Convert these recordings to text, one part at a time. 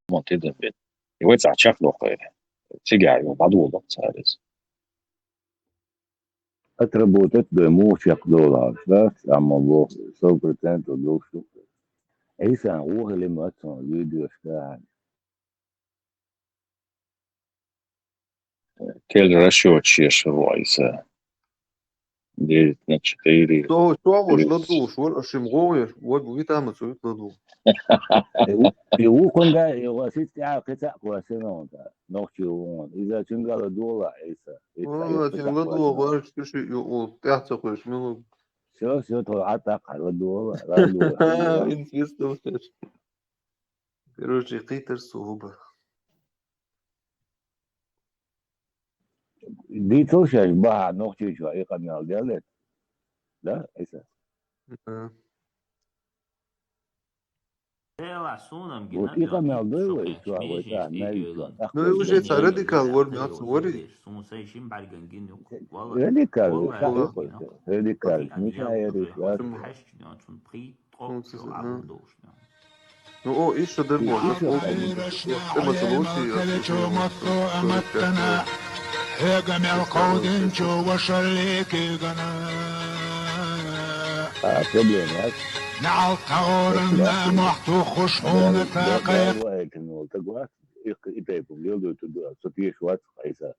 monter den bit. Je weet dat chef nog سيجار بعد وضع سادس. Attributed de moortjak dollar, dat allemaal zo pretend of doofstoep. Is een hoge limit van jullie staan. كل رشوة شيش الرئيسة دي 4 То что ладу, что шимгоешь, вот будет там что ладу. Eu quando eu assisti a coisa com a cena não tinha إذا تنقل الدولار إيسا والله كان ладу غارش تشي يقول تحت قش منو. شو طلعت على الدولار لا الدولار انت يستوتش. Короче, قيتر صعوبة. دي توشش بها نوختي شو أي قد نالديالت لا إيسا вот и камел дылы شو هويتا نايشون Ну и уже это радикал ворд мясо вори. радикал مش عارف Ну о, еще дерьмо. هجم القود جوا شريك جنا проблема نعل تغورنا محتو خشحون تاقيق إنه تقول إيه بقولوا تدو صفيه شوات قيسا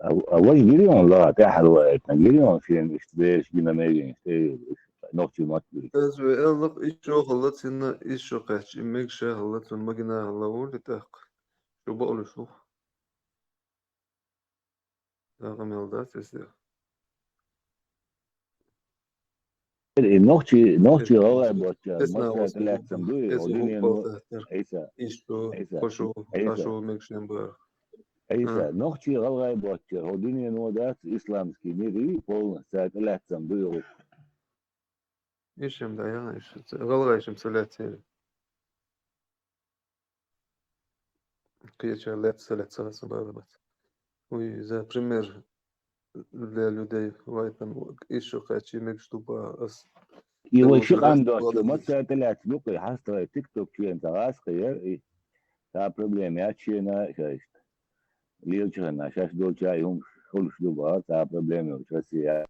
أول جريون لا تحلوة جريون فين إشتباش جينا ماجين نوتي ماتبري Ez ve Allah işo halat sinna işo kaç imek şey halat ve magina halavul tak. Şu bağlı şu. Dağım yolda sesi. نوتي غلا بوتشا Esna مثلا olsun. ثلاث صندوق وديني عيسى İşo koşu taşo mekşen bar. عيسى نوتي غلا بوتشا وديني نودات إسلامسكي ميري полностью ثلاث صندوق İşim de ya iş. Galga işim söyleti. Киеча лет сарasa bağlamat. Uy za primer для людей вайтам işo kaç imek ştuba as. его шикан доктор مثلا ثلاث صندوق حصل تيك توك شو انت راس خير تا проблема я чена шесть ليوچنا شاش دول جاي هم كل شدوبا تا проблема وشاسيا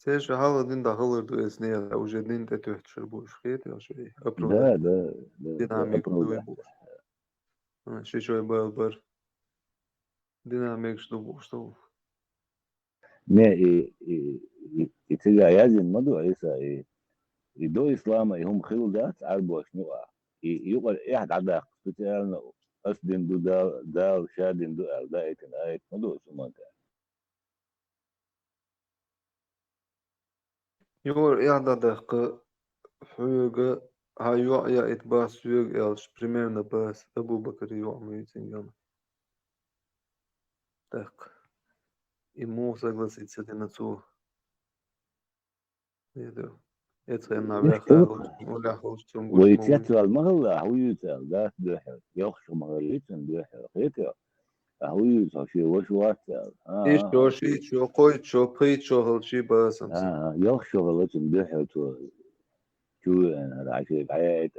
Sen şu haladın da halırdı esneye уже din de töhtür bu şkayet ya şey. да Dinamik bu. Şey şöyle bar. Dinamik şu bu şu. не и تيجا يازن مدو عيسى دو إسلام هم خلدات عربوش نوع يقول إحد عداق بتاعنا أسدن دو دال شادن دو أعدائك آيك مدو سمان Yor ya da Höge hayo ya etbas süg elş primärna bas Abu Bakr yo amytin gam. Так. Ему согласиться на цу. Это на вяха ولا خوشتم гош. ويتساتر المغلى هويتال ذات دوحر يخشو مغليتن دوحر خيتر هويتال شي وشوات إيش شو شي شو قوي شو بيت شو هالشي بس يخشو غلطن دوحر شو أنا راشي بعيد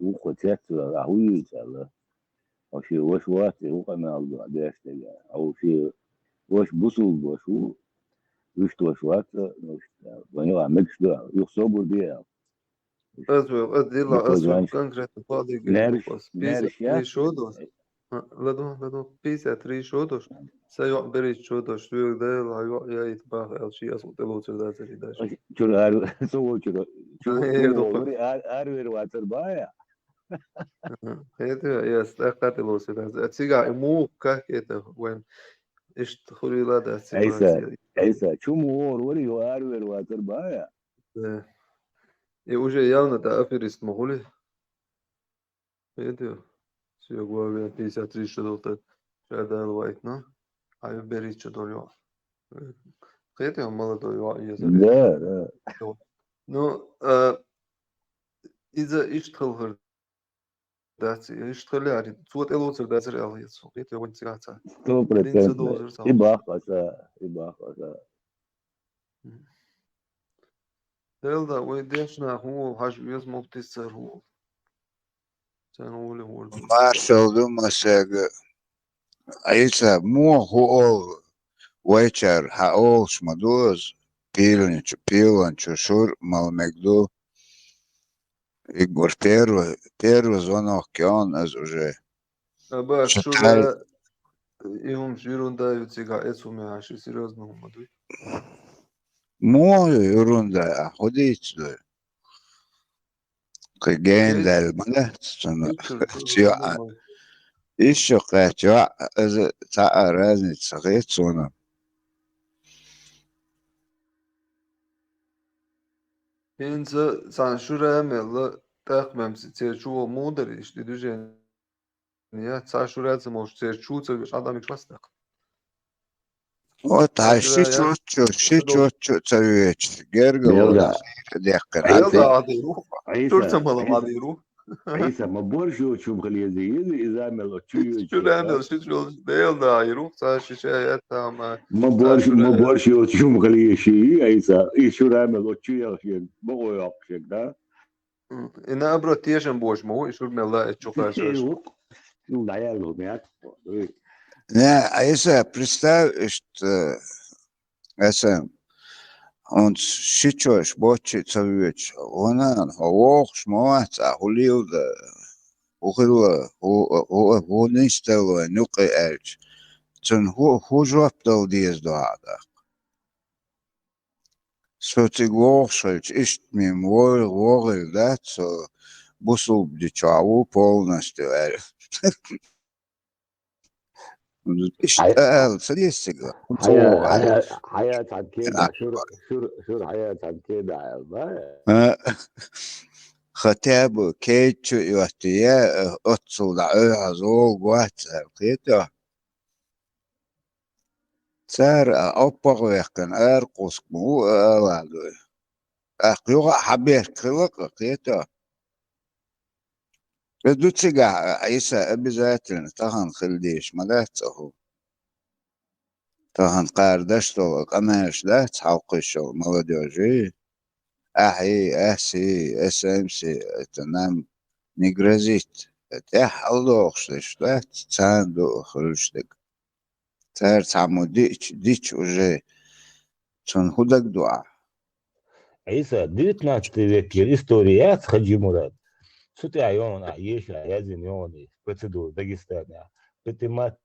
وقتياتر هويتال أو شي وشوات وقنا الله داش أو شي وش بوسو وشو وش وشوات ونيو عملش ده يخصبوا بيها أديلا أسوأ конкретно падает بس نارش شودوس لدو بيسا تري شودوس سيو بري شودوس شو ده لا يو يا يتبع الشيء أصلا تلو تدا تري داش شو عارو سو شو وري عارو واتر بايا هذا يا استقات لو تدا تيجا مو كاكيتا وين إيش تخلي لا ده عيسى شو مور وري عارو واتر بايا И уже явно да аферист могли. Это все главе 53 что-то шада лайт, но а я бери что-то лё. Это молодой я да. Ну, из-за иштхалхар داتي يشتغل على صوت إلوتر داتي ريال يسوق يتي وين تيجاتها 100%. لينس دوزر صح يبقى دلدا ويديشنا هو حاج بيز مبتسر هو سنقول هو Marshall Dumaseg Aisa more who waiter haol smaduz pilan чушур malmegdu Игор первый звонок он уже بس شو читай لا يوم جيرون دا يتيجا اسمه عشان серьезно هم دول мою ерунда ходить كجين كيت للمدة يكتر تيا نورمال إيش قاتيا إذا تعرضني صغير صونا إنسا سان شو رامل تاق ممس تيرشو مودر إشتي دوجين يا سان شو رازم وش تيرشو تيرش عدا ميكروستاق вот سان а شو يا شي بدو чуть تسويش جرجل ولا يلا ديقر ديل دا عيسى عديرو شورت عيسى مالا عديرو عيسى ما بورشو شو بخليه إذا عملوا تشيو شو رامل شو شو ديل دا عيرو سان شيشايات ما سان شو ما بورشو شو بخليه شيء عيسى إيش شو عملوا تشيو شيء بقوا يقشك ده إنا أبرا تيشن بوش مو إشور ملا إتشوكا شوش Ну, да, я говорю, не а если представь что это он сейчас больше тсавич он ох шмат а хулил да هو نستوى نقي أرج تن هو جواب دو ديز دو هذا سو تيغوغ شلج إشت ميم وغل دات سو بوصل بدي تشاو полностью إشت سليسيغا حياة عن كده شو حياة عن كده ختاب كيتشو يوتيا أتصل دعوها زوج واتساب كيتو صار أبغى ويكن أرقص مو ألالو أقيوغا حبير كلك كيتو بدو تسيقع عيسى أبي ذاتنا تهان خلديش ملاته تهان قاردشتو قماش لا تحوقشو مودوجي أحي أسي أسمسي تنام نجرزيت تح الله أخشش لا تساندو خلشتك تار تعمو ديش уже تون هدك دعاء عيسى 19 век история Хаджи Мурад. Сути айон аеш аязин йони процедур Дагестана. Петимат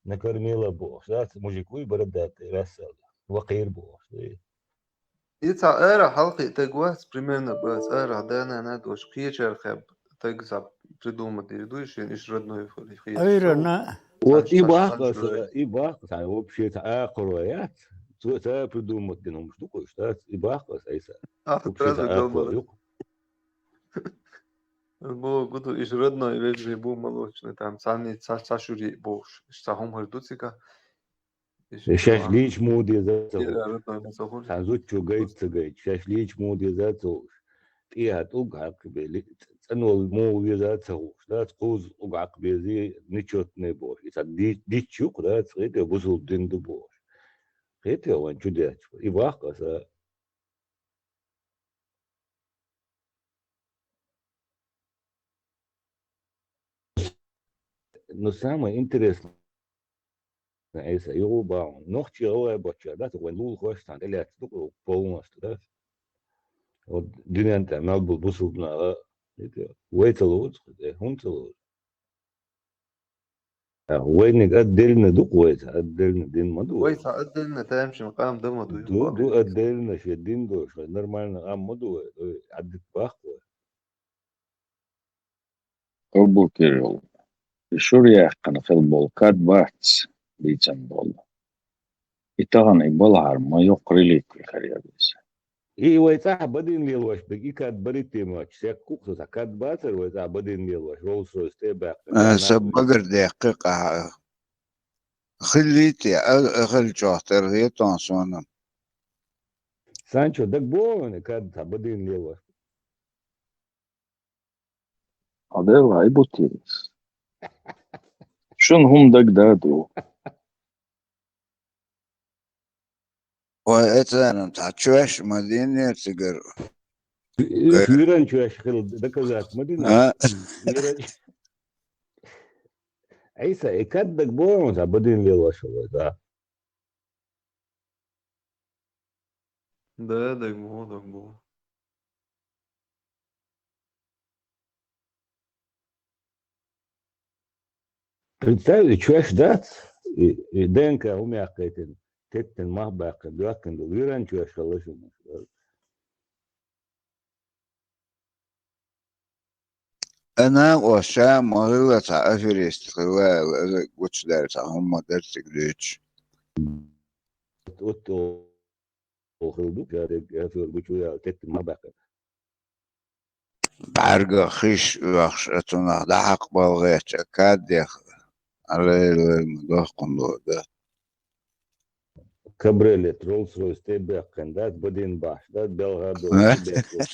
накормила бог. Да, мужику и бородатый рассал. Вакир бог. يتسع إيرا حلقة تجواز بريميرنا بس إيرا دانا نادوش كيشر خب تجسب بريدوما ديردوش يعني إيش ردنا يفعل خير أيرنا Вот и бахас, а вообще акроят. Это придумать денум штуку, что и бахас, айса. Вообще акроют. بو قدو إيش ردنا يلجي بو ملوش نتام ساني تساشوري بوش إيش تهم هردوتسيكا Сейчас лич моди за ردنا نسهول سانزوت شو جاي تسجل. Сейчас лич моди за تو. إيه توقعك بلي أنو مو ويزا تو. لا تقوز توقعك بزي نشوت نبوش. إذا دي تشوك لا تغير بوصل دين دبوش. غير وان شو ده. يبغى Но самое интересное, это его баун. Ночью его бача, да, то он лул хостан, или это только полностью, да. Вот динанта, надо было бусубна, это уэйцелут, хунцелут. وينك أدلنا دوك ويتا أدلنا دين ما دو ويسا أدلنا تامشي مقام دم دو أدلنا شي دين دو شو نورمالنا قام ما دو عدت باخو أبو كيرل شوريا قنا في البولكات باتس بيتن بول إتغن إبالعر ما يقري لك الخريبيس إيه ويتا بدين ليلوش بقى كات بريتي ماتش سيكوك سا كات باتر ويتا بدين ليلوش رولز رويس تباك سبقر دقيقة خليتي أخل جوهتر هي تنصونا سانشو دك بون كات بدين ليلوش هذا هاي بوتيرس شن هم دك دادو وإتنا تعشوش مدينة تقر Şuiren şu aşkıl da kazat Medine. Şuiren. Aysa ekaddak boğamasa badin lil başladı da. ده دقمو. Представляете, чуешь дат? Денка умякайтен. Теттен махбакын, бякын, шуирен чуешь халышын. أنا وشام مغلة أفريست خلال إذا قلت دارت هم درتك ديتش Otto خلدو كده في البيتويا تеттن مهبكن. بعرق خيش وخش أتونا دحق بالغيت أكاد يخ على المدوح قندو ده Kabriolet, Rolls Royce, tebekken, dat badin baş, dat belgado, tebekken.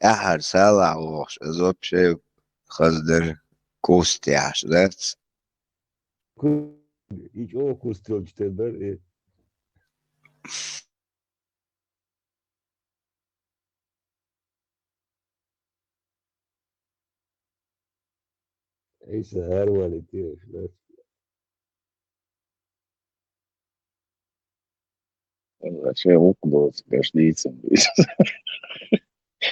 أحد سالع وخش أزوب شيء خزدر كوستي عش ذات Hiç o kusturcular. Eyse her valiti. شيء وقدوس باش ديتسن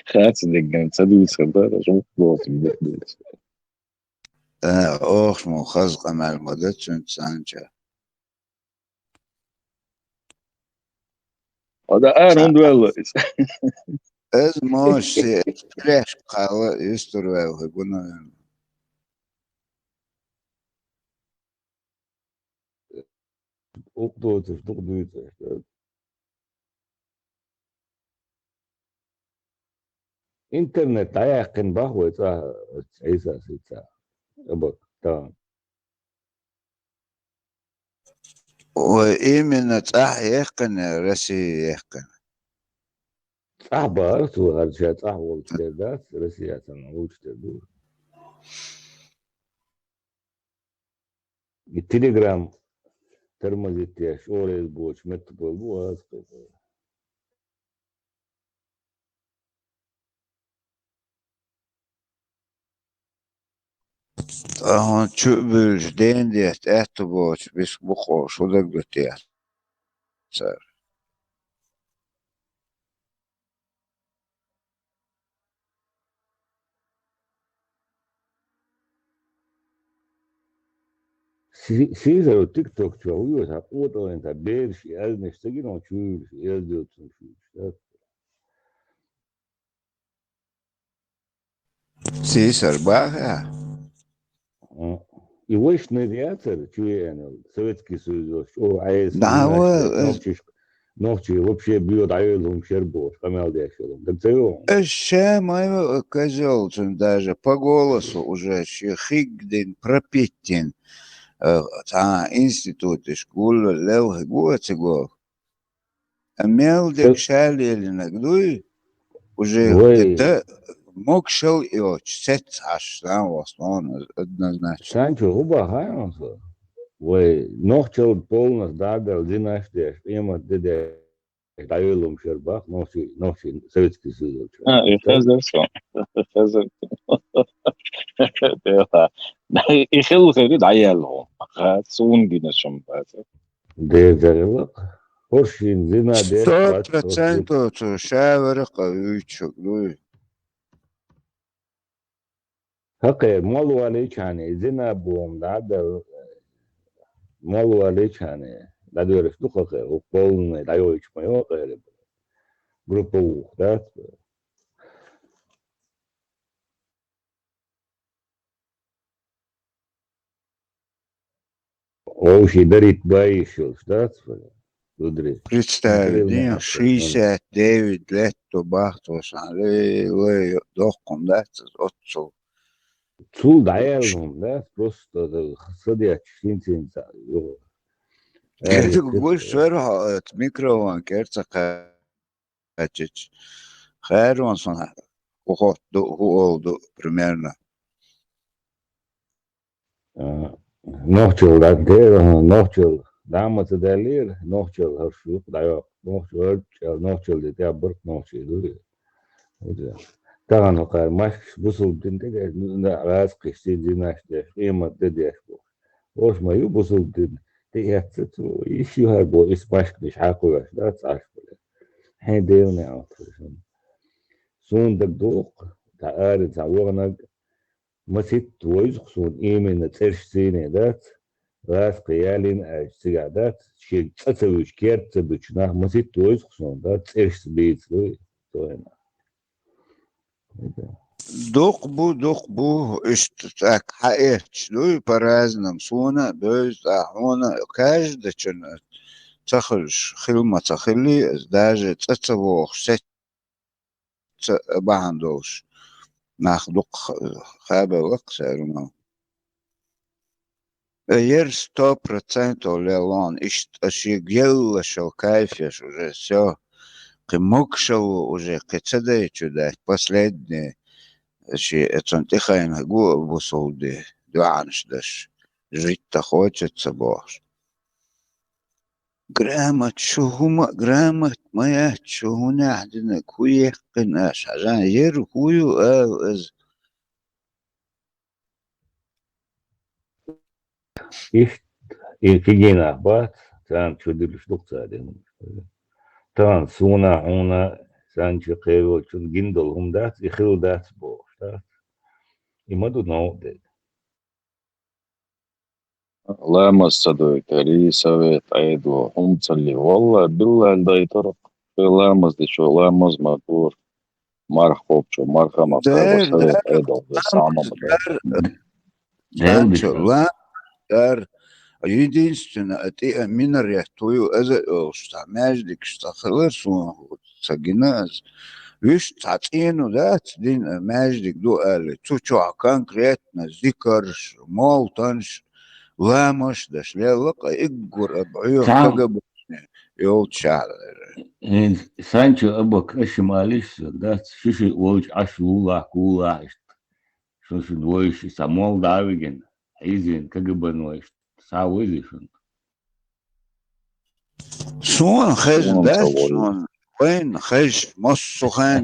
خاتن دقن تدوس خبار شو وقدوس بديس أوخش مو خزقة مع المدد شنت سانجا هذا آن دولا Ez moš si treš kala isturvēju, guna. Oktober, doktober. İnternet ayakın bahwe ta eysa sita. Bak tamam. وإيمن تاح يقن رسي يقن Ahbar tu harcayat ahval terdat resiyatan uç terdu. Telegram termaz ihtiyaç oraya boş metbol bu az. هون شو بالجدين ديت اعتبوش بس بخو شو دقت ديت صار Caesar o TikTok çalıyor. Ha o da enta beş elneşte gene o çür yazıyorsun şu. سيسر باها И вышный реактор, чуя, Советский Союз, о, АЭС, نعوال ночи вообще бьет АЭСом Щербош, камел дешевым. Так це الشام أيوة козел даже по голосу уже хигдин пропитин та институт школы лев гуатего أميل شالي اللي نقدوي уже это مokшel и оч сет ашдан вослон однозначно Санчо губа хайнса. Ой, ночел полно дадал династия, има деде АЭСом Щербах, ночи Советский Союз. يخزر شو يخزر يخل خيري عيالهم خات سون دينا شم بس Дезервак. Хоршин зина дер. 100% شاور قوي شغلوي حقه مال عليك يعني زنا بوم ده مال عليك يعني لا دورش دقيقة وقولنا لا يوش ما يوقع جروب ده أو شيء دريت بايشوش ده تدري представь 69 лет то бахтос عليه доқом да отцу цул дайалом да просто صديق شين يو это гуш сверху от микрофон керца качич خير وانصنع هو oldu примерно. Nohçul da değil, nohçul. Damat derler, nohçul harfi da yok. Nohçul dedi ya bırk nohçul. Tahan o kadar maç busul dinde de raz kıştı dinaştı. İmat dedi bu. Osmayı busul din. De yatsı tu işi har bu is başkış hakular da taş böyle. He devne atıyorsun. Sonunda doğuk ta ağrı ta vurnak مسيت ويزخصون إيمن ترشتيني ذات راس قيالين أجسيادات شيء تسويش كير تبتشنا مسيت ويزخصون ذات ترشت بيت لوي توينا Дух бу işte так хаэч ну по-разному суна бöz ахуна каждый чин цахыш хилма цахили даже цацавох сет бахандош ناخدوق خابة وقت Ер 100% лелон, ишь гелла шел кайфеш уже все, кимокшел уже кецедай чуда, последний, ши это тихайн гу бусолди, дуанш даш, жить-то хочется бож. Грамота моя чугуна عندنا كويه قناش عشان ير كويو از İşte ilkigin ahbat sen çödürüşlük zaten. Tan suna ona sen çıkıyor çün gindol humdat ikhil dat bu. İmadu no de. لا مصدق تري سويت عيدو هم تصلي والله بالله دا يطرق لا مصدق شو لا مز مدور مرخ خوبشو مرخ مصابو der سويت عيدو بالصعمة مدار Değil Sancho düşman. la der единственное это минаре твою это что междик что خلصوا سجناز ويش تعطينه ذات دين ماجدك دو قال تشوع كونكريتنا ذكرش مولتنش لا مش دش لا لقى اجر ابعير Tam كجب يولد شعر Sancho abak aşımaliş da şişi oluş aşula kula işte. Şuşu dvoyiş samol davigin. İzin kagıban var işte. Sağ uyuşun. سون خش شو داش نصور سون وين خش مصو خان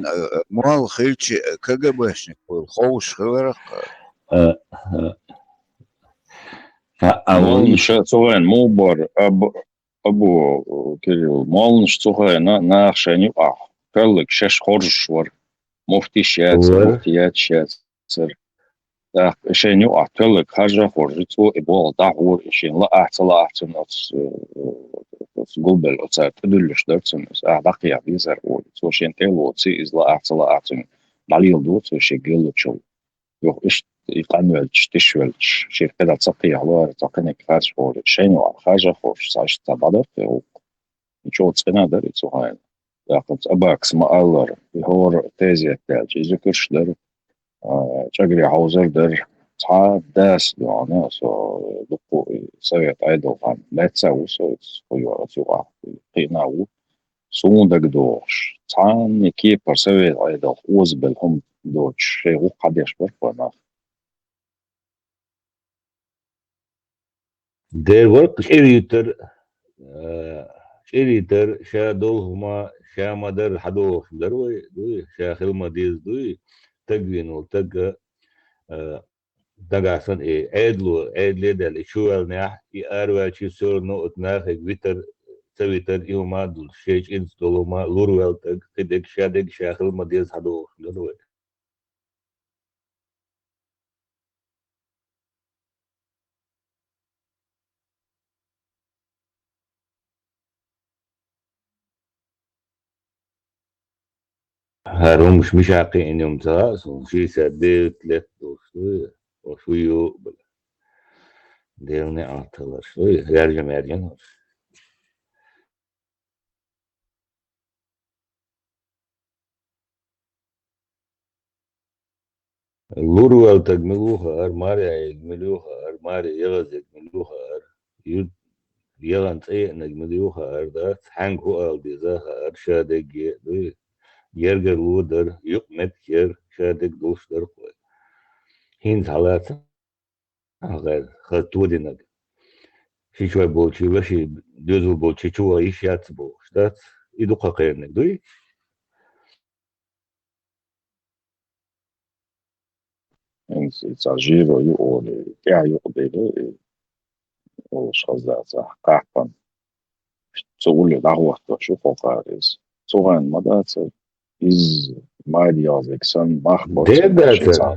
مال خيلش كجبش الخوش خلرق مال فأوليش نشا صغير مو بار أبو كيلو مال نش صغير ناخشان يقع قالك شاش خرج ور مفتي شاتر var. مفتيات شاتر عشان يقع قالك حاجة خرجت هو إبوال دعور عشان لا أحسن قلب الأسر تدلش درسن أعدقي عبيزر عشان تلو تسي إز لا أحسن دليل دوت شيء شو يو إيش يقنع تشتشول شيء كذا تسقي على تقني كفاش فور شيء نوع حاجة فور ساش تبادر في شو تسقنا در يتوهاين لكن أباكس ما ألر هو تازي تاج إذا كرش در شجري عوزر در تا داس يعني سو دقو سويت أيضا عن لا تسوي سو يورا سوا قيناو سون دك دوش تان كيبر سويت أيضا خوز بالهم دوش شيء قديش برفنا Der work شريتر شا دولهما شا مدر حدوش دروي دوي شا خلما ديز دوي تجوين وتج دقاسن عيدلي دل شو الناح يأروي شي سور نوت ناخ فيتر سويتر يوما دول شيش إنس دولهما لورويل تج تدك شا خلما ديز حدوش دروي هارون مش عاقي إنهم تراس وشي سديت لت وشويو ديرني عطلر شوي يرجم يرجم اللورو تجملوها ماري يجملوها ماري يغز يجملوها يد يغن تأي نجملوها ده حنك هو البيزاها أرشاد يجي Yerger Luder, Juk Metker, Shadik Duster, Hint Halat, Hatudinag. Шичвай болчи ваши дözü болчи чуа иш яц бол. Штат иду қақайрнек дуй. Exagero يقول كاع يقبل وشخص قاعدة تقول القهوة شو قارز صغان مدات iz Maidjāziksan Dēdēta.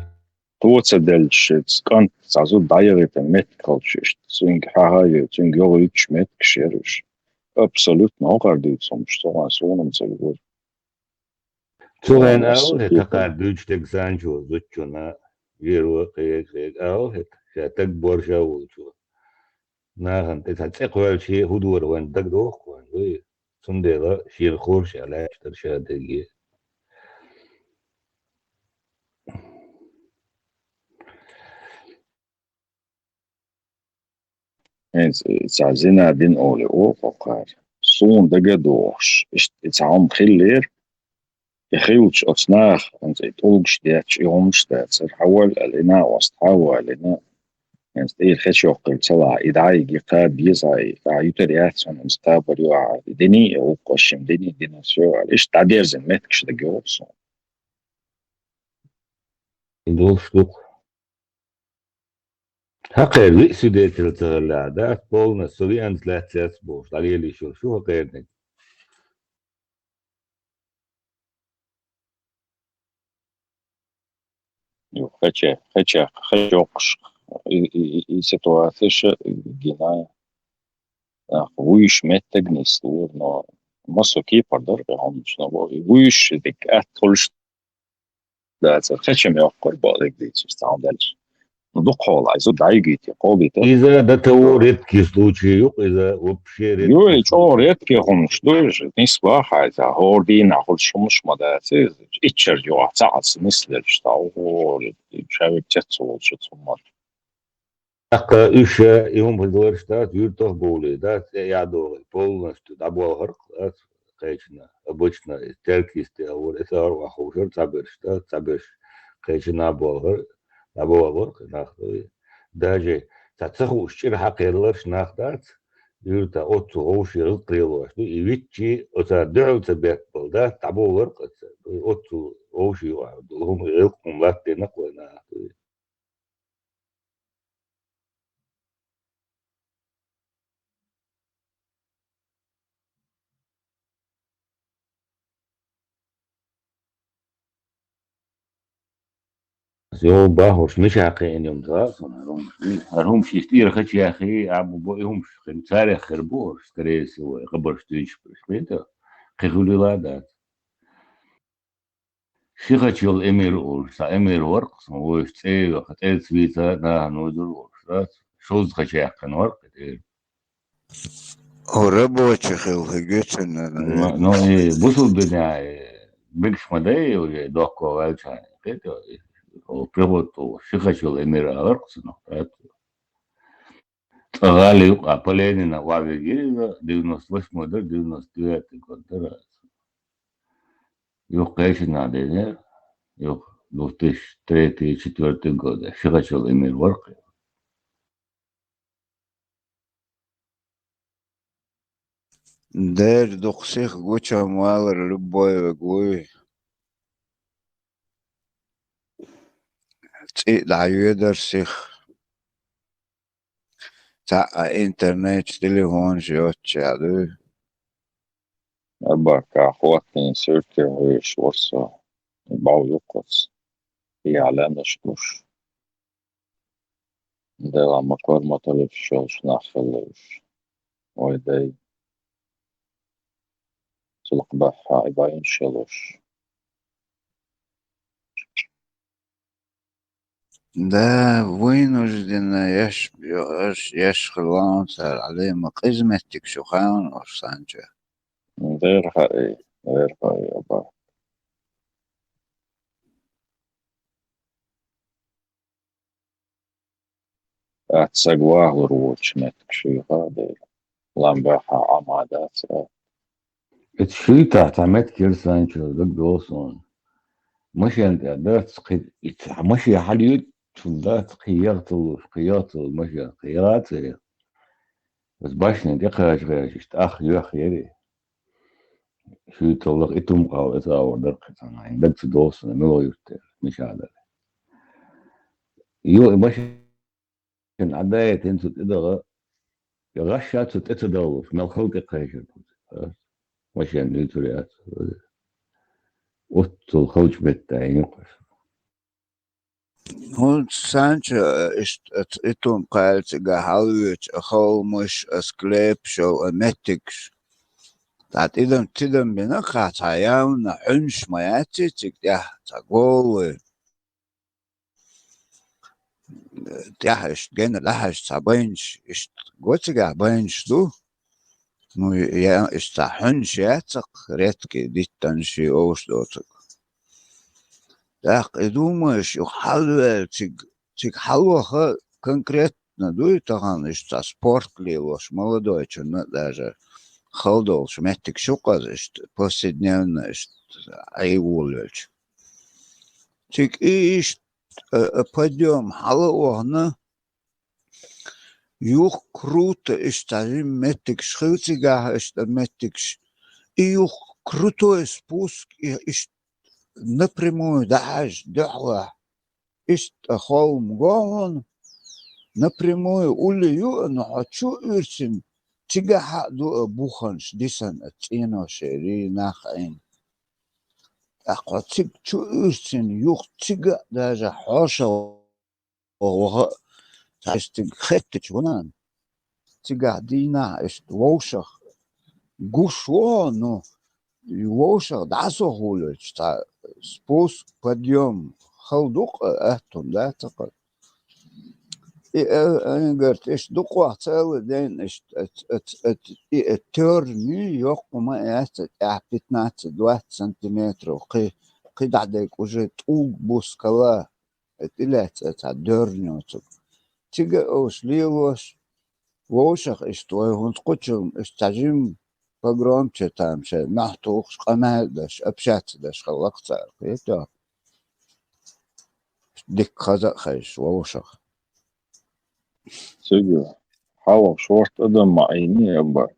Tuocedelšits kan sazu dajavita metkalšist, sving hahaja, sving jovič metkšeriš. Absolutno ogardīts un štovā sonam ceļot. Цуган аул хетакар дүүчдэг санчу зучуна еру кэг аул хет хетак борша улчу. Нахан тэцэквэлчи худур ван дагдохкван дуй. Сундела шир хорш алаштар шадэги. Zazina din oli oqar. Son dagadosh. It's خلير يخيوش أصناخ أنت تولش دياتش يومش داتر حول لنا واستحول لنا يعني إيه خش يقل صلاة إدعاء قاد يزعي يتريات سن مستقبل يوع ديني أو قشم ديني سو إيش تعبير زمتكش دجوبس Indulstuk. Haqer südetil tığırlarda polna Sovyans lähtsets boş. Daliyeli şu haqernek. خجوقش سитуацияш гина вуиш меттегнис но масо кипардор гамшно вуиш дик атолш дацер хачем яққор балик дич стандалш духол айзо дайгити qobita Из-за до того редкий случай, из-за вообще редкий. Юли чо редкий хомш душ нисба хайза хордина холшмуш мадаци ичер жо цац мислер штау шавик цецол шуцмар Akka üshe ium buldur stat yurtov boli, да, я до полностью добыл харк, конечно, обычно теркисты, а вот это арвахушер цабеш, да, цабеш, конечно, болгар, добыл харк, нахуй. Даже цацахуш чир хакерлар шнахтат, юрта отцу оушир крилош, и вичи оца дөрүлцэ бек бол, да, добыл харк, отцу оушир, долгум элкум латте нахуй, нахуй. يوم باهوش مش عاقين يوم تواصل هرهمش كتير خش يا أخي عم بقيهمش تاريخ خربوش كريس وقبرش تيجي بيتا خيخولي لادات شيخة يول إمير أول سا إمير ورق سموش تيجي خطيت سويتا نا نودر ورق شوز خش ياقن ورق وربوچ خيل هجوتن نو بوصل بنا بيكش مداي ولا دوكو والشاي كده وبيبطو شيخة يول إمير ورق سنو غالي يقع بليننا وعجيرة 98 ده 99 كنت يقعشنا علينا يق 2003 года شغل إيميل ورقي دير دقسيخ قوچا موالر لبوي وقوي تي دعيو درسيخ تاع انترنت تليفون شوتش عدو أباك أخواتي سيركي ويش ورصة باو يقص هي علامة شكوش ده لما كور مطلب شوش نحفلوش ويدي سلق بحا إباين شلوش ده وين وجدنا يش خلان سال عليه مقزمتك شخان ورسانجا غير هاي أبا أتسقواه وروش متك شي هذا لام بحا عمادات الشيطة تعمد كيرسان شو ضد وصون ماشي انت دات ماشي حاليت شو دات قياط ماشي قياط بس باشنا دي قاش غاش اشتاخ يخ يدي شو يطلق اتم قاو اتاور درقة انا عندك في دوسنا ملو يفتر مش هذا يو ماشي عداية تنسو تدغى يغشات تتدور من الخلق قايشة ماشي عندي تريات وطل الخوش بالتعين هون سانچ اتون قالت قهوت خو مش اسكليب شو امتكش تات إذا تدم بنقع تعيون حنش ما ياتي تكتاه تقول تياهش جن لهش تعبينش إش قوتك بينش دو مو يا استحنش ياتق ريتك دي تنشي أوش دوتك تاق إدومش يحلو تك حلوة كونكريت ندوي تغان إشتا سبورت ليوش молодой чё даже خلدول شمتك شوقز إشت повседневно إشت أيولش تك إشت пойдем حلوة Юх круто, штажим метикш, хылцигах, метикш. И юх крутой спуск, и напрямую, даж, дохла. Холм гон, напрямую, улью, но хочу ирсин. Тигаха ду буханш, дисан, тино шери, нахаин. Ахо тиг чу ирсин, юх тига, даже хошал. Тастиг хеттич вунан. Тига дина, вошах. Гушо, ну, вошах, дасо хулич, та спуск, подъем. Халдук, эхтун, да, такой. И они говорят, дуква целый день, терни, йокума, 15-20 сантиметров. Кидадек уже туг бускала, это дернется. Тига ошливош, вошах, твой гунскучим, стажим погромче там, ше, нахтух, шкамадаш, общаться даш, халакцар. Это дик казахаш, вошах. سجل حاول شورت أدم مع عيني أبا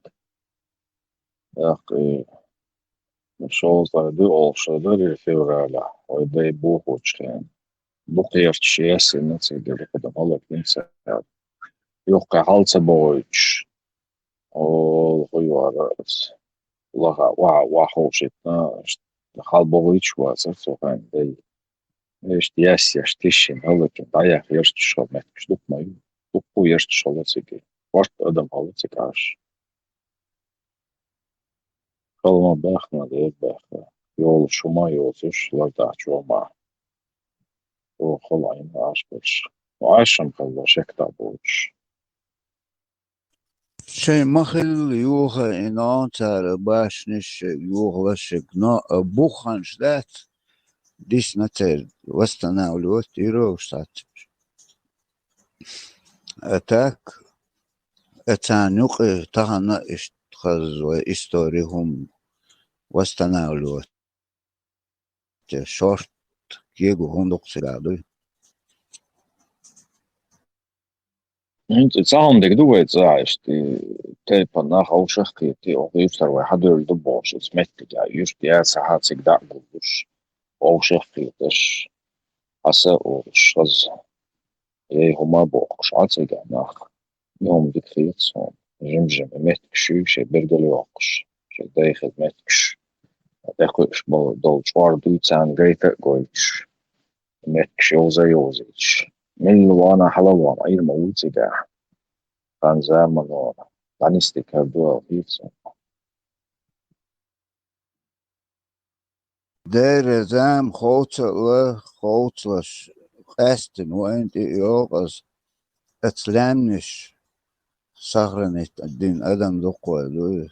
أخي شوز دي أولشدري فيورالا ويدي بوخوشين بقيرت شياسي نتي دي قدم الله ننسى يوقع حالة بويتش والغيوار لغا وحوشتنا حال بويتش واسف وغان دي ايش دياس يشتشين هلا كنت عيا يرتشل ماتكش دوك ما دوكو يرتشل تيجي وقت أدم الله تيكاش kalma bakma diye bakma. Yol şuma yolsuş, larda çoma. O kolayını aşmış. O aşım kaldı şekta boğuş. شيء مخل يوغا إنان تار باشنش يوغ وشك نا بوخانش دات ديش نتر وستنا ولوت يرو شتات أتاك أتانوق تغنى اشتخز وإستوريهم وستنا ولوت شورت كيغو هندوق سيلادو انت عندك دوت زعشتي تيبا ناخ او شخيتي او يفتر واحد يلدبوش اسمتك يعني يشتي يا ساعات سيقدع قلوش او شخيتش حسا او شخص ايه هما بوقش عاتيقع ناخ يوم ديك خيطسون جمجم متكش شي برقل يوقش شي دايخد متكش داخلش دول شوار دوتان غيث قويش متكش يوزيش من وانا حلوان اي موتي قاع كان زمان وانا دانيستي كردوا فيتسون دير زام خوتلش قاستن وانت يوغز اتلامنش صغرنت الدين أدم دقوة دوي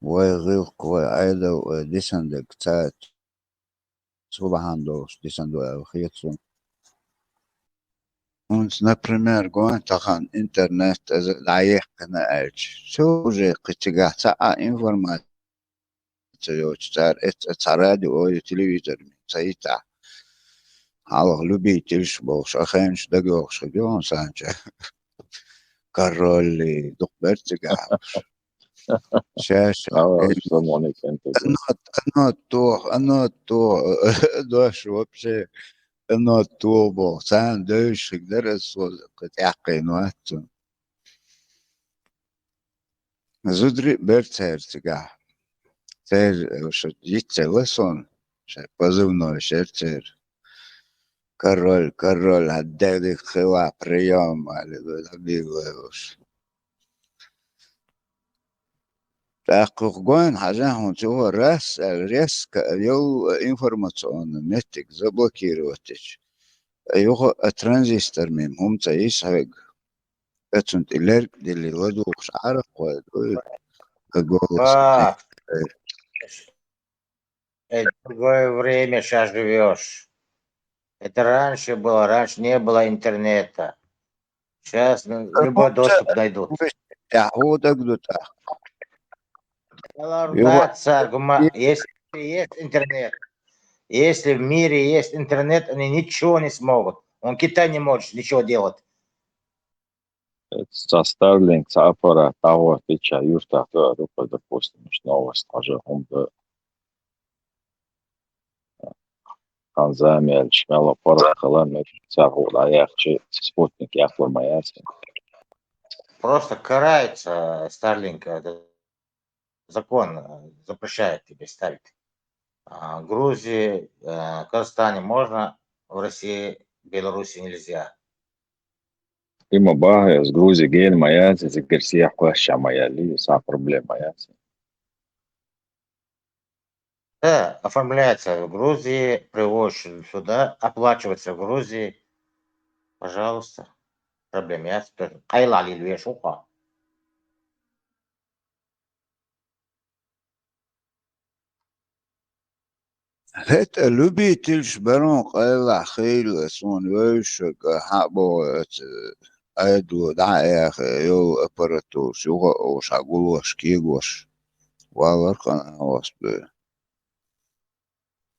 ويغيق وعيدا وديسندك تات سبحان دوش ديسندو أخيتسون uns, например, гуан тахан интернет даехкана эльч. Все уже кытигата информация цар это радио и телевизор. Цаита. Аллах любительш болш, ахенш дагош, гон санча. Король докбертига. Шаш. يسمونك انت Оно то, дальше вообще, оно то был, сам дальше, где рассказывал, как ну это. Зудри берцертига, тер, что дитя лесон, что позывной шерцер. Король, отдали хила прием, али добил уж. Так кургон, хажахун, чего раз, резко, йол информационный метик заблокировать. Его транзистор мем, هم تعيش حاجة. أنت الإلارك دي اللي الواد مش عارف ولا Как? Это другое время сейчас живешь. Это раньше было, раньше не было интернета. Сейчас любой доступ найдут. هو ده جدوتا Да, царь, если есть интернет, если в мире есть интернет, они ничего не смогут. Китай не может ничего делать. Starlink аппарат того тыча юрта допустим, что новость тоже он Tanzania шмела пора халам цару аяхчи спутник яхломаяси. Просто карается Starlink. Закон запрещает тебе ставить. В Грузии, Казахстане можно, в России, Беларуси нельзя. Има бага с Грузии ген маяси, зикерсия хуаща маяли, са проблема яси. Да, оформляется в Грузии, привозишь сюда, оплачивается в Грузии. Пожалуйста. Проблем нет. Кайлали львешуха. это любитель шбарон قال خيل سون وش حبو أدو دعاء يو أبرتو شو وش أقول وش كيغوش والله واسب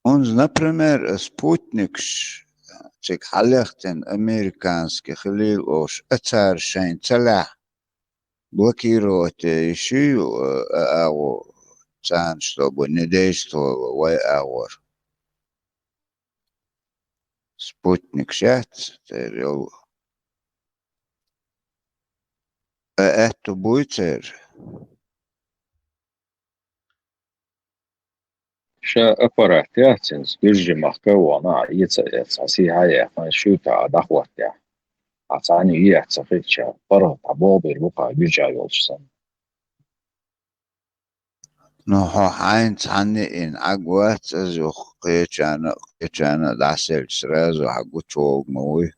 uns например спутникш تك حلقتن أمريكانسكي خليل وش أتار شين تلا блокировать еще أو تان чтобы не действовал вай спутник шат терел это будет شا أبرات ياتنس بيجي محكوانا يتساسي هاي شوتا دخوات يا عطاني يتسافيتشا برا تبوبي الوقع بيجي يولشسن نوحو حاين تعني إن أقوات أزو قيتشانا دعسل سرازو حقو توق موي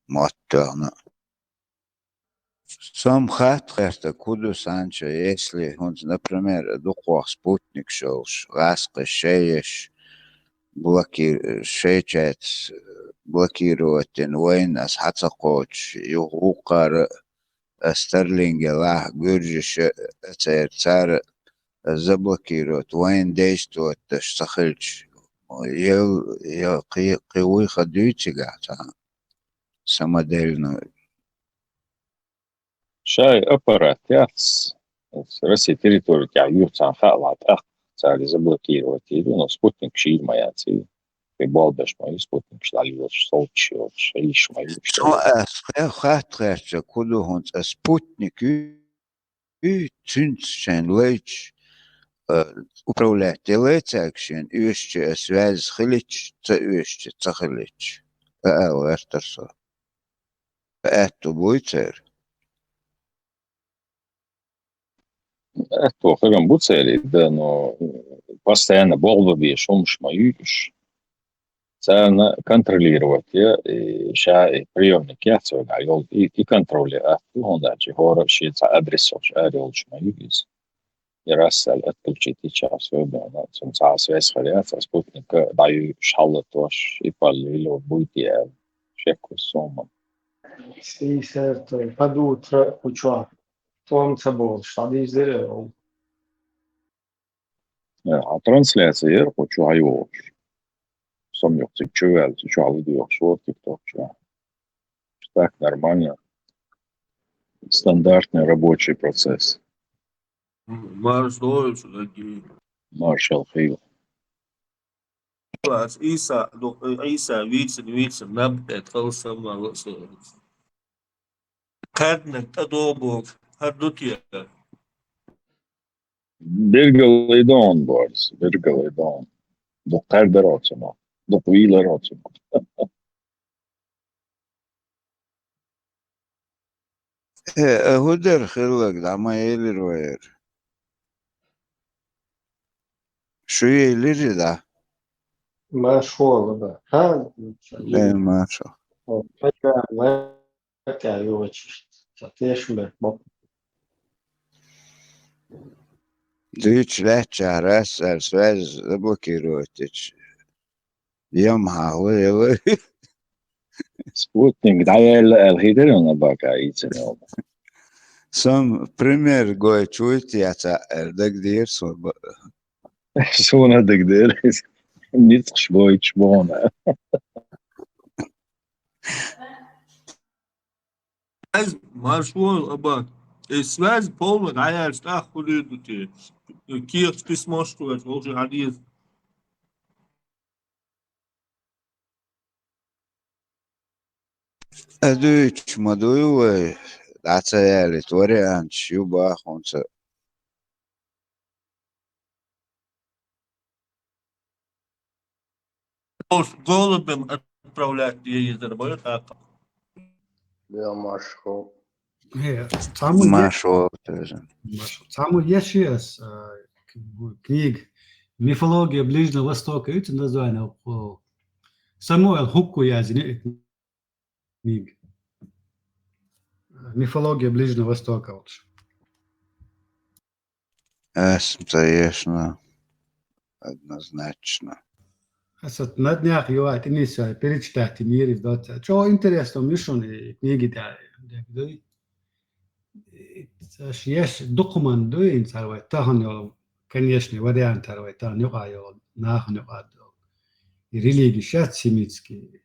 موترنا Сам хатхерта куду санчо, если он, например, духох спутник шелш, ласка шееш, блокировать войн с хацакоч, югукар стерлинге лах гуржиш цар заблокировать войн действовать сахельч. Я кривой ходуйчига самодельную. شاي أبرات ياتس رسي تريتوري تاع يوتسان خالات أخ تاع زبلكير وتيري نو سبوتنيك شير ما ياتي في بالبش ما يسبوتنيك شتاع يوتش صوتش يوتش عيش ما يوتش خاطرش كلهم спутник цинчен леч управлять летакшен еще связь хлич еще цахлич это это будет تو خيرا بوتسالي ده نو постоянно болду بيش ومش ما يوش سأنا كنتروليروات يا شاي بريومنك يحسو يول и контроле هون داجي هورا شيء تاع أدرسوش أدولش ما يوز يرسل أتلشي تيشاس ويبانا سون تاع سويس خليات سبوتنيك دايو شحلتوش يبالي لو بويتي شكو سوما Sì, certo, padut, uçuğa. Tomca bol, şadi izleri ol. Translācija ir, ko ču ajoš. Som yok cik čuvēl, ču alu yok šo TikTok. Так нормально. Стандартный рабочий процесс. Marš dojuši, такие. Marshall Hill. Klāts īsā vicin apēt vēl samalas. Kadne, adobok, adutie. Birgali don boards. Birgali don. Doktor berocamo. Dokvila rocamo. هدر خلق دعما يلي روير شو يلي دا Ma şoğlu da. Ha, ما شاء Pekā ļoti. Tieši bek. ديش لحشة راس السواز بوكيروتش يوم هاوي Sputnik, da je el baka icenil. Sam primer goja čuti, ja ca erdek dir so Sona degderes. Niet geschwoit wonen. Marš aba. Svez polno, gājā stāhu līdutie. Kieks pismoškojas, volži adies. ادوش مدوي دعتا يالي توري عن شيوبا خونسا Голубем отправлять ей дорогой так. Ja, maršo. ما شو تجن Саму я сейчас книг «Мифология Ближнего Востока», это название Самуэл Хукку язни книг. «Мифология Ближнего Востока». اسم таешно однозначно На днях его отнесу перечитать мир издаться. Что интересно, мишуны книги да. Есть документ, да, инсарвай, таханё, конечно, вариант тарвай, таханё айо, наханё адо. И религии сейчас семитские,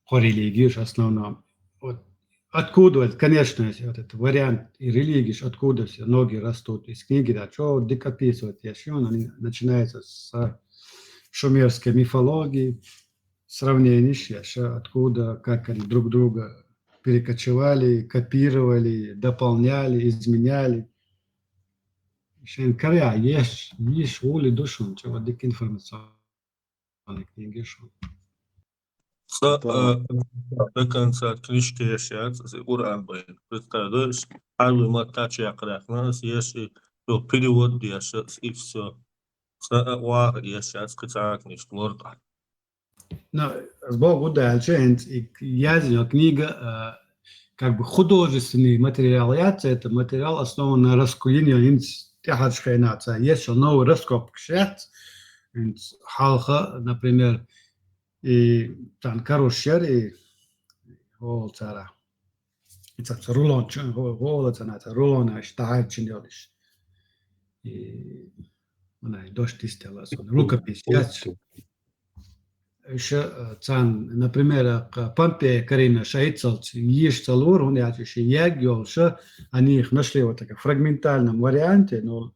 по религии в основном. Вот откуда, конечно, вот этот вариант и религии, откуда все ноги растут из книги, да, что декописывают, еще они начинаются с шумерской мифологии, сравнение, откуда, как они друг друга перекочевали, копировали, дополняли, изменяли. Шенкаря есть воли душу, чего дик информационной книги шо. До конца книжки yaşayacağız. Kur'an boyunca. Представляешь, первый матч якракна, если то перевод yaşayacağız, и все. Ваг yaşayacağız, книжка книжка, лорда. Но с Богу дальше, я книга, как бы художественный материал, это материал основан на раскуении нация. Есть новый раскоп халха, например, и там карушер, и цара. Это рулон, рулон, аж чинелиш. И дождь истелась, рукопись. Еще, например, Помпея Карина Шайцелц, Ешцалур, он я еще ягел, что они их нашли вот так в фрагментальном варианте, но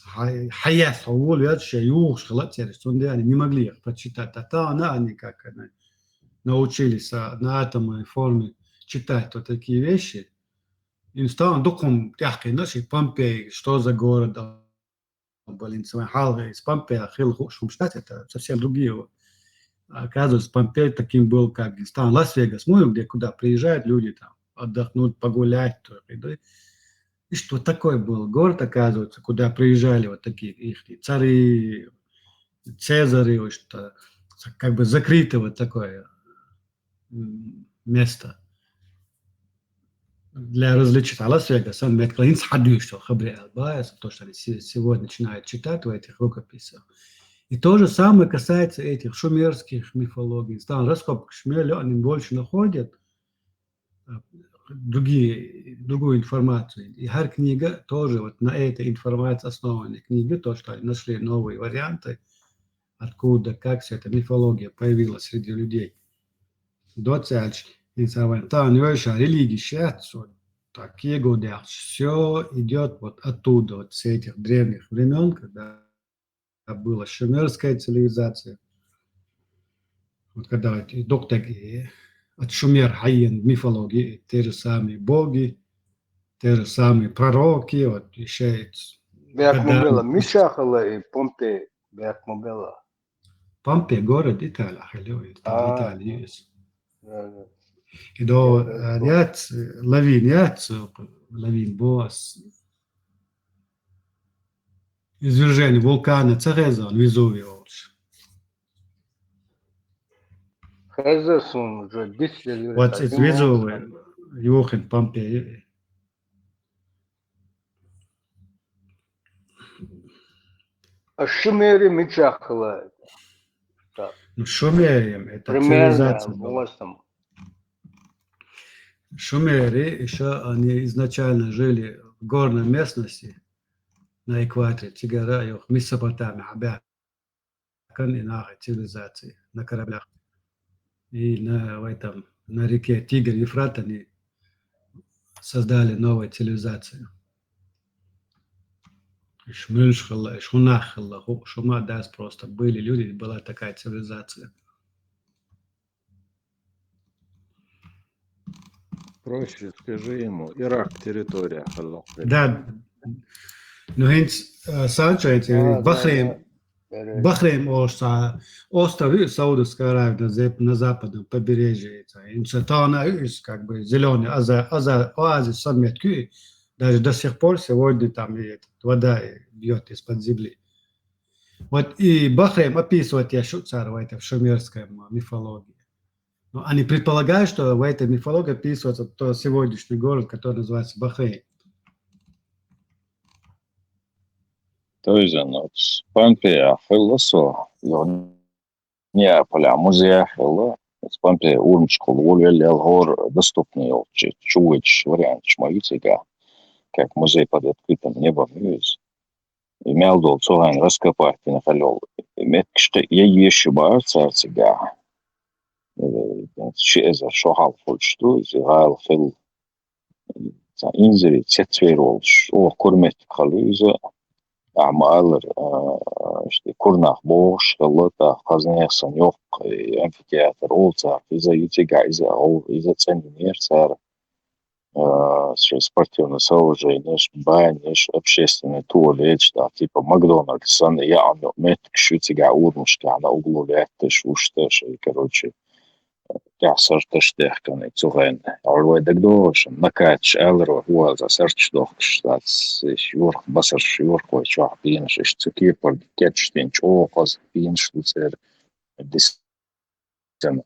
Хаяс, Хаул, я еще юг, шхалатерис, они не могли их прочитать. А они как научились на атомной форме читать вот такие вещи. Им стало духом тяжкой нашей Помпеи, что за город, блин, Халга из Помпея, Хилхушумштадт, это совсем другие. Оказывается, Помпей таким был, как стан Лас-Вегас, где куда приезжают люди там отдохнуть, погулять. И что такое был город, оказывается, куда приезжали вот такие их цари, цезари, что как бы закрытое вот такое место для развлечения. Лас-Вегас, он Метклинс Хадюш, что Хабриэл Байес, то, что они сегодня начинают читать в этих рукописях. И то же самое касается этих шумерских мифологий. Там раскопки Шмеля, они больше находят другую информацию. И Хар книга тоже вот на этой информации основанная книга, то, что они нашли новые варианты, откуда, как вся эта мифология появилась среди людей. Доцельч, там религии сейчас, такие годы, все идет вот оттуда, вот с этих древних времен, когда была шумерская цивилизация. Вот когда доктор от Шумер Хайен мифологии, те же самые боги, те же самые пророки, вот еще Бекмобела, Мишахала и Помпей, Бекмобела. Помпей город Италия, там Италия есть. И до лавин босс, извержение вулкана Цереза, Везувиус. Хезерсон уже 10 лет. Вот это Везувий, Йохан Помпей. А Шумери Мишахала. Ну, Шумерием, это цивилизация была. Шумеры еще они изначально жили в горной местности на экваторе Тигара, Месопотамия, Абякан и на цивилизации, на кораблях. И на реке Тигр и Ефрат они создали новую цивилизацию. Шмюншхала, Шунахала, Шума даст просто были люди, была такая цивилизация. Проще скажи ему, Ирак территория. Да, ну Санчо, Бахрейн остров Саудовская Аравия на западном побережье. Инсатана, как бы зеленый оазис Самметки, даже до сих пор сегодня там вода бьет из-под земли. Вот и Бахрейн описывает Яшуцар в этой шумерской мифологии. Но они предполагают, что в этой мифологии описывается тот сегодняшний город, который называется Бахрейн. То есть, Помпея Хилласо, Неаполя музея Хилла, Помпея Урмшкол, Вольвель, Элгор, доступный чувыч вариант шмавицега, как музей под открытым небом юз. И Мелдол Цугайн раскопать и нахалил. И меткшки я еще бар царцега. Шиза шохал фольшту, зигайл хил. Инзери цетверолш. О, курмет халюза. أعمال كورناخ بوش غلطة خزنيخ سنيوق أمفيتياتر أولتا إذا يتيجا إذا تسنير صار спортивный сооружения, бани, общественный туалет, что типа Макдональдс, я метк шутига урмушки, на углу летыш, уштыш, и короче, я сортыш техканы, цугэн, алвай дагдош, накач, элро, уэлза, сэрчдох, штат, юрх, басарш, юрхой, чуах, пинш, цуки, кетштин, чоохоз, пинш, луцер, дисцен.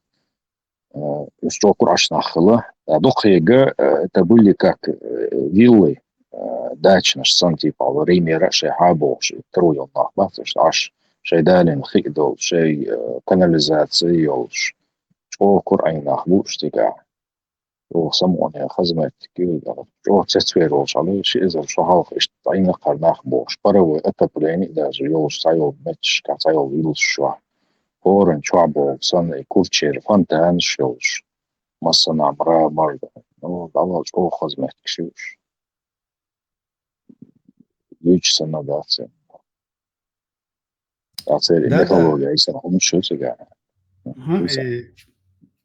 Что курашна хыла, дохега, это были как виллы, дачные, сон типа в Риме, шейхабо, труил нахба, аж шейдалин хигдол, шей канализация ёлш, что курай нахбу, штига, о самоне хазмет, о цецверол, шалы, шизер, шахал, штайна карнахбо, шпаровый отопление, даже ёлш сайол, мечка, сайол виллш шва. Орен, Чуабо, Сан, Курчер, Фонтан, Шилш, Массана, Мра, Марда, ну, давал, о, хозмет, кшиш. Лючится на дацию. Дацию мифология, если он шутига.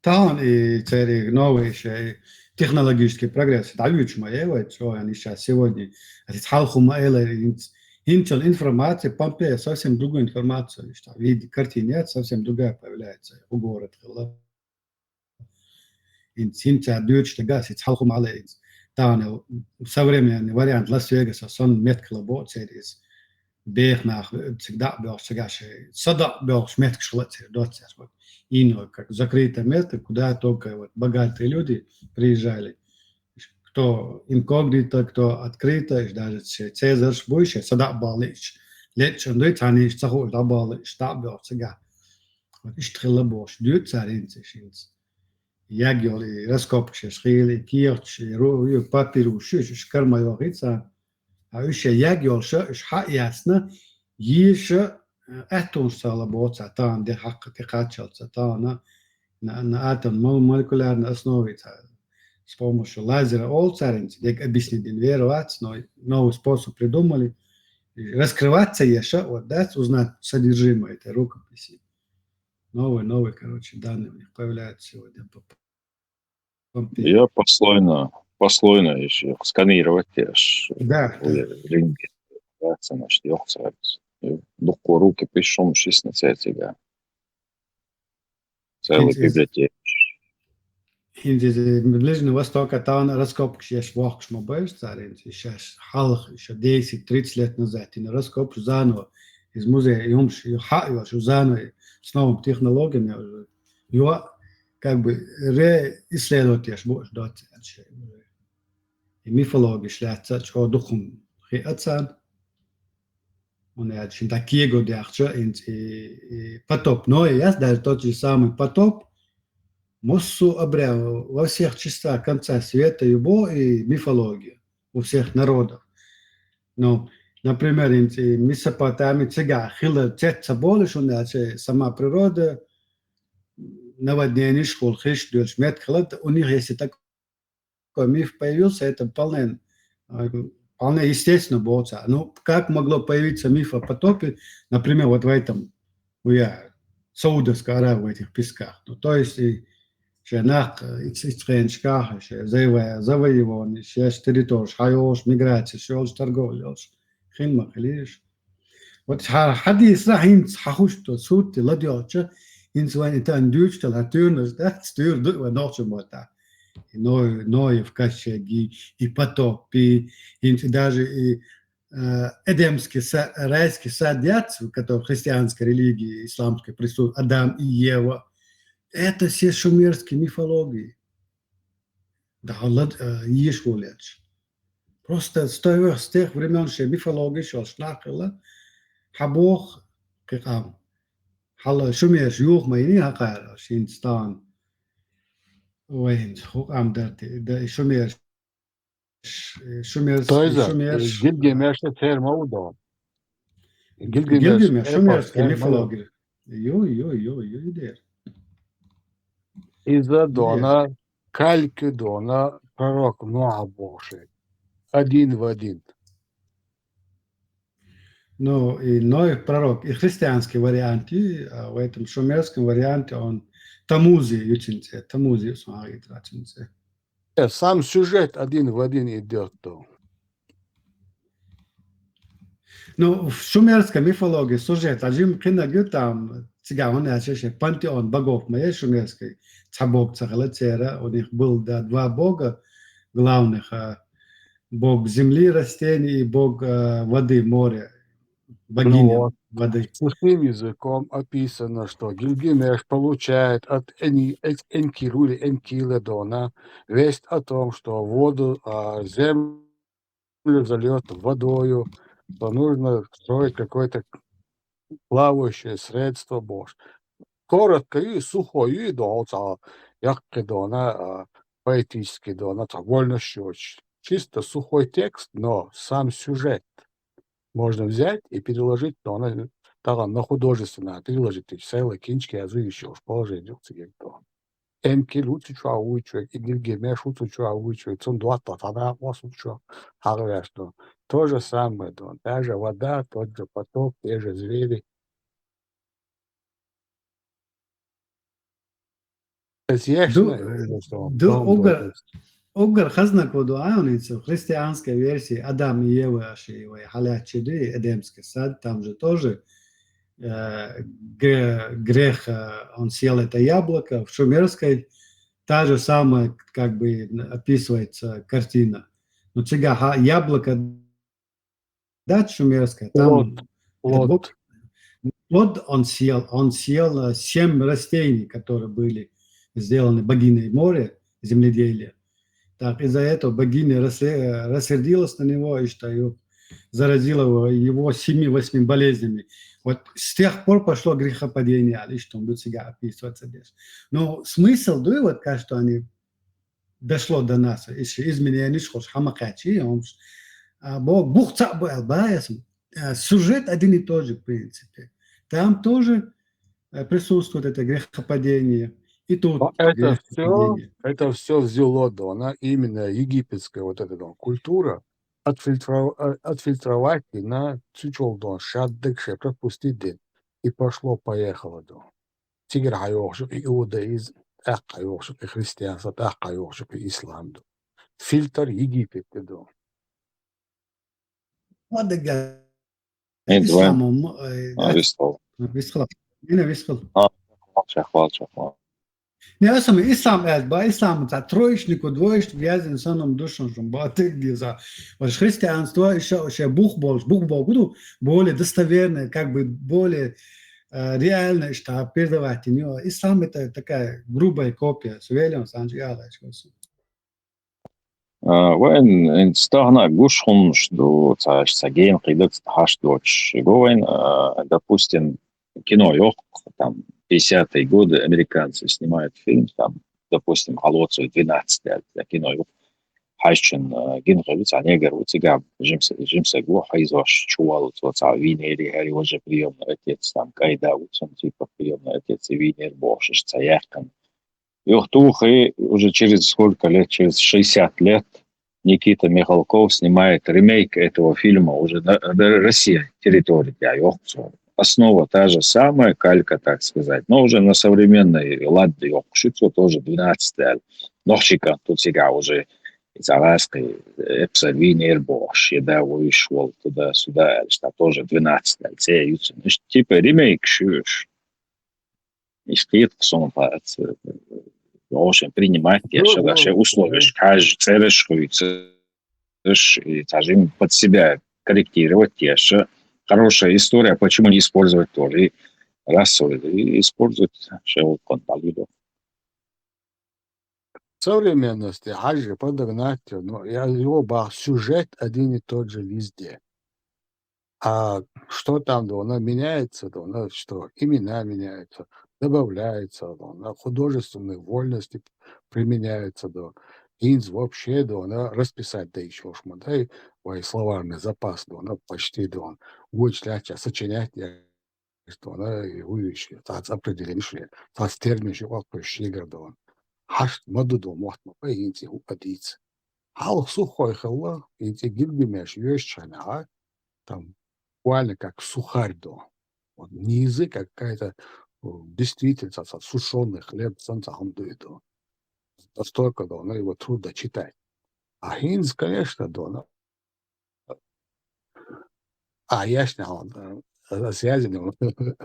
Там и цари новые еще технологический прогресс. Да, вот что они сейчас сегодня. Интел информация, Помпея совсем другую информацию, что виде картине совсем другая появляется у города. Интел дючный газ, халхум алей. Там современный вариант Лас-Вегаса, сон метклабо через бехнах всегда был сегаши, сада был меткшлать доцер. Ино как закрытое место, куда только вот богатые люди приезжали. Кто инкогнито, кто открыто, даже Цезарь больше, сада балыч. Лечен дойт они штаху дабал штабел цега. Вот иштрила бош дют царинцы шинц. Ягёли раскопки шхили кирч ру папиру шуш карма йогица. А еще ягёл ша ха ясно еше атом стала боца тан де хак те качался тана на атом молекулярной основе с помощью лазера Олцаринц, как объяснить веровать, но новый способ придумали. Раскрываться еще, вот, да, узнать содержимое этой рукописи. Новые, короче, данные у них появляются сегодня. Я послойно еще сканировать аж. Да. Ринги. Значит, ёхцается. Духко руки пишем 16 сега. Целая библиотека. In Ближнем Востоке там раскопки есть вахш мобиль царин, сейчас халх еще 10-30 лет назад, и на раскоп заново из музея Юмш и Хаио заново с новыми технологиями его как бы реисследовать есть больше дать. И мифология шляется, что духом хиатсан. Он я очень такие годы ахча и потоп, но я даже тот же самый потоп. Моссу обряв во всех частях конца света его и мифология у всех народов. Ну, например, Месопотамия, цыга, хила, цеца болишь, он сама природа, наводнение, школ, хиш, дёрш, метхлад, у них если такой миф появился, это вполне естественно было. Ну, как могло появиться миф о потопе, например, вот в этом, Саудовской Аравии, в этих песках. Ну, то есть, Шенак, Ицтренчках, завоевание, сейчас территория, хайош, миграция, шелш, торговля, хинмах, лишь. Вот хадис рахин хахушто сути ладьоча, инсван итан дючта латюрнус, да, стюр дуwa ночью мота. Ной в качеги, и потоп, и даже и Эдемский райский сад, который в христианской религии, исламской присутствует, Адам и Ева, это все шумерские мифологии. Да, ешь гуляч. Просто с тех времен, что мифология, что шнахила, хабох, как шумерш, юх, майни, хакара, шинстан. Ой, хукам дати, да, шумерш. Шумерш. Гильгамеш термоудо. Гильгамеш, шумерские мифологии. Йо, Из-за Дона, кальки Дона, пророк Ноа Божий. Один в один. Ну, и Ной пророк, и христианский вариант, и в этом шумерском варианте он Тамузи учится, Тамузи смотрит, рачится. Сам сюжет один в один идет. Ну, в шумерской мифологии сюжет, один кино там, цыган, пантеон богов моей шумерской, Цабок Цахалацера, у них был два бога главных, бог земли, растений и бог воды, моря, богиня воды. Пустым языком описано, что Гильгамеш получает от Энкилу или Энкиледона весть о том, что воду, землю зальет водою, что нужно строить какое-то плавающее средство Божье. Коротко и сухой, и долго, яркий дона, поэтический дона, вольнощёчный. Чисто сухой текст, но сам сюжет можно взять и переложить, на художественное, переложить целые кинчики, язы еще в положение. Энкил учуча учует, и Гильгамеш учуча учует, цундуата, тогда вас учу, харвешту. То же самое, та же вода, тот же поток, те же звери. Угар хазнак воду аоница в христианской версии Адам и Ева Ашиевой Халячиды, Эдемский сад, там же тоже грех, он съел это яблоко. В шумерской та же самая, как бы описывается картина. Но цыга яблоко дать шумерское, там плод он съел 7 растений, которые были сделаны богиней моря, земледелия. Так, из-за этого богиня рассердилась на него, и что заразила его 7-8 болезнями. Вот с тех пор пошло грехопадение, лишь там до себя описываться здесь. Но смысл, да, вот, что они дошло до нас, если изменения шхос хамакачи, Бог цабал, сюжет один и тот же, в принципе. Там тоже присутствует это грехопадение, и тут Но грехопадение. это все взяло Дона, именно египетская вот эта культура, отфильтровать и на чучел Дон, шаддекше, пропустить день. И пошло-поехало Дон. Тигр хайошек и иудаизм, хайошек и христианство, хайошек и ислам Дон. Фильтр Египет Дон. Вот да, Нет, давай. исламом, Вистал. висхал, не висхал. Хвал. Ne, ja sam islam ba islam za trojičniku, dvojičniku, jazin sa onom dušom ba tek gdje za христианство еще Бог буду более достоверное, как бы более реально, что передавать. Ислам это такая грубая копия. Сувелион санджи وين استغنى جوشهم что саген қидык хашточ говен допустим кино yok там 50-е годы американцы снимают фильм там допустим холодцу 12 кино yok хайчен генревиц анегер утига жимса го хайзош чувал цоца винери хари уже приемный отец там кайда утсон типа приемный отец и винер бошиш цаякан Тухай уже через сколько лет, через 60 лет Никита Михалков снимает ремейк этого фильма уже на России, территории Йохцу. Основа та же самая, калька, так сказать, но уже на современной ладде Йохшицу тоже 12-е. Нохчика тут сега уже из Аляски, Эпсавинер Бош, еда вышел туда-сюда, что тоже 12-е. Типа ремейк шьешь. И стоит в сон должен принимать те условия, церешь, и скажем, под себя корректировать те же. Хорошая история, почему не использовать тоже и расу, и использовать шелк конталидов. В современности хаджи подогнать, но его сюжет один и тот же везде. А что там, да, меняется, да, что имена меняются, добавляется, да, художественные вольности применяются, да. Инз вообще, да, расписать, да, еще шматай, словарный запас, да, почти, да, вычислять, сочинять, что она и выющие, определенные, с терминами, как пощигр, да. Хаш, мадуду, мохтма, по инти, упадиться. Хал сухой хала, инти гильгимеш, ёшчана, там, буквально как сухарь, да. Вот не язык, а какая-то действительно сушеный хлеб, санцахамдуиду. Настолько, да, его трудно читать. А Хинз, конечно, да, яшня, он связан,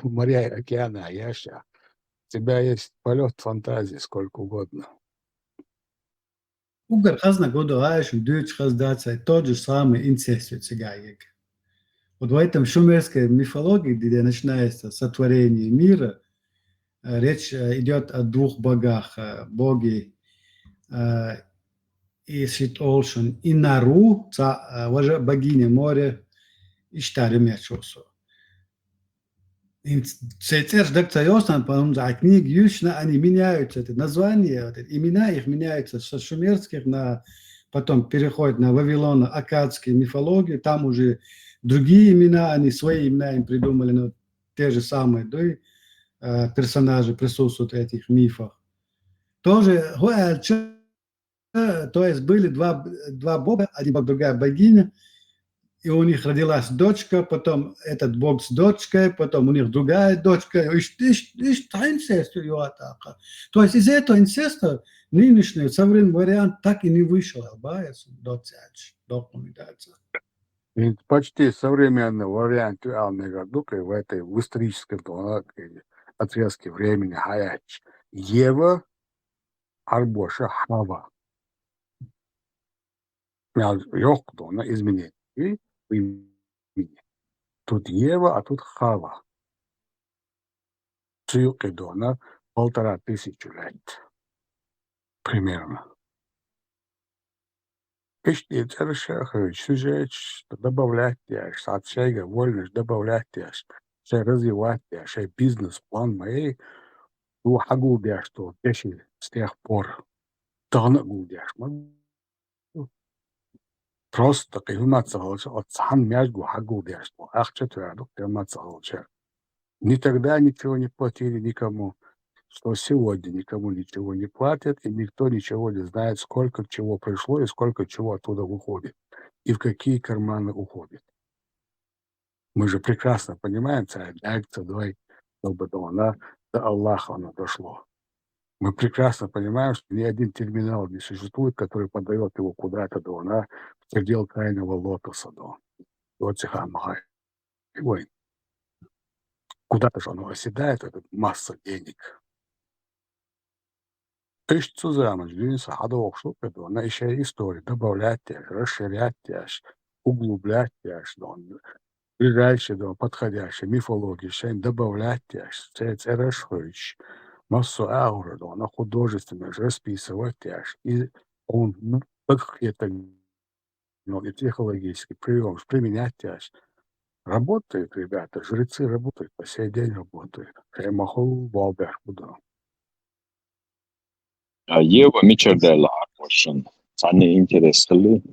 моря и океаны, яшня. У тебя есть полет фантазии сколько угодно. Угар хазна года аишем, дюч хаздаться, тот же самый инцест цыгаек. Вот в этом шумерской мифологии, где начинается сотворение мира, речь идет о двух богах. Боги Исит Олшен и Нару, богиня моря, и Штаремячосу. Цецер дактайостан, по-моему, книги Ющина, они меняются, это название, имена их меняются со шумерских на, потом переходят на вавилоно-аккадскую мифологию, там уже другие имена, они свои имена им придумали, но те же самые, да, персонажи присутствуют в этих мифах. Тоже, то есть были два бога, один бог, другая богиня, и у них родилась дочка, потом этот бог с дочкой, потом у них другая дочка. То есть из этого инцеста нынешний современный вариант так и не вышел. Почти современный вариант в этой в историческом отрезке времени Хаяч. Ева, Арбоша, Хава. Легко изменить. И имени. Тут Ева, а тут Хава. Ссылкой на 1500 лет. Примерно. Ишти цершахович, сюжеч, добавлять яш, садшейга, вольнеш, добавлять яш, шей развивать яш, шей бизнес-план моей, ну, хагул яш, что теши с тех пор, тагнагул яш, просто кайфматься галча, от сан мяжгу хагул яш, ахча твярду, кайфматься галча. Никогда ничего не платили никому, что сегодня никому ничего не платят, и никто ничего не знает, сколько чего пришло и сколько чего оттуда выходит, и в какие карманы уходит. Мы же прекрасно понимаем, давай, чтобы до Аллаха оно дошло. Мы прекрасно понимаем, что ни один терминал не существует, который подает его куда-то до она в предел крайнего лотоса до Цихамахай. Ой, куда-то же оно оседает, эта масса денег. Эш zusammen, Дюниса Хадов, что это? Она еще историю добавлять, расширять, углублять, ближайшие, подходящие мифологии, добавлять, это расширить. Массу ауры, она художественно расписывать, и он, как это, и психологический прием применять, работает, ребята, жрецы работают, по сей день работают. Я могу Валберг буду. Ева Мичердella Arboshun. Sani interesli.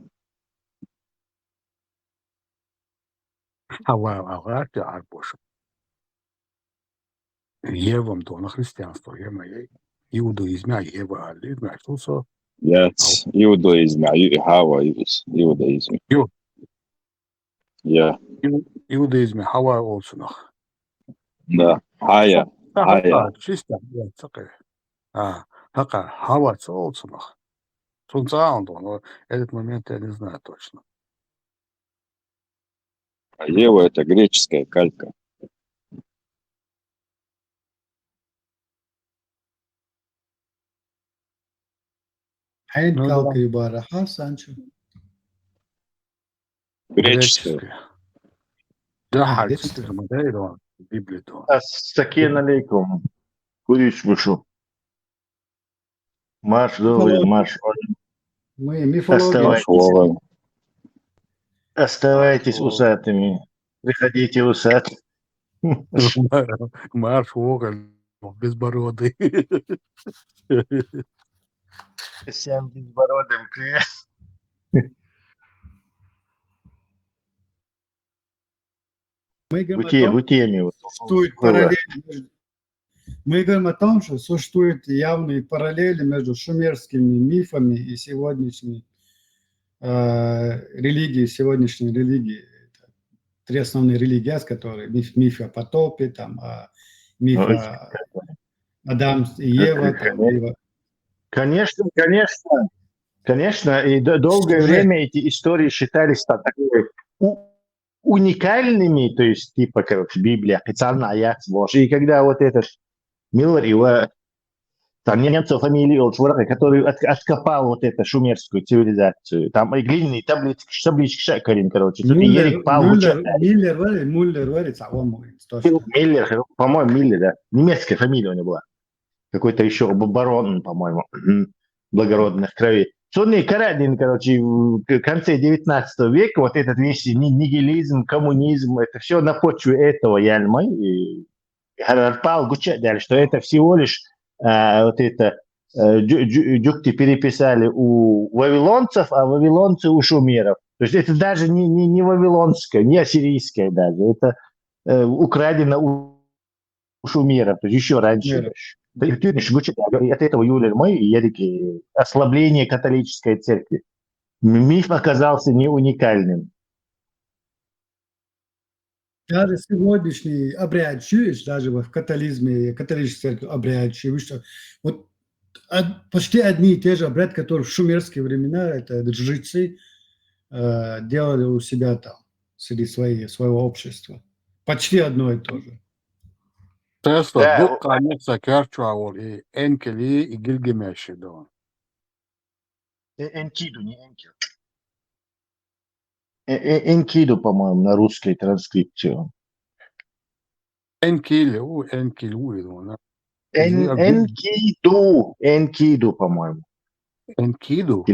Аварки Арбоша. Евам то на христианство, я моей иудаизме, Ева Али, что Yes, judaism, Hava judaism. Yeah. Иудаизме, Хава Олсунах. Да, Хая. Чисто, Хака, Хава Олсунах. Сунцаунду, но этот момент я не знаю точно. А Ева это греческая калька. Хайн калка юбара, Санчо? Греческая. Да, действительно, смотрели Библию. Ассакен алейкум. Курич вышел. Марш, добрый, марш. Мы мифология. Оставайтесь усатыми. Приходите усат. Марш Воган, безбородый. Всем безбородым привет. Мы говорим о том, что существуют явные параллели между шумерскими мифами и сегодняшней религией, сегодняшней религией. Три основные религии, которые миф о потопе, миф о Адам и Ева. Конечно. И долгое время эти истории считались уникальными, то есть, типа, Библия, официально аят Божий. И когда вот этот Миллер, его немцев фамилии Олчворака, который откопал вот эту шумерскую цивилизацию, там и глиняные таблички Шакарин, короче. Миллер, по-моему, Миллер, да. Немецкая фамилия у него была. Какой-то еще барон, по-моему, благородных кровей. Сонный Карадин, короче, в конце 19 века, вот этот весь нигилизм, коммунизм, это все на почве этого Яльмы, и Харпал Гучадаль, что это всего лишь вот это дюкты переписали у вавилонцев, а вавилонцы у шумеров. То есть это даже не вавилонское, не ассирийское даже, это украдено у шумеров, то есть еще раньше. От этого Юлия и Ярики ослабление католической церкви. Миф оказался не уникальным. Даже сегодняшний обряд чуешь, даже в католизме, католической церкви обряд чуешь, вот почти одни и те же обряды, которые в шумерские времена, это жрецы делали у себя там, среди своего общества. Почти одно и то же. Тесла, Дукка, Алекса, Керчуавол, и Энкели, и Гильгамеши, да. Энкиду, не Энкел. Энкиду, по-моему, на русской транскрипции. Энкилу, да. Энкиду, по-моему. Энкиду?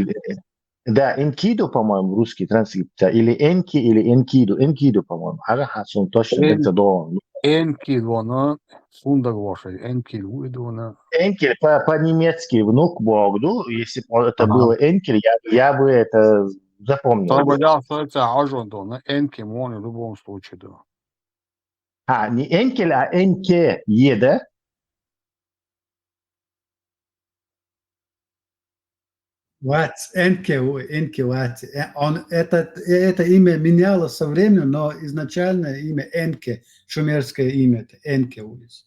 Да, Энкиду, по-моему, русский транскрипт, или Энки, или Энкиду. Энкиду, по-моему. Хасун точно это до. Энки вона сундак вашей. Энки вона. Энкель по-немецки внук Богду. Если бы это Ага. было Энкель, я бы это запомнил. Тогда я остается ажон дона. Энки мони в любом случае да. Не Энкель, а Энке, да? Вац, Энке, Вац. Это имя менялось со временем, но изначально имя Энке, шумерское имя, это Энке улица.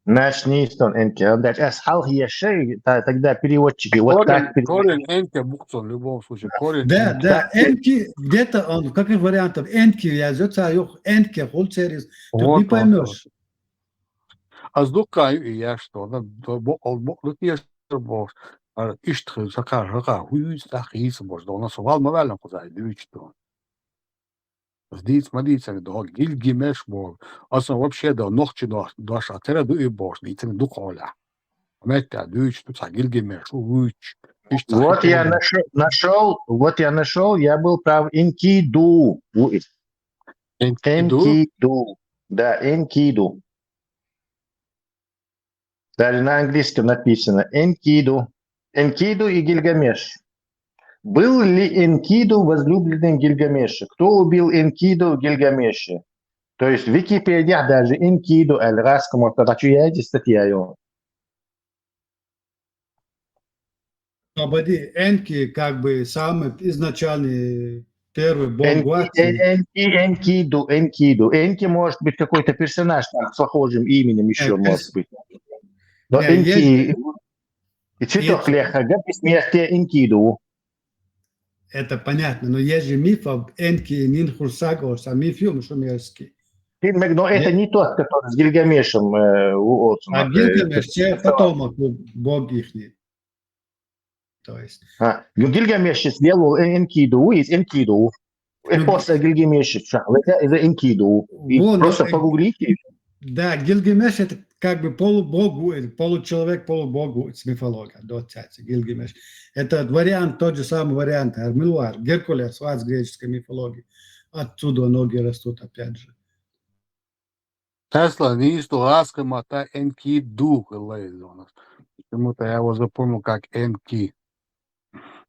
Наш не истон Энке. Асхал Ешей, тогда переводчики вот так Корень Энке буксон в любом случае. Корень Да, Энки, где-то он, каких вариантов, Энки yazıyorsa yok, Энке, холцерис, тут не поймешь. Az dukkaju i jashto, dat eerste bos, ishtre saka huis dag is bos, dan so wel maar wel nog zei duits то. Здесь смотрите, да, Гильгамеш бог, also вообще да, ночи до шатера до и бос, не цен до коля. Метя дуич, тут Гильгамеш, уч. Вот я нашел, я был прав. Энкиду. Энкиду. Да, Энкиду. Даже на английском написано Энкиду. Энкиду и Гильгамеш. Был ли Энкиду возлюбленным Гильгамеша? Кто убил Энкиду в Гильгамеше? То есть в Википедии даже Энкиду, аль-Раскому, это статья его. Ободи, Энки как бы самый изначальный первый бог Гуации. Энкиду. Энки может быть какой-то персонаж там, с похожим именем еще может быть. Но Энки... И цветок леха, бессмертие Энкиду. Это понятно, но есть же миф об Энки Нинхурсагос, а миф шумерский. Но это не тот, который с Гильгамешем. А Гильгамеш – потомок бог ихний. То есть. Гильгамеш сделал Энкиду из Энкиду. После Гильгамеша. Это Энкиду. Просто погуглите. Да, Гильгамеш – это как бы полубог, получеловек, полубог с мифологии. Гильгамеш. Это вариант, тот же самый вариант. Армилуар, Геркулес, с греческой мифологии. Оттуда ноги растут опять же. Тесла не исто ласкама та Энкиду лейзонас. Почему-то я его запомнил как Энки.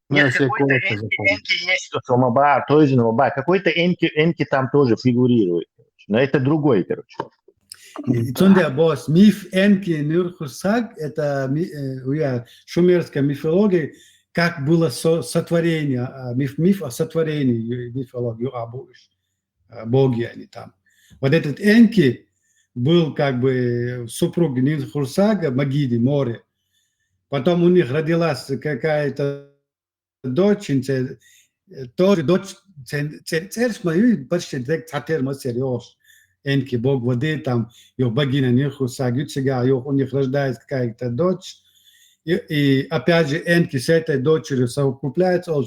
Нет, какой-то Энки есть, какой-то Энки там тоже фигурирует. Но это другой, короче. Босс, миф Энки Нирхурсаг – это шумерская мифология, как было сотворение, миф о сотворении, мифологию боги они там. Вот этот Энки был как бы супруг Нирхурсага, Магиди, море. Потом у них родилась какая-то дочь, тоже дочь, почти серьез. Энки, бог воды, там, его богиня Нирхурсаг, у них рождается какая-то дочь, и опять же Энки с этой дочерью совокупляется, у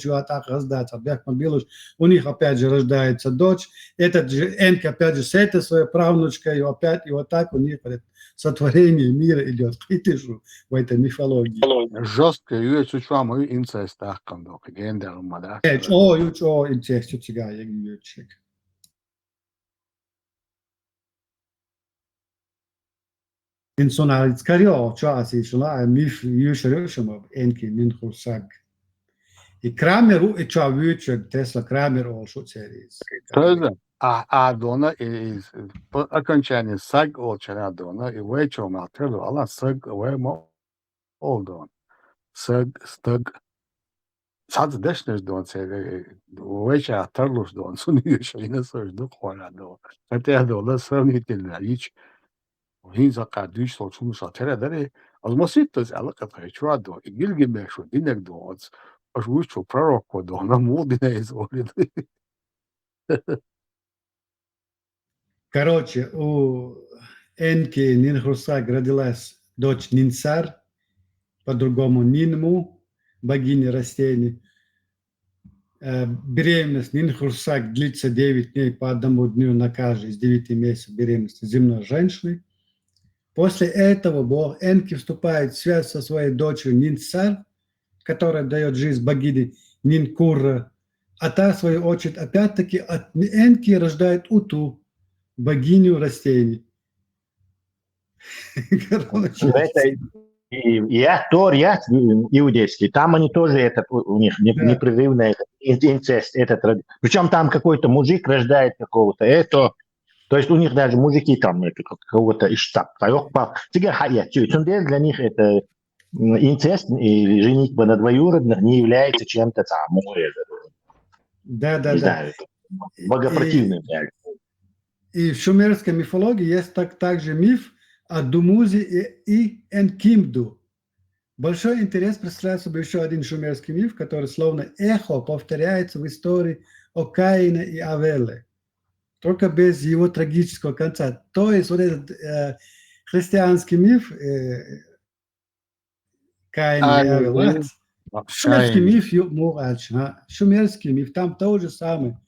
них опять же рождается дочь, этот же Энки опять же с этой своей правнучкой, и опять, и вот так у них сотворение мира идет, в этой мифологии. Жестко, юэч учвам и инцест ахкандо, гендер мада. Инцест, я юэчек. Insonal Skario, Chasi, Shula, Mif, Yushurishum, Enki, Ninhursag. I Kramer, Uchavich, Tesla Kramer, also series. А дона и окончание саг олчана дона и вечо материал, ала саг вемо олдон. Саг стаг сад дешнеш дон се веча тарлуш дон суниеш инесож до хора до. Хотя дона сравнительно ич هينزا قادوش صوتون ساتره داره از مسیت از علاقه پیچوا دو گیلگمش و دینک دو از وش و پروک دو на модина изолит. Короче, у Энки Нинхурсаг родилась дочь Нинсар, по-другому Нинму, богиня растений. Беременность Нинхурсаг длится 9 дней по одному дню на каждый из 9 месяцев беременности земной женщины. После этого бог Энки вступает в связь со своей дочерью Нинсар, которая дает жизнь богине, Нинкура. А та, в свою очередь, опять-таки от Энки рождает Уту, богиню растений. Короче, Это и Тор, иудейский, там они тоже у них Да. непрерывный инцест. Причем там какой-то мужик рождает какого-то. То есть у них даже мужики там какого-то иштаб. Для них это инцест и женитьба на двоюродных не является чем-то там, да. не знаю, богопротивным. И в шумерской мифологии есть также миф о Думузе и Энкимду. Большой интерес представляет собой еще один шумерский миф, который словно эхо повторяется в истории о Каине и Авеле, только без его трагического конца. То есть вот этот христианский миф Каин и Авел, шумерский миф шумерский миф, там то же самое.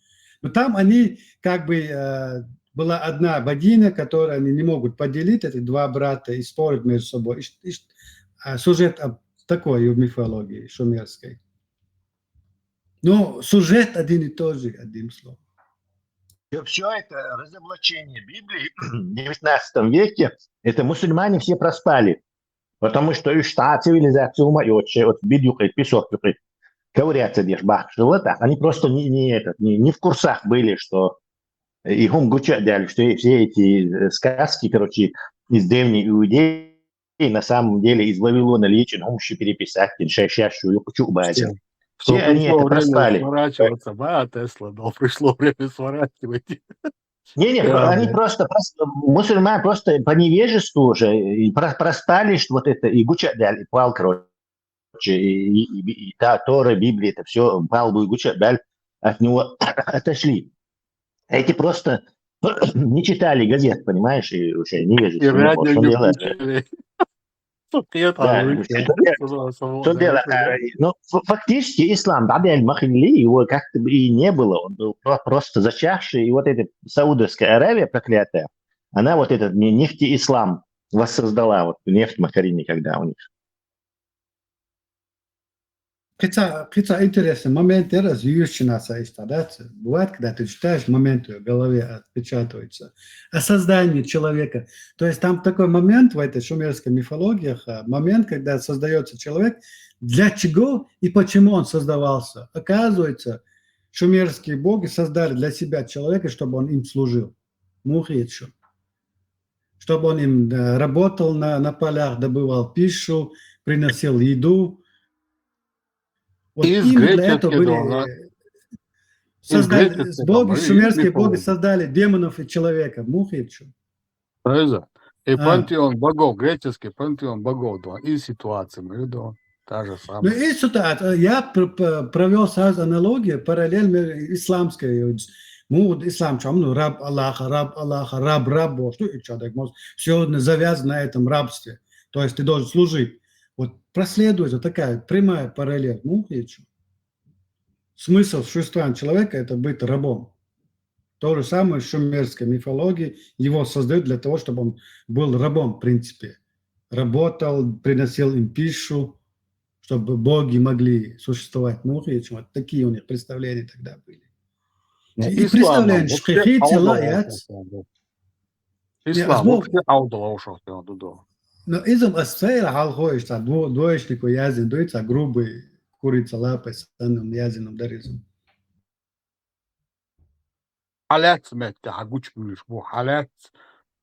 Но там они как бы была одна богиня, которую они не могут поделить, эти два брата, и спорят между собой. Сюжет такой в мифологии шумерской. Но сюжет один и тот же, одним словом. Все это разоблачение Библии в 19 веке, это мусульмане все проспали. Потому что цивилизация вот бедюкой, песок, ковыряться дешь, они просто не в курсах были, что и что все эти сказки, короче, из древней Иудеи, на самом деле из Вавилона лечен, переписать, шащую, все они это проспали. Сворачиваться, Тесла, но пришло время сворачивать. Не, они просто мусульмане просто по невежеству уже проспали, что вот это и Гуча Даль, Пал, короче, и Тора, Библия, это все, Пал и Гуча Даль от него отошли. Эти просто не читали газет, понимаешь, и уже невежество. И радио не включили. Но фактически ислам, его как-то и не было, он был просто зачахший, и вот эта Саудовская Аравия проклятая, она вот этот нефтеислам воссоздала, вот нефть Макарини, когда у них. Хотя интересный момент, развивающийся история. Бывает, когда ты читаешь, моменты в голове отпечатываются. О создании человека. То есть там такой момент в этой шумерской мифологии, момент, когда создается человек, для чего и почему он создавался. Оказывается, шумерские боги создали для себя человека, чтобы он им служил. Мухричу. Чтобы он им работал на полях, добывал пищу, приносил еду. Вот именно для этого были шумерские боги создали демонов и человека, Мухричу. И пантеон богов, греческий пантеон богов, да, и ситуация, та же самая. Ну и ситуация, я провел сразу аналогию, параллель исламской, ислам, раб Аллаха, раб, что человек может, все завязано на этом рабстве, то есть ты должен служить. Вот проследуется такая прямая параллель Мухричу. Смысл существования человека – это быть рабом. То же самое в шумерской мифологии. Его создают для того, чтобы он был рабом, в принципе. Работал, приносил им пищу, чтобы боги могли существовать. Мухричу. Вот такие у них представления тогда были. И представление, что Ислам вообще аудала ушел. Но изом асфейра халхоиш, двоечнику язин, дуется грубый, курица лапой с данным язином даризом. Халят сметка, хагуч будешь, халят,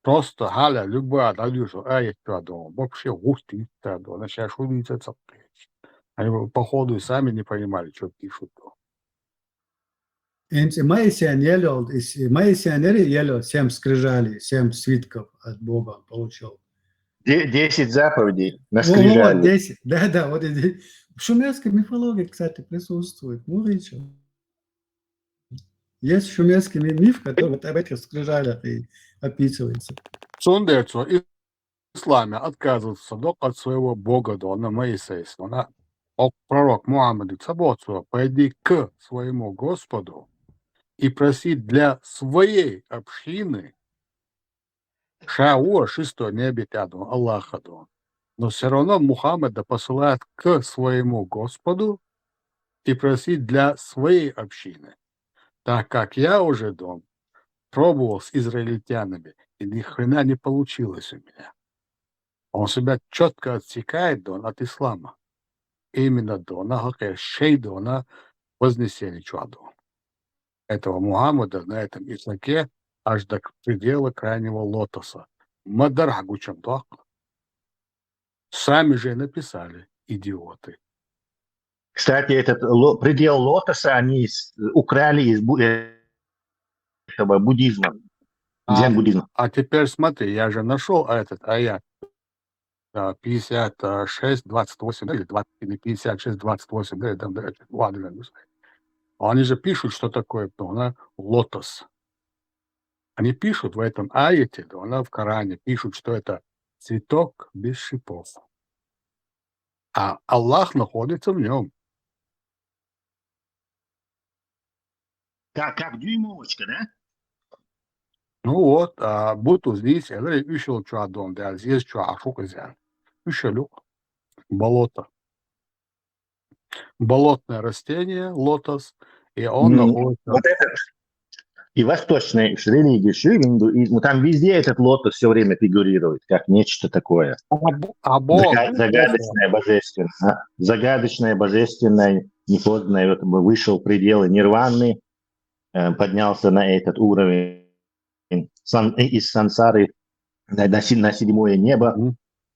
просто халя, любая, дальюша, вообще густи, начинаешь улица цапать. Они, походу, и сами не понимали, что пишут. Моисей ел 7 скрижалей, 7 свитков от Бога он получил. 10 заповедей на скрижали. 10. Да, вот в шумерской мифологии, кстати, присутствует. Мухричу. Есть шумерский миф, который вот об этих скрижалях и описывается. Сундерцу исламе отказывается от своего бога, на Моисея. Пророк Мухаммад Цабоцу, пойди к своему Господу и проси для своей общины Шауа 6 небе Аллаха. Но все равно Мухаммада посылает к своему Господу и просить для своей общины, так как я уже пробовал с израильтянами, и ни хрена не получилось у меня. Он себя четко отсекает от ислама. Именно на вознесение чуаду. Этого Мухаммада на этом языке аж до предела крайнего лотоса. Мадарагучам так. Сами же написали, идиоты. Кстати, этот предел лотоса они украли из этого буддизма, дзен-буддизма. А теперь смотри, я же нашел этот аят 56-28, или 56-28, ладно. Они же пишут, что такое лотос. Они пишут в этом аяте, в Коране, пишут, что это цветок без шипов. А Аллах находится в нем. Как дюймовочка, да? Ну вот, будто здесь, я говорю, ищел чуадон, да, здесь чуашук взял. Ищелю. Болото. Болотное растение, лотос, и он находится... Вот этот и восточной религии, индуизм, там везде этот лотос все время фигурирует, как нечто такое. Загадочное, божественное, непознанное. Вот вышел в пределы нирваны, поднялся на этот уровень из сансары на седьмое небо,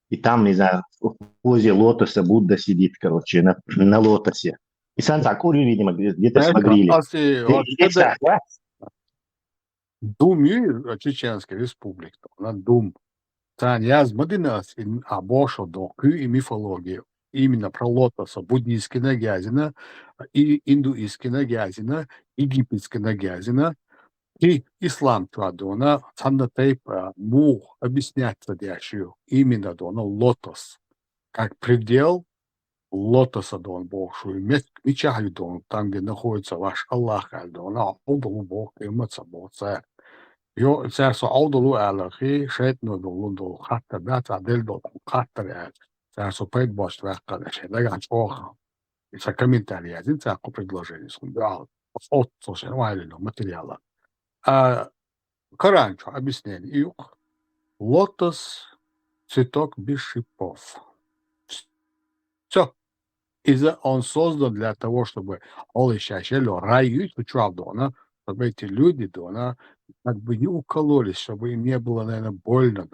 и там, не знаю, в позе лотоса Будда сидит, короче, на лотосе. И Сансакури, видимо, где-то смогрили. Дум Чеченской республики, Дум. Я смотрелась обошел и мифологию. Именно про лотоса, буддийский нагязина, и индуистский нагязина, египетский нагязина, и ислам традона, саннатейп мух объяснять содящую. Именно лотос. Как предел лотоса большую мечаю там, где находится ваш Аллах, Бог и Мацабоца. Yo царство Аудулу Аллахи, шейтну долу хатта бят адель дол хатта царство предбост ваккадаше, дагач оха. Это комментарий один, царку предложение сундал. От социального материала. Коранчо объяснение. Лотос цветок без шипов. Все. Он создан для того, чтобы рай, чтобы эти люди как бы не укололись, чтобы им не было, наверное, больно,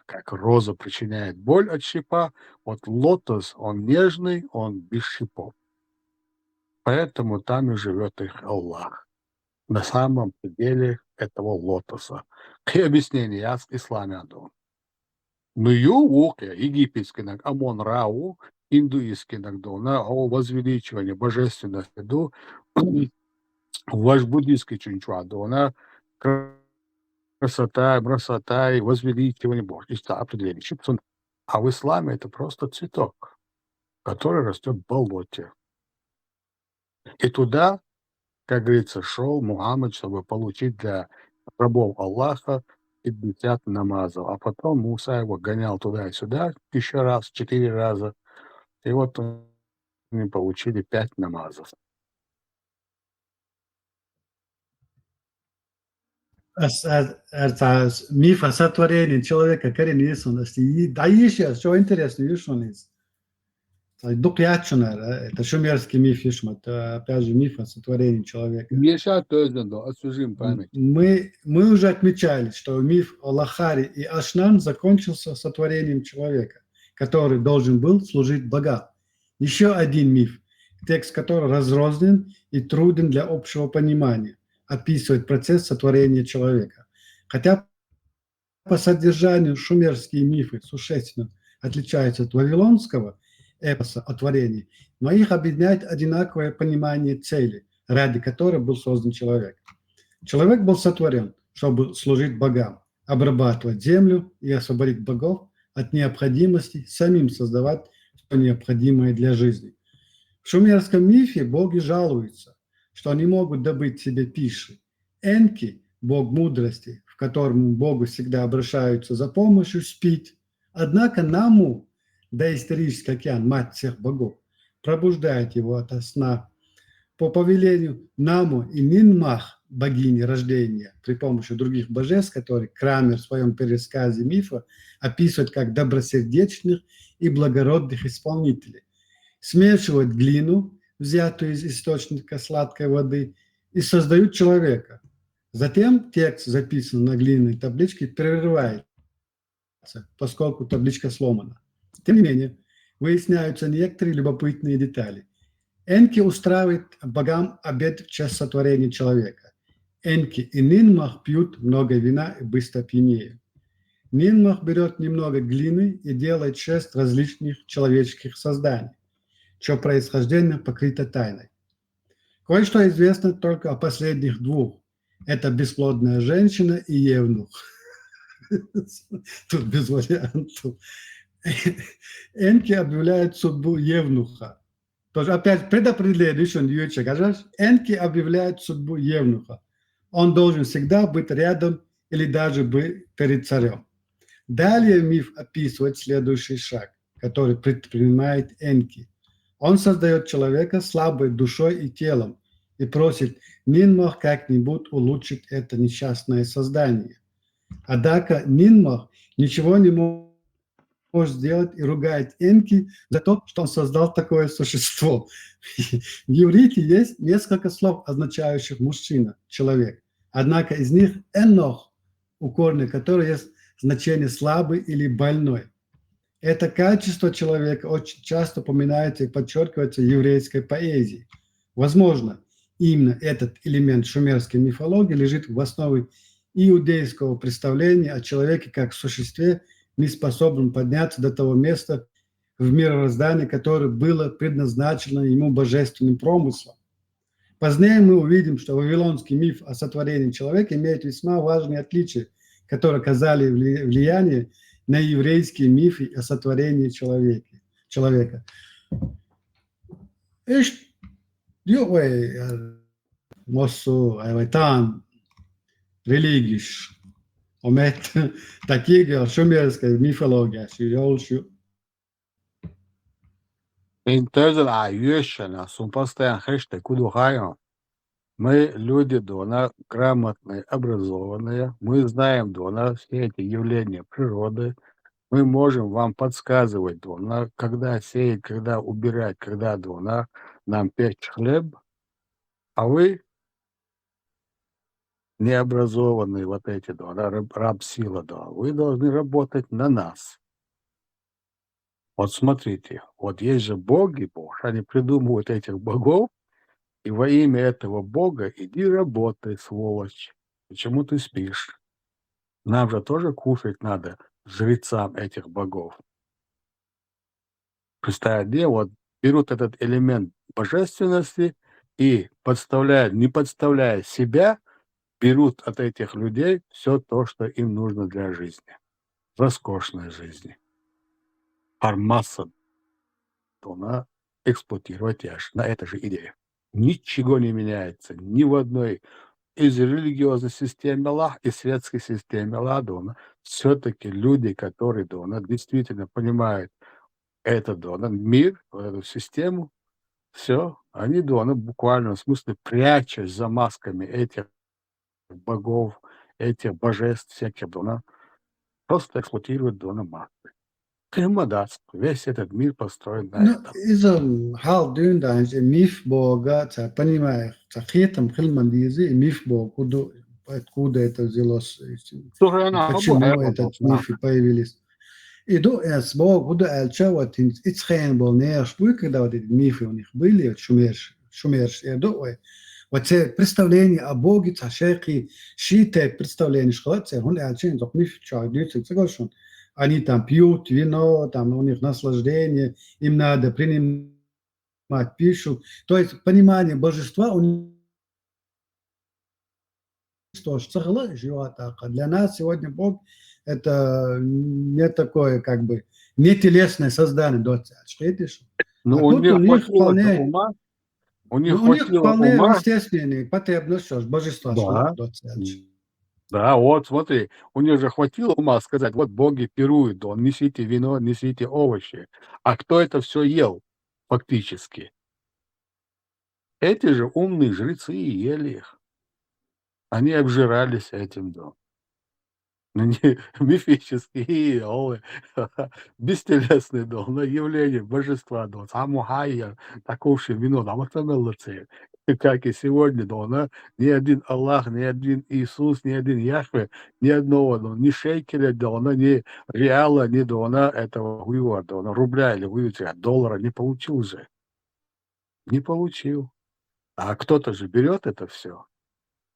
как роза причиняет боль от шипа. Вот лотос, он нежный, он без шипов. Поэтому там и живет их Аллах. На самом деле этого лотоса. И объяснение я с исламе. Ну, египетский, Амон Рау, индуистский, о возвеличивании божественности, ваш буддийский Чунчуадона, красота, и возвеличивание Божьего определение. А в исламе это просто цветок, который растет в болоте. И туда, как говорится, шел Мухаммад, чтобы получить для рабов Аллаха 50 намазов. А потом Муса его гонял туда и сюда еще раз, 4 раза. И вот они получили 5 намазов. Миф о сотворении человека коренности. И да еще, что интересно, видишь, он есть. Это шумерский миф, это опять же миф о сотворении человека. Мы уже отмечали, что миф о Лахаре и Ашнан закончился сотворением человека, который должен был служить богам. Еще один миф, текст которого разрознен и труден для общего понимания, описывает процесс сотворения человека. Хотя по содержанию шумерские мифы существенно отличаются от вавилонского эпоса о творении, но их объединяет одинаковое понимание цели, ради которой был создан человек. Человек был сотворен, чтобы служить богам, обрабатывать землю и освободить богов от необходимости самим создавать все необходимое для жизни. В шумерском мифе боги жалуются, что не могут добыть себе пищи. Энки, бог мудрости, в котором богу всегда обращаются за помощью, спит. Однако Наму, доисторический океан, мать всех богов, пробуждает его ото сна по повелению Наму и Нинмах, богини рождения, при помощи других божеств, которые Крамер в своем пересказе мифа описывает как добросердечных и благородных исполнителей, смешивают глину, взятую из источника сладкой воды, и создают человека. Затем текст, записан на глиняной табличке, прерывается, поскольку табличка сломана. Тем не менее, выясняются некоторые любопытные детали. Энки устраивает богам обед в честь сотворения человека. Энки и Нинмах пьют много вина и быстро пьянеют. Нинмах берет немного глины и делает 6 различных человеческих созданий, чье происхождение покрыто тайной. Кое-что известно только о последних 2. Это бесплодная женщина и евнух. Тут без вариантов. Энки объявляют судьбу евнуха. Тоже опять предопределение, что Энки объявляют судьбу евнуха. Он должен всегда быть рядом или даже быть перед царем. Далее миф описывает следующий шаг, который предпринимает Энки. Он создает человека слабой душой и телом и просит Нинмах как-нибудь улучшить это несчастное создание. Однако Нинмах ничего не может сделать и ругает Энки за то, что он создал такое существо. В иврите есть несколько слов, означающих мужчина, человек. Однако из них энох, у корня которого есть значение слабый или больной. Это качество человека очень часто упоминается и подчеркивается в еврейской поэзии. Возможно, именно этот элемент шумерской мифологии лежит в основе иудейского представления о человеке как существе, не способном подняться до того места в мироздании, которое было предназначено ему божественным промыслом. Позднее мы увидим, что вавилонский миф о сотворении человека имеет весьма важные отличия, которые оказали влияние на еврейские мифы о сотворении человека. Религиш. Omет такие шумерская мифология. Мы люди, дона, грамотные, образованные. Мы знаем, дона, все эти явления природы. Мы можем вам подсказывать, дона, когда сеять, когда убирать, когда, дона, нам печь хлеб. А вы, необразованные вот эти, дона, раб-сила, дона, вы должны работать на нас. Вот смотрите, вот есть же боги, они придумывают этих богов, и во имя этого бога иди работай, сволочь. Почему ты спишь? Нам же тоже кушать надо, жрецам этих богов. Представьте, вот берут этот элемент божественности и подставляют, не подставляя себя, берут от этих людей все то, что им нужно для жизни. Роскошной жизни. Армаса должна эксплуатировать аж на этой же идее. Ничего не меняется ни в одной из религиозной системы Аллах и светской системе Аллаха. Все-таки люди, которые действительно понимают этот мир, эту систему, все, они в буквальном смысле, прячась за масками этих богов, этих божеств, всяких просто эксплуатируют массы. Весь этот мир построен на этом. Из-за халдюнда, миф бога, понимаешь, хитам хилмандизи, миф бога, откуда это взялось, почему этот мифы появились. И до с бога, куда эльча, вот ицхен был не ашпуй, когда вот эти мифы у них были, шумершие, вот те представления о боге, шейхи, шиите представления, что он эльчин, так миф, чагдюцы, соглашен. Они там пьют вино, там у них наслаждение, им надо принимать пищу. То есть понимание божества у них тоже живет. Для нас сегодня Бог это не такое, как бы, не телесное создание. Но у них вполне, у них вполне естественные потребности, что божества. Да, вот смотри, у них же хватило ума сказать, вот боги пируют, несите вино, несите овощи. А кто это все ел фактически? Эти же умные жрецы и ели их. Они обжирались этим, да. Ну, не мифические, бестелесные, да, на явление божества, да, самухайя, таков вино, да, вот как и сегодня, да, ни один Аллах, ни один Иисус, ни один Яхве, ни одного, да, ни шекеля, да, ни реала, ни да, этого вывода, да, рубля или вывода, доллара не получил же. Не получил. А кто-то же берет это все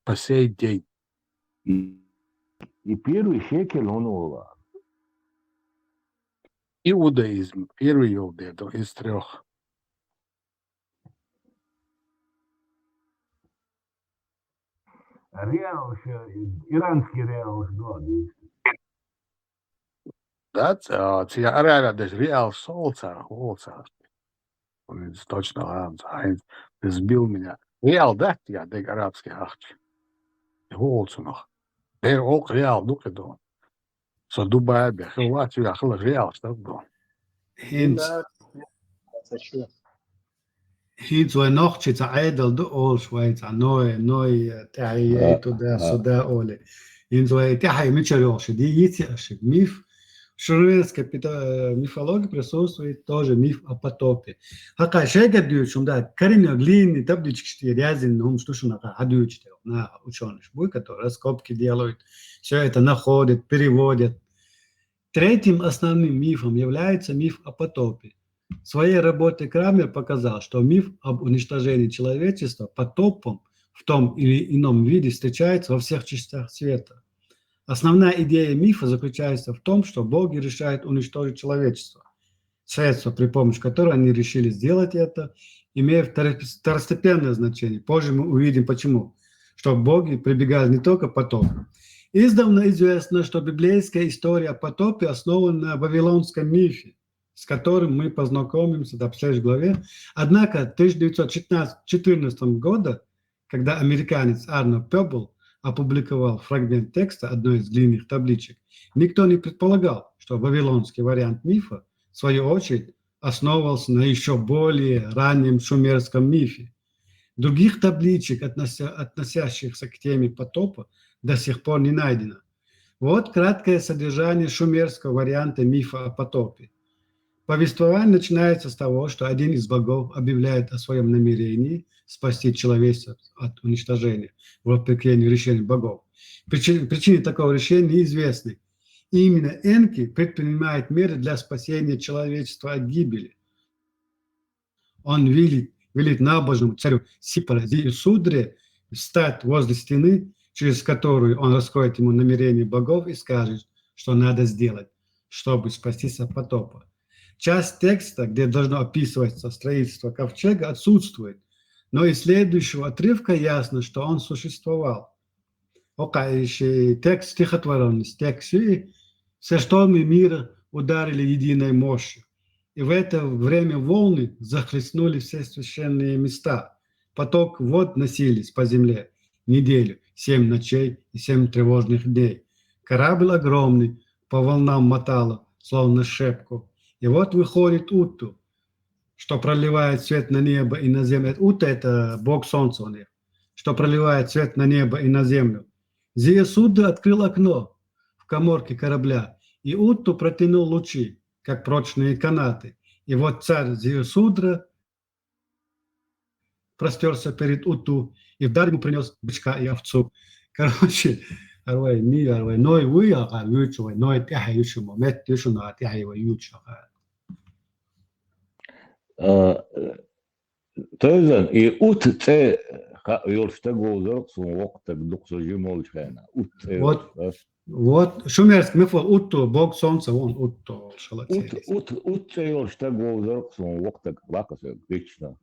по сей день. И первый шекель он ула. Иудаизм, первый иудей, да, из 3. Реал, иранский реал, Да, ja reālā tas reāls solcā. Un es точно das sbil меня. Reāli degt, ja, deg arabski hartje. Je hoort ze nog. Er ook reāli doe ik doen. Zo Dubai, bij Gelwaard, ja, gelukkig reāli stak doen. هيت ونوخش تعادل دو شوية نوي تعيي تدا صدا أولي إنزو تحي ميتشريوش دي يتيش миф шуринская мифология присутствует тоже миф о потопе. Хака шега дьючум да кариньо глини таблички рязин нум штушуна адьючте на ученых бой, которые раскопки делают, все это находят, переводят. Третьим основным мифом является миф о потопе. В своей работе Крамер показал, что миф об уничтожении человечества потопом в том или ином виде встречается во всех частях света. Основная идея мифа заключается в том, что боги решают уничтожить человечество. Средство, при помощи которого они решили сделать это, имеет второстепенное значение. Позже мы увидим почему. Что боги прибегали не только к потопу. Издавна известно, что библейская история о потопе основана на вавилонском мифе, с которым мы познакомимся в следующей главе. Однако в 1914 году, когда американец Арно Пёбл опубликовал фрагмент текста одной из длинных табличек, никто не предполагал, что вавилонский вариант мифа, в свою очередь, основывался на еще более раннем шумерском мифе. Других табличек, относящихся к теме потопа, до сих пор не найдено. Вот краткое содержание шумерского варианта мифа о потопе. Повествование начинается с того, что один из богов объявляет о своем намерении спасти человечество от уничтожения, вопреки решению богов. Причины такого решения неизвестны. И именно Энки предпринимает меры для спасения человечества от гибели. Он велит набожному царю Сипара Зиусудре встать возле стены, через которую он раскроет ему намерение богов и скажет, что надо сделать, чтобы спастись от потопа. Часть текста, где должно описываться строительство ковчега, отсутствует, но из следующего отрывка ясно, что он существовал. Текст стихотворенности, текст «Все штормы мира ударили единой мощью, и в это время волны захлестнули все священные места. Поток вод носились по земле неделю, 7 ночей и 7 тревожных дней. Корабль огромный по волнам мотало, словно шепку. И вот выходит Утту, что проливает свет на небо и на землю. Утта – это бог солнца у них, что проливает свет на небо и на землю. Зиусудра открыл окно в каморке корабля, и Утту протянул лучи, как прочные канаты. И вот царь Зиусудра простерся перед Утту, и в дар ему принес бычка и овцу. Короче, ной вы, ной тяхай ючумо, мет ючуно, тяхай вы ючо. Тозан и ут те йолштагозор сон вақтак дуксожи молчана. Вот шумерский миф Утту, бог солнца, он Утту. Ут те йолштагозор сон вақтак лакасы вечно.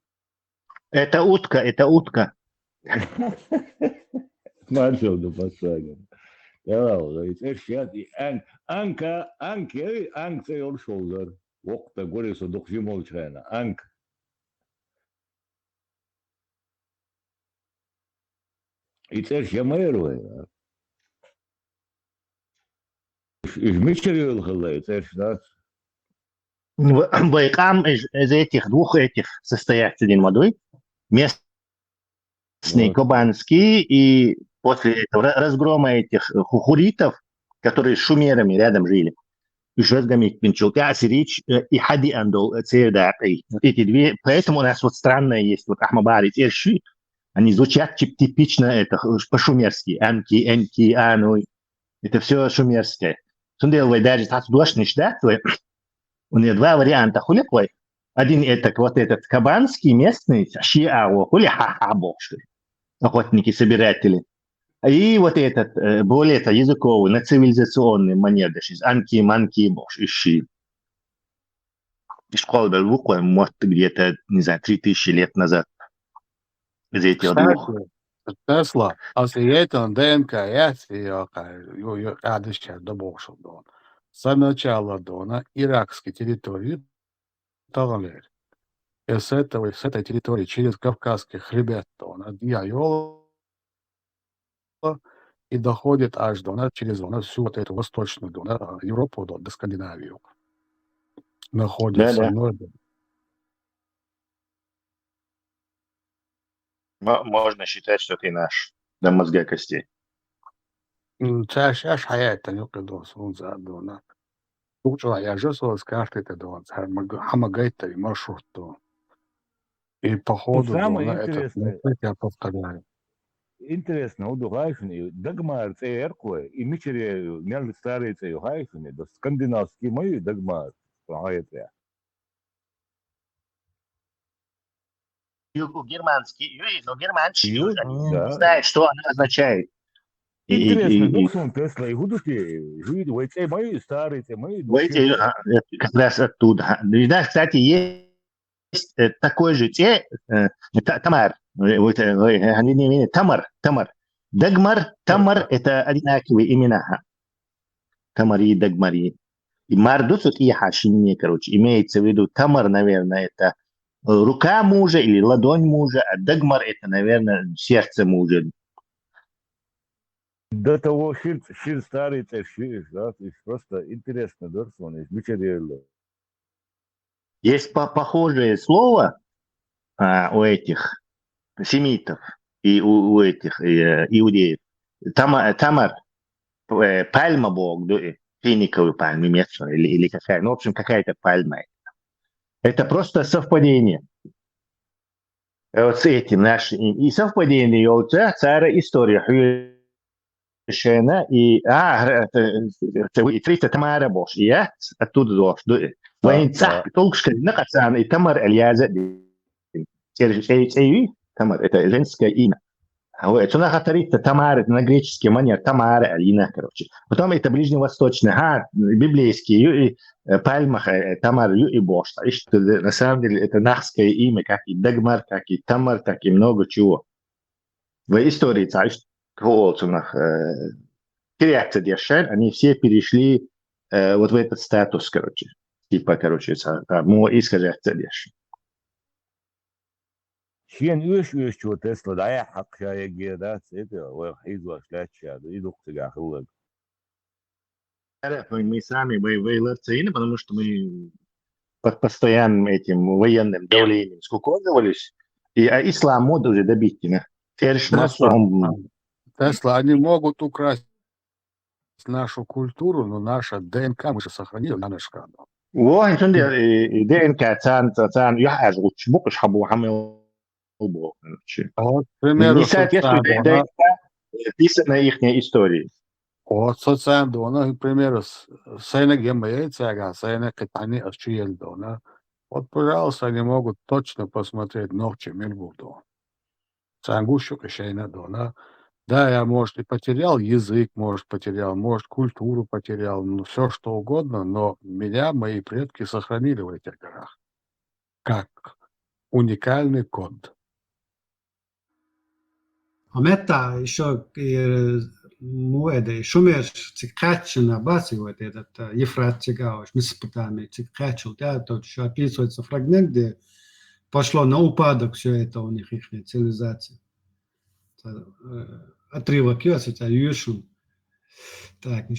Это утка. Начал до посадки. Анк те йолшозор. Вақта горесо дуксожи молчана. Анк. И теперь я мэрую. Из Мичерил халай, теперь что? Байкам из этих двух состоят один водой. Место местные кубанские, и после этого разгрома этих хуритов, которые с шумерами рядом жили, еще разгромить Пинчука, Асирич и Хади Андол, Цейдаки. Эти две, поэтому у нас вот странное есть, вот Ахмабари, Терши, они звучат типично это по-шумерски, Анки, Энки, Ану, это все шумерское. Сунделвай даже так дождь не ждать, у нее два варианта хуликлой. Один это вот этот кабанский местный, шиао, хули ха-ха-бошки, охотники-собиратели. И вот этот более языковый, на цивилизационный манер, анки, манки, бош, ищи. Школа был буквально, может, где-то, не знаю, 3000 лет назад. Из этих двух. Tesla, als je het dan ДНК, я адыща добошел дон. Сначала дона иракской территории Талалер. И с этой территории через Кавказский хребет дона Дьяйола и доходит аж до через всю вот эту восточную Европу до Скандинавию. Находится. Можно считать, что ты наш до мозга костей. Аж حياتي يقدر سونزا دونا. Учила я же с карты дон, хамагайта и маршрут. И по ходу самое дона интересное, я повторяю. интересно, у Хайфини, Дагмар, Церква, и Мичере, между старые Хайфини, до скандинавские мои Дагмар, Хайфини. Германский, но германский, да. знает, что она означает. Интересно, Доксон Тесла и Гудушки, живут в эти мои старые, мои как раз оттуда. Да, кстати, есть такой же Тамар, Тамар. Дагмар, Тамар – это одинаковые имена. Тамари, Дагмари. И Мардуцут и Хашини, короче, имеется в виду Тамар, наверное, это рука мужа или ладонь мужа, а Дагмар – это, наверное, сердце мужа. До того шир старый, шир, да, то есть просто интересно, да, что он есть, Мичере. Есть похожее слово у этих семитов и у этих иудеев. Тамар, пальма бог, финиковый пальма, немецкая или какая, ну, в общем, какая-то пальма. Это просто совпадение. Вот с этим и совпадение, у царя история. И 300 Тамара Бош, и я оттуда дош. Воинцах, только что накацан, и Тамар Альяза. Тамар, это женское имя. Это на 300 Тамар, это на греческий манер, Тамара, Алина, короче. Потом это ближневосточный, библейский, пальмах, Тамар, и Бош. На самом деле это нахское имя, как и Дагмар, как и Тамар, так и много чего. В истории царь теряться дешевле, они все перешли вот в этот статус, короче. Типа, короче, искажаться дешевле. Шен üş ço Tesla da ya hak ya gida это وحيد шляча идут тяга хлык. Мы сами воевали, потому что мы под постоянным этим военным давлением скукоживались, и ислам мод уже добить, да? Тесла, они могут украсть нашу культуру, но наша ДНК мы же сохранили на наш канал. Во, ДНК цан я жгут букаш хабу хамил бо. Вот, к примеру, написано их истории. Вот социально дона, к примеру, сайна гембей цага, сайна катани ачуел дона. Вот, пожалуйста, они могут точно посмотреть ночью мельбуду. Цангушу кашейна дона. Да, я, может, и потерял язык, может, потерял, может, культуру потерял, ну, все что угодно, но меня мои предки сохранили в этих горах. Как уникальный код. А мета еще шумер цикачина баси вот этот Ефрат Цигауш, Месопотамия, цикачил, да, тут еще описывается фрагмент, где пошло на упадок все это у них, их цивилизация. Отрывок есть, это Юшун. Так,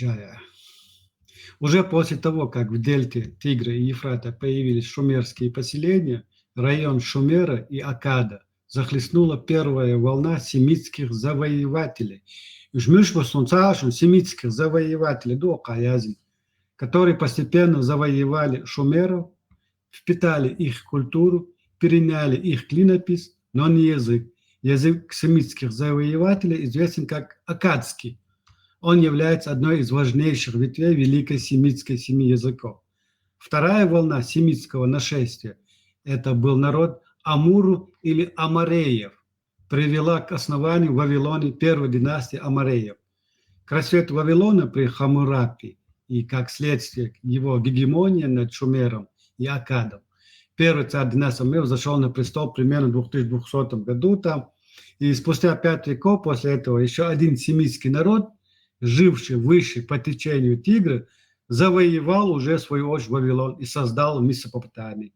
уже после того, как в дельте Тигра и Ефрата появились шумерские поселения, район Шумера и Акада захлестнула первая волна семитских завоевателей. Уж мышь солнцашен семитских завоевателей до Каязин, которые постепенно завоевали шумеров, впитали их культуру, переняли их клинопись, но не язык. Язык семитских завоевателей известен как аккадский. Он является одной из важнейших ветвей великой семитской семьи языков. Вторая волна семитского нашествия – это был народ Амуру или Амареев, привела к основанию в Вавилоне первой династии Амареев. К рассвету Вавилона при Хаммурапи и как следствие его гегемонии над Шумером и Аккадом. Первый царь династии Амареев зашел на престол примерно в 2200 году там, и спустя 5 веков после этого еще один семитский народ, живший выше по течению Тигра, завоевал уже в свою очередь Вавилон и создал в Месопотамии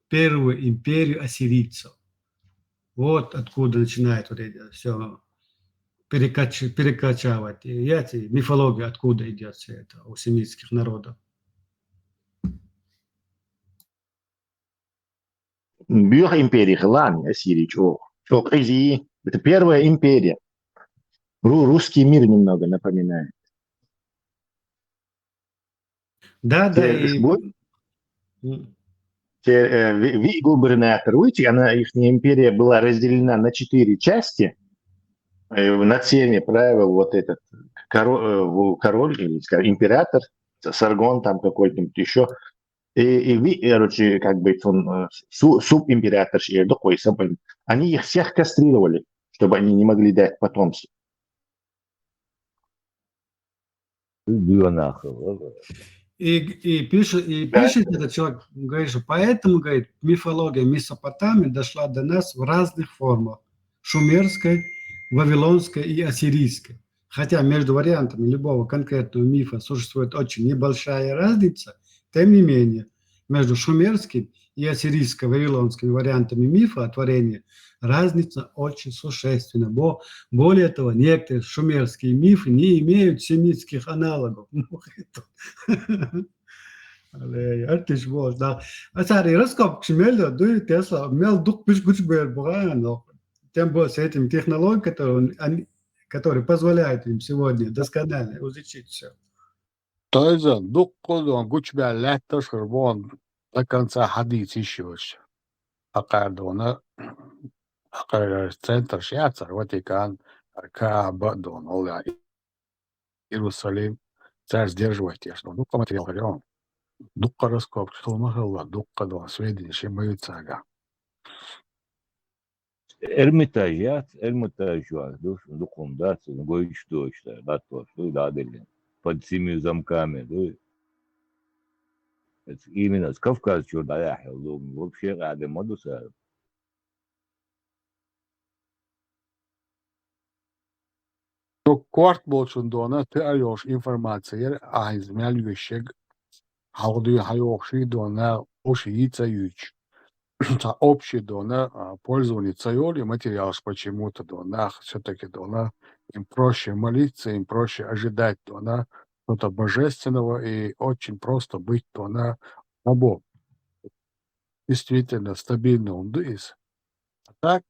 первую империю ассирийцев. Вот откуда начинает вот это все перекачивать. И мифология, откуда идет все это у семитских народов. Büyük империя Хлан, Ассирия, çok easy. Это первая империя. Русский мир немного напоминает. Да, губернатор Уйти, их империя была разделена на 4 части. На теме правил вот этот король или, скажем, император, Саргон там какой-нибудь еще. И короче, как бы он субимператор, они их всех кастрировали, чтобы они не могли дать потомство. И пишет этот человек, говорит, что поэтому, говорит, мифология Месопотамии дошла до нас в разных формах. Шумерской, вавилонской и ассирийской. Хотя между вариантами любого конкретного мифа существует очень небольшая разница, тем не менее, между шумерским и ассирийско-вавилонскими вариантами мифа о творении разница очень существенна. Более того, некоторые шумерские мифы не имеют семитских аналогов. Artiş boş da. Asari раскоп чмело дуй Тесла мел дух пиш гуч но тем более с этим технологией, которые позволяют им сегодня досконально изучить все. Тойзан дух кодон гуч берлеттер вон до конца хадис еще. Акадона центр Швейцар, Ватикан, Кааба, Дон, Оля, Иерусалим, царь сдерживает их, ну, по материалу, дукка раскоп, что могла, дукка, Дон, сведения, чем боится, ага. Эрмитаж var, духом, гоич точно, да, то, что да, под 7 замками, да. Именно с Кавказа чудо ехал, вообще рады модуса. То кварт болчундона ты алёш информация, а измял вещег, халду хайоши дона ошиица юч. За общий дона пользование цаёли материал почему-то дона, все-таки дона, им проще молиться, им проще ожидать дона что-то божественного и очень просто быть дона рабом. Действительно стабильно он дысь. А так,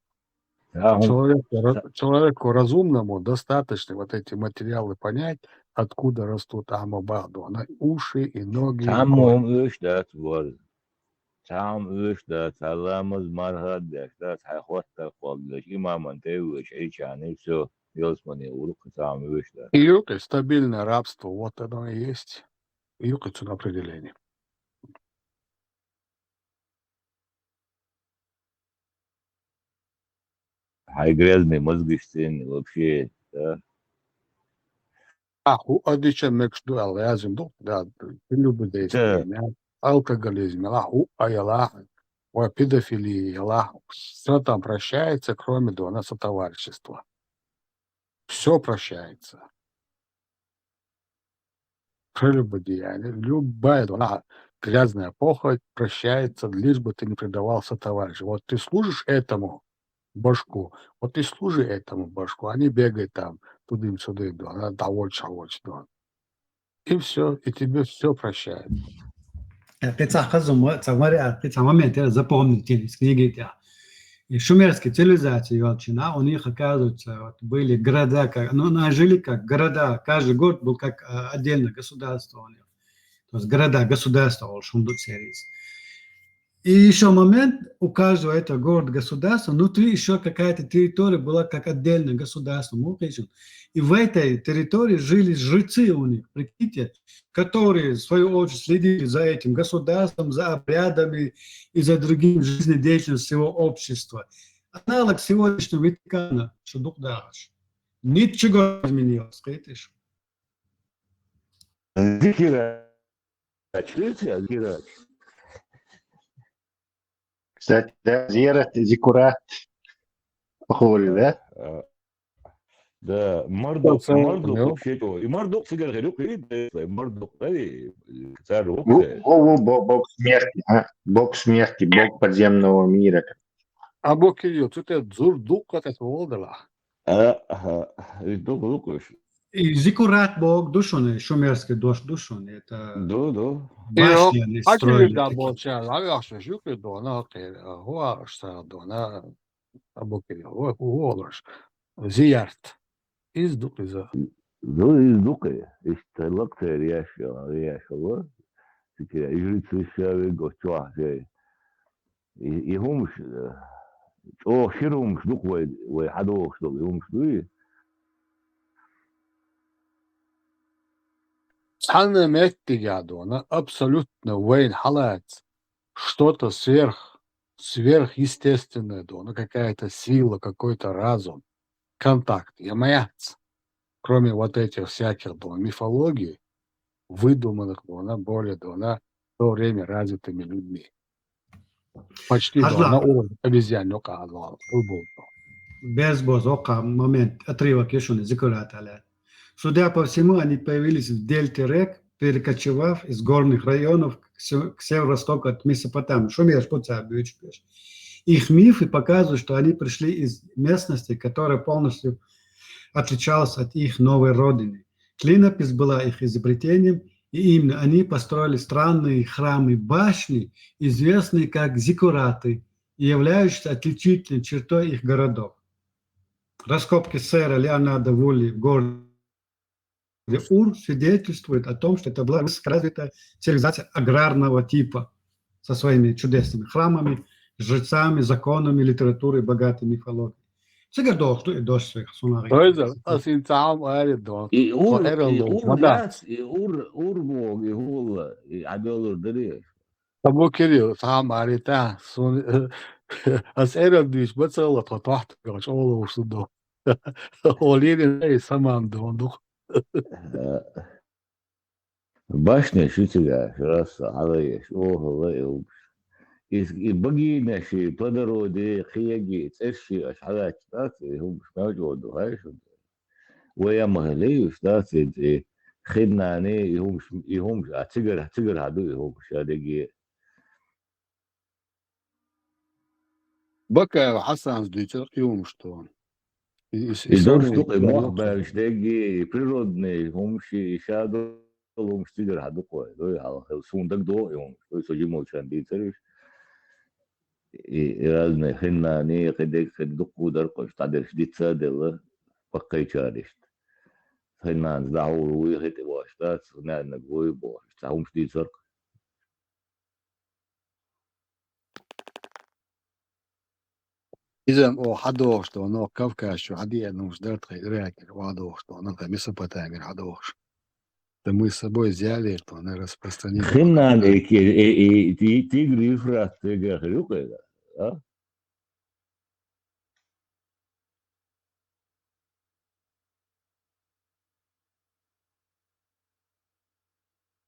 человеку разумному достаточно вот эти материалы понять, откуда растут амабаду. Уши и ноги. Tam üçte salamız marhaddeşler hayhotta koldaş imamın tevüş içani все yosmani урок там üçte. Юг стабильное рабство, вот оно и есть. Юг это определение. Хай грязные мозги стены вообще, да. Одичен мекшду алязим дух, да, любодействие, алкоголизм, аяла, педофилия, яла, все там прощается, кроме дона сотоварищества. Все прощается. Прелюбодеяние, любая дона, грязная похоть прощается, лишь бы ты не предавал сотоварищу. Вот ты служишь этому башку, вот ты служи этому башку, они бегают там, туда-сюда, да, и все, и тебе все прощают. Запомните из книги. И шумерские цивилизации, Велчина, у них, оказывается, вот, были города, они жили как города, каждый город был как отдельное государство у них. То есть города, государства, И еще момент, у каждого этого города-государства, внутри еще какая-то территория была как отдельное государство. И в этой территории жили жрецы у них, прикиньте, которые, в свою очередь, следили за этим государством, за обрядами и за другим жизнедеятельностью всего общества. Аналог сегодняшнего Ватикана, что дух дашь. Ничего не изменилось, видишь? Кстати, да, зиярат, зикурат. Похоже, да? Да, Мардук вообще то. И Мардук сигар горюк, и Мардук, да, и царь Бог смерти, бог смерти, бог подземного мира. А бог Кирилл, это дзурдук от этого волдала. И зикурат бог душоны, шумерский душоны, это да. башни они строили. Да, получается, а я что, жюки дона, хуашса дона, а бог Кирилл, хуолаш, зиярт. Издук из-за. Издук, işte лакция yaşıyor. Çünkü İngilizce şöyle göçüyor. يهمش شيرهم شدوق ويحدوق شدوق يهم شدوق Санна Меттигадона абсолютно Уэйн халат. Что-то сверхъестественное, дона, какая-то сила, какой-то разум, контакт, ямаяц. Кроме вот этих всяких мифологий, выдуманных более в то время развитыми людьми. Почти на уровне обезьянника. Без бозока момент отрывок еще не зикурат аля. Судя по всему, они появились в дельте рек, перекочевав из горных районов к северо-востоку от Месопотамии. Их мифы показывают, что они пришли из местности, которая полностью отличалась от их новой родины. Клинопись была их изобретением, и именно они построили странные храмы, башни, известные как зиккураты, и являющиеся отличительной чертой их городов. Раскопки сэра Леонардо Вулли в городе Ур свидетельствуют о том, что это была высокоразвитая цивилизация аграрного типа со своими чудесными храмами, жрецами, законами, литературой, богатой мифологией. Сега дошли и дошли сунari. Toiza, asin taam aridon. Урбог, и Адолур Дереш. Табу Кирилл, таам арита. As eredős becellat, ha tahtagas olósudó. Olérén egy szamandónduk. Башня шутига, раз, алаеш, ого, и богиня ши, по дороге, хияги, цеши, ашхалат, هم مش موجود وهاي شو ويا مهلي وشتات خدنا ني يهمش تقر هادو يهمش هادي Бака Хасан сдвитер и умштон. Идут штуки мохбер, штеги природные, умши, шаду, умши тигр хадук, сундак до, и сожи молчан дицериш. И разные хиннани, хидек, хидук удар, штадер шдица дела, пакай чаришт. Хиннан сдаур уйхит и ваштат, надо гой бо, штаум шдицер. إذا حدوش تو نو كافكاش شو عادي إنه مش دارت غيرك وحدوش تو نو Месопотамии حدوش. Да мы с собой взяли, что она распространена. Хиннан и тигр и фрат, тигр хрюкает, а?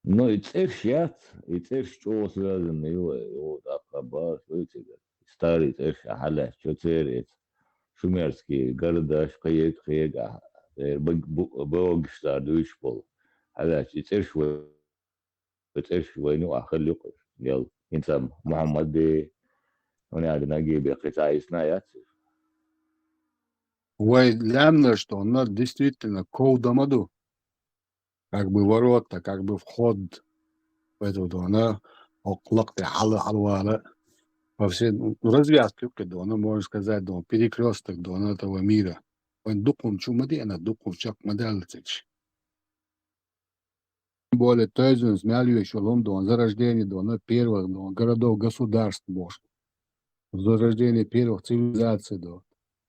Ну и царь сейчас, и царь что связано его Акаба, что это старый царь Халя, что царь шумерский города, шкаек, хега, бог стадуешь пол. هذا يصيرش وينو آخر لقش يلا إنسان محمد بي هنا عندنا جيب قطع إسنايات. Главное, что она действительно колдамаду, как бы ворота, как бы вход в эту, она оклакты халы халвала, во все развязки, Дона, можно сказать, Дона, перекресток Дона этого мира. Он духом чумадена, духом чак модалцич. Тем более, Тойзен, Змялью, еще Лондон, зарождение Дона, первых Дона, городов, государств, может. Зарождение первых цивилизаций, Дона.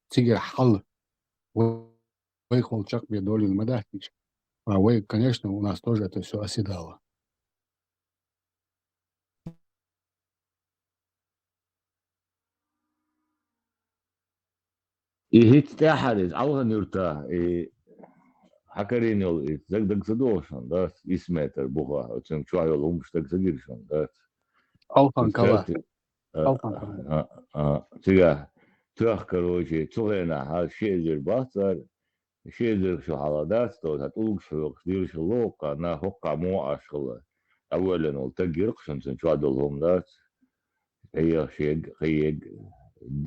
Тигер Хал, выехал чак Медолин Мадахтич. А вы, конечно, у нас тоже это все оседало. هيك تحرز على نورتا حكرين يول زق زدوشن ده اسمه بوها تشم شو يولهم مش زقيرشن ده Алхан Кала. Алхан Кала. تيجا تروح كروجي تروحنا هال شيء باثر شيء شو حالات تو هتقول شو كثير شو لوقا نا هوقا مو أشغله أولا والتجرقشن شو عدلهم ده هي شيء هي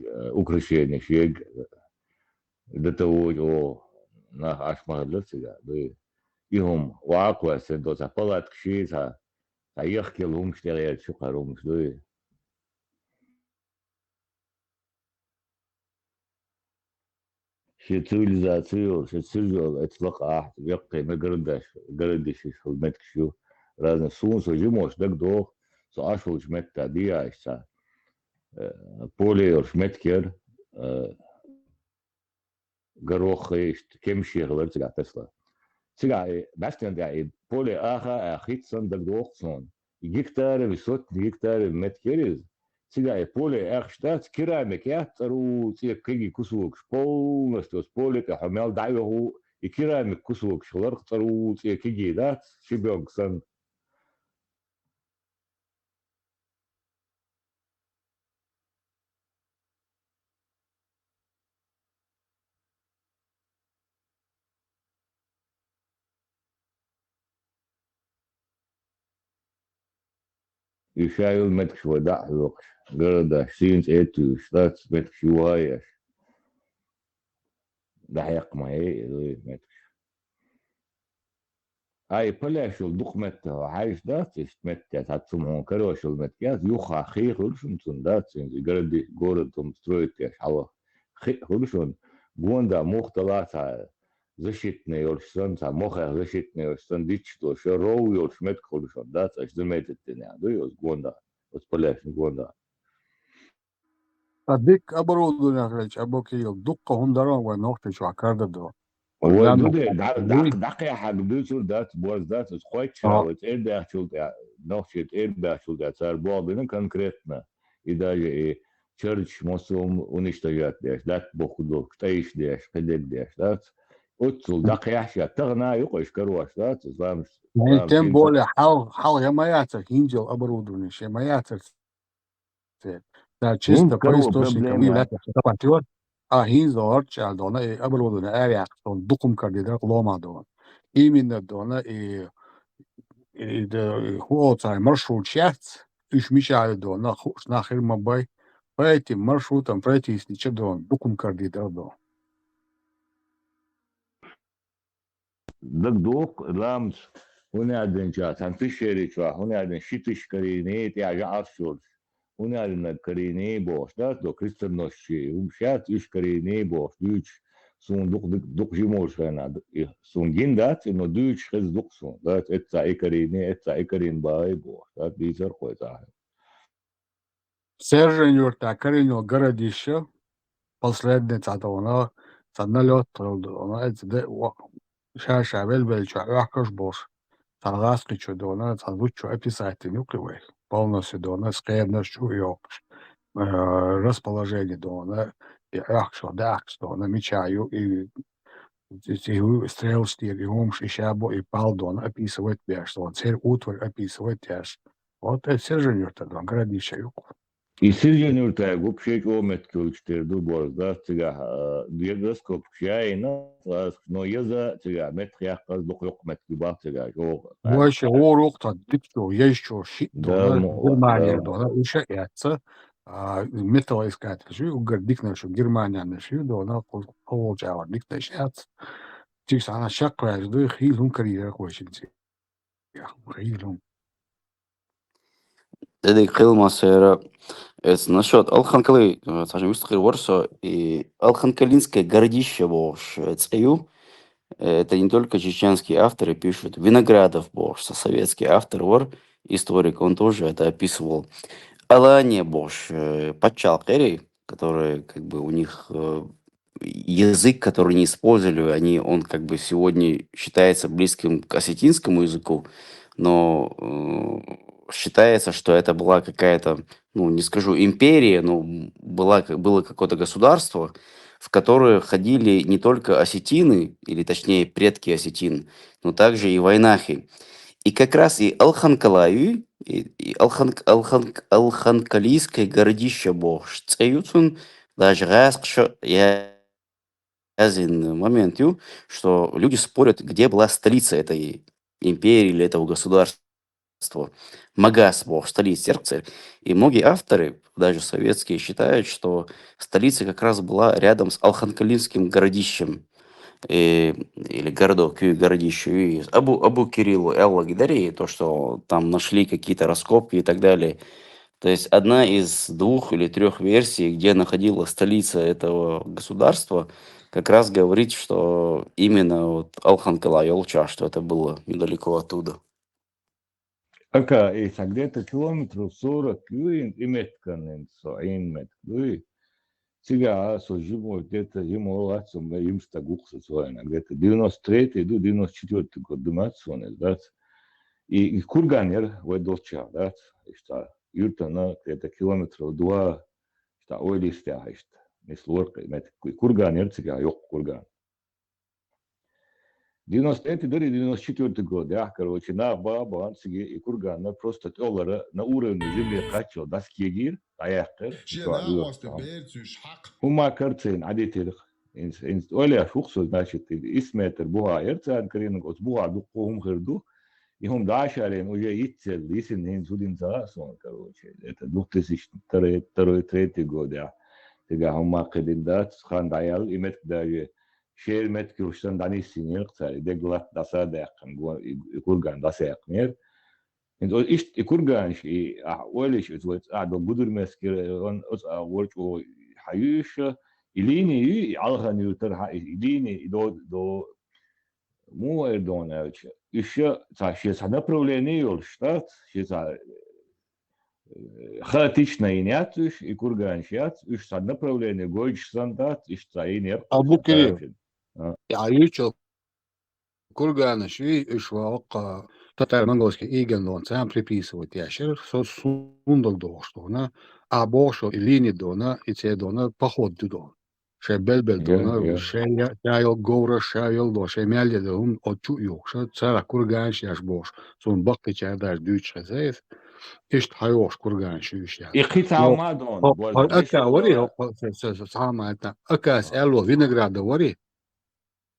أوكريشين شيء ده توج أو نا أشمه لسه ده يهم واقوى سندو تقلت كشيء يحكي لهم اشتغل شو قارهم شو شي цивилизацию شي سيرجو اطلاق احد يقي ما قردش شو متك شو لازم سون سو جيموش دك دو سو اشول شمت دي ايشا بولي اور شمتكر قروخ كم شي غلط تاع تسلا تاع باستن تاع بولي اخا اخيت سن دك دو سون гектары высот гектары меткерез Сега поле штат керамик яхтару тек киги кусок полностью с поле хамел дайву и керамик кусок шулар хтару тек киги да шибёксан يشايل متك شو دعوك قرده سينس ايتو شتات متك شو هايش دحيق ما هي متك هاي بلاشو دقمته عايش داتش متك هتسمعون كروشو متك يوخا خير ورشن داتش قردي قردهم سترويت حوا خير ورشن بوندا مختلطة защитный يورشن موخا защитный يورشن ديتشتو شو رو يورش متك ورشن داتش زميت الدنيا دو يوز بوندا وتبلاش بوندا Дик оборудование, короче, обокеил. Дукка хундарон, вой ногти шо акарда до. ودودي دق يا حق دوسر دات بوز دات خويتش راوت اير داخل نوشيت اير داخل دات صار بوبين конкретно и даже чёрч мосом уничтожать деш дат бохудо ктайш деш педек деш дат отцул дaq яхша тагна юқош карваш дат зам Тем более хал ямаяцер хинжел оборудование, ямаяцер. Да чисто по источникам является патриот. А хинзор чал дона и оборудование ариак, он дукум кардидат лома дон. Именно дона и хуоцай маршрут часть иш мишали дона хуш нахер мабай по этим маршрутам пройти если че дон дукум кардидат дон. دق دوق رامز هنا عندنا جات هنفشري شو هنا عندنا شيتش كريني تاع عارشول هنا عندنا كريني بوش دات دو كريستال نوشي ومشات ايش كريني بوش دوتش سون دوق جيموش هنا سون جندات انه دوتش خز دوق سون دات اتسا كريني اتسا كرين باي بوش دات بيزر خويتا Сержанью такариню городище последний цатона цадналет трудно это шаша велбельча ахкаш бош таргаски чудона цадучу описать нюклевый полностью дона скребностью ее расположение дона и ахшо дакс дона мечаю и стрелстир и умш и шабо и пал дона описывает беш он цель утварь описывает тяж вот это сержанью тогда городище юку. И сирженюр тагу пшек омет кылчтер ду борда тига диагноскоп чайна но яза тига метрях каз докук мет гиба тига жо Вообще урокта дипто еще щит Германия дона еще яца металлоискатель жи угардик нашу Германия нашу дона получала дикта щат тикс она шакра жду хилун карьера хочет я хилун Дедек Хилмасера. Это насчет Алханкалы, скажем, выступил Ворсо, и Алханкалинское городище Бош, Цаю, это не только чеченские авторы пишут, Виноградов Бош, советский автор, историк, он тоже это описывал. Алания Бош, Патчал Керри, которые как бы у них язык, который не использовали, он как бы сегодня считается близким к осетинскому языку, но считается, что это была какая-то, не скажу империя, но было какое-то государство, в которое ходили не только осетины, или точнее предки осетин, но также и вайнахи. И как раз и Алханкалаю, и Алханкалийское городище Бож, Цеюцун, даже раз, я один момент, что люди спорят, где была столица этой империи или этого государства. Магас, столица Сербцель. И многие авторы, даже советские, считают, что столица как раз была рядом с Алханкалинским городищем. Или городок, городище. И Абу Кириллу, Элла Гидари, то, что там нашли какие-то раскопки и так далее. То есть одна из 2 или 3 версий, где находилась столица этого государства, как раз говорит, что именно вот Алханкала Йолча, что это было недалеко оттуда. Ака, и где-то километров 40 иметканенцо, иметкуи. Сега зимой где-то зимой имста гукса своина, где-то 93 до 94 год дыматсоны, да. И курганер выдолча, да, и что юртана где-то километров 2, что ойлистя, что не сложка, курганер сега yok курган. 93 до 94 год, да, короче, на баба, и кургана просто олара на уровне земли качал, доскегир, аяктер, هما كرتين عديتي ولا فوقسو значит اسمتر بوها ارتاد كرين اسبوع دقوهم خردو يهم داشالين وجا يتسل يسن سودين زاسون короче это 2003 год я тега هما قدندات خان دايال имет даже شير مت كروشتان داني سينير قصاري دغلات داسا داقن يكورغان داسا يقنير انت ايش يكورغان شي اولش ازوت قاعد بدر مسكر اون اس اورچو حيوش إليني على يوتر إليني до مو إردون еще сейчас направление юл штат сейчас хаотично инятуш и курганшят и что направление гойч стандарт и что и не Абу Кирилл, يعيشوا كورجانش ишваока татар монголский игенлон сам приписывают яшер со сундок доштона а бошо линии дона и те дона поход дон ше белбел дона ше яйл говора шайл до ше мялде дон отчу юкша цара курганш яш бош сон бакты чардаш дюч хазаев ишт хайош курганш юшя и хитал мадон ака вари сама это акас эло винограда вари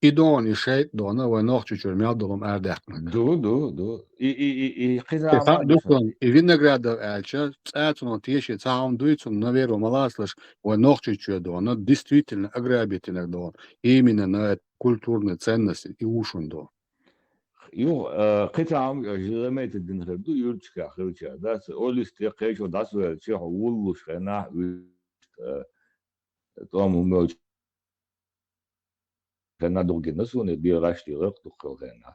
إدون يشيت دونا ونوخ تشور ميادلهم أرداخنا. دو. и хитал دوكن виноградов эльча цаатун тиеши цаун дуйцун наверу маласлаш ونوخ тشور دونا действительно ограбительных дон именно на культурные ценности и ушун до. قطعة جرامات الدين خردو يرتشكا خرجا داس أولست يقيش وداس ويرتشي حولوش خنا توم موج خنا دوغنا سوني بيراشتي رق خنا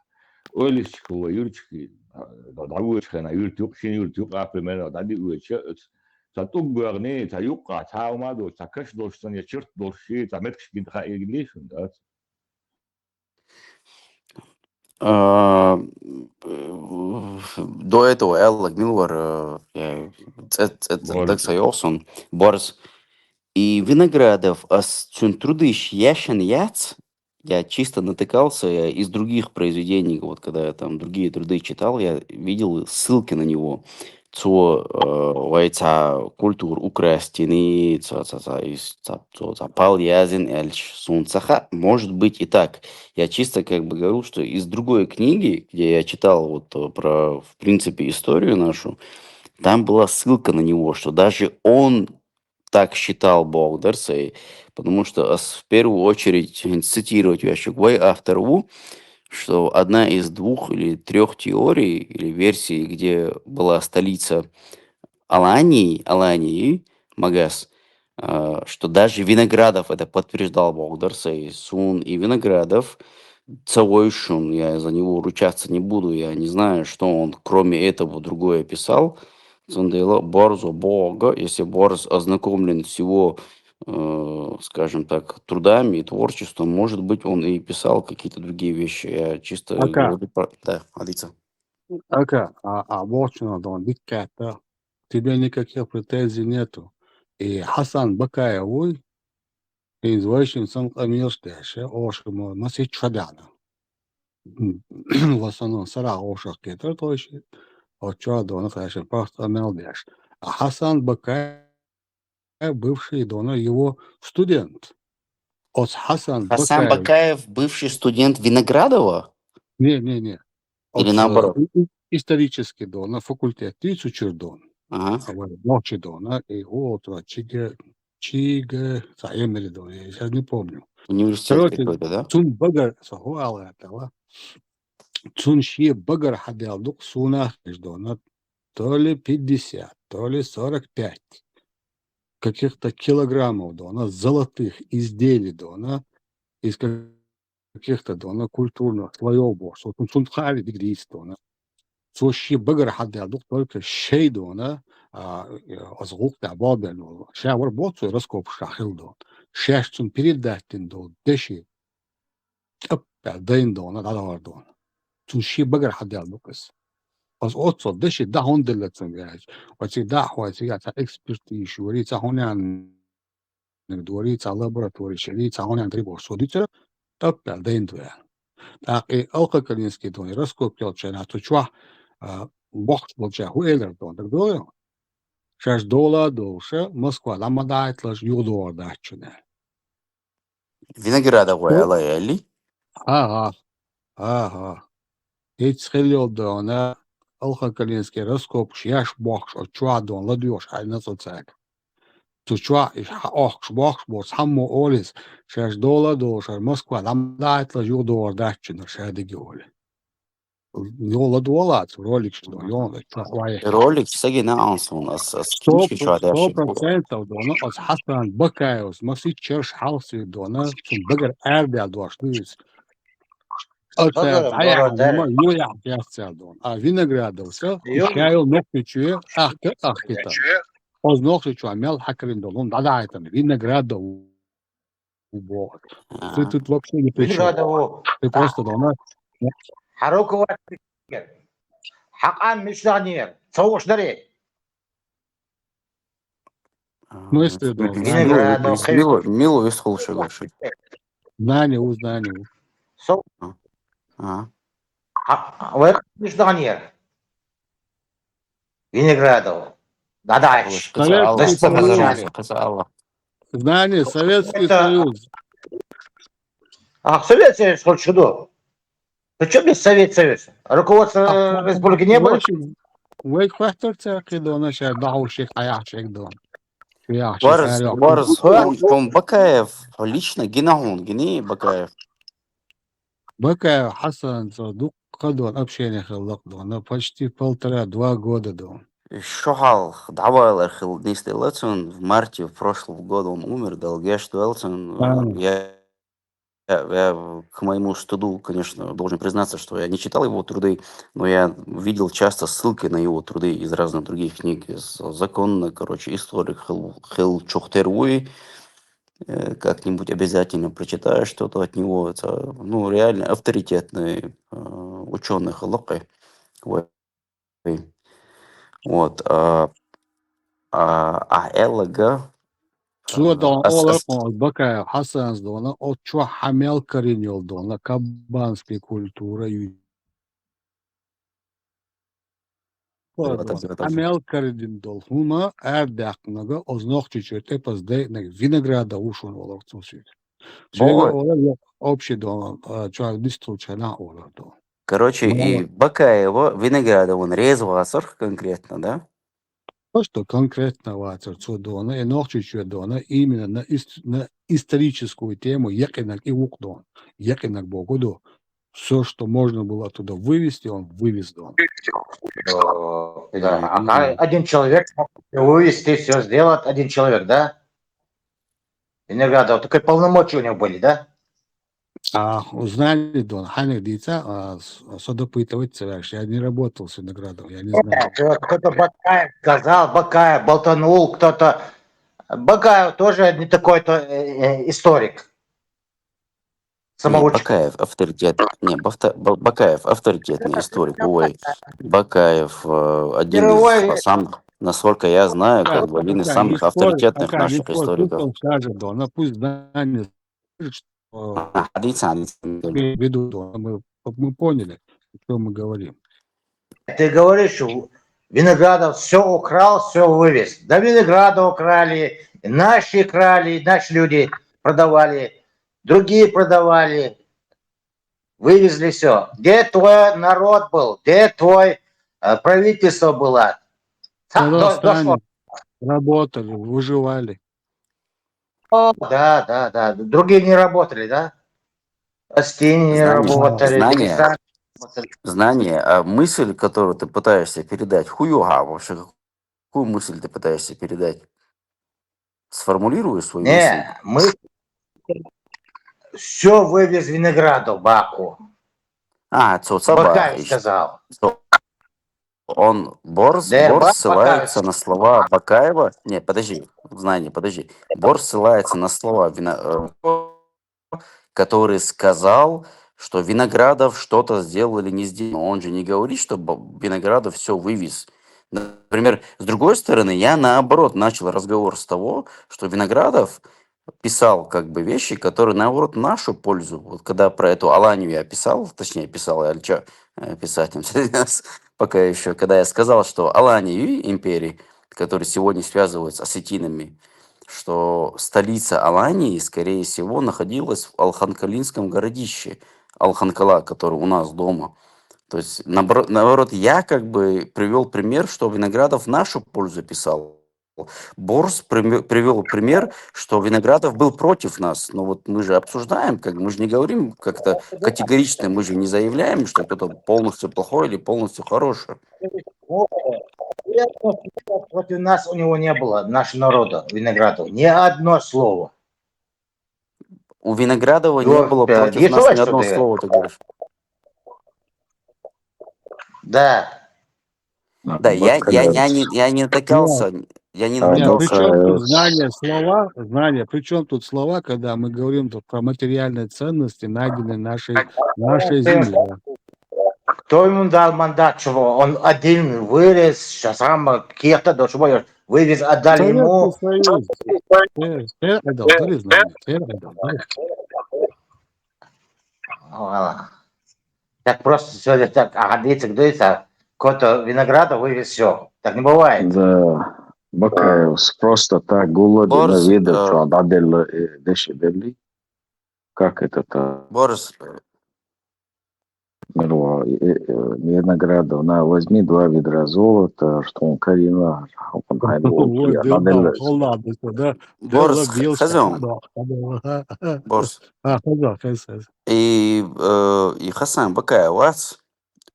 أولست هو يرتشكي دعوش خنا يرتوق شين يرتوق أبرمنا دادي ويتش تاتوق بيرني تايوقع تاو ما دو تاكش دوشتن يشرت دوشي تامتكش بنت خايليشن داس До этого Элла Гмилвар, так Сайолсон, Борс и Виноградов, а Цунтрудыш Яшен Яц, я чисто натыкался из других произведений, вот когда я там другие труды читал, я видел ссылки на него. Вайца культур Украстины, Пал Язин Эльч Сунцаха. Может быть и так. Я чисто как бы говорю, что из другой книги, где я читал вот про, в принципе, историю нашу, там была ссылка на него, что даже он так считал Болдерсей, потому что в первую очередь цитировать Ящугвай автору, что одна из 2 или 3 теорий или версий, где была столица Алании, Магас, что даже Виноградов это подтверждал Богдарсей, Сун и Виноградов, целый шум, я за него ручаться не буду, я не знаю, что он кроме этого другое писал. Цундейла Борзо Бога, если Борз ознакомлен с его, скажем так, трудами и творчеством, может быть, он и писал какие-то другие вещи. Я чисто Ака, говорю про... Да, Алиса. вот что он диката. Тебе никаких претензий нету. И Хасан Бакаевой, известен сам Амирштеше, Ошему, Масич Шадана. В основном Сара Ошах Кетер, то есть, от Чадона, конечно, просто Амелдеш. А Хасан Бакаев, бывший Дона, его студент. От Хасан Хасан Бакаев. Бакаев, бывший студент Виноградова? Не. Или От наоборот? исторически Дона, факультет Чурдон. Ага. Ночи Дона, и вот Чига, Эмили Дона, я сейчас не помню. Университет Короче, какой-то, да? Цун Багар, Сахуала этого, Цун Ши Багар Хадялдук Суна Дона, то ли 50, то ли 45 каких-то килограммов Дона, золотых изделий Дона, из каких-то Дона культурных слоев босс. Вот Цун Хари Дигрис Дона. Цун Ши Багар Хадялдук только шей Дона, азгук Бабелу, шавар боцу раскоп шахилдон. Шашцун передатин дон, деши, дайн дон, адавардон. Цун Ши Багар Хадялдукас. Az ott volt, de se da hondeletsen gás. Vagy se da hogy se ta expertise, vagy se honan dori ta laboratóri se ta honan tribo sodice, tapel dentro. Ta e alka kalinski don raskop kelčena to čva box bolča hueler don, tak dojo. Šeš dola dolše, Moskva lamada etlaš judo dačne. Виноградова, Алайали. Ага. Эти хелил дона Алха Калинский раскоп шьяш бокш от чуадон ладьош ай на соцак. Tu чуа и охш бокш бос хаммо олис шаш дола шар Москва там дайтла юдор датчин шади гёле. Yola dola ролик что yola чуа. Ролик сагина ансон ас кинчи чуадаши. 100% дона от Хасан Бакаевс маси черш хауси дона сум багар эрдел дошлис. А Виноградовса, шайл нокчуе, ахкита. Оз нокчу амел хакрин долон, дадайтан, Виноградов убог. Ты тут вообще не пришел. Ты просто дома. Харукова Хакан Мишнанир, Цоушдари. Ну, если Милу и слушай больше. Знание. Вы Мишнанир. Виноградов. Дадач. Знание, Советский Союз. Советский Союз, хоть чудо. Причем без Советский Союз? Руководства республики не было? Вы фактор церкви дона ше даушек аяшек дон. Барс, Бакаев лично гинахун, гини Бакаев. Бакаев Хасан Садук кадон общение хилак дон, почти 1,5-2 года дон. Шохал, давай лахил нести лецон в марте прошлого года он умер, Далгеш Дуэлсон. Я к моему стыду, конечно, должен признаться, что я не читал его труды, но я видел часто ссылки на его труды из разных других книг, из законно, историк Хил Чухтеруи. Как-нибудь обязательно прочитаю что-то от него. Это, реально авторитетный ученый Халакай. Вот. Эллага. Судан олар Бакаев Хасан дона от чуа хамел коренел дона кабанской культура Хамел коренел дол хума эрдакнага ознохчи черте пазде Винограда ушон олар цусит. Чего олар общий дон чуа дистручана олар дон. Короче, и Бакаева, Виноградов, он резвасар конкретно, да? То, что конкретно ватер цудона и нохчичу дона именно на историческую тему якинак и укдон, якинак богоду, Все, что можно было оттуда вывести, он вывез, Дон. Один человек смог вывести, все сделать, один человек, да? Виноградов, такие полномочия у него были, да? Узнали, Дон, Ханек Дица, содопытывать, я не работал с Виноградом, я не знаю. Кто-то Бакаев сказал, Бакаев болтанул, кто-то... Бакаев тоже не такой-то историк. Не, Бакаев авторитет. Не, Бакаев авторитетный историк. Ой, Бакаев один из самых, насколько я знаю, как бы один из самых авторитетных наших историков. Пусть он скажет, Дон, пусть знание скажет, что веду, Дон. Мы поняли, о чем мы говорим. Ты говоришь, что Виноградов все украл, все вывез. Да Виноградов украли, наши люди продавали, другие продавали, вывезли все. Где твой народ был? Где твое правительство было? Работали, выживали. Да. Другие не работали, да? Палестине не работали. Знание, а мысль, которую ты пытаешься передать, вообще, какую мысль ты пытаешься передать? Сформулируй свою мысль. Все вывез Виноградов, Баку. Бакаев сказал. Борс ссылается на слова Бакаева. Не, подожди. Борс ссылается на слова который сказал, что Виноградов что-то сделал или не сделал. Но он же не говорит, что Виноградов все вывез. Например, с другой стороны, я наоборот начал разговор с того, что Виноградов писал как бы вещи, которые наоборот в нашу пользу. Вот когда про эту Аланию я писал, я писать пока еще, когда я сказал, что Аланию империи, которые сегодня связывают с осетинами, что столица Алании, скорее всего, находилась в Алханкалинском городище, Алханкала, который у нас дома. То есть, наоборот, я как бы привел пример, что Виноградов в нашу пользу писал. Борс привел пример, что Виноградов был против нас. Но вот мы же обсуждаем, мы же не говорим как-то категорично, мы же не заявляем, что кто-то полностью плохой или полностью хороший. Против нас у него не было, нашего народа, Виноградов. Ни одно слово. У Виноградова не было против нас ни одного слова, ты говоришь. Да. Да, я не натыкался. Причем тут знания, причем тут слова, когда мы говорим тут про материальные ценности, найденные нашей земле. Кто ему дал мандат, чего? Он один вылез, сам каких-то вывез, отдали ему. Так просто сегодня так говорится, кто-то Виноградов вывез все. Так не бывает. Да. Бакаев просто так голодно видел, что отдал дешевле. Как это-то? Борис. Виноградов, возьми 2 ведра золота, что он Карина. Борис, и Хасан Бакаев,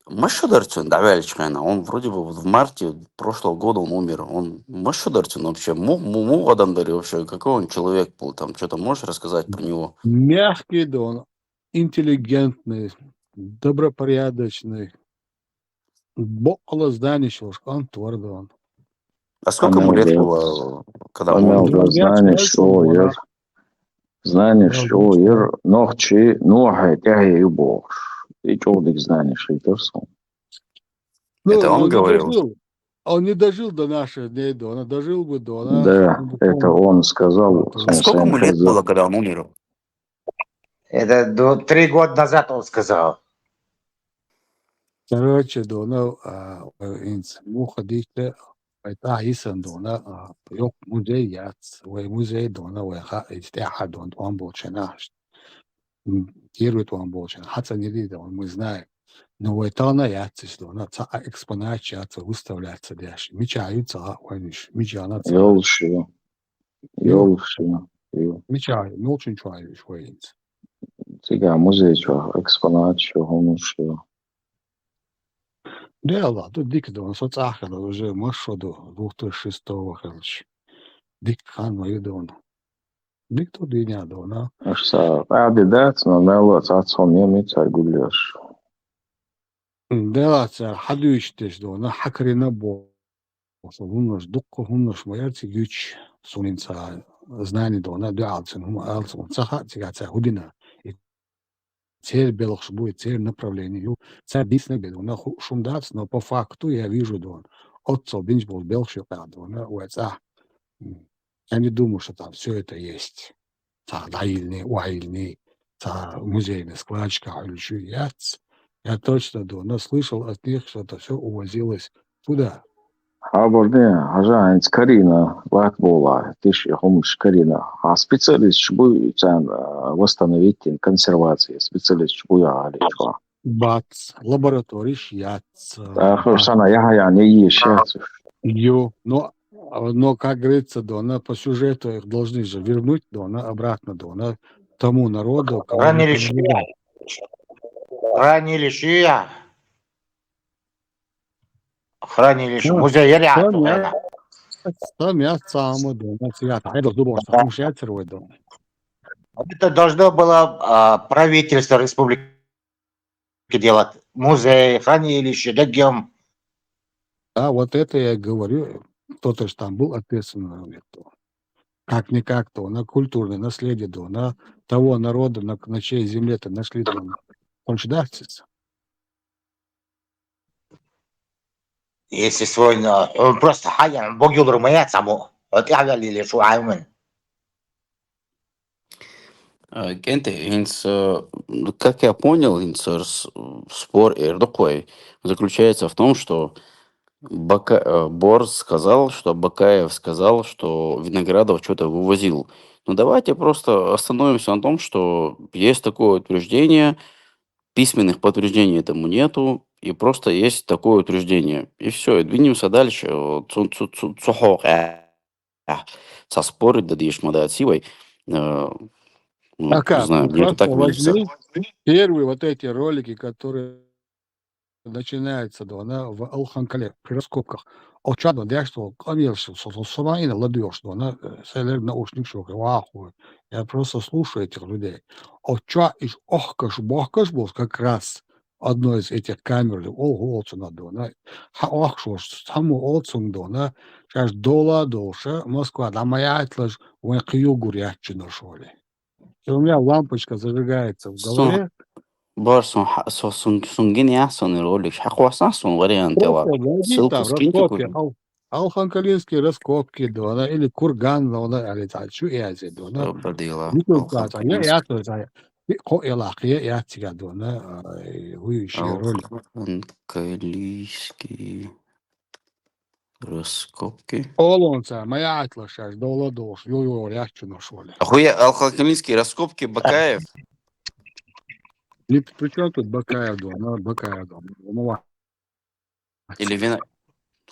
он вроде бы в марте прошлого года он умер. Он вообще, вообще, какой он человек был, там что-то можешь рассказать про него? Мягкий, да, он интеллигентный, добропорядочный. Он твердый. А сколько ему лет было, когда он умер? Знание, что ногчи, ноги, тяги и бог. И чёрных знаний, шейтерсон. Это он говорил? Он не дожил до наших дней, он дожил бы до нас. Да, это он сказал. А сколько ему лет было, когда он умер? Это 3 года назад он сказал. Короче, уходите, музей, он был чинаш. Мы знаем. Но это на яцись, на экспонация выставляется дальше. Мечаются, мечаются. Елши. Мечаю, очень чувствуешь, воинц. Сега музей, что экспонат, что он, что. Да, ладно, тут дик дон, соцахал уже машоду 2006 хелч. Дик хан мою дон. Дик то дыня дона. اشتا بعد دات نلا تعصون يمي تقولش. Да, цар хадуиштеш дона, хакрина бо. Хуннаш дукко, хуннаш моярци гюч. Сунинца знани дона, дуалцин, хум алцин. Цаха, цигаца худина. И цель белых будет, цель направления. Царь дисна бедона, шумдац, но по факту я вижу дон. Отцо бинч был белшил дона, уэца. Я не думаю, что там все это есть. Даильный, уаильный, музейная складчика, я точно думаю, слышал от них, что это все увозилось туда. Хабарне, хажа инц Карина, Латбола, тиш хомш Карина. А специалист шбуй цан восстановить консервации, специалист шбуй аличва. Бац, лабораторий яц. Хошана я не ешь. Но, как говорится, дона, по сюжету их должны же вернуть дона, обратно дона, тому народу, кого Хранилище, музей рядом. Там я сам дона, цвета. Это думал, что он шатерой дона. Это должно было правительство республики делать. Музей, хранилище, дагем. Да, вот это я говорю. Кто-то же там был ответственный за это. Как-никак то, на культурное наследие, на того народа, на чьей земле-то нашли там кончдахтица. Если свой, он просто хаян, бог юлру моя саму. Вот я говорили, что айман. Кенте, как я понял, спор Эрдокой заключается в том, что Бор сказал, что Бакаев сказал, что Виноградов что-то вывозил. Ну давайте просто остановимся на том, что есть такое утверждение, письменных подтверждений этому нету, и просто есть такое утверждение. И все, и двинемся дальше. Соспорить, да дишь мадатсивой. А как? Не знаю, мне это так видится. Возьми первые вот эти ролики, которые начинаются в Алханкале при раскопках. Очадно, да, что коммерцию самаина ладешь, она селер наушник шока. Я просто слушаю этих людей. Оча из охкаш был как раз одной из этих камер. Ого, надо. Охшо, саму олцун дона. Сейчас дола доша Москва, да моя отлаж венкию гурячину шоли. И у меня лампочка зажигается в голове. Бар сунгин ясон ролик. Хаква сасон вариант. Ссылку скинь какую-нибудь. Алханкалинские раскопки, да, или курган, да, или так, что я здесь, да. Продела. Алханкалийские раскопки. Олонца, моя атлаша, доладош, ё-ё, рячу нашел. Охуя, алханкалийские раскопки Бакаев. При чем тут Бакаев, да, Бакаев, да. Или вина.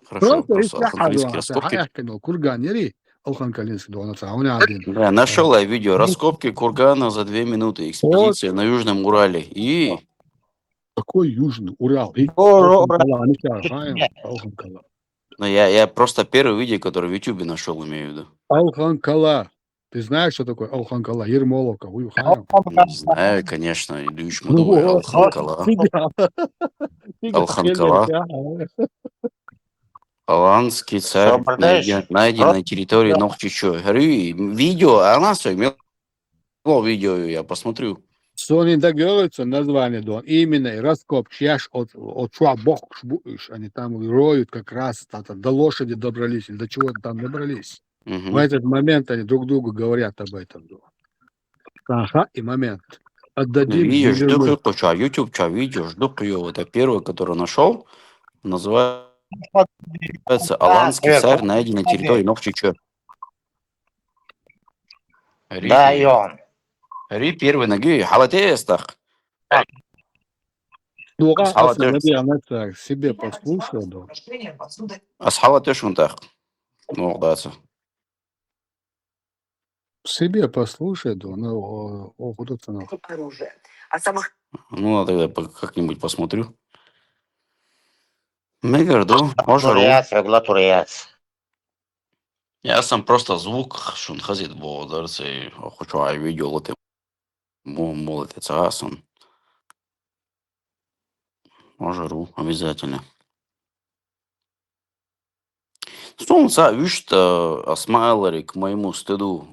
Хорошо, просто алханкалийские раскопки. Курганери, алханкалинский, да, Да, нашел я видео. Раскопки кургана за 2 минуты. Экспедиция на Южном Урале. И... Какой Южный Урал? Ну, я просто первое видео, которое в Ютубе нашел, имею в виду. Алханкала. Ты знаешь, что такое Алханкала? Ермоловка. Знаю, конечно. Ильич Мудовой, Алханкала. Алханкала. Аланский царь найден на территории Нохчичо. Говорю, видео, она все имела видео, я посмотрю. Сони договариваются название, да, именно и раскопки, от бог, они там роют как раз, до лошади добрались, или до чего-то там добрались. В этот момент они друг другу говорят об этом. Ага, и момент. Отдадим. Видео, жду, YouTube, видео, жду его. Это первый, который нашел. Называется Аланский царь, найден на территории Нохчичо. Да, и он. Ри первый ноги, халатестах. Себе послушал, да. Асхалатеш он так. Ну, да. себе послушай, да, вот это Ну, тогда как-нибудь посмотрю. Мегарду, ожару. Туриац, регулатуриац. Я сам просто звук, шун хазит бо, дарцы, хочу видео лоты, молоте цагасон. Ожару, обязательно. Солнца, вишь-то, осмайлери, к моему стыду,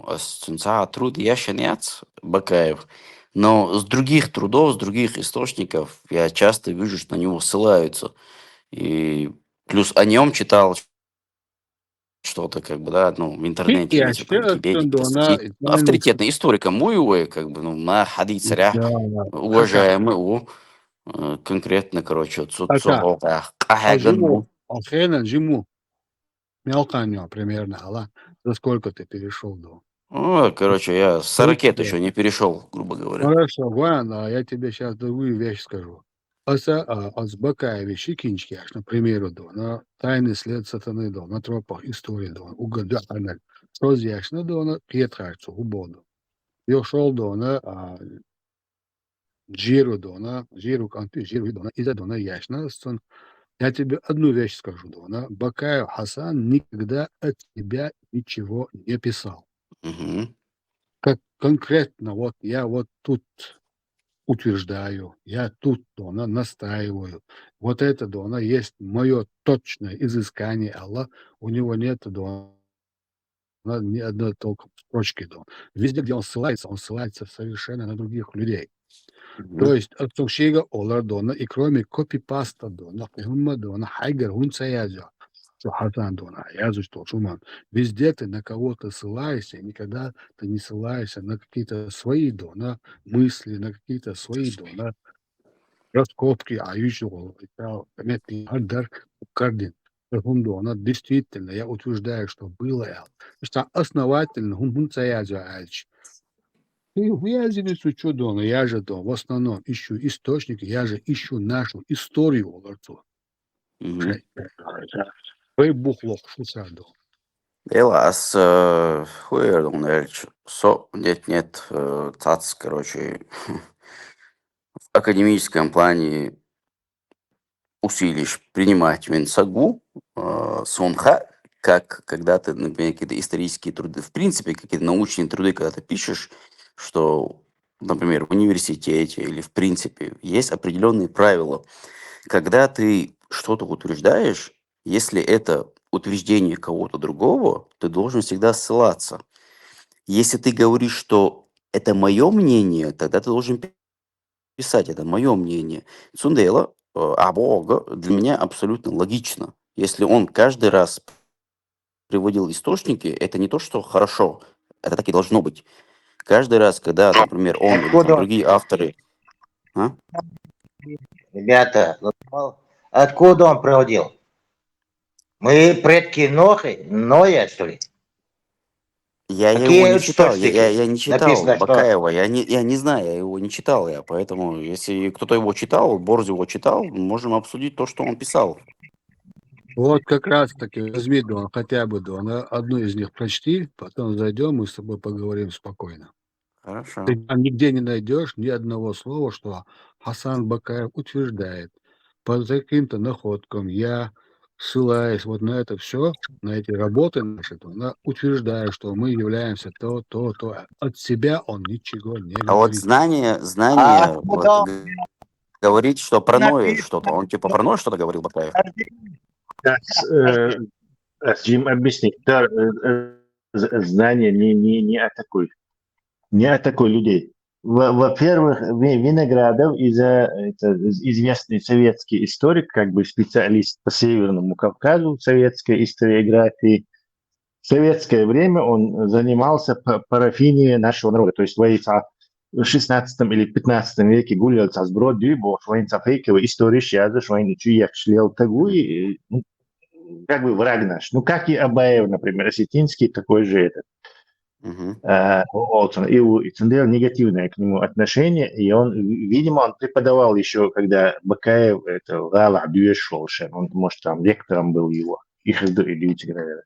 труд я нет, Бакаев. Но с других трудов, с других источников я часто вижу, что на него ссылаются. И плюс о нем читал что-то, как бы, да, ну, в интернете, я имеется в виду, ще Википедии, Андона, статьи. Авторитетный историк, мой, как бы, ну, на хади царя, да, уважаемый, конкретно, короче, Ата, Кахаган, Алхена, Джиму, мелканьо примерно, ала. За сколько ты перешел до? короче, я с 40 30 еще не перешел, грубо говоря. Хорошо, ладно, я тебе сейчас другую вещь скажу. Азбакаевич Шикинчки, аж, например, на тайный след сатаны, на тропах истории, угода, аналь. Что здесь, на Петрарцу, убоду. Я шел, на Джиру, Джиру, Канты, Джиру, из-за яшна, я тебе одну вещь скажу, Бакаев Хасан никогда от тебя ничего не писал. Как конкретно, вот я вот тут утверждаю, я тут, настаиваю. Вот это, есть мое точное изыскание Аллах. У него нет, ни одной толком строчки, Везде, где он ссылается совершенно на других людей. То есть от Сукшига Олар, и кроме копипаста, Мухаммада, Хайгар, Хунцаязя, что Хасан, Язу, что Шуман. Везде ты на кого-то ссылаешься, никогда ты не ссылаешься на какие-то свои, на мысли, на какие-то свои, на раскопки, Адар, Кардин. Она действительно, я утверждаю, что было, что основательно, я здесь учу, я же, в основном ищу источники, я же ищу нашу историю, Оларцу. Вы бухлох, шусаду. Элас, хуердон, нет, цац, короче, в академическом плане усилишь принимать венсагу, сонха, как когда ты, например, какие-то исторические труды, в принципе, какие-то научные труды, когда ты пишешь, что, например, в университете или в принципе есть определенные правила. Когда ты что-то утверждаешь, если это утверждение кого-то другого, ты должен всегда ссылаться. Если ты говоришь, что это мое мнение, тогда ты должен писать, это мое мнение. Цундела, Бога для меня абсолютно логично. Если он каждый раз приводил источники, это не то, что хорошо, это так и должно быть. Каждый раз, когда, например, он или там другие авторы... Ребята, откуда он проводил? Мы предки Ноя, что ли? Я Какие его не читал, источники? я не читал Написано, что- Бакаева, я не знаю, я его не читал, поэтому, если кто-то его читал, Борз его читал, можем обсудить то, что он писал. Вот как раз таки возьми, хотя бы, одну из них прочти, потом зайдем и с тобой поговорим спокойно. Хорошо. Ты там нигде не найдешь ни одного слова, что Хасан Бакаев утверждает по каким-то находкам, я ссылаясь вот на это все, на эти работы наши, утверждаю, что мы являемся то. От себя он ничего не А вот говорит. знание, вот, говорит, что про Ноя что-то. Он типа про Ноя что-то говорил, Бакаев? Джим, объясни. Знание не атакуй. Не атакуй людей. Во-первых, Виноградов, известный советский историк, как бы специалист по Северному Кавказу, советской историографии. В советское время он занимался парафинией нашего народа. То есть в 16 или 15 веке гулял с бродью, бо швейнца фейковый история сейчас, швейный чуяк шлел тагуи, как бы враг наш. Ну, как и Абаев, например, Осетинский, такой же этот. Олсон. И у Цендера негативное к нему отношение, и он, видимо, он преподавал еще, когда Бакаев, это Лала Абдюеш шел, он, может, там лектором был его. Их издали, наверное.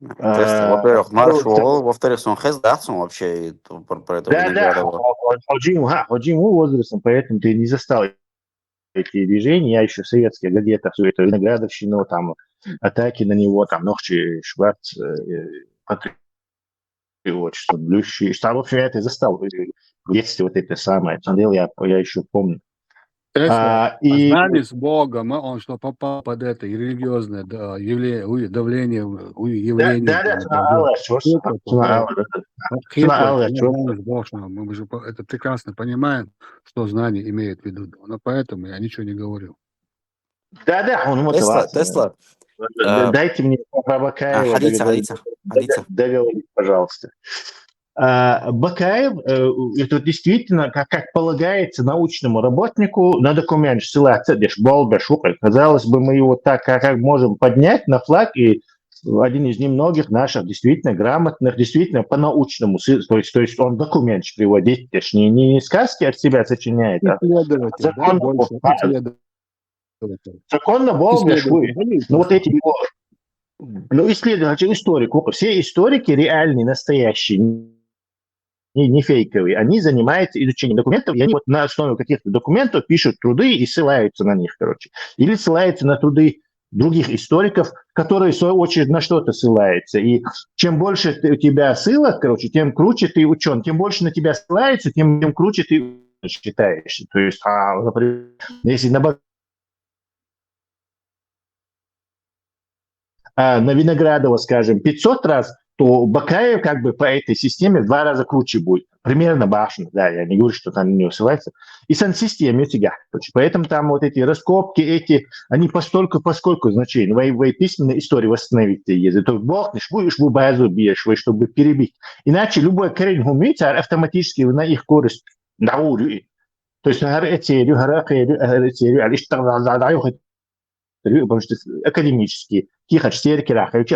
То есть, во-первых, Ну, маршал, во-вторых, он хездахсон вообще и про этого да, Виноградова. Ходжиму возрастом, поэтому ты не застал эти движения. Я еще в советские газеты, все это Виноградовщину, там, атаки на него, там, Нохчи, Шварц, Патриотчество, Блющий. В общем, я это застал в детстве, вот это самое. На самом деле, я еще помню. Тесла И знали с Богом, он что попал под это религиозное давление, явление. Мы же это прекрасно понимаем, что знание имеет в виду. Но поэтому я ничего не говорил. Да, он мотивация. Тесла. Дайте мне Бакаева договорить, пожалуйста. Бакаев, это действительно, как полагается научному работнику, на документ ссылаться, казалось бы, мы его так как можем поднять на флаг, и один из немногих наших действительно грамотных, действительно по-научному, то есть он документ приводит, не сказки от себя сочиняет, а законно Болбешвы. Ну вот эти его, исследователи, историк, все историки реальные, настоящие, не фейковые, они занимаются изучением документов, и они вот на основе каких-то документов пишут труды и ссылаются на них, или ссылаются на труды других историков, которые, в свою очередь, на что-то ссылаются. И чем больше у тебя ссылок, тем круче ты учен, тем больше на тебя ссылаются, тем круче ты считаешься. То есть, например, если на Виноградова, скажем, 500 раз, то Бакаев как бы по этой системе в 2 раза круче будет. Примерно башня, да, я не говорю, что там не ссылается. И сан-системе тяга. Поэтому там вот эти раскопки, они поскольку значение, в письменной истории восстановить язык. То Бог не будешь в базу бьешь, чтобы перебить. Иначе любой корень гумица автоматически на их користь наурю. То есть потому что академические,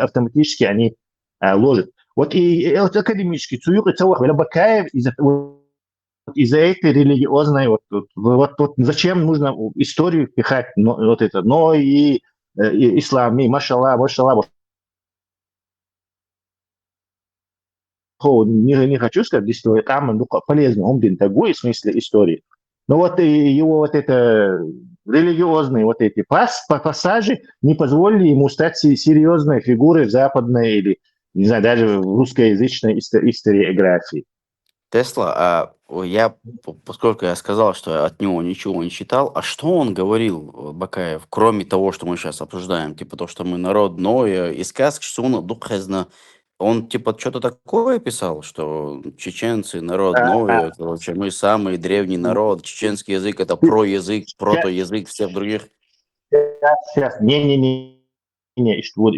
автоматически они ложат. Вот и академический цуюк и целых Бакаев из-за этой религиозной вот зачем нужно историю пихать вот это, но и ислам, и машалла, не хочу сказать, что там полезно, он в смысле истории. Но вот и его вот это религиозные вот эти пассажи не позволили ему стать серьезной фигурой в западной или, не знаю, даже в русскоязычной историографии. Тесла, поскольку я сказал, что от него ничего не читал, а что он говорил, Бакаев, кроме того, что мы сейчас обсуждаем, типа то, что мы народное, и сказки, что он духезно, он типа что-то такое писал, что чеченцы народное, короче, мы самый древний народ, чеченский язык это проязык, протоязык всех других. Сейчас, не, вот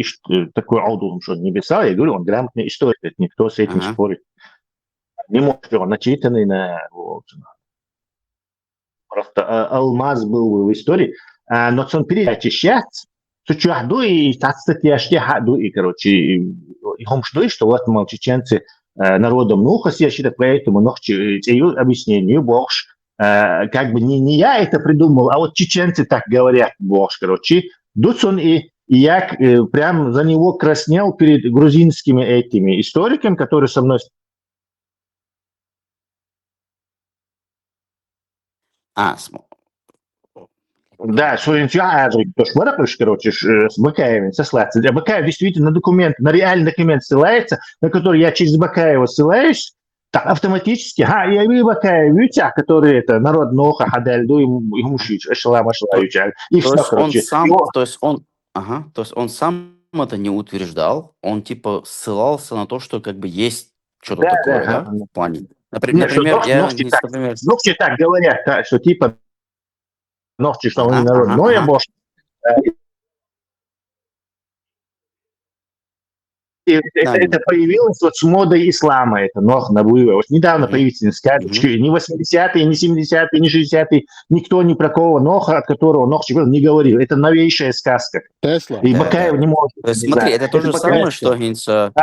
такой аудио, что не писал, я говорю, он грамотный историк, никто с этим спорит. Не может, он начитанный просто алмаз был в истории, но он перечищается. Сучахду и статьяшки хаду и хомшду, что вот мол чеченцы народом нухас, я считаю, поэтому нохчи объяснению богш, как бы не я это придумал, а вот чеченцы так говорят богш, Дуцун и я прям за него краснел перед грузинскими этими историками, которые со мной. Да, что с Бакаевым сослаться. Бакаев действительно на реальный документ ссылается, на который я через Бакаева ссылаюсь, так автоматически, я вижу Бакаев, который это народ ноха, хадальду, и мушич, и все, то есть он сам это не утверждал, он типа ссылался на то, что как бы есть что-то такое, да, в плане. Например, ногти так говорят, что типа ногти, что он народное, боже. Это появилось вот с модой ислама, это нох набуева. Вот недавно появились сказки, не 80-е, не 70-е, не 60-е, никто ни про кого ноха, от которого нох не говорил. Это новейшая сказка. Тесла. И Бакаев не может. Смотри, это то же самое, что Гинца...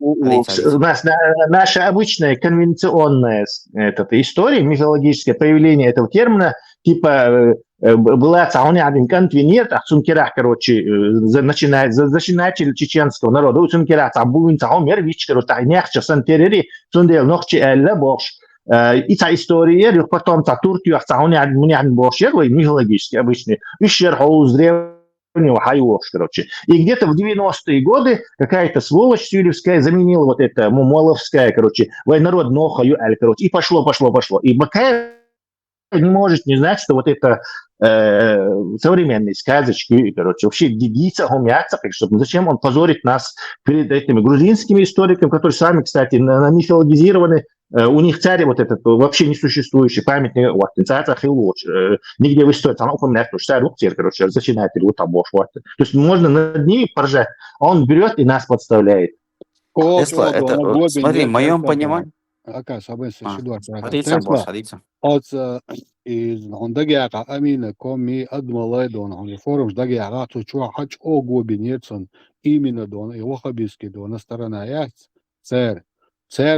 У нас наша обычная конвенционная история, мифологическое появление этого термина, типа была он один континент, а цункерах, короче, начинатель чеченского народа, у цункерах, а буин цаон мервич, короче, тайнях, часан терери, цундел нохчи элла бош. И та история, потом та Турцию, цаон один бош, мифологический обычный, вещер хоуз древнего хайош, короче. И где-то в 90-е годы какая-то сволочь сюлевская заменила вот это мумоловская, короче, народ нохаю эль, короче, и пошло. И Бакаев не может не знать, что вот это современные сказочки, короче, вообще дидица, хомяца, чтобы зачем он позорит нас перед этими грузинскими историками, которые сами, кстати, мифологизированы, у них царь вот этот вообще несуществующий памятник, вот, нигде в истории, там упоминает, что царь, короче, зачинатель, вот там, вот. То есть можно над ними поржать, а он берет и нас подставляет. Тесла, это, смотри, в моем понимании... Смотрите. из Хондагяка Амина Коми Адмалай Дон, форум Ждагяка, Тучуа Хач Огоби Нерсон, именно Дон, и Охабиски Дона, сторона Яц, Цер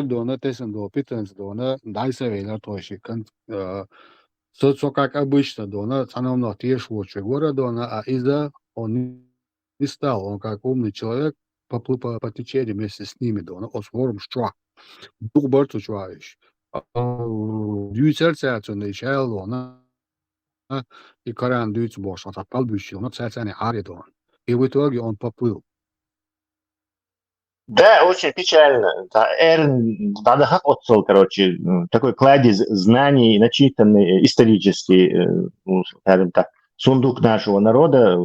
Дона, Тесен Дона, Питенс Дона, Дайса Вейна Тоши, все как обычно Дона, Цановно Теш Вочи Гора Дона, а из-за он не стал, он как умный человек, поплыл по течению вместе с ними Дона, от форум Шчуа, Дух Барту Чуаиш. Дюйцерцерцунный чайлона и Коран Дюйцбош, он отпал бющил, но церцани Аридон. И в итоге он поплыл. Да, очень печально. Эрн Дадахак отцел, короче, такой кладезь знаний, начитанный исторический, скажем так, сундук нашего народа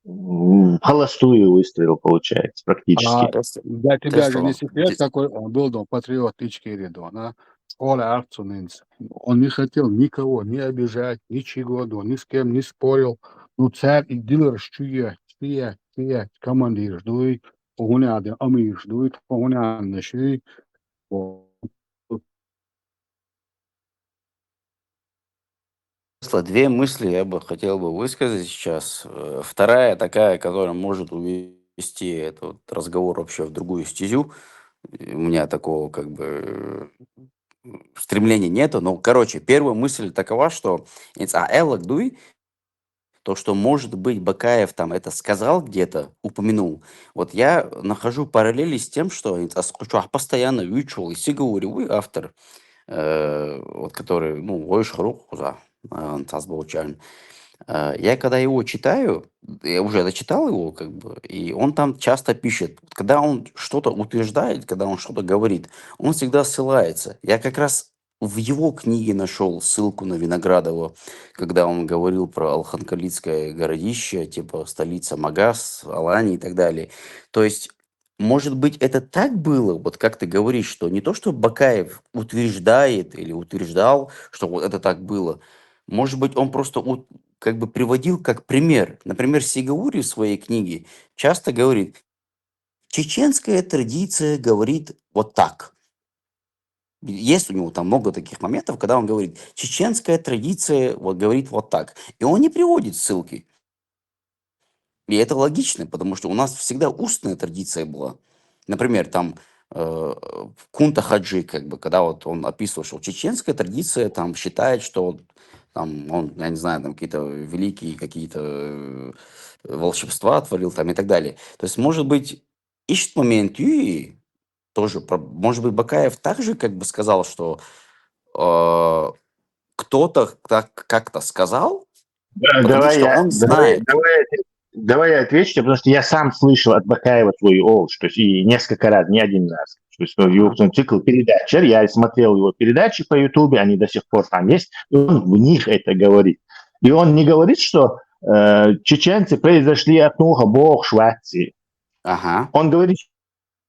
в холостую выстрелил, получается, практически. Для тебя же не секрет, какой он был, патриот Ичкири Дона. Он не хотел никого не обижать, ничего, ни с кем не спорил. Ну, царь и дилер шчуя, командир ждует, погоняды, амир ждует, погоняды шли. Две мысли я бы хотел высказать сейчас. Вторая такая, которая может увести этот разговор вообще в другую стезю. У меня такого как бы стремления нету. Но, короче, первая мысль такова, что то, что, может быть, Бакаев там это сказал где-то, упомянул. Вот я нахожу параллели с тем, что постоянно вычел и сигауревый автор, вот который, я когда его читаю, я уже дочитал его, как бы, и он там часто пишет, когда он что-то утверждает, когда он что-то говорит, он всегда ссылается. Я как раз в его книге нашел ссылку на Виноградова, когда он говорил про Алханкалицкое городище, типа столица Магас, Алани и так далее. То есть, может быть, это так было, вот как ты говоришь, что не то, что Бакаев утверждает или утверждал, что вот это так было. Может быть, он просто как бы приводил как пример. Например, Сигаури в своей книге часто говорит, чеченская традиция говорит вот так. Есть у него там много таких моментов, когда он говорит, чеченская традиция вот говорит вот так. И он не приводит ссылки. И это логично, потому что у нас всегда устная традиция была. Например, там Кунта Хаджи, как бы, когда вот он описывал, что чеченская традиция там считает, что там он, я не знаю, там какие-то великие какие-то волшебства творил там и так далее. То есть, может быть, ищет момент и тоже, может быть, Бакаев также как бы сказал, что кто-то как-то сказал, потому что он знает. Давай я отвечу, потому что я сам слышал от Бакаева твою олж, то есть и несколько раз, не один раз. То есть его цикл передач, я смотрел его передачи по Ютубе, они до сих пор там есть, и он в них это говорит. И он не говорит, что чеченцы произошли от Нуха Бог Швеции. Ага. Он говорит,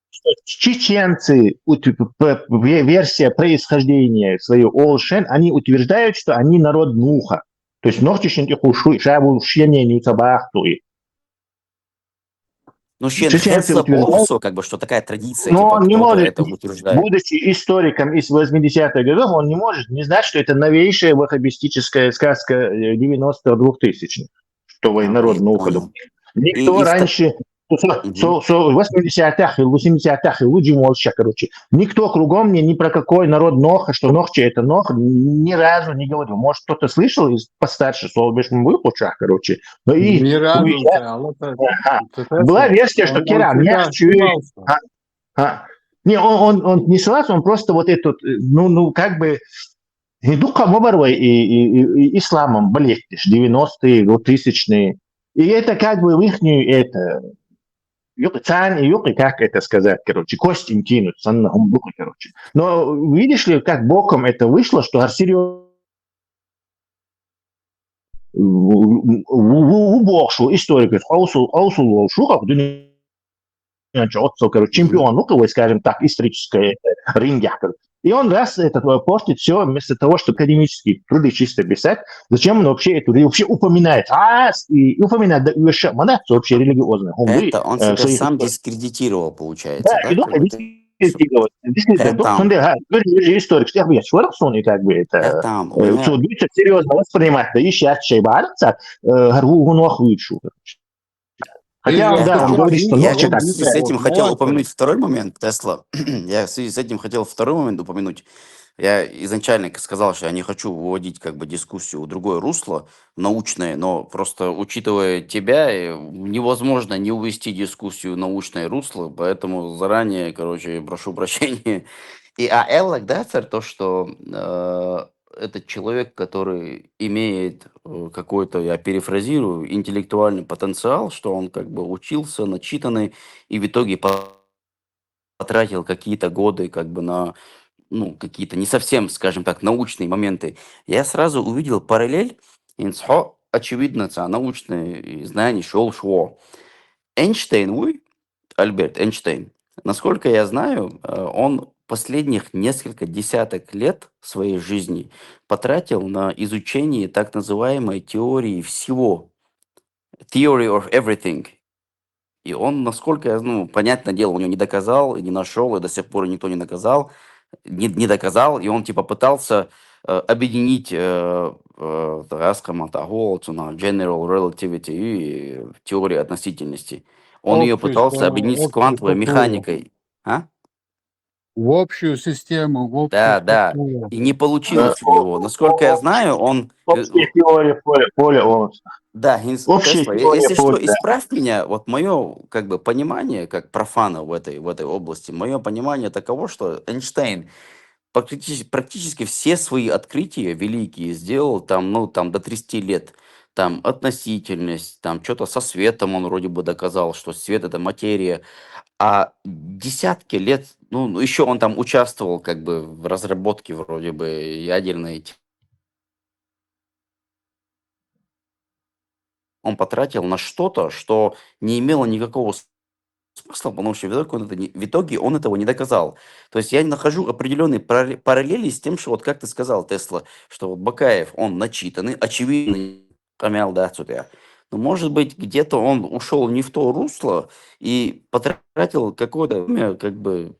что чеченцы, версия происхождения свою Олшен, они утверждают, что они народ Нуха. То есть нохчищенки хушу, шабу шьене не табахтуи. Ну, как бы, что такая традиция, но типа, он не может, это утверждает. Будучи историком из 80-х годов, он не может не знать, что это новейшая ваххабистическая сказка 90-х, 2000-х, что народ Нуха. Никто раньше в 80-х или 80-х люди молча, короче. Никто кругом мне ни про какой народ Ноха, что Нохче это Нох, ни разу не говорил. Может, кто-то слышал из постарше, Солбешм выпучах, короче. Но и Ни разу, была версия, что Керам мягче. Не, он не ссылался, он просто вот этот, ну как бы, Духа Мобарвай и исламом болеешь, 90-е, 2000-е. И это как бы в ихнюю, это, цань, как это сказать, короче, кости кинуть, короче. Но видишь ли, как боком это вышло, что Арсирио в уборшу историков, аусул шухов, короче, чемпион, ну, скажем так, историческое ринге. И он раз это портит все, вместо того, чтобы академические труды чисто писать, зачем он вообще это вообще упоминает? И упоминает вообще религиозное. Это он себя сам дискредитировал, получается, да? Да, дискредитировал. Историк, что я чувствую, как бы это серьезно воспринимать, да и сейчас чай барца, горву нахуйшу. Хотя, да, он говорит, что я в связи с этим хотел упомянуть второй момент, Тесла. Я в связи с этим хотел второй момент упомянуть. Я изначально сказал, что я не хочу выводить как бы дискуссию в другое русло научное, но просто учитывая тебя, невозможно не увести дискуссию в научное русло, поэтому заранее, короче, прошу прощения. И Эллак Даффер, то, что этот человек, который имеет какой-то, я перефразирую, интеллектуальный потенциал, что он как бы учился, начитанный, и в итоге потратил какие-то годы как бы на, ну, какие-то не совсем, скажем так, научные моменты. Я сразу увидел параллель, очевидно, научные знания шел. Эйнштейн, Альберт Эйнштейн, насколько я знаю, он последних несколько десяток лет своей жизни потратил на изучение так называемой теории всего. Theory of everything. И он, насколько я знаю, понятное дело, у него не доказал, не нашел, и до сих пор никто не доказал, не доказал, и он типа пытался объединить General Relativity и теорию относительности. Он ее пытался объединить с квантовой механикой. В общую систему, в общую Да. И не получилось у него. Насколько я знаю, он... Общая теория поля. Да, Тесла, если что, исправь меня. Вот мое как бы понимание, как профана в этой области, мое понимание таково, что Эйнштейн практически все свои открытия великие сделал там до 30 лет. Там относительность, там что-то со светом он вроде бы доказал, что свет это материя. А десятки лет, еще он там участвовал как бы в разработке вроде бы ядерной. Он потратил на что-то, что не имело никакого смысла, потому что в итоге он этого не доказал. То есть я нахожу определенные параллели с тем, что вот как ты сказал, Тесла, что вот Бакаев, он начитанный, очевидный, но может быть где-то он ушел не в то русло и потратил какое-то время как бы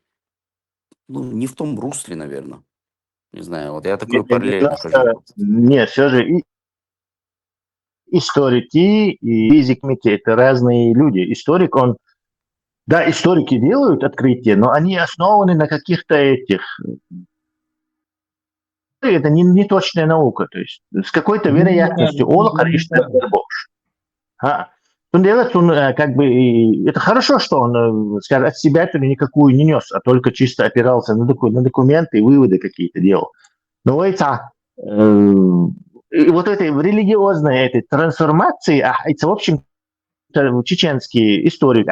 не в том русле, наверное. Не знаю, вот я такой параллель нахожу. Нет, все же историки и физики это разные люди. Историк, историки делают открытия, но они основаны на каких-то этих... Это не точная наука, то есть с какой-то вероятностью он делает, он как бы, это хорошо, что он, скажем, от себя никакую не нес, а только чисто опирался на документы и выводы какие-то делал. Но это вот этой религиозной этой трансформации, это в общем чеченский историк,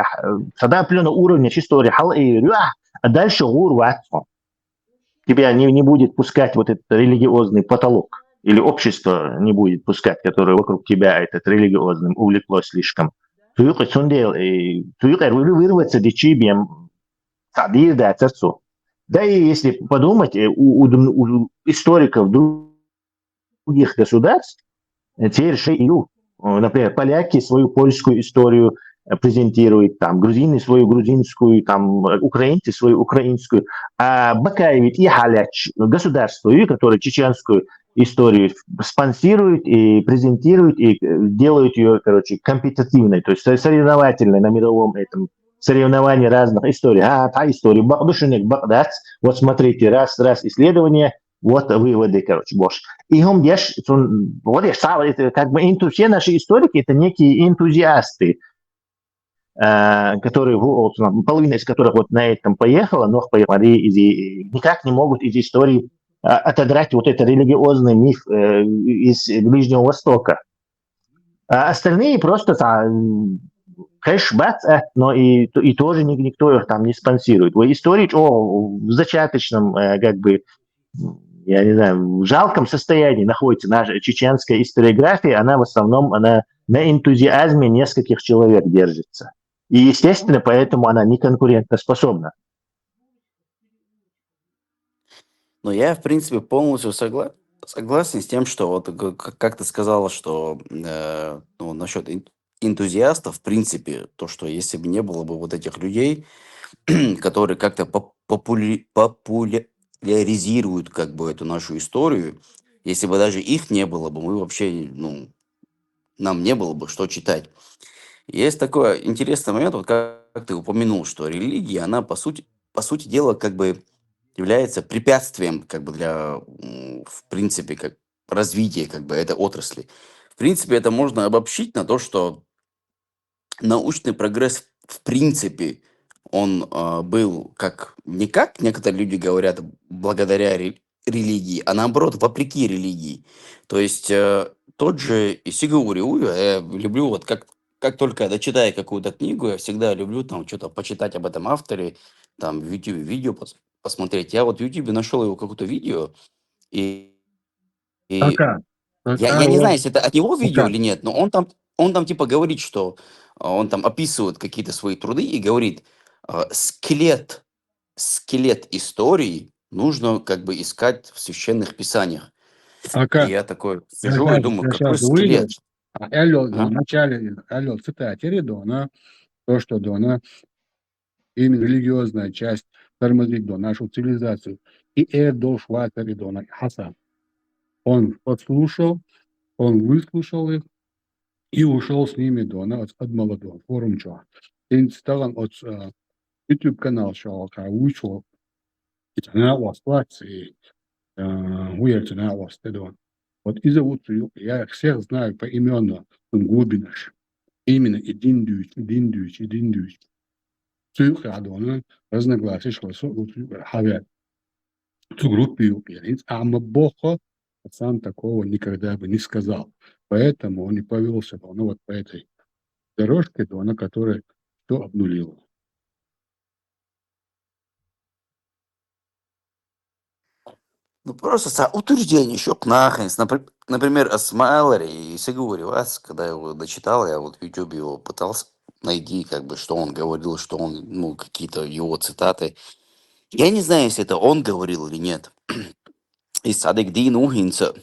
тогда определенного уровня истории, а дальше тебя не будет пускать вот этот религиозный потолок. Или общество не будет пускать, которое вокруг тебя этот религиозным увлеклось слишком. Вырваться дичибием, да и если подумать, у историков других государств, например, поляки свою польскую историю презентируют, там, грузины свою грузинскую, там, украинцы свою украинскую, а Бакаевит и Халяч государство, которое чеченскую, историю спонсируют и презентируют, и делают ее, короче, компетитивной, то есть соревновательной на мировом этом соревновании разных историй. Та история, бакдушинек, бакдац, вот смотрите, раз, исследование, вот выводы, короче, бош. И он вот это как бы все наши историки, это некие энтузиасты, которые, вот, половина из которых вот на этом поехала, но никак не могут из истории отодрать вот этот религиозный миф из Ближнего Востока. А остальные просто кэш-бац, но и тоже никто их там не спонсирует. Вы истории в зачаточном, как бы, я не знаю, в жалком состоянии находится наша чеченская историография, она в основном на энтузиазме нескольких человек держится. И, естественно, поэтому она не конкурентоспособна. Но я, в принципе, полностью согласен с тем, что вот как ты сказала, что ну, насчет энтузиастов, в принципе, то, что если бы не было бы вот этих людей, которые как-то популяризируют как бы эту нашу историю, если бы даже их не было бы, мы вообще, ну, нам не было бы что читать. Есть такой интересный момент, вот как ты упомянул, что религия, она по сути дела как бы является препятствием как бы для, в принципе, как развития как бы этой отрасли. В принципе, это можно обобщить на то, что научный прогресс в принципе, он был не как некоторые люди говорят, благодаря религии, а наоборот, вопреки религии. То есть тот же Исигури Ую, я люблю, вот как только я дочитаю какую-то книгу, я всегда люблю там что-то почитать об этом авторе, там в YouTube видео посмотреть. Я вот в YouTube нашел его какое-то видео, и Пока. я не Вот, знаю, если это от него видео пока. или нет, но он там типа говорит, что он там описывает какие-то свои труды и говорит, скелет истории нужно как бы искать в священных писаниях. И Пока. я такой сижу и думаю, какой Сейчас скелет? выйдешь, Элло, А? в начале, Элло, цитате Дона, то, что Дона, именно религиозная часть тормозит Дона, нашу цивилизацию. И Эрдо Шватер Дона Хасан. Он подслушал, он выслушал их и ушел с ними Дона от молодого форум чего. И стал он от YouTube канал шел, вышел, и цена у вас и цена у вас Вот и зовут ее, я их всех знаю поименно, он Глубинаш. Именно Идиндюч. Цюх Адона, разногласия, что Хавят. Цю группу юпиенец, а Мабохо сам такого никогда бы не сказал. Поэтому он и повелся бы, вот по этой дорожке, на которой все обнулило. Ну просто утверждение еще нахрен. Например, о Смайлере и Сигури Вас, когда я его дочитал, я вот в YouTube его пытался найти, как бы, что он говорил, что он, ну, какие-то его цитаты. Я не знаю, если это он говорил или нет. И Садик Дин Ухинца.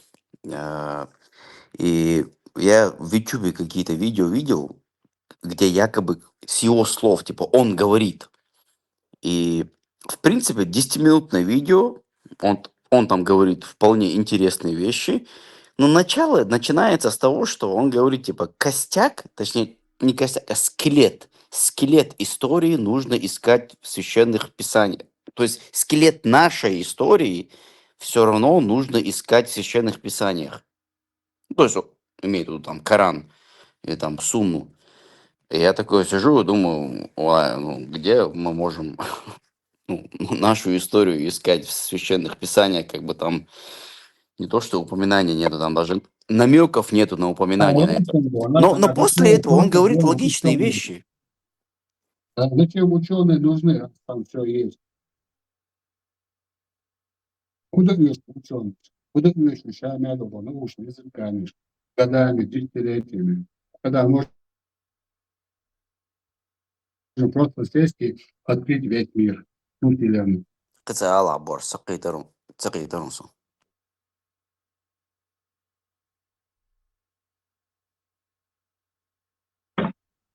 И я в YouTube какие-то видео видел, где якобы с его слов, типа, он говорит. И, в принципе, 10-минутное видео, он там говорит вполне интересные вещи, но начало начинается с того, что он говорит, типа, костяк, точнее, не костяк, а скелет. Скелет истории нужно искать в священных писаниях. То есть скелет нашей истории все равно нужно искать в священных писаниях. То есть имеет в виду там Коран или там Сунну. И я такой сижу и думаю, где мы можем нашу историю искать в священных писаниях, как бы там не то, что упоминаний нету, там даже намеков нету на упоминание на это. Но после этого он говорит логичные вещи. Зачем ученые нужны, раз там все есть? Куда вещь ученых? Куда вещь вещами научными языками, годами, десятилетиями? Когда можно просто сесть и открыть весь мир, всю вселенную.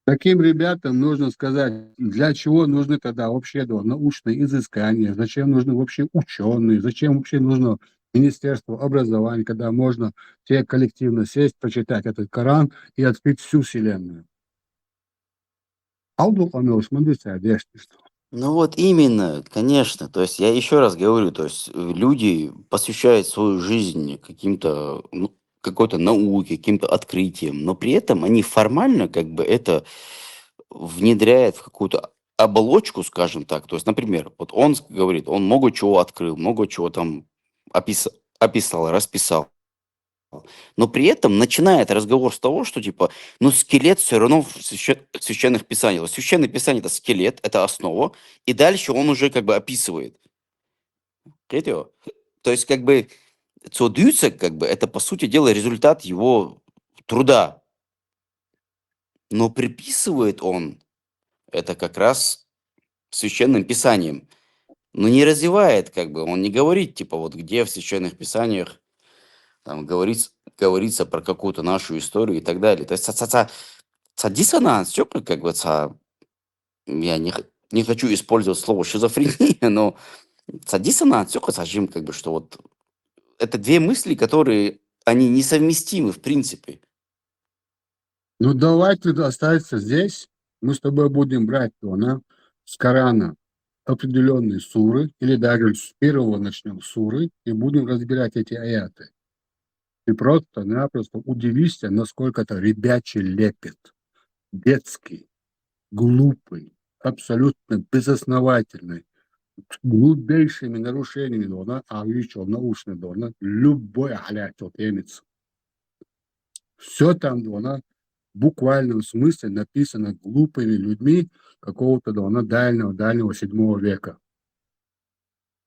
Таким ребятам нужно сказать, для чего нужны тогда вообще научные изыскания, зачем нужны вообще ученые, зачем вообще нужно Министерство образования, когда можно все коллективно сесть, прочитать этот Коран и открыть всю Вселенную. Алду Амелс Мандуся, что. Ну вот именно, конечно. То есть я еще раз говорю, то есть люди посвящают свою жизнь каким-то, какой-то науке, каким-то открытиям, но при этом они формально как бы это внедряют в какую-то оболочку, скажем так. То есть, например, вот он говорит, он много чего открыл, много чего там описал, расписал. Но при этом начинает разговор с того, что типа, ну скелет все равно в священных писаниях. Вот священное писание это скелет, это основа, и дальше он уже как бы описывает. Понимаете? То есть как бы цодюца, как бы это по сути дела результат его труда. Но приписывает он это как раз священным писанием. Но не развивает, как бы, он не говорит, типа, вот где в священных писаниях там говорится про какую-то нашу историю и так далее. То есть диссонанс, всё как бы, я не хочу использовать слово шизофрения, но диссонанс, всё как бы, что вот это две мысли, которые, они несовместимы в принципе. Ну, давай ты останься здесь, мы с тобой будем брать с Корана определенные суры, или даже с первого начнем суры, и будем разбирать эти аяты. Ты просто-напросто удивишься, насколько это ребячий лепет, детский, глупый, абсолютно безосновательный, с глубейшими нарушениями, а еще научно, любой халят имеется. Все там, в буквальном смысле написано глупыми людьми какого-то дальнего 7 века.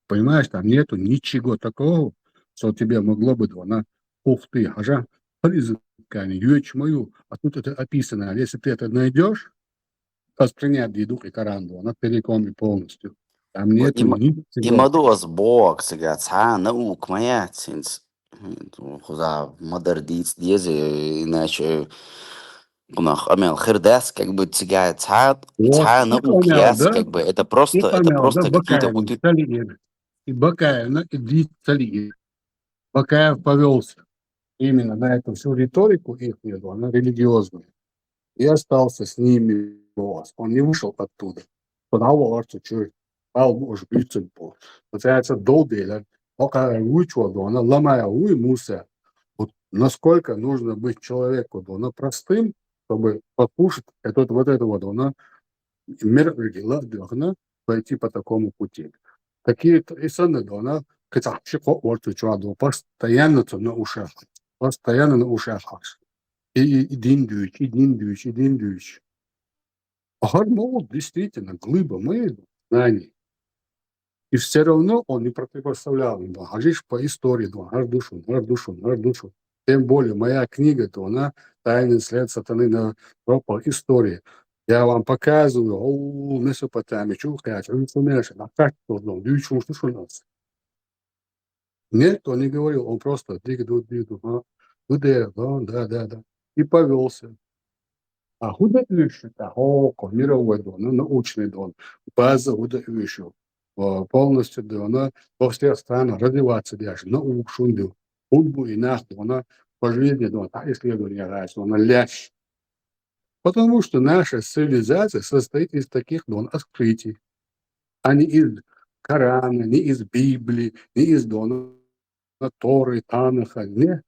Понимаешь, там нету ничего такого, что тебе могло бы, ух ты, ага, призывками, юэч мою, а тут это описано. Если ты это найдешь, воспринять дух и Коран, целиком и полностью. Там нету ничего. Имадуас бок, наук моя, модердиц, иначе Амел Хердес, как бы наук, как бы это просто какие-то вот И Бакаев, и Дит Салиев. Бакаев повелся именно на эту всю риторику их, она религиозная. И остался с ними. Он не вышел оттуда. Подавал чуть уж биться. Получается, долго, пока вычего, она ломая муся. Вот насколько нужно быть человеку, простым, чтобы послушать вот это она мир она пойти по такому пути. Такие и саны, она постоянно на ушах. Постоянно на ушах. И дин дюч. Гармонд действительно глыба мы знаний. И все равно он не противопоставлял им. Гажишь по истории, душу. Тем более моя книга, она «Тайный след сатаны» на пропал истории. Я вам показываю, Месопотамию, а как нет, он не говорил, он просто да. И повелся. А худо-ющий, мировой научный база худо-ющего. Полностью, она во всех странах развиваться даже, наук шунду. Худбу и нахту, она по жизни, исследования раньше, она лящ. Потому что наша цивилизация состоит из таких открытий, а не из Корана, не из Библии, не из Торы, Танаха. Нет.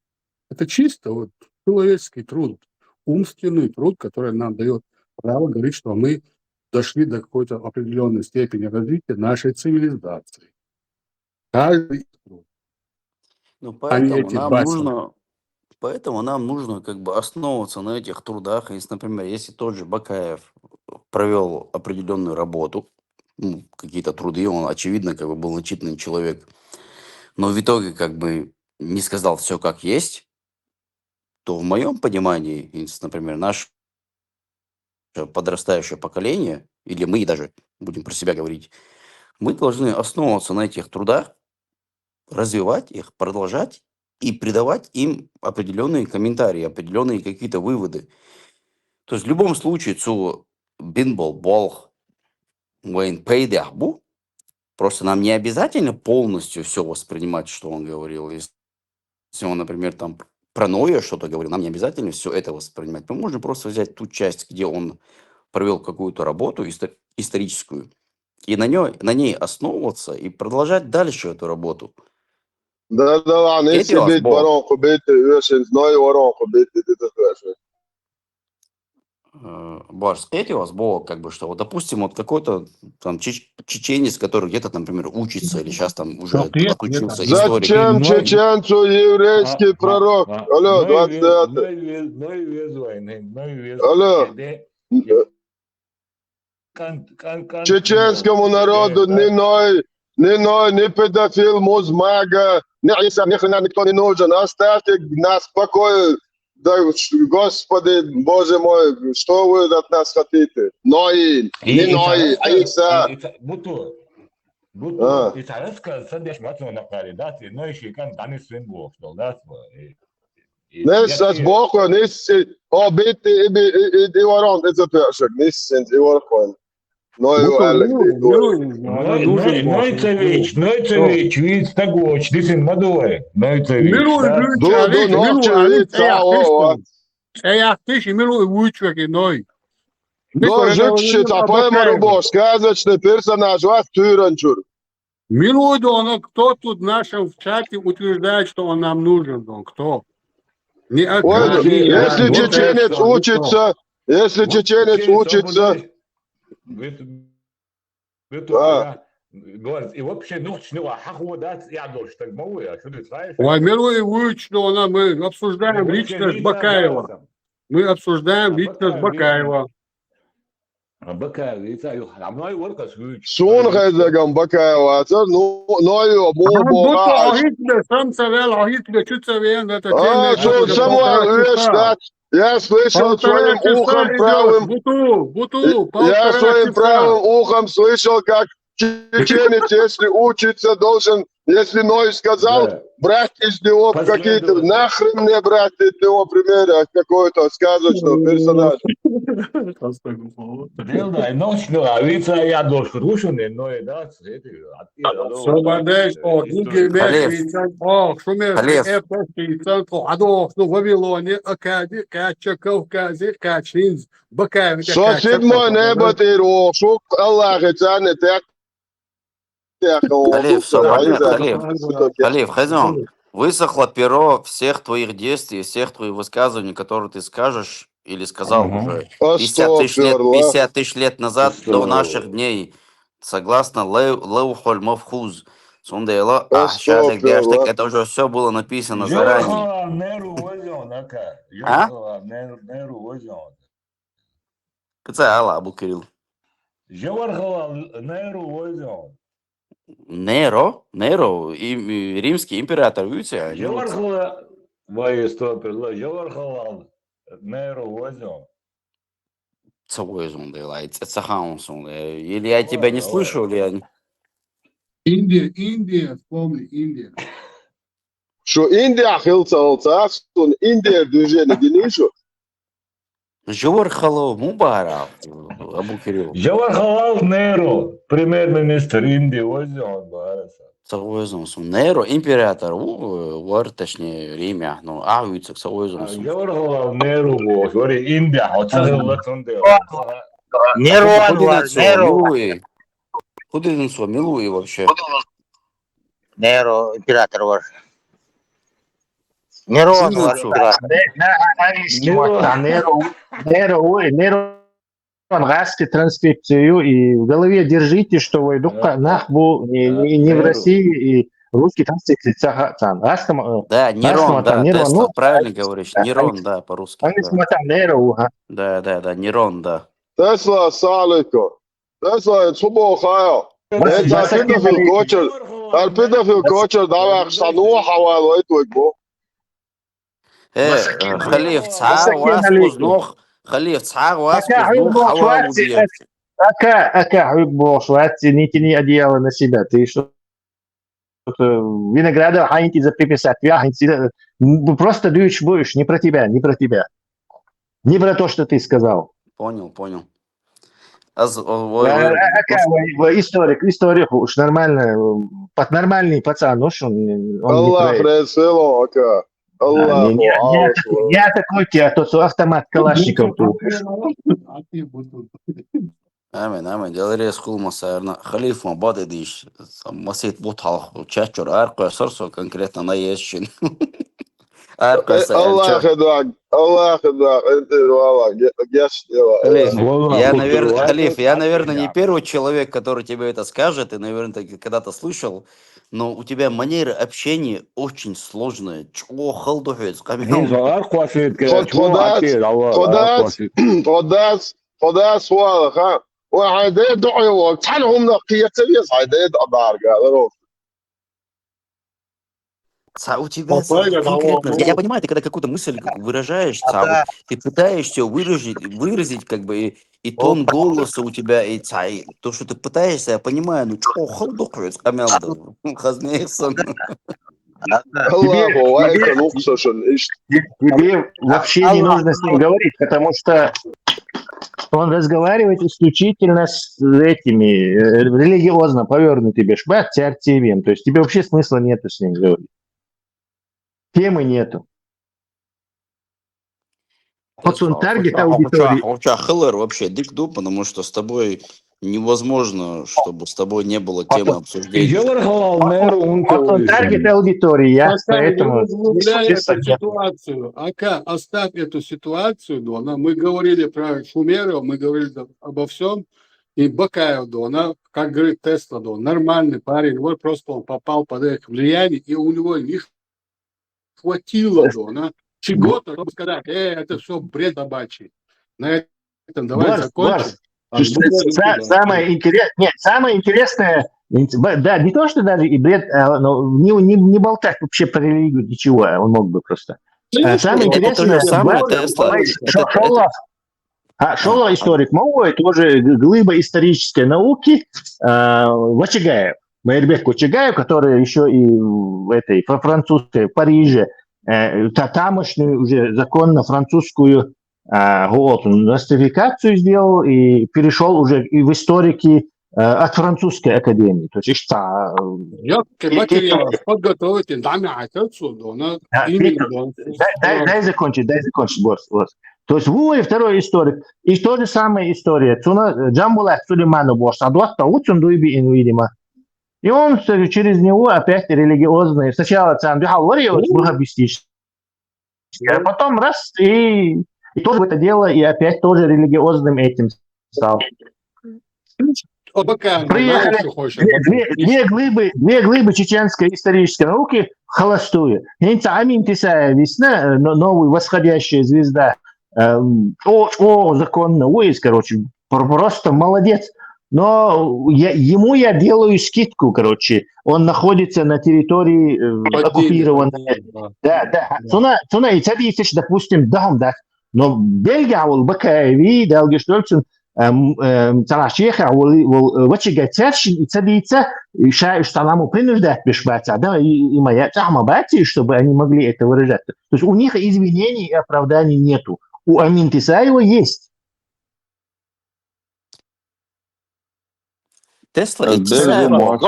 Это чисто человеческий труд, умственный труд, который нам дает право говорить, что мы дошли до какой-то определенной степени развития нашей цивилизации. Каждый труд. Ну, поэтому нам нужно как бы основываться на этих трудах. Если, например, если тот же Бакаев провел определенную работу, какие-то труды, он, очевидно, как бы был начитанный человек, но в итоге как бы не сказал все как есть, то в моем понимании, если, например, наше подрастающее поколение, или мы даже будем про себя говорить, мы должны основываться на этих трудах, развивать их, продолжать и придавать им определенные комментарии, определенные какие-то выводы. То есть в любом случае, бинбол, болх, Уэйн Пейдахбу, Просто нам не обязательно полностью все воспринимать, что он говорил. Если он, например, там про Ноя что-то говорил, нам не обязательно все это воспринимать. Мы можем просто взять ту часть, где он провел какую-то работу историческую, и на ней основываться и продолжать дальше эту работу. Да, ладно, Эти если вас быть Бог. барон кубиты, очень знаю барон кубиты, это тоже. Баш, эти вас Бог, как бы, что вот, допустим, вот какой-то там чеченец, который где-то, например, учится или сейчас там уже отучился, историк. Зачем чеченцу еврейский пророк? Алло, 29. Алло. Чеченскому народу ни Ной, ни педофил, музмага, ни Иса, ни хрена никто не нужен. Оставьте нас в покое. Да, Господи, Боже мой, что вы от нас хотите? Ной, не Ной, а Иса. Буду италянская садишь мацу на кандидате, но еще кан данный свин бог, что да, Nes as Boku, nes biti i varant, это першик, nes i varant. Но и Нойцевич, вид тагоч, десен мадой, Нойцевич. Ja, ти милуй вучвек и ной. Дождь, а поэмару бог, сказочный персонаж, вас тюранчур. Милуй, он кто тут в нашем в чате утверждает, что он нам нужен, он кто? Если чеченец учится, Говорит, и вообще, ну, хахудат, я дождь, так могу я, что ты знаешь? Ой, милуй, вычно, мы обсуждаем личность Бакаева. Мы обсуждаем личность Бакаева. Сун хайзагам Бакаева, ною, бога. Сам совел, ахитле, чуть совел, это я слышал своим ухом правым. Я своим правым ухом слышал, как чеченец, если учится, должен, если Ной сказал, брать из него какие-то, нахрен мне брать из него примеры какой-то сказочного персонажа. Да, ночь, ну, а ведь я должен рушенный, но и да, седьмой небо ты рушук, Аллах, это Халиф, все понятно, Халиф, Хазон, высохло перо всех твоих действий, всех твоих высказываний, которые ты скажешь или сказал уже 50 тысяч лет назад, до наших дней, согласно Леухоль Мавхуз. Это уже все было написано заранее. А? Какая Алла, Абу Кирилл? Неро, римский император, видите? Или я тебя не слышу, или я... Индия, вспомни, Индия. Что Индия хилца, Индия движение Денишу? Жавар Халал Мубарак, Абу Кирилл. Жавар Халал Неру, премьер-министр Индии, Неро, император, точнее, Риме, ну, авиация, Жавар Халал Неру, говори, Индия, Неру. Куда Неру, милуй вообще? Неру, император ваш. Нерон ваш Нерон гасьте транскрипцию и в голове держите, что вы нахбу не в России и русский транскрипция. Да, Нерон, да, Тесла, правильно говоришь, Нерон, да, по-русски. Да, Нерон, да. Тесла, салико. Тесла, субо хая. Это педофил кочер, давай сану хавал, это бо. Халиф, цар вас кузнох, хавал убьет. Не одеяло на себя. Ты что? Винограда ханти за приписать. Просто дуешь будешь, не про тебя. Не про то, что ты сказал. Понял. Историк уж нормально, нормальный пацан, уж он не Allah проект. reselo, aka. Allahu Allah. Я такой тебе, тот автомат Калашников тут. Amen. Galeriya skulmasarna Халифма Бадыдиш, Масит Бутал, Чачур, Арко, Сорсо, конкретно на Ещин. Арко, Allah يخدعك الله يخدعك انت والله قش Халиф, я, наверное, не первый человек, который тебе это скажет, и, наверное, ты когда-то слышал, но у тебя манера общения очень сложная. Чего халдухец? خداس واضح وعديد دعوة تحلهم نقية تبيز عديد أدار قالوا У тебя конкретно, я понимаю, ты когда какую-то мысль выражаешь, вот ты пытаешься выразить как бы и тон голоса у тебя, и то, что ты пытаешься, я понимаю, ну что, халдухец, камелда, хазнейсон. Тебе вообще не нужно с ним говорить, потому что он разговаривает исключительно с этими религиозно повернутыми шбат-тиартивием. То есть тебе вообще смысла нету с ним говорить. Темы нету. Вот он таргет аудитории. Хеллер вообще дикду, потому что с тобой невозможно, чтобы с тобой не было темы обсуждения. Вот он таргет аудитории, я поэтому... Оставь эту ситуацию, Дона. Мы говорили про шумеров, мы говорили обо всем. И Бакаев, Дона, как говорит Тесла, Дона, нормальный парень, вот просто он попал под их влияние, и у него не хватило, Дона, чего-то, чтобы сказать, это все бред собачий. На этом давай закончим. Самое интересное, да, не то, что даже и бред, но не болтать вообще про религию, ничего, он мог бы просто. Самое интересное, Шолла историк Мауэ, тоже глыба исторической науки, Вачагаев, Майербек Вачагаев, который еще и в этой французской Париже, тамошнюю уже законно французскую нострификацию сделал и перешел уже и в историки от французской академии. То есть дай закончить, босс. То есть вы второй историк. И то же самая история. Джамбула Сулейману босс, а дуатта уцундуйби инвидима. И он через него опять религиозный. Сначала а потом раз и тоже в это дело, и опять тоже религиозным этим стал. Приехали две глыбы чеченской исторической науки холостую. Амин Тисая весна, новый восходящая звезда. Законно, короче, просто молодец. Но ему я делаю скидку, короче. Он находится на территории оккупированной. Да. Цуна и цадисиш, допустим, да. Но Бельгия, Бакаеви, Далгештольцин, Тарашеха, Вачига Цершин и цадица, что нам принуждать бешбаться, да, и моя тахмабати, чтобы они могли это выражать. То есть у них извинений и оправданий нету. У Амин Тисаева есть. Тесла и Тисаебок.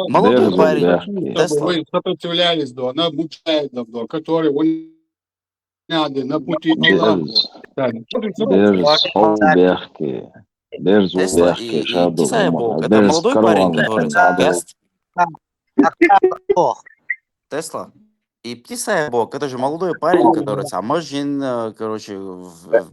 Молодой парень. Вы сопротивлялись, да, на мучаидов, да, которые надо на пути Аллаха. Тесла и Тисаебок. Это молодой парень, который Тесла. И Птисаебок, это же молодой парень, который Самажин, короче,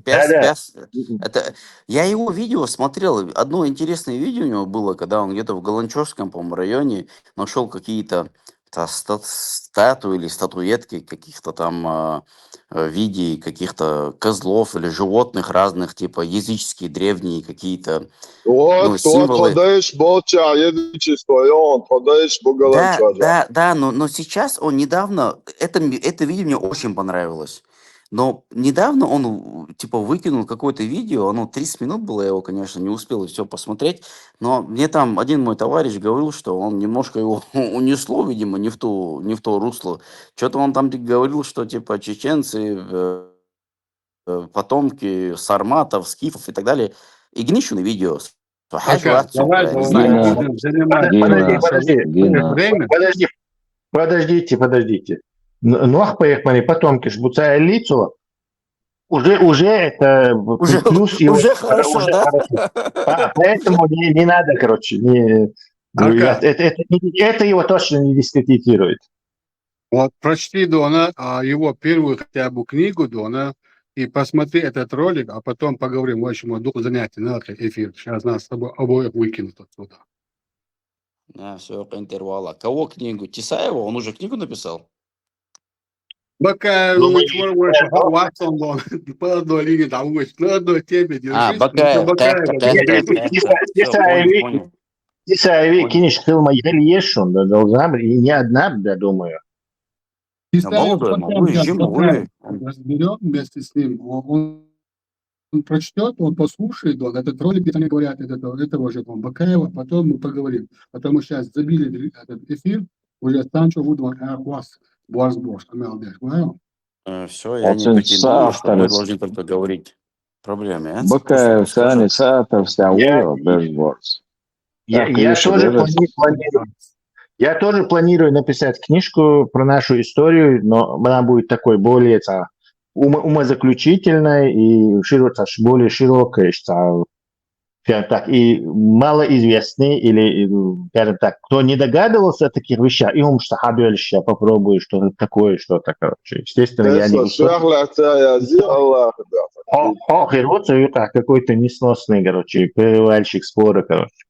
это я его видео смотрел. Одно интересное видео у него было, когда он где-то в Галанчевском, по-моему, районе нашел какие-то статуи или статуэтки каких-то там в виде каких-то козлов или животных разных, типа языческие, древние какие-то символы. Да, но сейчас он недавно, это видео мне очень понравилось. Но недавно он, типа, выкинул какое-то видео, оно 30 минут было, я его, конечно, не успел все посмотреть, но мне там один мой товарищ говорил, что он немножко его унесло, видимо, не в то русло. Что-то он там говорил, что, типа, чеченцы, потомки сарматов, скифов и так далее. Игнищу на видео. Хажу Пока. отцу, Давай, я не мы знаю. будем занимать Гена, наше Гена. время. Подождите. Нох поехали, потомки жбуца лицо. Уже это Уже, плюс его. уже хорошо, Уже да? хорошо. Поэтому не надо, короче. Пока. Это его точно не дискредитирует. Вот прочти, Дона, его первую хотя бы книгу, Дона, и посмотри этот ролик, а потом поговорим. В общем, дух занятий на этот эфир. Сейчас нас с тобой обоих выкинут отсюда. Все, интервала. Кого книгу? Тесаева? Он уже книгу написал? Бакаевич, Ватсон, Дон, по одной линии, там, на одной теме держись. Бакаев, понял. Тесаеви, кинешь хилма ельешун, должна быть, и не одна, я думаю. Тесаев потом разберем вместе с ним. Он прочтет, он послушает, он этот ролик, где они говорят, этого же Бакаева, потом мы поговорим. Потому что сейчас забили этот эфир, уже Санчо Вудван Аахвас, Борс, Амелдеш, понял? Все, я не претендую, что мы должны только говорить проблемы. Бакаев, Сани, Саатов, Сяуя, Безборс. Я тоже планирую написать книжку про нашу историю, но она будет такой более умозаключительной и более широкой, скажем так, и малоизвестный, или, скажем так, кто не догадывался о таких вещах, и он что я попробую что-то такое, что-то, короче. Естественно, я не... Какой-то несносный, короче, перевальщик спора, короче.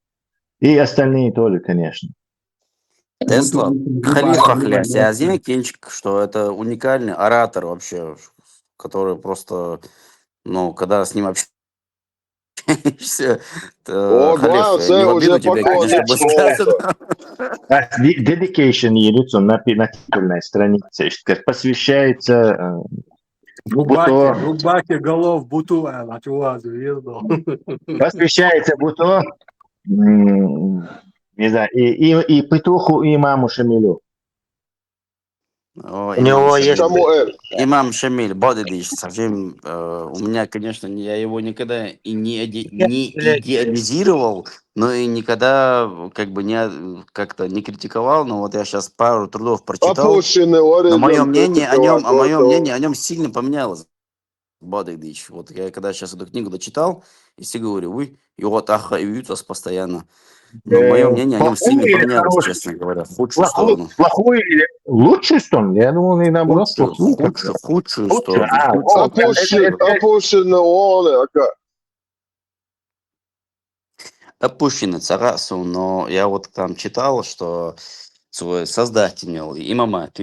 И остальные тоже, конечно. Тесла, Халифахля, Сиазин Кинчик, что это уникальный оратор вообще, который просто, когда с ним общаешься, Халиф, не в обиду тебе, конечно, будет сказано. Dedication единицу на титульной странице, посвящается Рубаке голов Буту, посвящается Буту, не знаю, и Петуху, и имаму Шамилю. Имам Шамиль, Бодидич, совсем, у меня, конечно, я его никогда и не идеализировал, но и никогда как-то не критиковал, но вот я сейчас пару трудов прочитал, но мое мнение о нем сильно поменялось. Бодидич, вот я когда сейчас эту книгу дочитал, и все говорю, и вот Ютас постоянно. Но мое мнение о нем сильно поменялось, честно говоря, в худшую сторону. Плохую или лучшую сторону? Я думал, и наоборот. Худшую сторону. Опущенный царасу, но я вот там читал, что свой создатель, имама, то,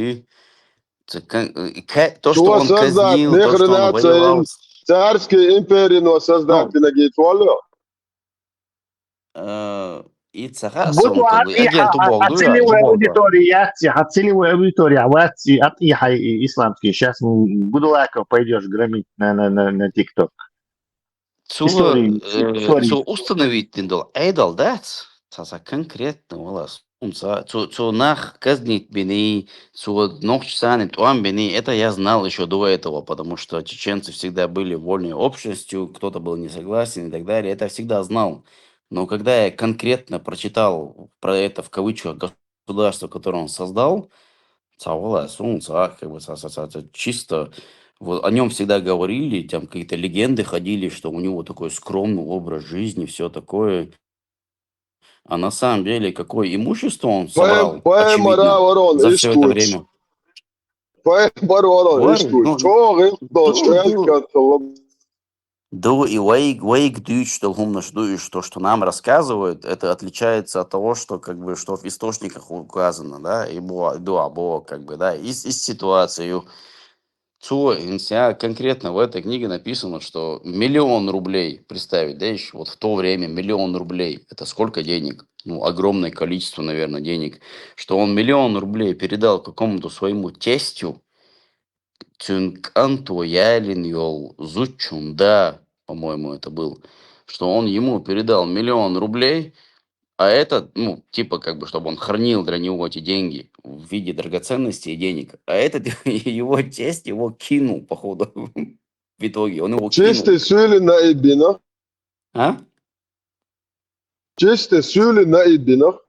что он казнил, то, что он воевал. Царские империи, но создатель на гейтволю. И царасу, агенту Бога. Целевая аудитория, исламский. Сейчас Будулаков пойдешь громить на ТикТок. Установить Эйдал, да? Конкретно, волос. Нах казнить бени, ночь санит уам бени, это я знал еще до этого, потому что чеченцы всегда были вольной общностью, кто-то был не согласен и так далее, это я всегда знал. Но когда я конкретно прочитал про это в кавычках государство, которое он создал, чисто вот, о нем всегда говорили, там какие-то легенды ходили, что у него такой скромный образ жизни, все такое. А на самом деле, какое имущество он собрал, очевидно, за все это время. Да, и Вейк Дюч, то, что нам рассказывают, это отличается от того, что что в источниках указано, да, и было, из ситуации. Конкретно в этой книге написано, что 1 000 000 рублей, представить, да, еще вот в то время 1 000 000 рублей, это сколько денег? Огромное количество, наверное, денег, что он 1 000 000 рублей передал какому-то своему тестю, да, по-моему, это был, что он ему передал 1 000 000 рублей, а это, чтобы он хранил для него эти деньги в виде драгоценностей и денег. А этот его тесть его кинул, походу, в итоге. Он его кинул. Чистый сюли на Эбина. А? Чисто сюли на идинах.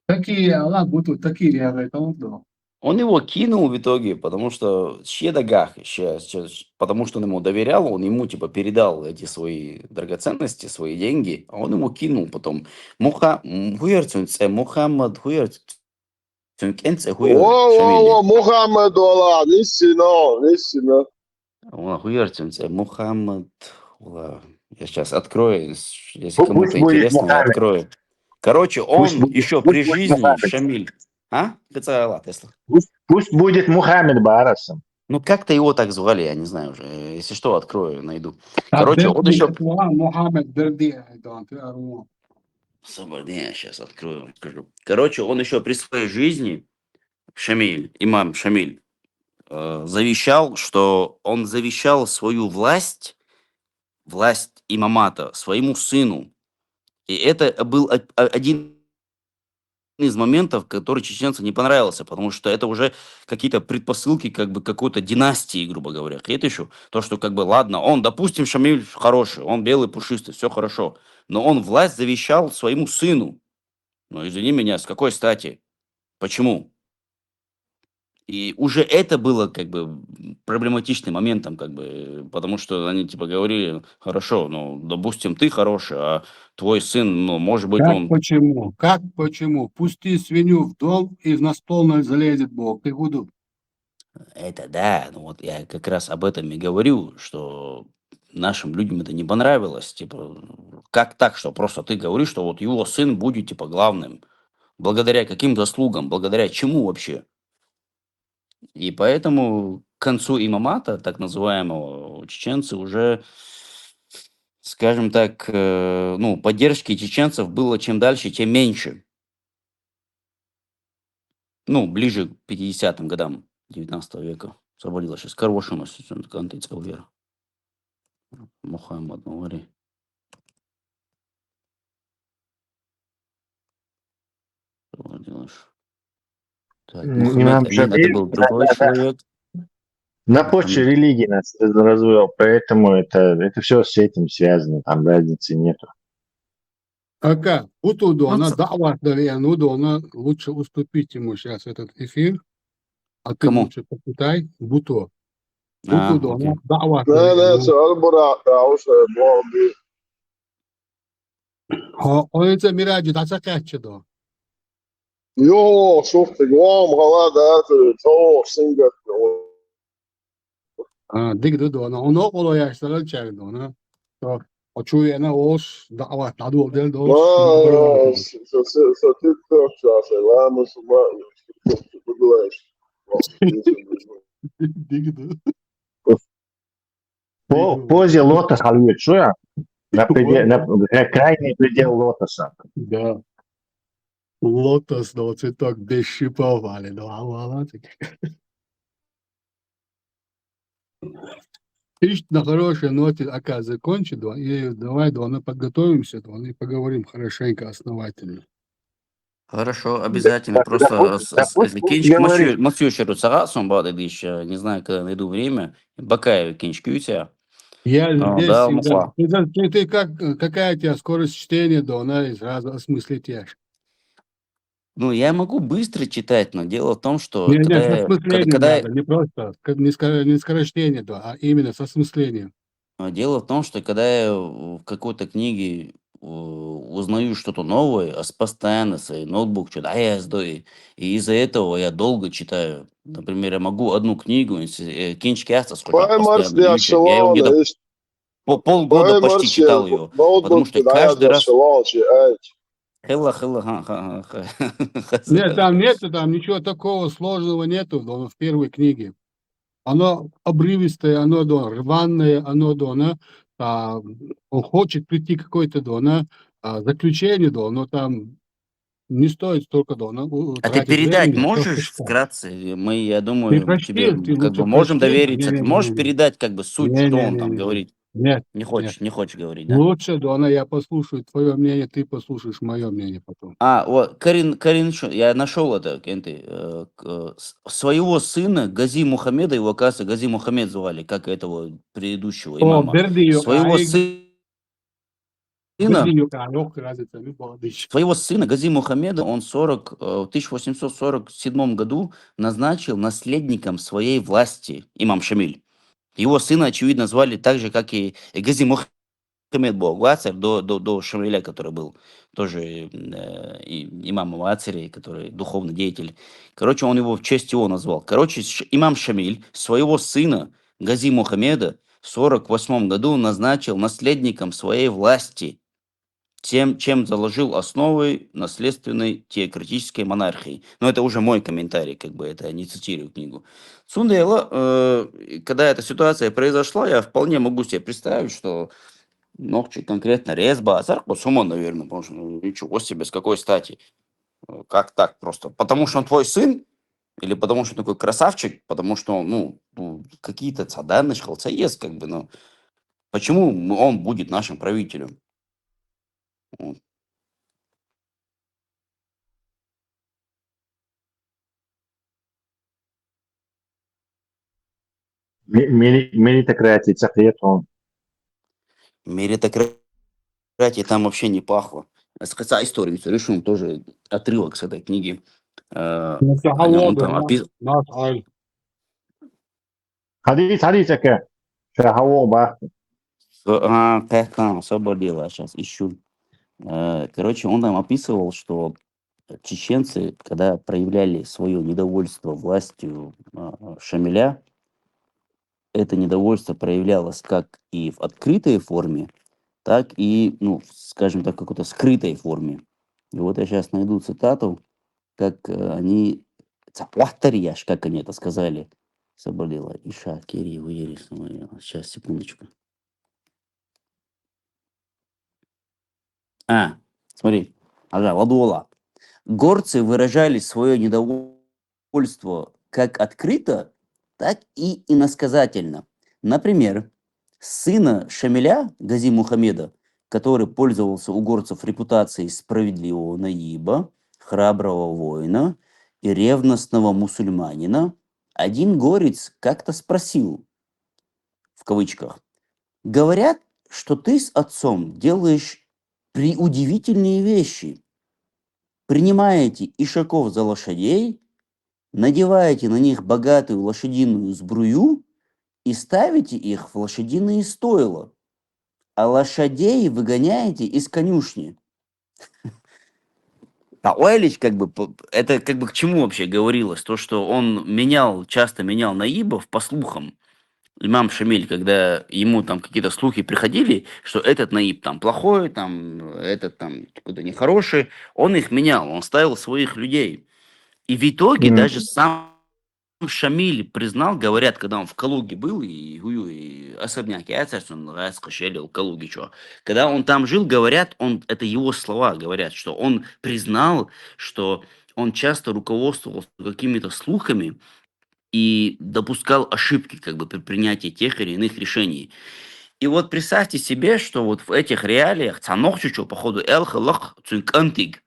Такие, Allah буту, такие реагируют, да. Он его кинул в итоге, потому что Щедагах, потому что он ему доверял, он ему типа передал эти свои драгоценности, свои деньги, а он ему кинул потом. Мухаммад О, Мухаммад, ола, нисино. Мухаммад. Я сейчас открою, если Пусть кому-то будет интересно, я Мухаммед. открою. Короче, Пусть он будет, еще пусть при будет жизни, Мухаммед. Шамиль. А? Тесла. Пусть будет Мухаммед Барасом. Ну, как-то его так звали, я не знаю уже. Если что, открою, найду. А Короче, он Берди, еще... Мухаммед Берди, да, ты ару. Я сейчас открою, скажу. Короче, он еще при своей жизни, Шамиль, имам Шамиль, завещал, что он завещал свою власть имамата своему сыну. И это был один из моментов, который чеченцам не понравился, потому что это уже какие-то предпосылки как бы какой-то династии, грубо говоря. И это еще то, что как бы, ладно, он, допустим, Шамиль хороший, он белый, пушистый, все хорошо, но он власть завещал своему сыну. Ну, извини меня, с какой стати? Почему? И уже это было как бы проблематичным моментом, как бы, потому что они типа говорили, хорошо, ну, допустим, ты хороший, а твой сын, ну, может быть, Как он... почему? Как почему? Пусти свинью в дом, и на стол залезет Бог. Ты гуду. Это да, ну вот я как раз об этом и говорю, что нашим людям это не понравилось. Типа, как так, что просто ты говоришь, что вот его сын будет, типа, главным. Благодаря каким заслугам, благодаря чему вообще? И поэтому к концу имамата, так называемого, чеченцы уже, скажем так, ну, поддержки чеченцев было чем дальше, тем меньше. Ну, ближе к 50-м годам 19 века. Свободилась из Карвошина, контейцел вера. Мухаммад Нуари. Свободилась. Так, Мухаммед Имам Амин, это Шамиль, был другой да. человек. На почве Мухаммед. религии нас развел, поэтому это все с этим связано, там разницы нету. Ака, буту Ну, дона, дава ну дона, лучше уступить ему сейчас этот эфир, а ты кому? лучше почитай буту. А, Буту дона, окей. дава Ne, söyle bura, Ausche, Borbi. Он это мираджи, да цакаче до. Jo, шуфты, гуам, гала, да, то, сингат. Дик дона, он около яшьтарал чак дона. То очуяна ош, дава, таду дел дош. Så TikTok, så lama, сума, Дик до. По позе лотоса, Альвит, что я? На крайний предел лотоса. Да. Лотос, да, цветок без шипов, али, да, ала. Ищ на хорошей ноте, ока, закончи, да, и давай, да, подготовимся, да, и поговорим хорошенько, основательно. Хорошо, обязательно. Просто кинчик Максюшеру Сарасом Бададыш, не знаю, когда найду время. Бакаев кинчик у тебя. Я здесь Да, всегда. муха. Ты какая у тебя скорость чтения, да, она и сразу осмыслить я. Ну, я могу быстро читать, но дело в том, что Нет, когда с я... осмыслением надо, не просто, не скорочтение, да, а именно с осмыслением. Дело в том, что когда я в какой-то книге узнаю что-то новое, постоянно свой ноутбук, что-то, и из-за этого я долго читаю. Например, я могу одну книгу, кинчики Астас, постоянно YouTube, я его где-то полгода почти читал ее, потому что каждый раз... Нет, там ничего такого сложного нету, да, в первой книге. Оно обрывистое, оно рваное, оно он хочет прийти к какой-то заключению, но там не стоит столько А ты передать можешь вкратце? Мы, я думаю, тебе как бы можем довериться. Ты можешь передать как бы суть, что он там говорит? Нет. Не хочешь говорить, да? Лучше, я послушаю твое мнение, ты послушаешь мое мнение потом. Вот, Карин, я нашел это, Кенты. Своего сына Гази Мухаммеда, его, оказывается, Гази Мухаммед звали, как этого предыдущего имама. Своего своего сына Гази Мухаммеда он в 1847 году назначил наследником своей власти имам Шамиль. Его сына, очевидно, звали так же, как и Гази Мухаммед был Гуацер до Шамиля, который был тоже имамом Ацари, который духовный деятель. Короче, он его в честь его назвал. Короче, имам Шамиль своего сына Гази Мухаммеда в 1948 году назначил наследником своей власти, чем заложил основы наследственной теократической монархии. Но это уже мой комментарий, как бы это не цитирую книгу. Сундела, когда эта ситуация произошла, я вполне могу себе представить, что Ногчи конкретно резба, Азарко Сумон, наверное, потому что ничего себе, с какой стати? Как так просто? Потому что он твой сын? Или потому что он такой красавчик? Потому что, какие-то цаданы, шхалцаес, как бы, ну. Почему он будет нашим правителем? Меритократия, цахлетон. Меритократия там вообще не пахло. Хотя историю решим тоже отрывок с этой книги. Он там описывал. Hadis, Шахаоба. Освободила, сейчас ищу. Короче, он там описывал, что чеченцы, когда проявляли свое недовольство властью Шамиля, это недовольство проявлялось как и в открытой форме, так и, скажем так, в какой-то скрытой форме. И вот я сейчас найду цитату, как они... Цапуахтарияш, как они это сказали. Заболела. Иша, Кири, Уерис. Сейчас, секундочку. Смотри. Ладуола. Горцы выражали свое недовольство как открыто, так и иносказательно. Например, сына Шамиля, Гази Мухаммеда, который пользовался у горцев репутацией справедливого наиба, храброго воина и ревностного мусульманина, один горец как-то спросил, в кавычках, «Говорят, что ты с отцом делаешь преудивительные вещи. Принимаете ишаков за лошадей, надеваете на них богатую лошадиную сбрую и ставите их в лошадиные стойла, а лошадей выгоняете из конюшни». А Уайлич, это к чему вообще говорилось? То, что он часто менял наибов, по слухам, имам Шамиль, когда ему там какие-то слухи приходили, что этот наиб там плохой, там, этот там какой-то нехороший, он их менял, он ставил своих людей. И в итоге даже сам Шамиль признал, говорят, когда он в Калуге был, и особняк, Калуги, что. Когда он там жил, говорят, это его слова, говорят, что он признал, что он часто руководствовался какими-то слухами и допускал ошибки при принятии тех или иных решений. И вот представьте себе, что вот в этих реалиях цанохчучу, походу, элхалах цункантиг,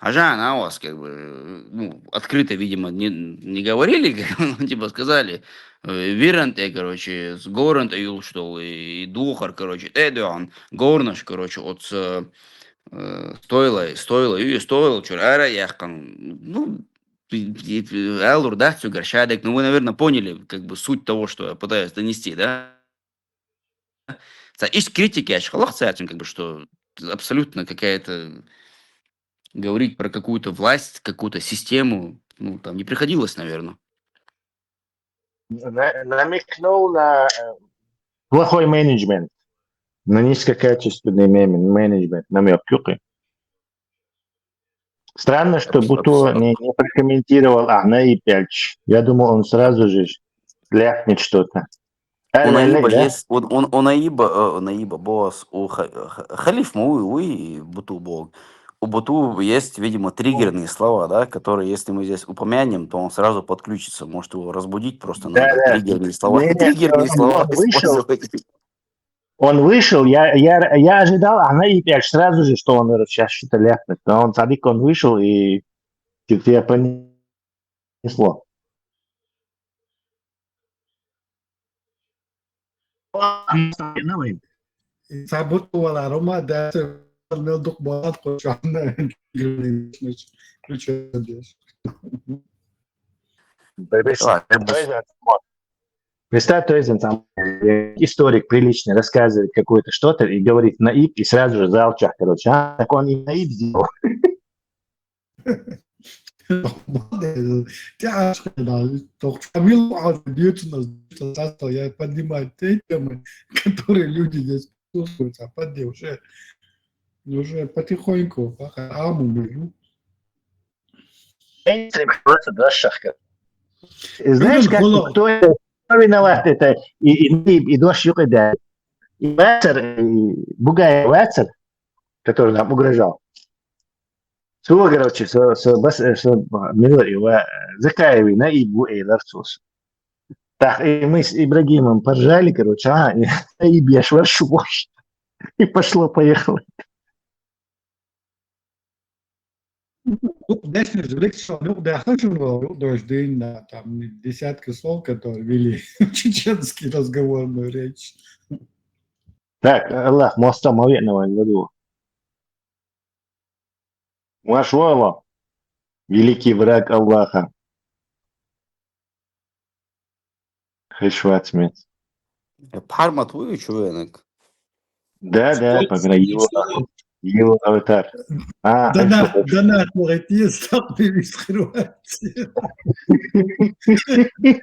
на вас открыто, видимо, не говорили, сказали, виранте, с горанте юлштол, и духар, эдуан, горнаш, от стоило, чурара, яхкан, элур, да, цугаршадек, вы, наверное, поняли, суть того, что я пытаюсь донести, да? Из критики, что абсолютно какая-то... Говорить про какую-то власть, какую-то систему, там не приходилось, наверное. Намекнул на плохой менеджмент, на низкокачественный менеджмент, намек. Странно, что Буто не прокомментировал Ахнаи Пяльч. Я думал, он сразу же ляпнет что-то. У Наиба есть, у Наиба босс, у Халиф и Буту бог. У Буту есть, видимо, триггерные слова, да, которые, если мы здесь упомянем, то он сразу подключится. Может его разбудить просто надо. Триггерные слова. Триггерные слова использовать. Он вышел, я ожидал, Ахнаи Пяльч сразу же, что он сейчас что-то ляпнет. Но он вышел, и тебя понесло. Sabutu wala Roma da Melduk Balat koşanlar. Ключ одежды. Представь, то есть там историк приличный рассказывает какое-то что-то и говорит наиб, и сразу же за алчах, короче. А, так он и наиб сделал. Я поднимаю те темы, которые люди здесь слушают, а поди уже потихоньку, аму беру. Знаешь, как, кто виноват это? И дождь юкает. И Вацер, Бугай Вацер, который нам угрожал. Суо, короче, Миллер его Закаеви на Ибу Эйларцус. Так, и мы с Ибрагимом поржали, короче, и бьешь ваш. И пошло-поехало. Дальше Жуликшо, да, хочу дождь, там десятки слов, которые вели чеченский разговорную речь. Так, Аллах, мостом оветного году. Машуала, великий враг Аллаха. Хешвацмет. Парма твою чувенок. Да, пограю. Его аватар. Донат есть, там из Хорватии.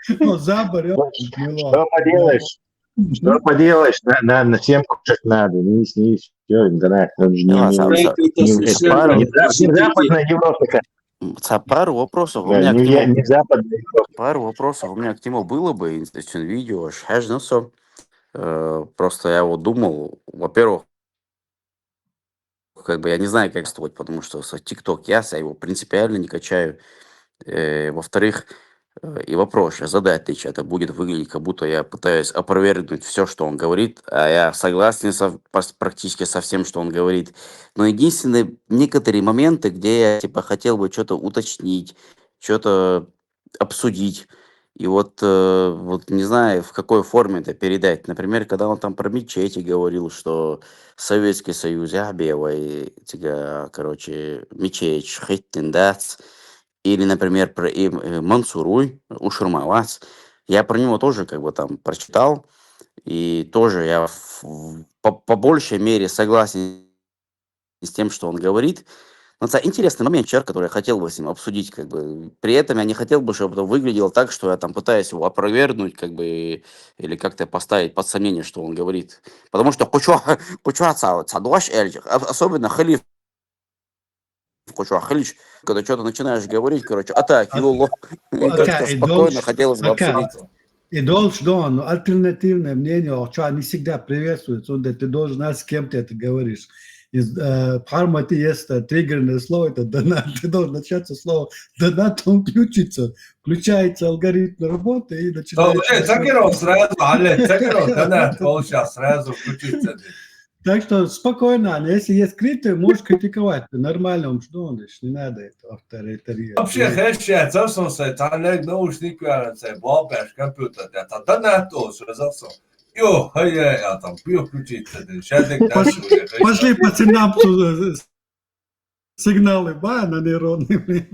Что поделаешь? Что поделаешь? На всем кушать надо. Не все, донат. Он же не Западная Европа. Пару вопросов у меня к Тиму было бы, естественно, видео. Просто я вот думал, во-первых, как бы я не знаю, как действовать, потому что с TikTok я его принципиально не качаю. Во-вторых, и вопрос задать лично, это будет выглядеть, как будто я пытаюсь опровергнуть все, что он говорит, а я согласен практически со всем, что он говорит. Но единственные некоторые моменты, где я типа хотел бы что-то уточнить, что-то обсудить, и вот не знаю, в какой форме это передать. Например, когда он там про мечети говорил, что Советский Союз, мечеть, шхиттиндац, или, например, про Мансуруй, Ушурмавац. Я про него тоже как бы там прочитал, и тоже я по большей мере согласен с тем, что он говорит. Но это интересный момент, который я хотел бы с ним обсудить, как бы. При этом я не хотел бы, чтобы это выглядело так, что я там пытаюсь его опровергнуть, как бы, или как-то поставить под сомнение, что он говорит. Потому что особенно халиф, когда что-то начинаешь говорить, короче, спокойно хотелось бы обсудить. И должен, альтернативное мнение, что не всегда приветствуется, ты должен знать, с кем ты это говоришь. В Хармате есть триггерное слово, это донат. Ты должен начаться слово донат, он включается алгоритм работы и начинается. Так что спокойно, если есть критика, можешь критиковать. Нормально, он что он не надо это авторитария. Вообще, хэшчет, завсом сайт, наушник вернется, бабаш, компьютер, это донат тоже, завсом. Йо, я там пью включиться. Пошли по синапсу сигналы, на нейронные.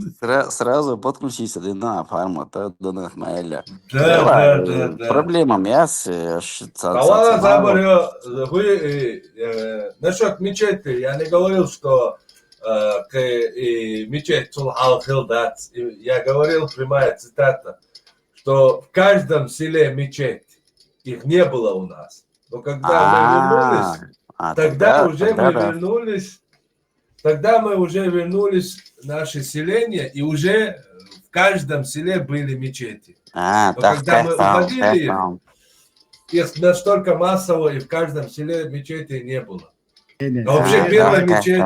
Сразу подключись, на фарма, донат майля. Да. Проблема мяс. Ладно, заборю. Насчет мечети, я не говорил, что мечеть Сулхал-Хилдат. Я говорил, прямая цитата, что в каждом селе мечеть. Их не было у нас. Но когда мы вернулись, тогда мы уже вернулись в наше селение, и уже в каждом селе были мечети. Но когда мы уходили, их настолько массово, и в каждом селе мечети не было. Но вообще первая мечеть...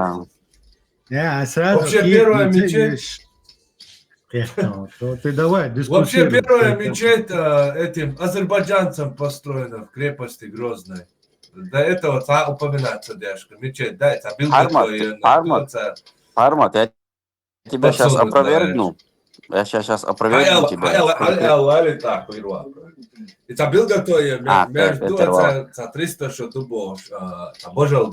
Вообще первая мечеть этим азербайджанцам построена в крепости Грозной. До этого упоминается дядюшка. Мечеть, да, это был Пармат, я тебя сейчас опровергну. Я сейчас опровергну тебя. Это был готовый между 300 что дубов, обожал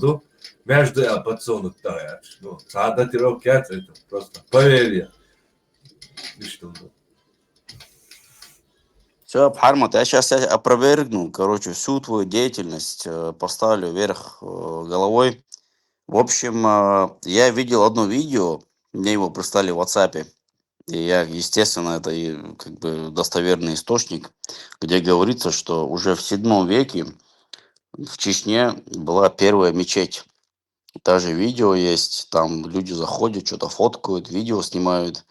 между подсунут то ну, цада тирок это просто поверье. Все, Бхармат, я сейчас опровергну, короче, всю твою деятельность, поставлю вверх головой. В общем, я видел одно видео, мне его прислали в WhatsApp, и я, естественно, это как бы достоверный источник, где говорится, что уже в 7 веке в Чечне была первая мечеть. Даже видео есть, там люди заходят, что-то фоткают, видео снимают,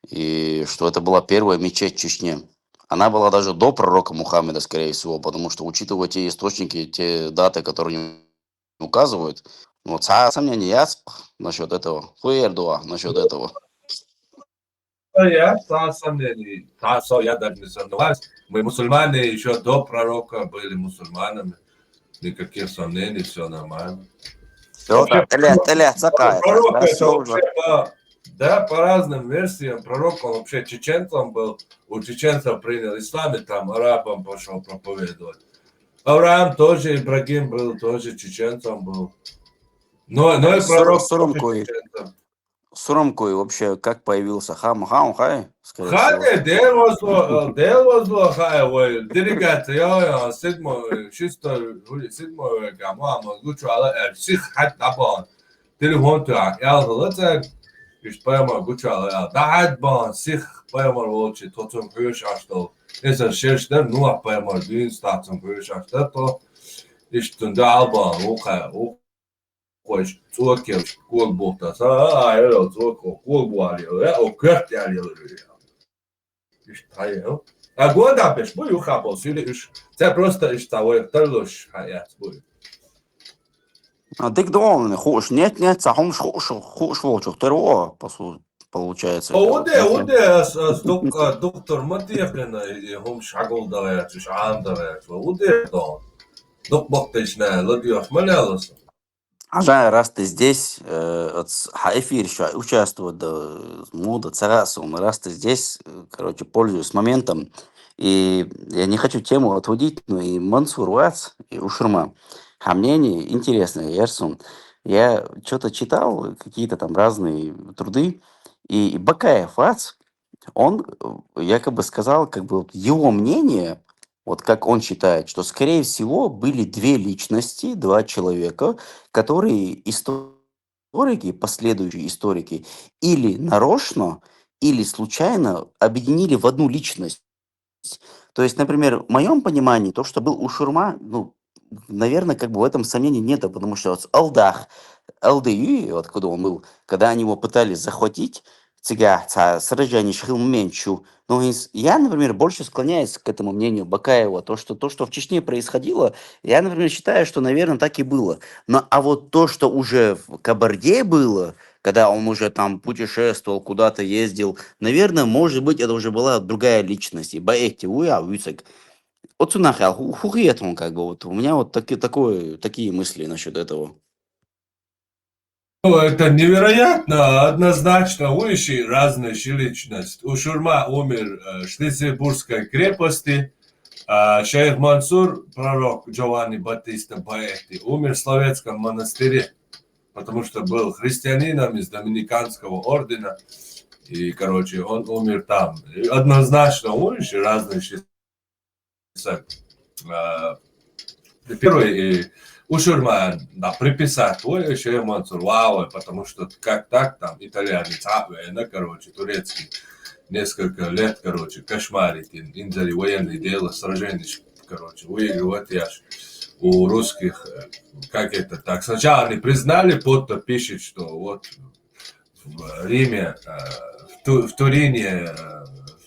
и что это была первая мечеть в Чечне. Она была даже до пророка Мухаммеда, скорее всего, потому что, учитывая те источники, те даты, которые они указывают, вот сомнений есть насчет этого. Хуердуа насчет этого. Я сомнений. Я даже не сомневаюсь. Мы мусульмане еще до пророка были мусульманами. Никаких сомнений, все нормально. Да, по разным версиям. Пророк, он вообще чеченцем был. У чеченцев принял ислам, и там арабам пошел проповедовать. Авраам тоже, Ибрагим был, тоже чеченцем был. Но и пророк тоже чеченцем. Суромкой вообще как появился? Хай? Хай, дело хай, делегация, 7 века, мама, гучала, всех хат табан. Телефон так, я говорю, ich pojma gučala, da ban sich pojma volči, to som hörschasto. Es er schärster nur pojma Dienstag zum hörschasto, to ist dann da alban, okay, Kois zuokia kolbuhta, ero zuoko kolbuario, o körtiario. Ist taio. А года пеш, бой ухапал, сюда уж, это просто из того, терлуш, хаят, бой. Ты кто? Хочешь? Нет, сахом хочешь волчух, теро, получается. Доктор Матьевкина, он шагал давает, шагал давает, уде то. Доктор точно, ладьёв, молялся. Ажай, раз ты здесь, эфир еще участвует, мода, царасум, раз ты здесь, короче, пользуюсь моментом, и я не хочу тему отводить, но и Мансур Вац, и Ушурма. А мнение интересное, Ярсун. Я что-то читал, какие-то там разные труды, и Бакаев Вац, он якобы сказал, как бы вот его мнение, вот как он считает, что, скорее всего, были две личности, два человека, которые историки, последующие историки, или нарочно, или случайно объединили в одну личность. То есть, например, в моем понимании, то, что был Ушурма, ну, наверное, как бы в этом сомнений нет, потому что вот Алдах, ЛДЮ, откуда он был, когда они его пытались захватить, сражение Шхилменчу. Но я, например, больше склоняюсь к этому мнению Бакаева. То, что в Чечне происходило, я, например, считаю, что, наверное, так и было. Но а вот то, что уже в Кабарде было, когда он уже там путешествовал, куда-то ездил, наверное, может быть, это уже была другая личность. И Баэти Уя, Вюцек. Вот Сунахал, хухиет он как бы. Вот у меня вот такие мысли насчет этого. Это невероятно, однозначно, ищи разные личности. Ушурма умер в Шлиссельбургской крепости, шейх Мансур, пророк Джованни Батиста Баэти, умер в Словецком монастыре, потому что был христианином из Доминиканского ордена, и, короче, он умер там. И однозначно, ищи разные личности. Первый Ушурма, да, приписать, ой, еще Мансур, вау, потому что как так, там, итальянец, короче, турецкий, несколько лет, короче, кошмарит, инзали военные дела, сражения, короче, выигрывать яш у русских, как это так, сначала они признали, потом пишет, что вот в Риме, в Турине,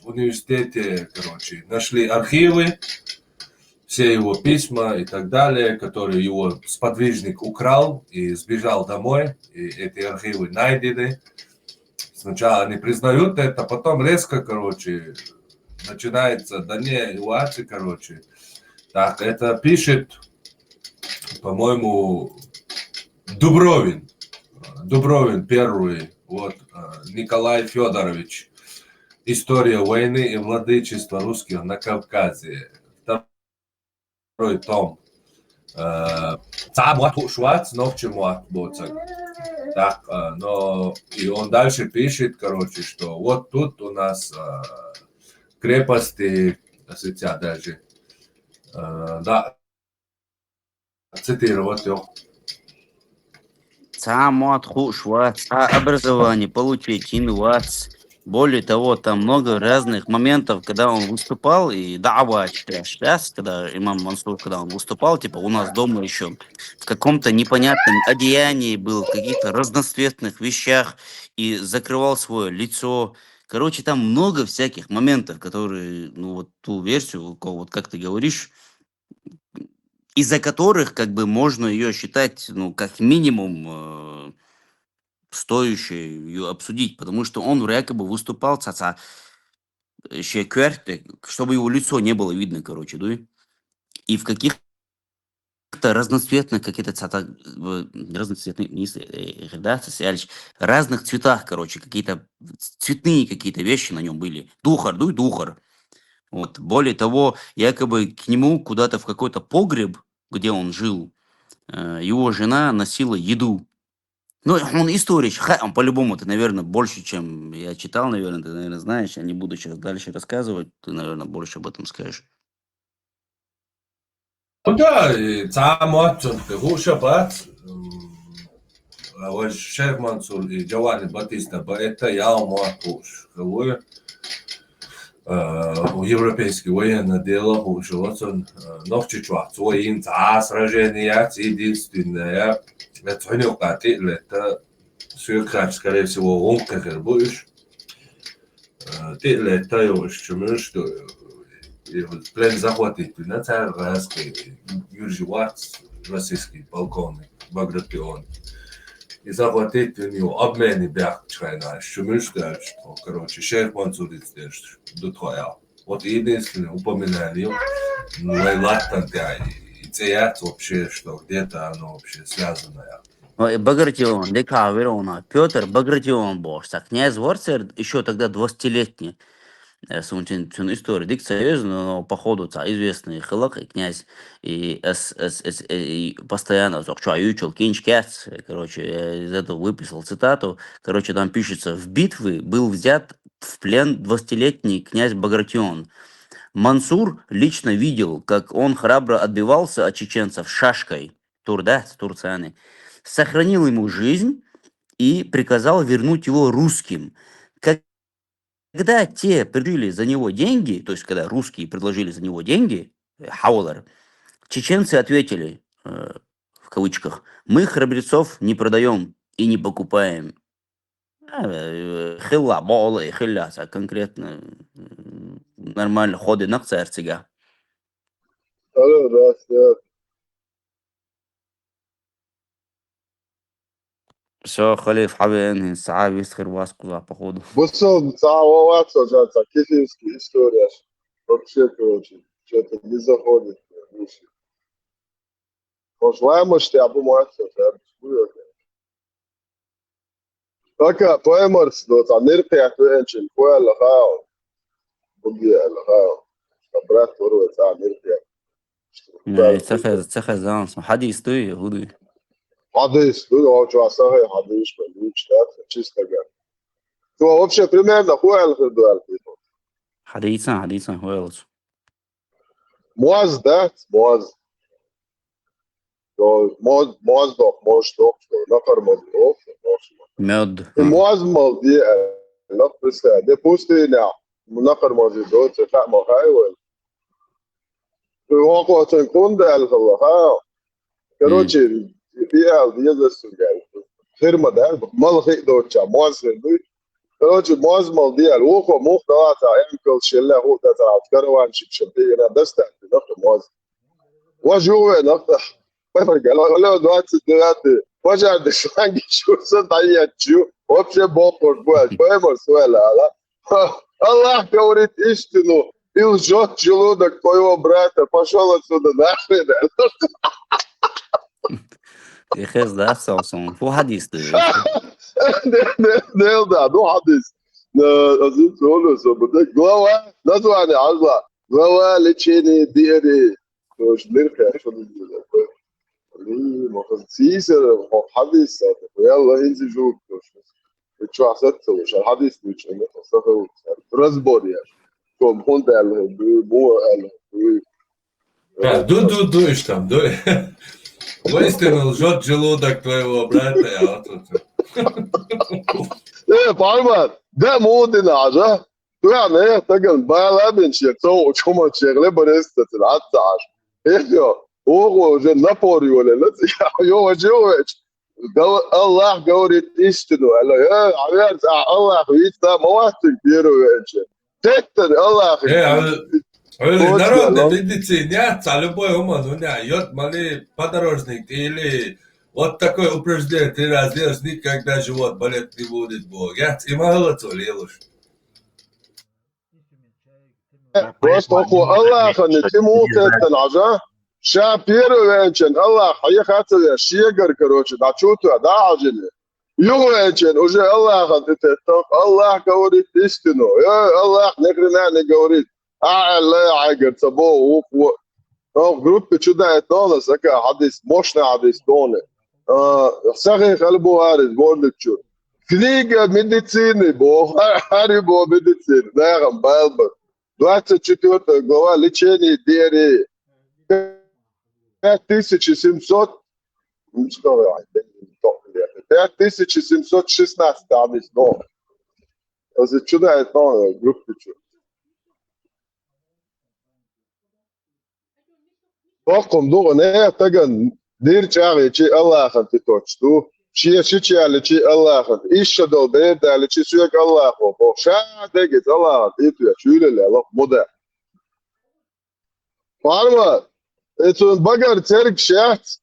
в университете, короче, нашли архивы, все его письма и так далее, которые его сподвижник украл и сбежал домой, и эти архивы найдены. Сначала они признают это, потом резко, короче, начинается, да не, уацы, короче. Так, это пишет, по-моему, Дубровин первый, вот, Николай Федорович. История войны и владычества русских на Кавказе. Том. Цамуат Швац, Новчемуат Боцак. Так, но и он дальше пишет, короче, что вот тут у нас крепости, сетя даже, да, цитировать его. Цамуат Швац, образование получить, инвац. Более того, там много разных моментов, когда он выступал, и дава сейчас, когда имам Мансур, когда он выступал, типа у нас дома еще в каком-то непонятном одеянии был, в каких-то разноцветных вещах, и закрывал свое лицо. Короче, там много всяких моментов, которые, ну вот ту версию, вот как ты говоришь, из-за которых как бы можно ее считать, ну, как минимум стоящее ее обсудить, потому что он якобы выступал, еще кверте, чтобы его лицо не было видно, короче, да? И в каких-то разноцветных, разных цветах, короче, какие-то цветные какие-то вещи на нем были. Духар. Вот. Более того, якобы к нему куда-то в какой-то погреб, где он жил, его жена носила еду. Ну, он историк, он по-любому, ты, наверное, больше, чем я читал, наверное, ты, наверное, знаешь, я не буду сейчас дальше рассказывать, ты, наверное, больше об этом скажешь. Ну да, Цамуат, Шабат, Шейх Мансур и Джавани Батиста, это я Муатуш, европейский военное дело, вот он, Новчичуат, свой сражения, единственное, это не укатил, это сюркач, скорее всего, он как будешь. Ты летаешь, что плен захватить, на царь Раский, Юрий Ватс, российский полковник, Багратион. И захватить у него обмены бягчайна, что короче, Шейх Мансур здесь до твоя. Вот единственное упоминание, ну и латантя, и цеят вообще, что где-то оно вообще связанное. Багратион, Лека Верона, Петр Багратион Бошса, князь Ворцер, еще тогда 20-летний, история, дик серьезно, но походу известный хилак и князь, и постоянно учил кинчкец, короче, я из этого выписал цитату, короче, там пишется, в битвы был взят в плен 20-летний князь Багратион. Мансур лично видел, как он храбро отбивался от чеченцев шашкой, Турцаны, сохранил ему жизнь и приказал вернуть его русским. Когда те предложили за него деньги, то есть когда русские предложили за него деньги, хаулер, чеченцы ответили, в кавычках, мы храбрецов не продаем и не покупаем. Хилла, болы, хилляса, конкретно нормально ходы на церцига. Все, Халиф, حبيبي الساعة بيسخر واسقطها походу. Бусом Цааватса, кефирская история. Вообще, короче, что-то не заходит. Пожелаем, что я помогу. Така, поемърс, но там ниртях венчен, кое лахао. Буги лахао. Брат вору это ниртях. تخذ زمان حديث تو يهودي. حديث, ну, что асахай حديث, читать, чисто говоря. То вообще примерно кое лахао. حديثا هوالش. Муаз, да? Муаз. Моздок, нахар моздок. Мед. Муаз молди, например, де пустыня, нахар моздок, это махайвел. هو كان كوندا الخلاها كروتشي فيها ديزا سجال غير ما ده ما خي دوتشا موز كروتشي موز مالدي الوكو مختارات يمكن شله هو ده كروان شبشبي انا دست نقطه موز وجوه نقطه ما فرق لا دوات وجع دشانجي شو صدايا شو вообще бокор будет поэмор суэла الله говорит истину и лжет желудок твоего брата. Пошел отсюда нахрен. يخز ده أصلا هو حديث ده. ده ну حديث. أزيد سؤاله سبتك. глава название Allah. Глава лечения двери. توش نرجع شو اللي ما خلصيسر حديث يلا انزل جوك شو حسيت وش الحديث مش انه صفه رزبور يا شو بكون ده مو Du iš tam, du. Uistinu žod želudok tvojего brata, ja, ايه فاهمة ده مودي نعجة يعني ايه تقل بالا من شيكتو وشوما تشغلي بريستة العتاش ايه هو جن نابوري ولا لا يو جوج الله قوري تيستنو الله يا عيال الله يتا مواتك بيرو وينش تكتر الله Народная медицина, любой умон, у меня йод, мали подорожник или вот такое упражнение 3 раза делаешь, никогда живот болеть не будет, Бог. Я и могла то лелуш. просто الله خلني تموت العجا شابيرو وينشن الله حيخاتو يا شيغر كروش دا تشوتو دا عجل يو وينشن وجه الله خلني الله قوري تيستنو يا الله نكرنا نقوري لا عاقر تبو جروب تشدا يتونا سكا حديث موشنا حديث دونه ساخي خلبو هارس بورد تشو كليغا ميديسيني بو هاري بو ميديسين داغم بالبر 24 глава лечение диареи 5700 5716 адрес но за чуда это группа чу Welkom door een tegen dirchari chi Allah gaat toch toe. Chi chi Allah gaat. Isha do beeda chi suyak Allah ho. Sha degit Allah itu ya şöyle Allah moda. Farma. Etun bagar terk şaht.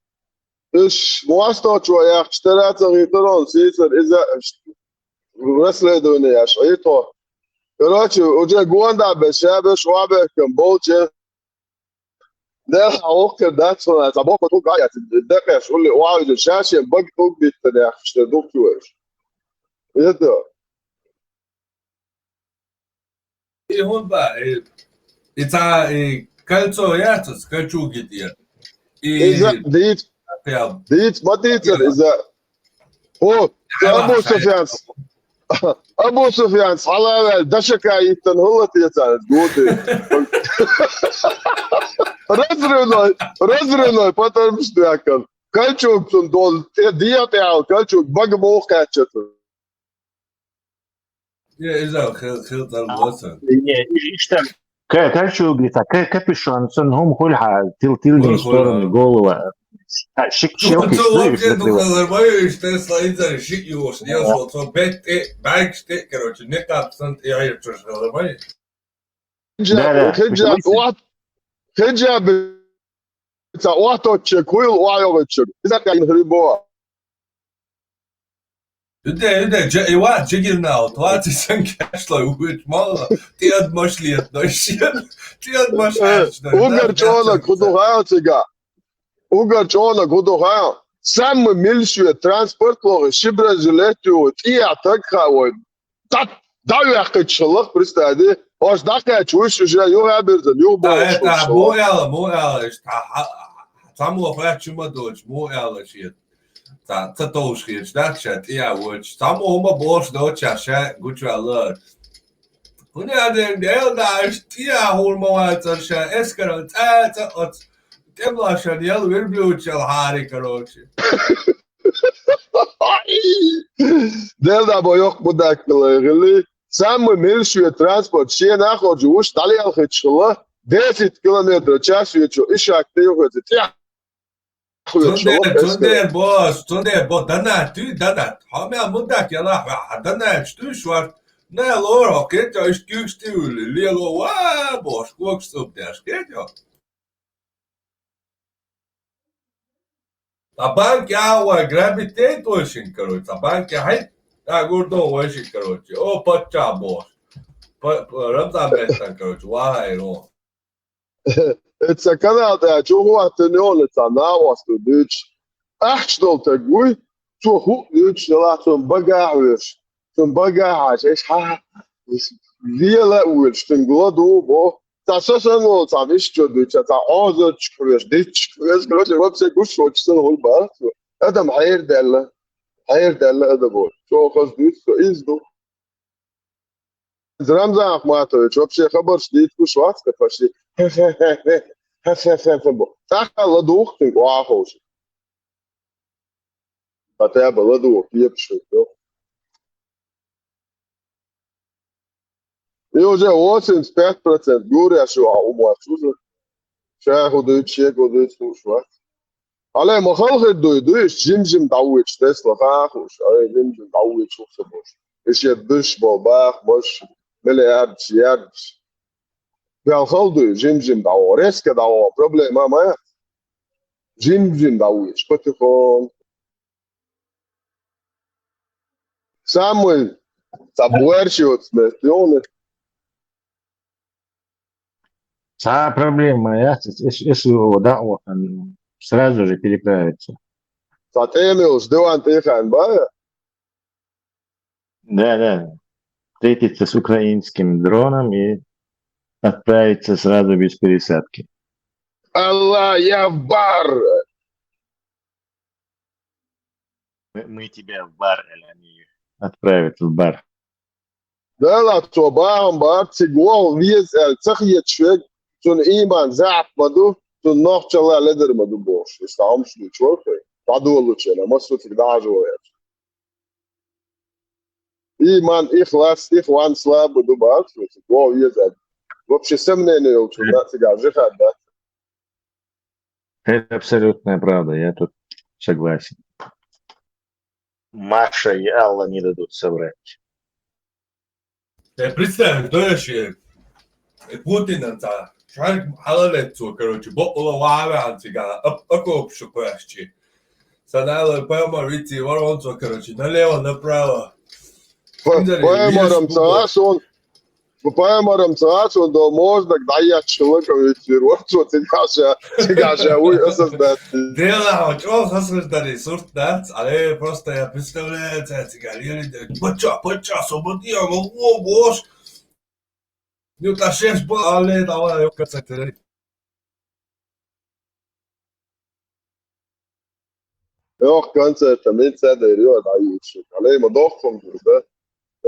İş muasta şoya اشتريت غيطرون سيسر إذا رسل دوني يا شيطان. كراتي وجا جواندا بشابه شوابه كم بولجه ده اوكر ده صار طبقه تو قاعد الدقه شغل لي واعد الشاشه بق تو بالتداخل اشتدوك توش يدا هون بقى إذا كالتوياتس كالتو جديا إذا ديت ما ديت إذا هو أبو سفيان على دشكا يتنهلت يتعرض قوتي رزرنوي потом что я kan кальчук дол диатеал кальчук багмо качет يا إذا خلط الوطن işte кальчук где-то капюшон сон هم كلها тыльной стороны голова щелки что слайдер шик его сделал то бэк короче не так сан я что Хеджа بتاع واحد تشكويل وايو تشك إذا كان هربوا ده جاي واحد جينا وطلعت سنكاش لا ويت ما تياد مشليت نشيل تياد مش وقر جونا كدو هاي تيجا وقر جونا كدو هاي سام ميلشوا ترانسبورت لو شبرزلتو تيا تكاوي داوي أخذ شلخ برستادي Oš dakle, čuješ že jo Eberton, jo Boš. Da, moela, samo vraćamo doć, moela shit. Da, to shit, da chat, ja, which samo uma Boš doć, ja, gutra lor. Kuna den da, ja, holmo atsa, eskaro, ot, temla shanel, virblučal hari, короче. Delda bo yok budak gili. Самый меньший транспорт, все находят, уж талиал хотела 10 километров в час, вечер, и шаг ты уходит. Tunder boss, dana, hamel mudak yala, dana, stu shwart, na lor, okay, to is kukstul, lilo, wa, boss, kukstul, der, geht ja. A bank ja, wa gravitate очень, короче, a bank ja, hey. Да, гордо очень, короче. О, подча, босс. Рамзан Бестан, короче, вахай, ну. Это когда чего ты не он это на вас тут. Ах, что такой? Что ты ла тун багаж. Тун багаж, эш ха. Вела уж ты гладу, бо. Tá só sendo, sabe, estudo, tá outra coisa, correct, короче, вообще гуш очень голубая. Это хайр дела это вот. Что قصدي, что изду. Рамзан Ахматович, вообще хабар шдит кушватка почти. Так ладух ты вахош. Хотя бы ладух епшу. И уже 85% говорят, что умуачуза. شاهدوا شيكودوا شوات على ما خلق دويش جيم داويتش تسلا خاخوش على جيم داويتش وخبوش ايش يدش باباخ مش مليارد يارد قال خلدو جيم داو ريسك داو بروبليم ما جيم داويتش بتكون سامويل تابويرشيوت مليون Проблема, если его дa'ва сразу же переправится. Эмилс, Деван Тиханбая? Да. Встретиться с украинским дроном и отправиться сразу без пересадки. Аллах, я в бар! Мы тебя в бар, они отправят в бар. Да, لا توبام بار تقوى ويز تخيط شوك تون إيمان زعف مدو تون نوخ شلا لدر مدو بوش استعام شلو شوكي تعدو اللو شنا مصر تقدع جوات إيمان إخلاص إخوان سلاب مدو بار تقوى ويز вообще сомнения у тебя тягажиха, да? Это абсолютная правда, я тут согласен. Маша и Алла не дадут соврать. Представь, кто еще Путин, шарик халалецу, короче, бокула лаве антига, окоп шукващи. Санала пойма рити воронцо, короче, налево, направо. Поймарам цаасон, до можно, когда я человека ветеру, что ты кажа, уй, осознать. Дела, что осознали, суртнат, але просто я представляю, цигали, поча, свободи, о, боже. Nu ta šeš ale давай eu кацатери. Yok koncerta mit saderi o da yishi. Ale ma dokhum burada.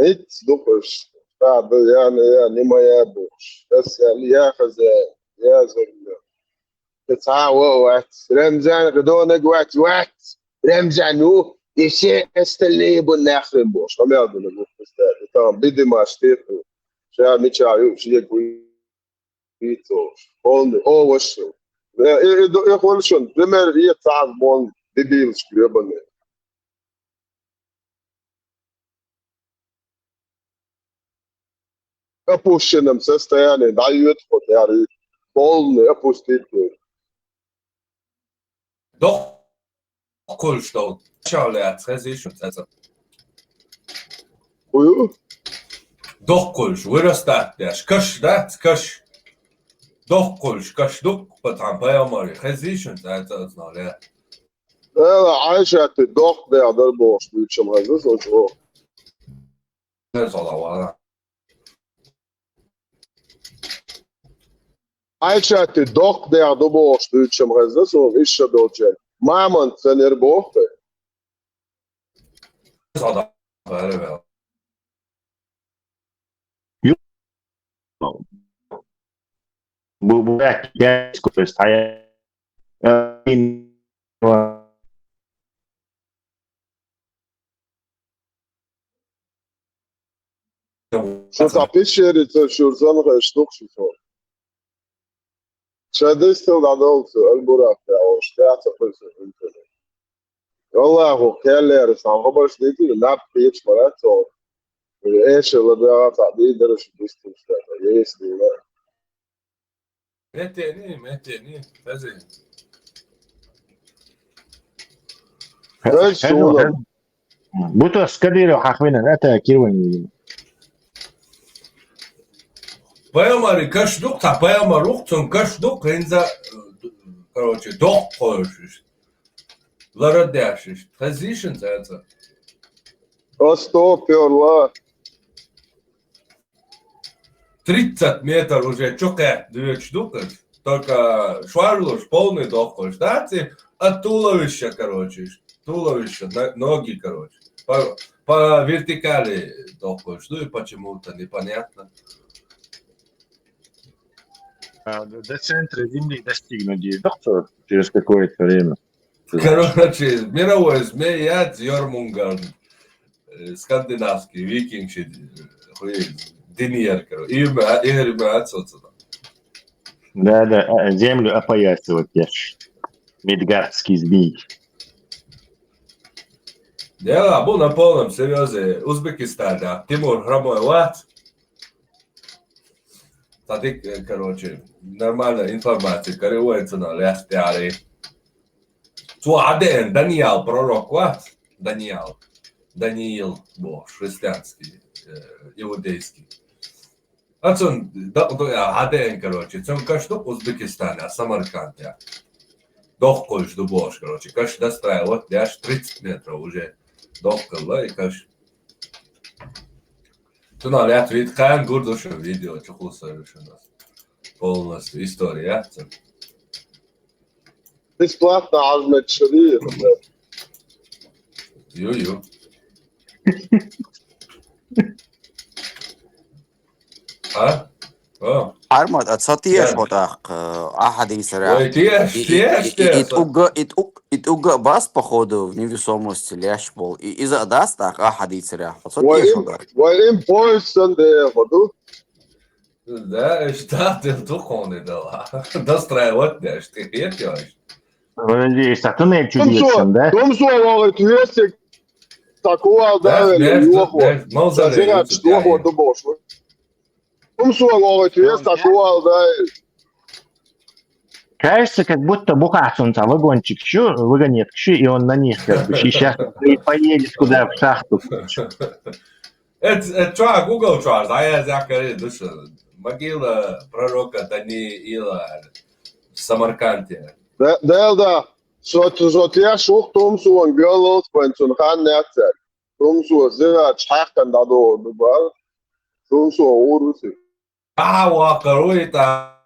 Hiç dokuş. Tabi yani ma yabuş. Bes yani ya khaza ya zurna. تتعاو وقت رمزان غدونا قوات وقت رمزانو يشي استلي بالناخر بوش هم يعدوا نقول استاذ تمام بدي ما اشتيتو شا ميتشايو شي بيتوش قولني او وشو يقول شون بريمير هي تعب مون ديبيل شكريبني ابوشنم سستياني دايوت يعني قولني ابوستيتو Doch, cool, что Charlie transition, also. Doch, cool, wyrasta, der skash, that skash. Doch, cool, skash, duk, потом поемори, transition, это знали. لا عايشة الضغط ده يقدر بوش بيتشم هذا شو ده صلاة عايشة الضغط ده يقدر بوش بيتشم هذا شو إيش دوتشن ما من سنير بوخ صلاة Бубак, я сколько стоял. شو تعبيش شيري شو زمان اشتوك شو شادست العدالة البراق أو اشتاعت فرصة الانترنت والله هو كالي رسام خبرش ديتي لناب بيتش مرات أو إيش اللي بيعرف تعبير درش بيستم شتاعت يسلي لا متني فازي بوتو скадиро хахвина это кирвани поемори кашдук та поеморух тон кашдук ренза короче дох кош ларадяшиш transition это Остопёрла 30 метров уже чука, две штуки. Только шварлуш полный доходишь, да? От туловища, короче. Туловище, ноги, короче. По вертикали доходишь. Ну и почему-то непонятно. До центра Земли достигнуть доктор через какое-то время. Короче, мировой змей, я Йормунган. Скандинавский, викинг, Деньер, короче. Игорь отсюда. Да, землю опоясывать, я Мидгардский змей. Дело был на полном серьезе. Узбекистан, Тимур Хромой, Тадик, короче, нормальная информация, корревается на лястяре. Суаден, Даниил, пророк, Даниил, бог, христианский, иудейский. Отсон, Аден, короче, он кажется, Узбекистане, Самарканде. Дохкольш до бош, короче, кажется, достраивал, вот, аж 30 метров уже дохкол, и кажется. Тuna лет вид хан гурдуша видео, чухусаешь у нас. Полностью история. Бесплатно Ахмед Шариф. Ю-ю. Армат, отсотиешь вот ахады Ой, тешь. Итуга бас, походу, в невесомости лящ был. И из-за даст так ахады царя. Отсотиешь вот так. Им поясан де ходу. Да, что ты тухоны дала. Достраивать, да, что ты хетешь. Надеюсь, а ты не чудесен, да? Том слово, твести такого давали, йоху. Зазирать, что ходу бош. Том слово, твести такого давали. Кажется, как будто бухаться вагончик выгонит, и он на них как бы сейчас поедет куда в шахту. Это что, Google что, а я закарил душу. Могила пророка Даниила в Самарканде. Да. Så jeg så Tomso en girl på en sånn her nettser. Tomso zira chakan da do ba. Tomso orusi. Вакаруита.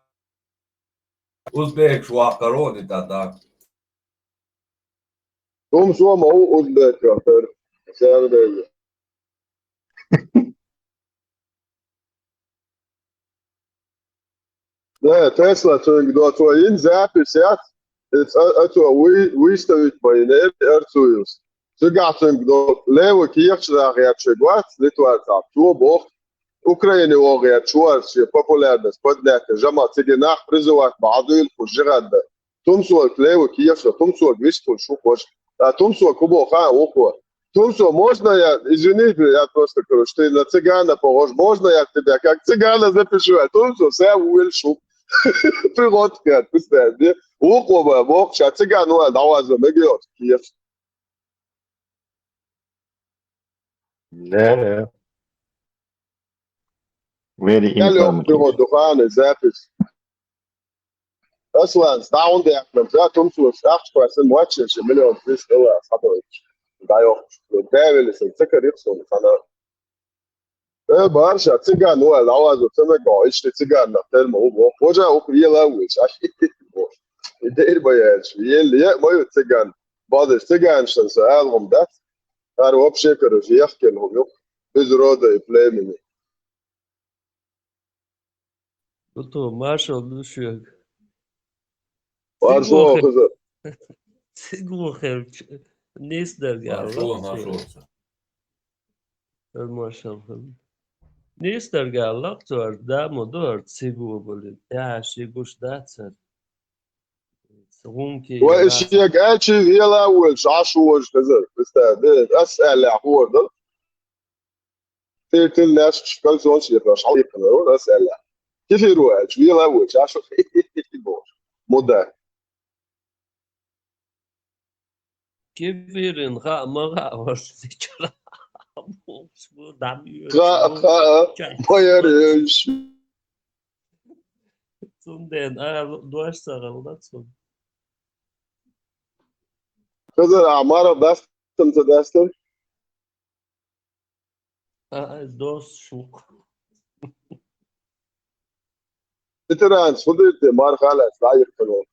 Узбек вакаруита, да. Tomso ma uzbek ya. Sevdeli. Да, Tesla до твоин запись, это выставить войны Эрцуюс. Сюгатым до лево кирчрах я чегват, литуата, то бог Украине ория чуарси популярность поднятия, жама цигинах призывать бадуил кужирада. Тумсо лево кирчра, тумсо вишкул шукош, а тумсо кубоха око. Тумсо, можно я, извини, я просто говорю, что ты на цыгана похож, можно я тебя как цыгана запишу, а Тумсо все уильшу. Природка, представь, около бог, сейчас цыгану наваза нагрет. Да. Very Я лег informative. прямо духаны, запись. Аслан, стаундер, я Тумсо, 8% матча, $1 200 000, хабович. Даёк, Дэвилис, цикарипсон, хана. Барша, цыгану наваза, цемего, ищи цыгана, термо, боже, укрила уж, Идея боясь, еле мой цыган. Бады цыган, что с album, да? А вообще, короче, я вкинул, без рода и племени. Кто, Маршал Душек? Маршал, кызы. Сигухер, нестер Маршал. Нестер галлак, то да, модор, сигу были. Я сигуш дацер. والشيء قاعد يلا وش عشوش كذا بستعد أسأل عقور ده تلت الناس كل زون شيء فاش عليك كذا أسأل كيف يروح يلا وش عشو مدة كيف يرين غا ما غا وش تجرا مو دامي ما يريش سندن دوش سغل نتسون كذا عمارة داستم تداستم دوس شوك ветеран, смотрите, Мархаля, ставит канал.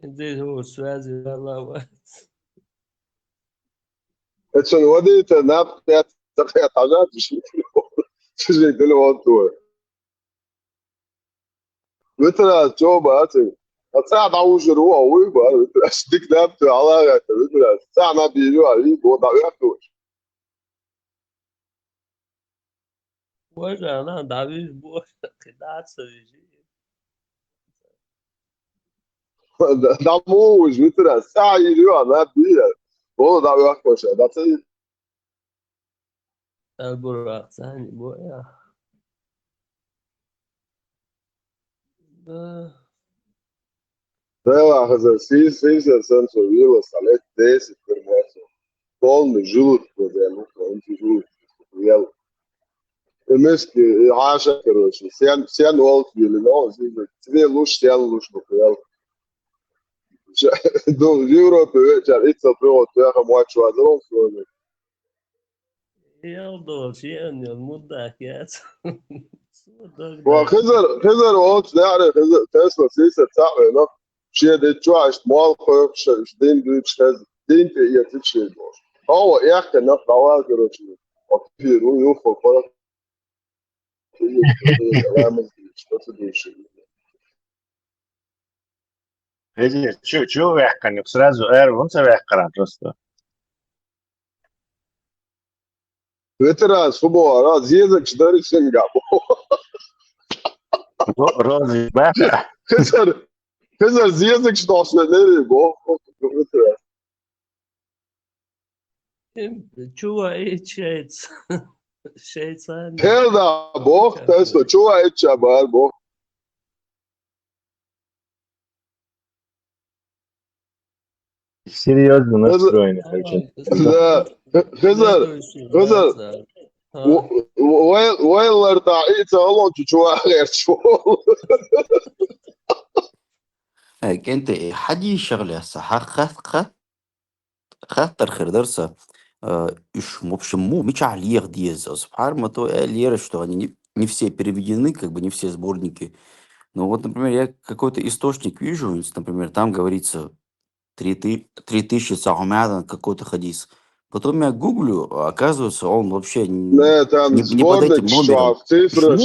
Здесь вот связи лавать. Это что, водите, на 5 حاجات تجي تلو تو ветеран, что бати? Отца да уже руа уйба, стик дапты алага, ветеран. Са на бирю, али бода яхту. Боже, она давишь, боже, кидаться вижу. Da mu ветеран, са ирю, на бирю. Бода яхту, да ты. البراق ثاني بويا Tela exercício sensorial, salete desse permesso. Полный желудок, желудок. Мысли, Аша, короче, все волки или но, тебе лучше, все лучше, ну, в Европе вечер, и цапрет, я мачу адрон, ياخدوا شيئا المدة كاس خزر وقت نعرف خزر تسلا سيسة تعمل نف شيء ده تشوش مال خير شدين دوتش خزر دين في يتشي دوش هو يحكي نف قوال كروشي وكثير ويوفر فرق Чего вяхканю? Сразу он вяхкаран просто. Ветеран, футбол, раз язык 4 Сингапур. Розы, баха. Хызар язык что nereye bu? Чува içeceğiz. Şeytan. Helda bu, Tesla çuva içe var bu. Серьезно настроены очень. Да. Хызар. وين تعيت الله تشوى غير شو هيك انت حدي شغله صح خاطر خير درسه в общем, мечалиях диез, субхарма, то лера, что они не все переведены, как бы не все сборники. Но вот, например, я какой-то источник вижу, например, там говорится 3000 сахумядан какой-то хадис. Потом я гуглю, а оказывается, он вообще не под этим номером. Цифры,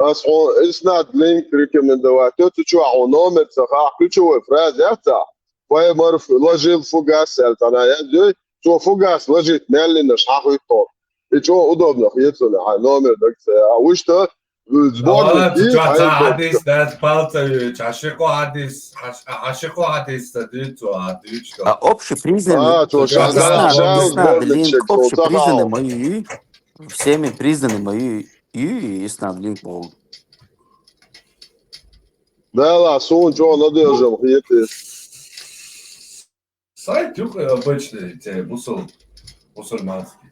اسناد لينك ريكومندوات تشوع ونومر صح ключевой фразы это поэмор ложил фугас انا يعني شو фугас ложит медленно шахуй то и что удобно есть номер так وش то сборник и حديث ده палцевич عاشقو حديث ده общепризнанный общепризнанный мои всеми признаны мои и снад линк пол. Да, ла, сон, что надержим, хиты. Сайт обычный, те мусульманский.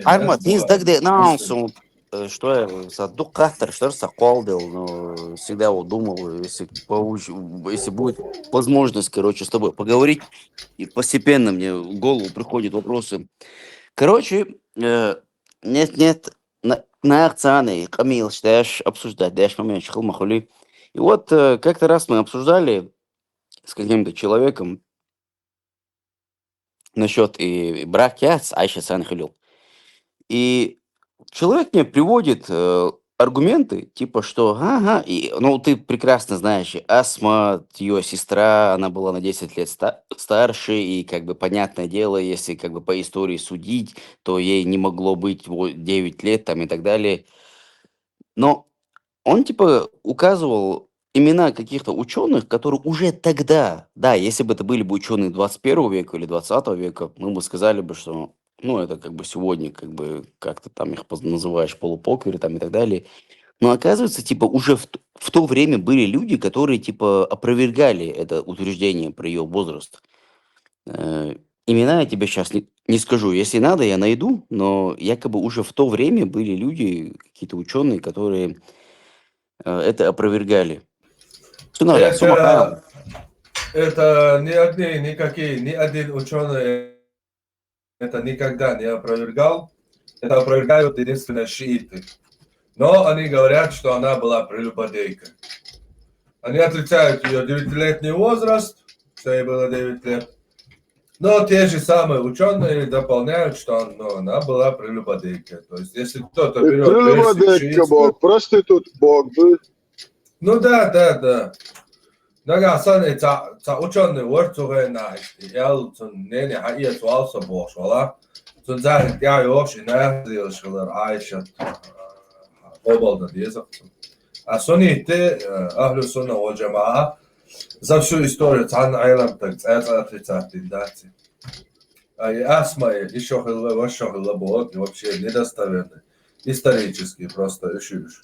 Арма, ты тогда наусу, что я задук кахтер, что саколдил, но всегда вот думал, если будет возможность, короче, с тобой поговорить, и постепенно мне в голову приходят вопросы. Короче, нет, на акционе, Камил, считаешь, обсуждать, даешь момент, махули. И вот как-то раз мы обсуждали с каким-то человеком насчет и брака с Айша Санхилил. И человек мне приводит аргументы, типа, что, ну, ты прекрасно знаешь, Асма, ее сестра, она была на 10 лет старше, и, как бы, понятное дело, если, как бы, по истории судить, то ей не могло быть 9 лет, там, и так далее. Но он, типа, указывал имена каких-то ученых, которые уже тогда, да, если бы это были бы ученые 21 века или 20 века, мы бы сказали бы, что, ну, это как бы сегодня, как бы, как ты там их называешь, полупокеры там и так далее. Но оказывается, типа, уже в то время были люди, которые, типа, опровергали это утверждение про ее возраст. Имена я тебе сейчас не скажу. Если надо, я найду, но якобы уже в то время были люди, какие-то ученые, которые это опровергали. Это ни один ученый это никогда не опровергал. Это опровергают единственно шииты. Но они говорят, что она была прелюбодейкой. Они отрицают ее 9-летний возраст, что ей было 9 лет. Но те же самые ученые дополняют, что она была прелюбодейкой. То есть, если кто-то берет Прелюбодейка Бог, проститут Бог, да? Ну да. Naga san ta ученые вортугена ял тун нене хаия туалса бош вала тун за я yosh ина дилшлар айша обалда деза а соните ахлу сунна вал джамаа за всю историю тан айлам так отрицательный дати асма еще хилла ваша хилла бот вообще недостоверный исторически просто ишуш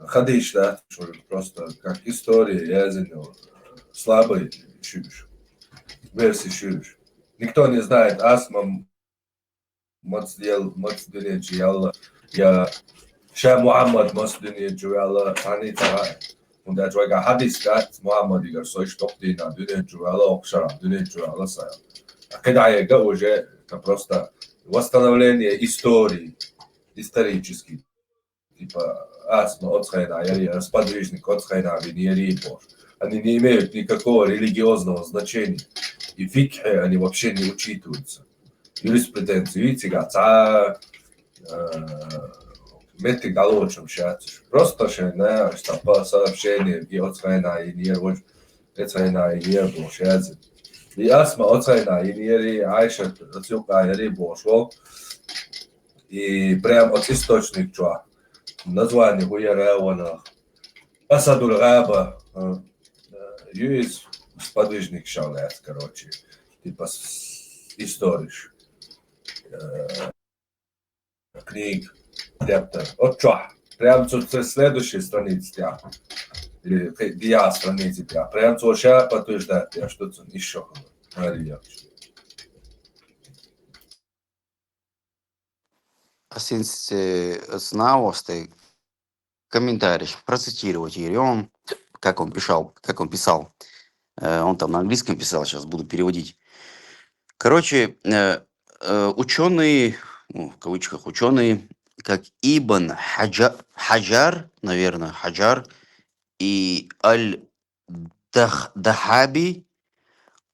Хадиш, да, просто как история, я знаю, слабый шиш, версий шиш. Никто не знает, асма мацденечи, я ша Мухаммад мацденечи, ялла танита, und der Joga Hadis gat Muhammad игар сой штопти на дунечи, ялла окшара, дунечи, ялла сая. Когда я говорю, это просто восстановление истории, исторический. Типа асма отцхайна, сподвижник отцхайна, виньери Бож. Они не имеют никакого религиозного значения. И фикхи они вообще не учитываются. Юриспруденцию, видите, мети галочем шатишь. Просто шейна, что сообщение, и отцхайна, и не Бож, отцхайна, и не Бож, и асма отцхайна, и не Айша, отцюка, и Бож. И прям от источник чуа. Название Хуяраона, Асадуль Раба, есть сподвижник шалят, короче, типа историш, книг, тептер, от чё, прям тут следующей странице тя, или дия страницы тя, прям тут ща подтверждает тя, что тут еще Мария. Sinds снавости комментарий процитировать Ереон, как он писал, он там на английском писал, сейчас буду переводить. Короче, ученые, в кавычках ученые, как Ибн Хаджар, наверное, Хаджар и Аль-Дахаби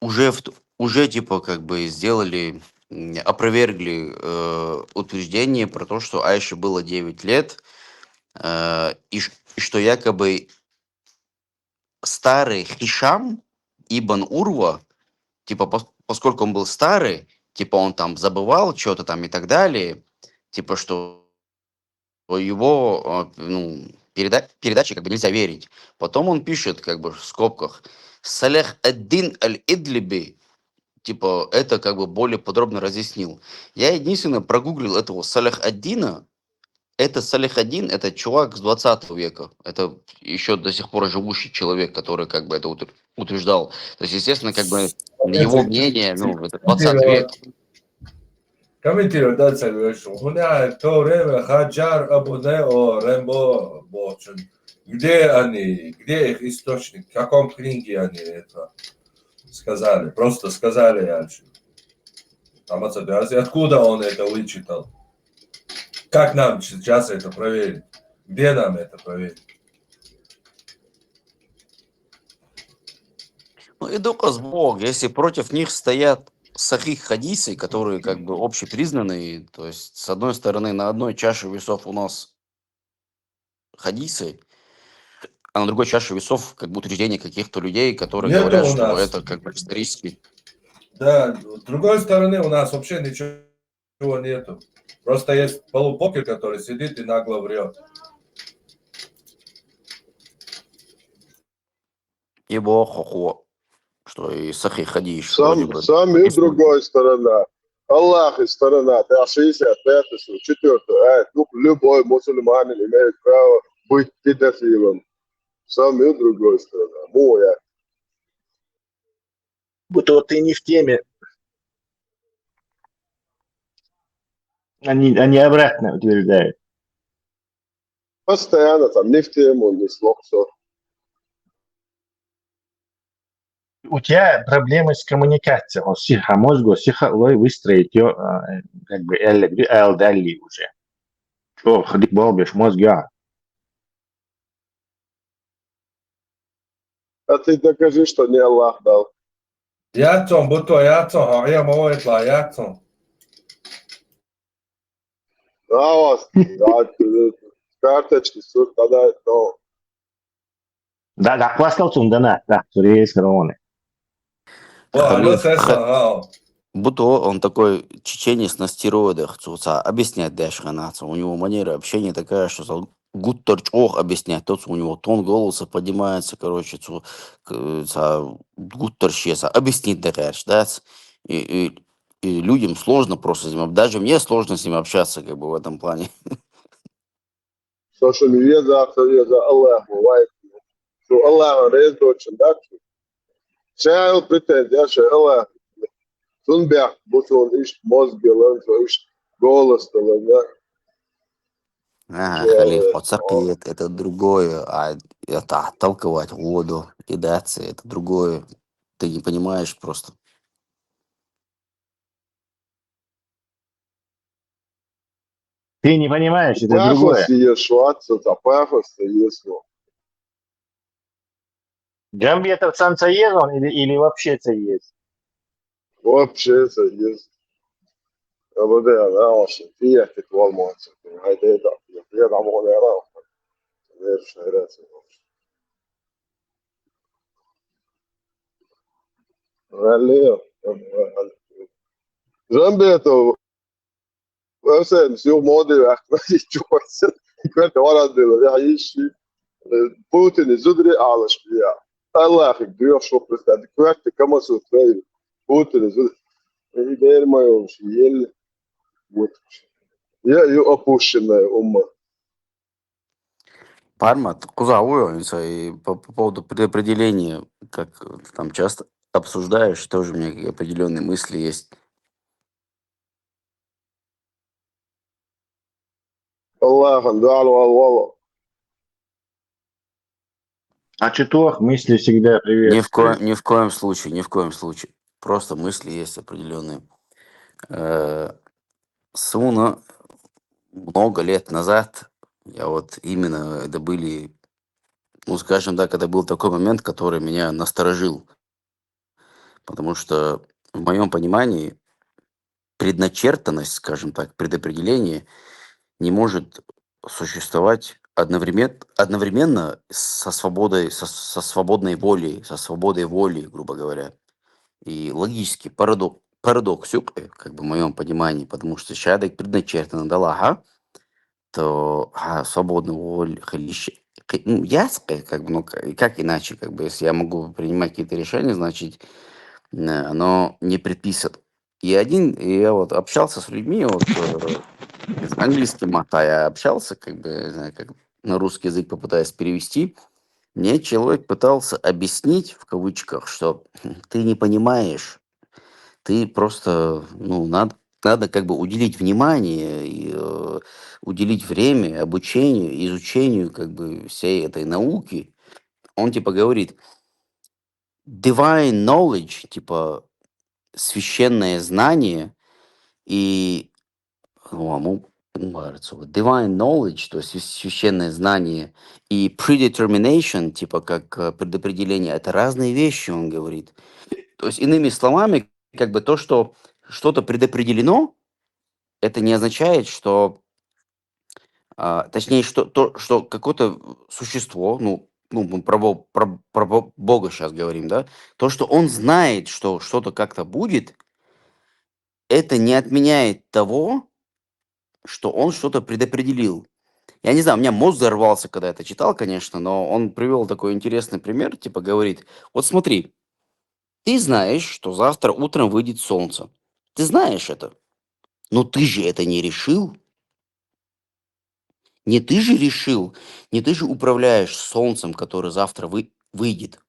уже типа как бы сделали, опровергли утверждение про то, что Айше было 9 лет, и что якобы старый Хишам Ибн Урва, типа поскольку он был старый, типа он там забывал что-то там и так далее, типа что его передачи как бы нельзя верить. Потом он пишет как бы в скобках Салех ад-Дин аль-Идлиби, типа это как бы более подробно разъяснил. Я единственное прогуглил этого Салех ад-Дина. Это Салех ад-Дин, это чувак с 20 века. Это еще до сих пор живущий человек, который как бы это утверждал. То есть, естественно, как бы его мнение, это 20 век. Комментирую, да, что у меня то время Хаджар Абу-Нео Рэмбо Бочин. Где они? Где их источник? В каком книге они это сказали? Просто сказали раньше. Откуда он это вычитал? Как нам сейчас это проверить? Где нам это проверить? И доказ Бог, если против них стоят сахих хадисы, которые как бы общепризнанные, то есть с одной стороны на одной чаше весов у нас хадисы, а на другой чаше весов как бы утверждение каких-то людей, которые говорят, что это как бы исторически. Да, с другой стороны у нас вообще ничего нету. Просто есть полупокер, который сидит и нагло врет. И Бог, что и сахих хадис. Сами другой сторона. Аллах и сторона. 65-й, 4-й. Любой мусульманин имеет право быть педофилом. Сами другой сторона. Моя. Будто вот ты не в теме. Они обратно утверждают. Постоянно там не в тему, не слог, все. у тебя проблемы с коммуникацией. Сиха мозгу, сиха выстроить ее, как бы, элдали уже. Что, ходик балбиш, мозга. А ты докажи, что не Аллах дал. Яцон, буто яцон, я моетла яцон. Да, у вас карточки, суд, тогда это... Да, классал цундана, да, сурейс короны. Халиф, будто он такой чеченец на стероидах, цуца, объяснять дальше нация. У него манера общения такая, что гутторч объяснять, тот у него тон голоса поднимается, короче, гутторчеса, объяснить дальше, да, и людям сложно просто с ним, даже мне сложно с ним общаться, как бы в этом плане. Social media, Allah, бывает, что Allah рез очень, да, шейл претензия, что Allah, Сунбях, будто он ищет мозг, он ищет голос, да. Ага, халиф, подсапет, это другое, а это отталкивать воду, кидаться, это другое. Ты не понимаешь просто. Ты не понимаешь, это Пафос другое. есть, шваться, а пафос есть. Джамби это санца есть он или вообще это есть? Вообще это есть. А вот это, да, очень приятно, это волнуется. А это, я там он играл. Джамби это sen sürmodi vähtäisjuoksen. Kyllä varandilla ja ishi. Putin zudri alles ja. Allah ik duur shoppes dat de kwarte kama so twee. Putin zudri. Ik der maar ons heel вот. Я ее опущенная ума. Парма, кузовую, и по поводу предопределения, как ты там часто обсуждаешь, тоже у меня определенные мысли есть. Аллахом дал Аллаху. А четох мысли всегда приветствуют. Ни в коем случае, ни в коем случае. Просто мысли есть определенные. Суна много лет назад, я вот именно, это были, ну, скажем так, это был такой момент, который меня насторожил. Потому что в моем понимании предначертанность, скажем так, предопределение не может существовать одновременно со свободой, со свободной волей, со свободой воли, грубо говоря. И логически парадокс, как бы в моем понимании, потому что человек предначертано Аллаха, то свободная воля, ну, ясно, как бы, ну, как иначе, как бы, если я могу принимать какие-то решения, значит, оно не предписано. И я вот общался с людьми, вот, с английским мата я общался, как бы, не знаю, как на русский язык попытаюсь перевести. Мне человек пытался объяснить, в кавычках, что ты не понимаешь, ты просто, ну, надо как бы уделить внимание, и, уделить время обучению, изучению как бы всей этой науки. Он типа говорит, divine knowledge, типа священное знание, и divine knowledge, то есть священное знание, и predetermination, типа как предопределение, это разные вещи, он говорит. То есть, иными словами, как бы то, что что-то предопределено, это не означает, что, точнее, что какое-то существо, ну мы про Бога сейчас говорим, да, то, что он знает, что что-то как-то будет, это не отменяет того, что он что-то предопределил. Я не знаю, у меня мозг взорвался, когда это читал, конечно, но он привел такой интересный пример, типа говорит, вот смотри, ты знаешь, что завтра утром выйдет солнце. Ты знаешь это. Но ты же это не решил. Не ты же решил, не ты же управляешь солнцем, который завтра выйдет.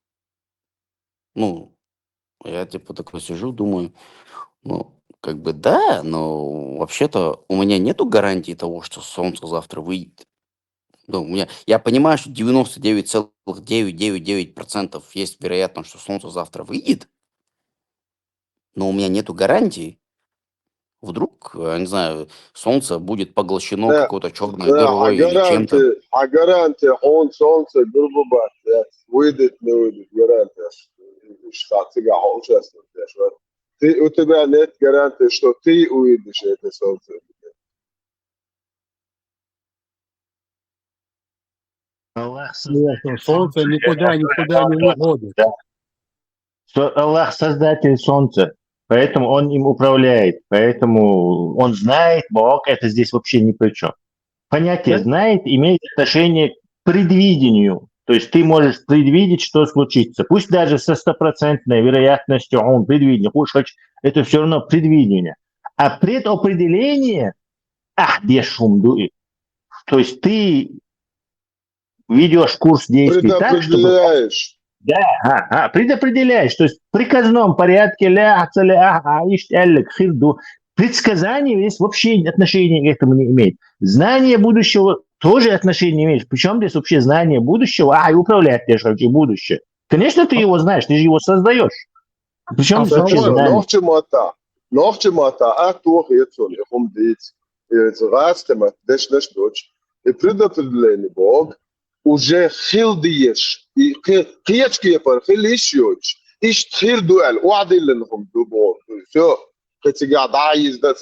Ну, я типа такой сижу, думаю, ну, как бы да, но вообще-то у меня нету гарантии того, что солнце завтра выйдет. Ну, я понимаю, что 99,999% есть вероятность, что солнце завтра выйдет, но у меня нету гарантии. Вдруг, не знаю, солнце будет поглощено какой-то черной дырой или чем-то. гарантия, он солнце, грубо говоря, выйдет, не выйдет, гарантия, что ты участвуешь. У тебя нет гарантии, что ты увидишь это солнце. Аллах Солнце никуда не выходит. Аллах создатель солнца, поэтому он им управляет, поэтому он знает, Бог это здесь вообще ни при чем. Понятие знает имеет отношение к предвидению. То есть ты можешь предвидеть, что случится. Пусть даже со 100% вероятностью он предвидит, это все равно предвидение. А предопределение, без шум дует. То есть ты ведешь курс действий так, чтобы... Да, предопределяешь. То есть в приказном порядке предсказание здесь вообще отношения к этому не имеет. Знание будущего тоже отношения не имеет. Причем здесь вообще знание будущего, и управлять тебе вообще будущее. Конечно, ты его знаешь, ты же его создаешь. Причем здесь вообще знание. Уже хилдиеш и киечки пар хилишьёч иш хир дуэль уадилленхум дубор всё хотя дайз да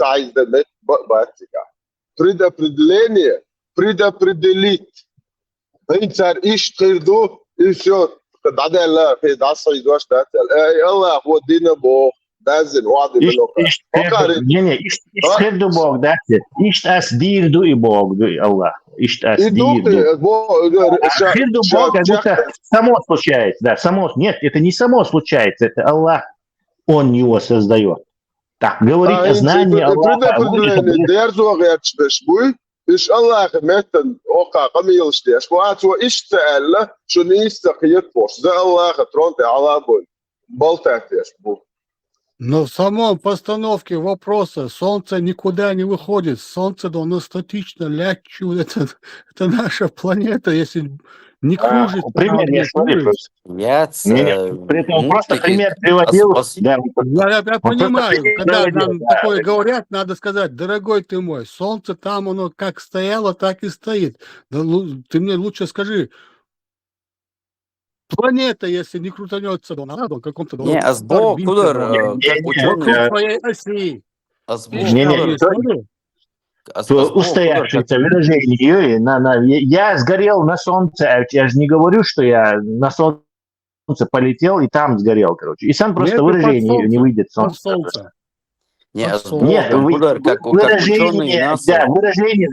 мет батика предопределение предопределить инцар иш хирду и всё дадела федаса идваш дател Аллах водина бог дазин уадилленхум иш хирду бог дател иш ас дирду и бог Аллах. Хирду Бог как будто само случается. Да, нет, это не само случается, это Аллах, он его создает. Так, говорить о знании Аллаха. إيش الله مثلا وقع قميل اشتياش وعاتوا إيش تألا شو نيستخ يتبوش زي الله ترونت على بول болтаешь бул. Но в самом постановке вопроса солнце никуда не выходит. Солнце должно статично лячу. Это наша планета, если не кружит. Пример я смотрю. Просто пример приводил. Я понимаю, когда нам такое говорят, надо сказать, дорогой ты мой, солнце там оно как стояло, так и стоит. Ты мне лучше скажи, планета, если не крутанется, то надо в каком-то... Не, Азбок, Кудр, как ученый... Устоявшееся выражение. Я сгорел на солнце, я же не говорю, что я на солнце полетел и там сгорел, короче. И сам просто выражение не выйдет солнце. Нет, выражение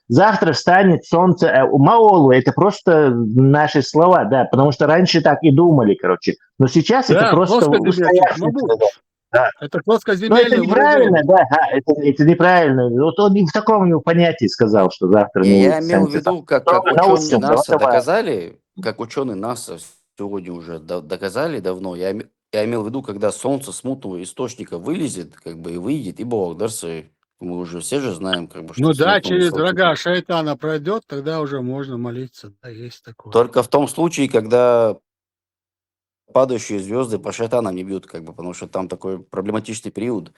завтра встанет солнце. Маолу это просто наши слова, да, потому что раньше так и думали, короче. Но сейчас это просто да. Это плоскоземельное. Это неправильно, да, это неправильно. Вот он в таком понятии сказал, что завтра... Я имел в виду, как ученые НАСА доказали, как ученые НАСА сегодня уже доказали давно, я имел в виду, когда солнце с мутного источника вылезет, как бы и выйдет, и Бог дарсы. Мы уже все же знаем, как бы, что... Ну да, через рога шайтана пройдет, тогда уже можно молиться. Да, есть такое. Только в том случае, когда падающие звезды по шайтанам не бьют, как бы, потому что там такой проблематичный период.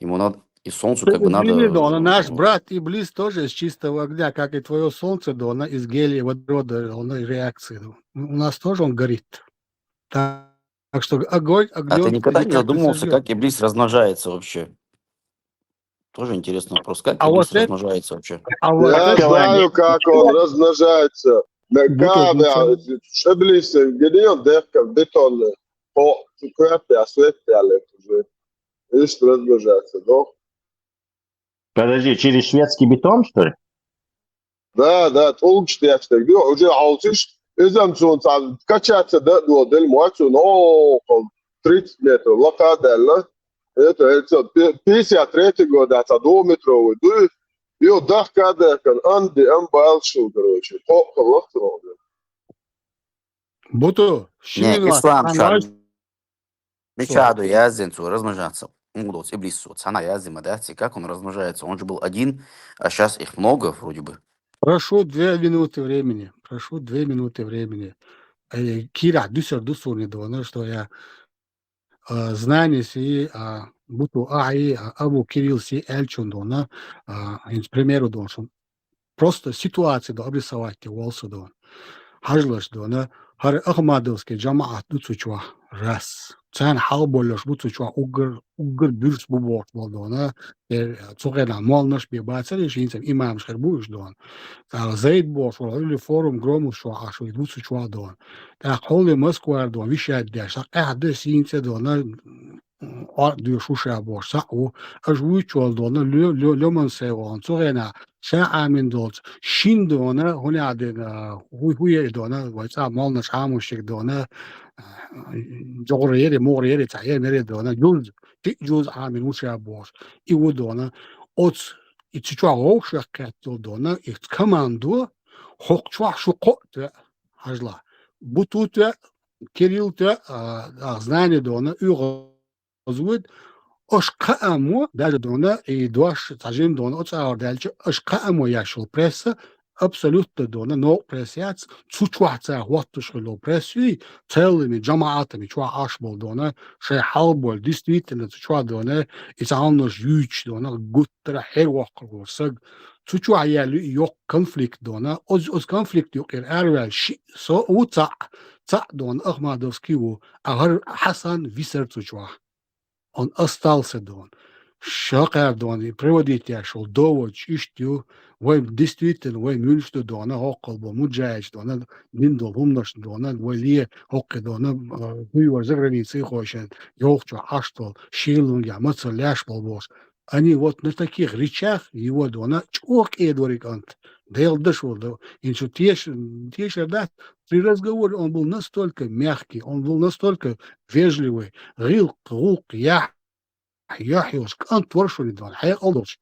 Ему надо, и солнцу как бы надо... Наш брат Иблис тоже из чистого огня, как и твое солнце, да, она из гелия, водорода, она из реакции. У нас тоже он горит. Так что огонь, огнем... А ты никогда не задумывался, как Иблис размножается вообще? Тоже интересный вопрос. Как Иблис размножается вообще? Я знаю, как он размножается. Иблис, где он дырка, бетон, по крепкой осветляли уже. Иблис размножается, да? Подожди, через шведский бетон, что ли? Да, толкшь я что говорю, уже аутиш. Изам сон там качаться до дель муацу, но 30 метров локадельно. Это 53 года, это 2 метровый. И отдах когда анди амбалшу, короче, по Буту, не, ислам Мечаду яздинцу размножаться. Удалось Иблису. Цана яздима, да? Как он размножается? Он же был один, а сейчас их много вроде бы. Прошу 2 минуты времени. Прошу 2 минуты времени. Кира, дюсер дусурни дона, что я знание си буту абу Кирилл си эльчун дона, к примеру дон, просто ситуацию да обрисовать волсу дон. Хажлаш дона, хар ахмадовский джамаат дуцучва раз. Цан халболош буцучва угр бюрс буборт дона. Цогена молнаш бибацали шинцем имам шербуш дон. زايد بوش ولا فورم جروم شو عشو يدوس شو دون تا قول مسكوار دون ويشاد داش قاعد سين تدون دو شو شابوش ساو اجوي شو دون لو من سيوان صغينا ساعة من دوت شين دون هنا عندنا هو دون ويسا مالناش عاموش دون جغريري مغريري تعيين مري دون جوز عامل وشابوش يو دون اوتس İçi hoşak dona it komando hokçwa şu qote hajla bu tute Kirill'te знание дона угозвуд ошкааму даже дона и дош тажим дона оцар дальче ошкааму яшул пресса абсолютно дона но пресяц цучваца хваттушхло пресси целыми джамаатами чва ашбол дона шей халбол действительно цучва дона исааннош юч дона гуттра хервақлсаг цучва яли yok конфликт дона оз конфликт yok ervel so uца дон Ахмадовский у агар Хасан висер цучва он остался дон Шакар дон и приводить я шел доводь иштю вой действительно вой мюльшту дона хоккол бо муджаич дона миндол хумнаш дона вой лие хокке дона хуйвар за границей хошен ёлчу аштол шилун я мацаляш болбош. Они вот на таких речах его дона чок эдворикант дел дошел до инчу теш да при разговоре он был настолько мягкий, он был настолько вежливый, рил круг я يحيوش كان تورشوا لدوان حياة أولوش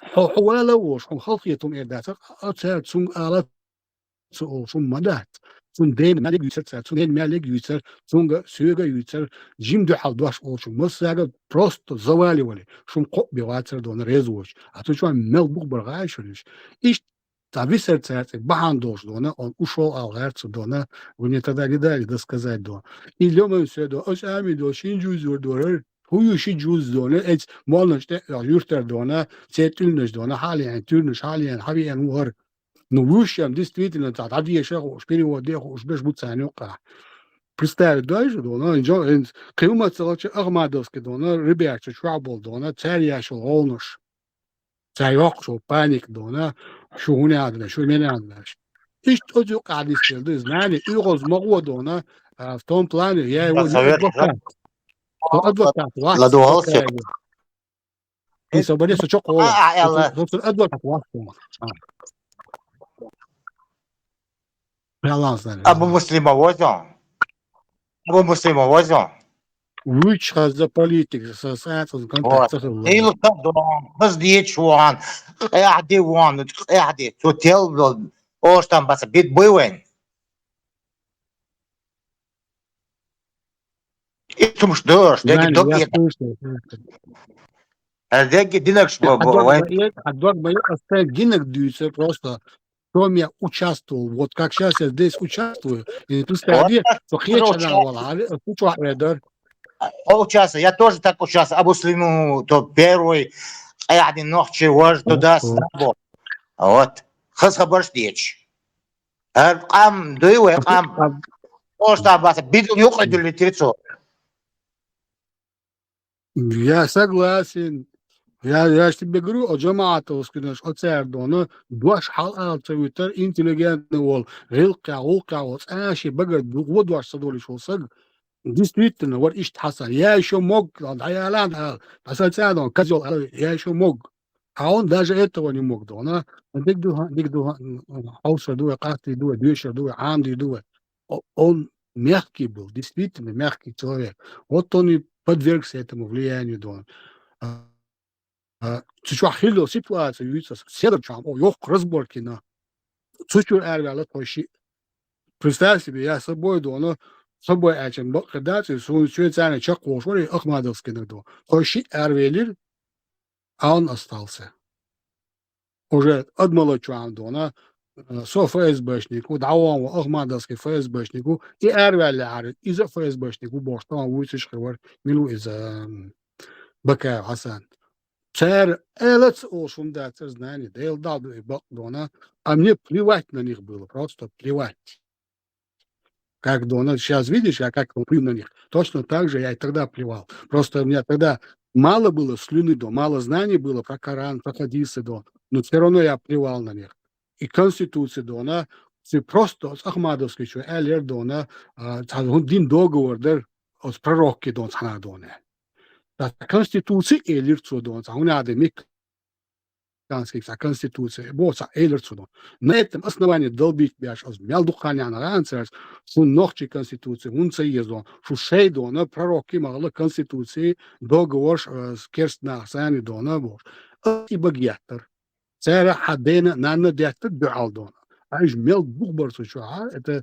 حوالا وش هم خلقيتهم إرداتك أتسار تسون آلات تسون مدات تسون دين مالك يوتر تسون دين مالك يوتر تسون سيوغا يوتر جيم دو حال دوش أولشو مساقا просто завали вали шум قب بواتر دون ريزوش أتوشوان مل بوغ برغايشوليش إيش Висер церковь, Бахандош дона, он ушел алгарцу дона, вы мне тогда не дали досказать дона. И лёмаю все до, ось ами до, шинджузур дора, huyuşi cüz dona et molnişte yurtlar dona setilnüş dona haliyen türnüş haliyen haviyen var nuvuşam действительно так адиеша хош переводе хош беш буцанюка представь дальше дона инжо кылма целоче Ахмадовский дона ребяче швабол дона царяшыл олнуш царёк шо паник дона шуне адна шу мене адна иш тоджу кадистелды знали и розмогу дона в том плане я его не advokat Ладуался. И соболезную çok olur. Advokat var. Yalan söylüyor. Abu Muslima возьмем. Abu Muslima возьмем. Вычхаз за политик, за социальных контактах. إيه القدوم بس ديش وان قاعدي وان قاعدي توتيل أوش تام بس بيت بوين. Itu mux doš, degi dokiet. Degi dinakš бывает. Адвок боец оставит гинок дюйся просто. Кто меня участвовал, вот как сейчас я здесь участвую, и представь, что хеча навала, куча редер. Участвую, я тоже так участвую. Абу Слиму, то первый, один ночи вож туда слабо. Вот. Хас хабарш дечь. Ам дуй, ам. Ош там бас, бидл юқадю литерицу. Я согласен. Я ж тебе говорю, о джамаатовский наш, о цердона, дуаш хал цевитер, интеллигентный вол, рилка, вот, багар, вот дуаш садоли шолсаг. Действительно, вот ишт Хасан, я еще мог, я еще мог. А он даже этого не мог, дона. Он мягкий был, действительно мягкий человек. Вот он и подвергся этому влиянию дон. Чучуахило ситуацию видится седочам, yok разборки на чучур эрвела тоши. Представь себе, я с собой доно, с собой этим, когда ты свой цены чак ушли, Ахмадовский надо. Тоши эрвелир, а он остался. Уже от молочуан дона, со ФСБшнику, давал Ахмадовский ФСБшнику, и Эрвеляр из ФСБшнику, Бостон, Вуйциш, Милу из БК Хасан. Царь Элец Олшун, да, это знание, да, Элдал Дона, а мне плевать на них было, просто плевать. Как Дона, сейчас видишь, я как плюю на них, точно так же я и тогда плевал. Просто у меня тогда мало было слюны, мало знаний было про Коран, про хадисы, но все равно я плевал на них. И Конституция Дона, просто с Ахмадовской, что Элер Дона, один договор, с пророки Дона. Конституция Элер Дона, он надо Конституция, боца Элер Дона. На этом основании долбить бяш, Мялдуханяна Ранцерс, что ногчи Конституции, он заездил, что шей Дона, пророки могли Конституции, договор с Керстна, Сани Дона, и багьятер. Цара Хадена Нана Дяттер Бюалдона. Аж мел бухбарцу чуа, это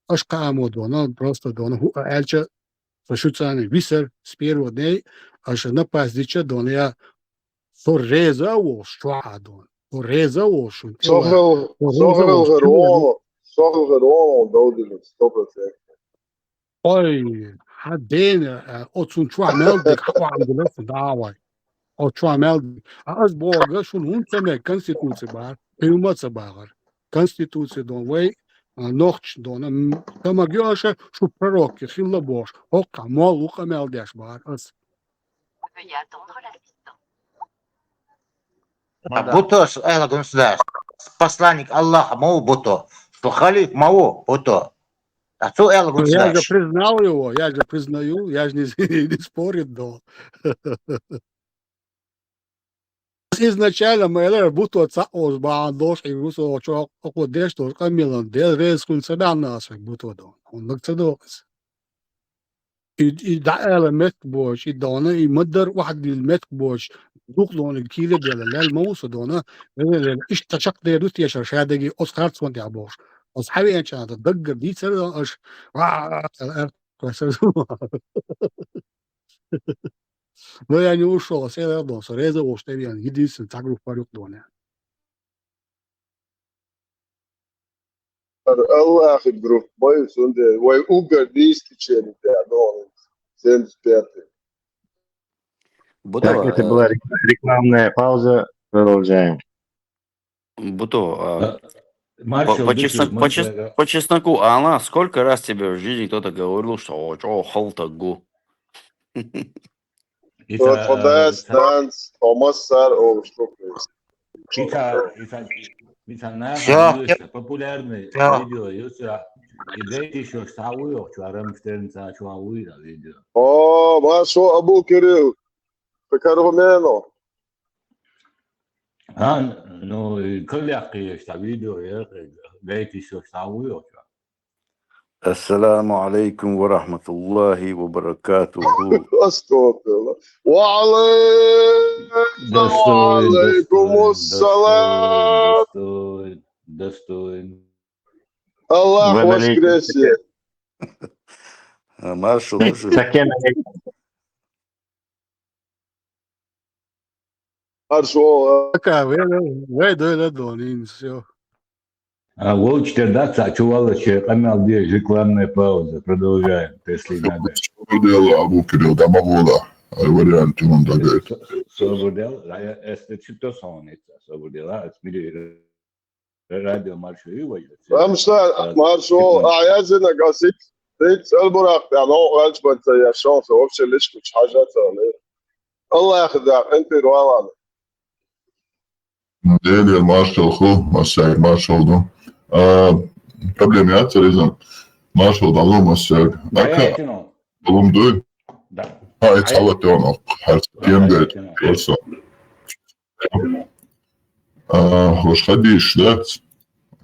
аж камо Дона, просто Дона, Эльча, Сашуцани, Висер, с первого дня, аж напаздича Дона, я Сореза ош, чуа Дона, Сореза ош. Сохрел Герону, долдили, 100%. Ой, Хадена, отцун чуа мелдик, хван гулеф, давай. O çuamel az boga şunun temel konstitüsü var. Hükümet var. Konstitüsü don ve nohç don ama göşe şu prorok xilla boş. O kamal u kamel daş var. Az. Буто, государство, посланник Аллаха, мау буто, что халиф мау буто. А что Я же государство? признал его, я же признаю, я же не спорит, да. Изначально мы будто отца Озбандош и Русо Очо Окодеш, то Камилан, Дел Резкун Саданас, будто он накцедокс. И да элемент бош, и дона, и مدر واحد المت бош, دخلون الكيلة ديال الموس دونا, إيش تشق ديروت يشر شادقي أسخرت سوان دي عبوش. أصحابي أنشان تدقر دي سر أش Но я не ушел, а сел рядом, срезал, что я единственный так в парюк доне. Allah akhir grup boy sonde way ugar dističeni te adon sen спяты. Так, это была рекламная пауза. Продолжаем. Бутова, по чесноку, Алла, сколько раз тебе в жизни кто-то говорил, что о, халтагу? Подаяс данс, Томас Сар, Популярный видео, и дайте еще Сауё, что Рамштернца, что Ауира видео. О, Машо Абу Кирилл, Пекарумено. Ну, коляки, что видео, дайте еще Сауё. Ассаламу алейкум ва рахматуллахи ва баракатуху. Астагфирулlah. Ва алейкум ассалам. Достоин. Аллах воскресе. Маршал, Маршал. Такая, вы дойдете до них, все. Вот 14 чувалочек, канал, где рекламная пауза. Продолжаем, если надо. Собудел Абу Кирилл, Дамавола. Вариант он догадает. Собудел, это что сонится. Собудел, смири радио маршрут. Рамштайн, маршал, я знаю, гасит. Тейц البراق يعني هو غالش بنت يا شانس وبش ليش مش حاجات الله ياخذها انت روان Dēļ ir maršalu, masēk maršalu. Problēma ir atcerīzam. Maršalu dalu masēk. Dalum duj. Et savat jau nav. Herz tiemgait. Korso. Hoš hadīš dēts.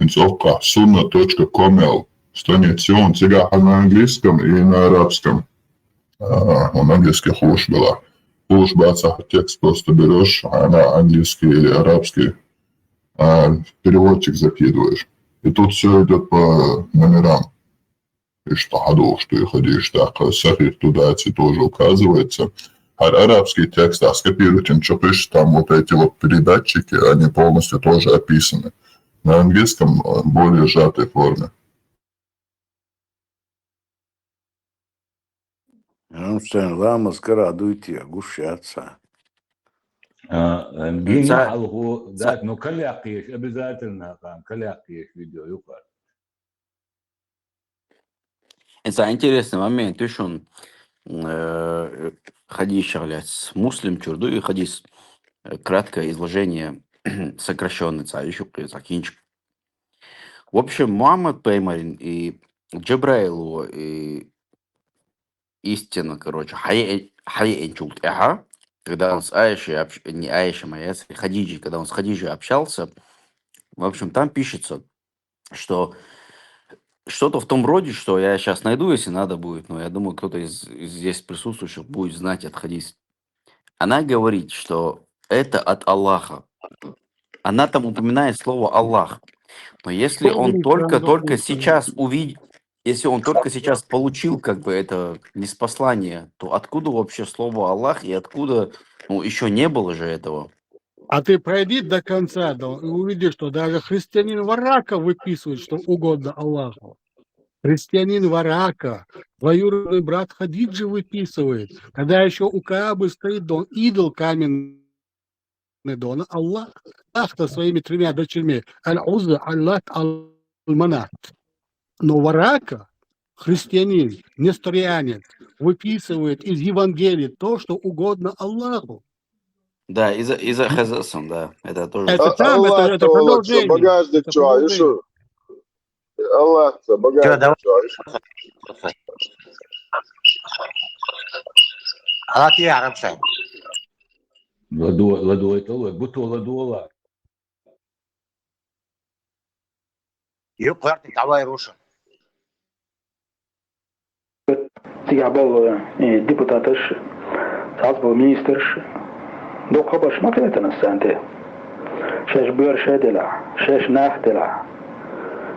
Viņš okā sunna.com. Страница он сега на английском и на арабском. Он английский хуже была. Хуже баца текст просто берешь, а на английский или арабский переводчик закидываешь. И тут все идет по номерам. И что ходу, что и ходишь, так сахих туда эти тоже указывается. А арабский текст, скопируйте, что пишет, там вот эти вот передатчики, они полностью тоже описаны. На английском более сжатой форме. Лама скорадуйте, гушаться. Генерал, да, но коляк есть, обязательно там коляк есть видео, юка. Это интересный момент. Ты что, хадис, муслим чурду и хадис. Краткое изложение, сокращенный еще закинчик. В общем, Мухаммад Пеймарин и Джабраилу и истина, короче, Хайэнчулт Эха, когда он с Аишей, не Аишей, а с Хадиджей, когда он с Хадиджей общался, в общем, там пишется, что что-то в том роде, что я сейчас найду, если надо будет, но я думаю, кто-то из здесь присутствующих будет знать этот хадис. Она говорит, что это от Аллаха. Она там упоминает слово Аллах. Но если он только сейчас увидел, если он только сейчас получил как бы это ниспослание, то откуда вообще слово Аллах и откуда, ну, еще не было же этого. А ты пройди до конца, да, и увидишь, что даже христианин Варака выписывает, что угодно Аллаху. Христианин Варака, двоюродный брат Хадиджи выписывает, когда еще у Каабы стоит дом, идол каменный дон, Аллах, Аллах-то своими тремя дочерьми, Аль-Уза, Аллах, Аль-Манат. Но Варака, христианин, несторианец, выписывает из Евангелия то, что угодно Аллаху. Да, из-за Хазасан, да, это тоже. Это там, это продолжение. Багажник, что, еще? Аллах, багажник, что, еще? Аллах ярым шайм. Ладу это лой, будто ладу Аллах. Юк, давай рушим. Тигабал депутатыш, сазбал министрш, доқабаш макетана санте. Шеш бюр шедела, шеш нахдела,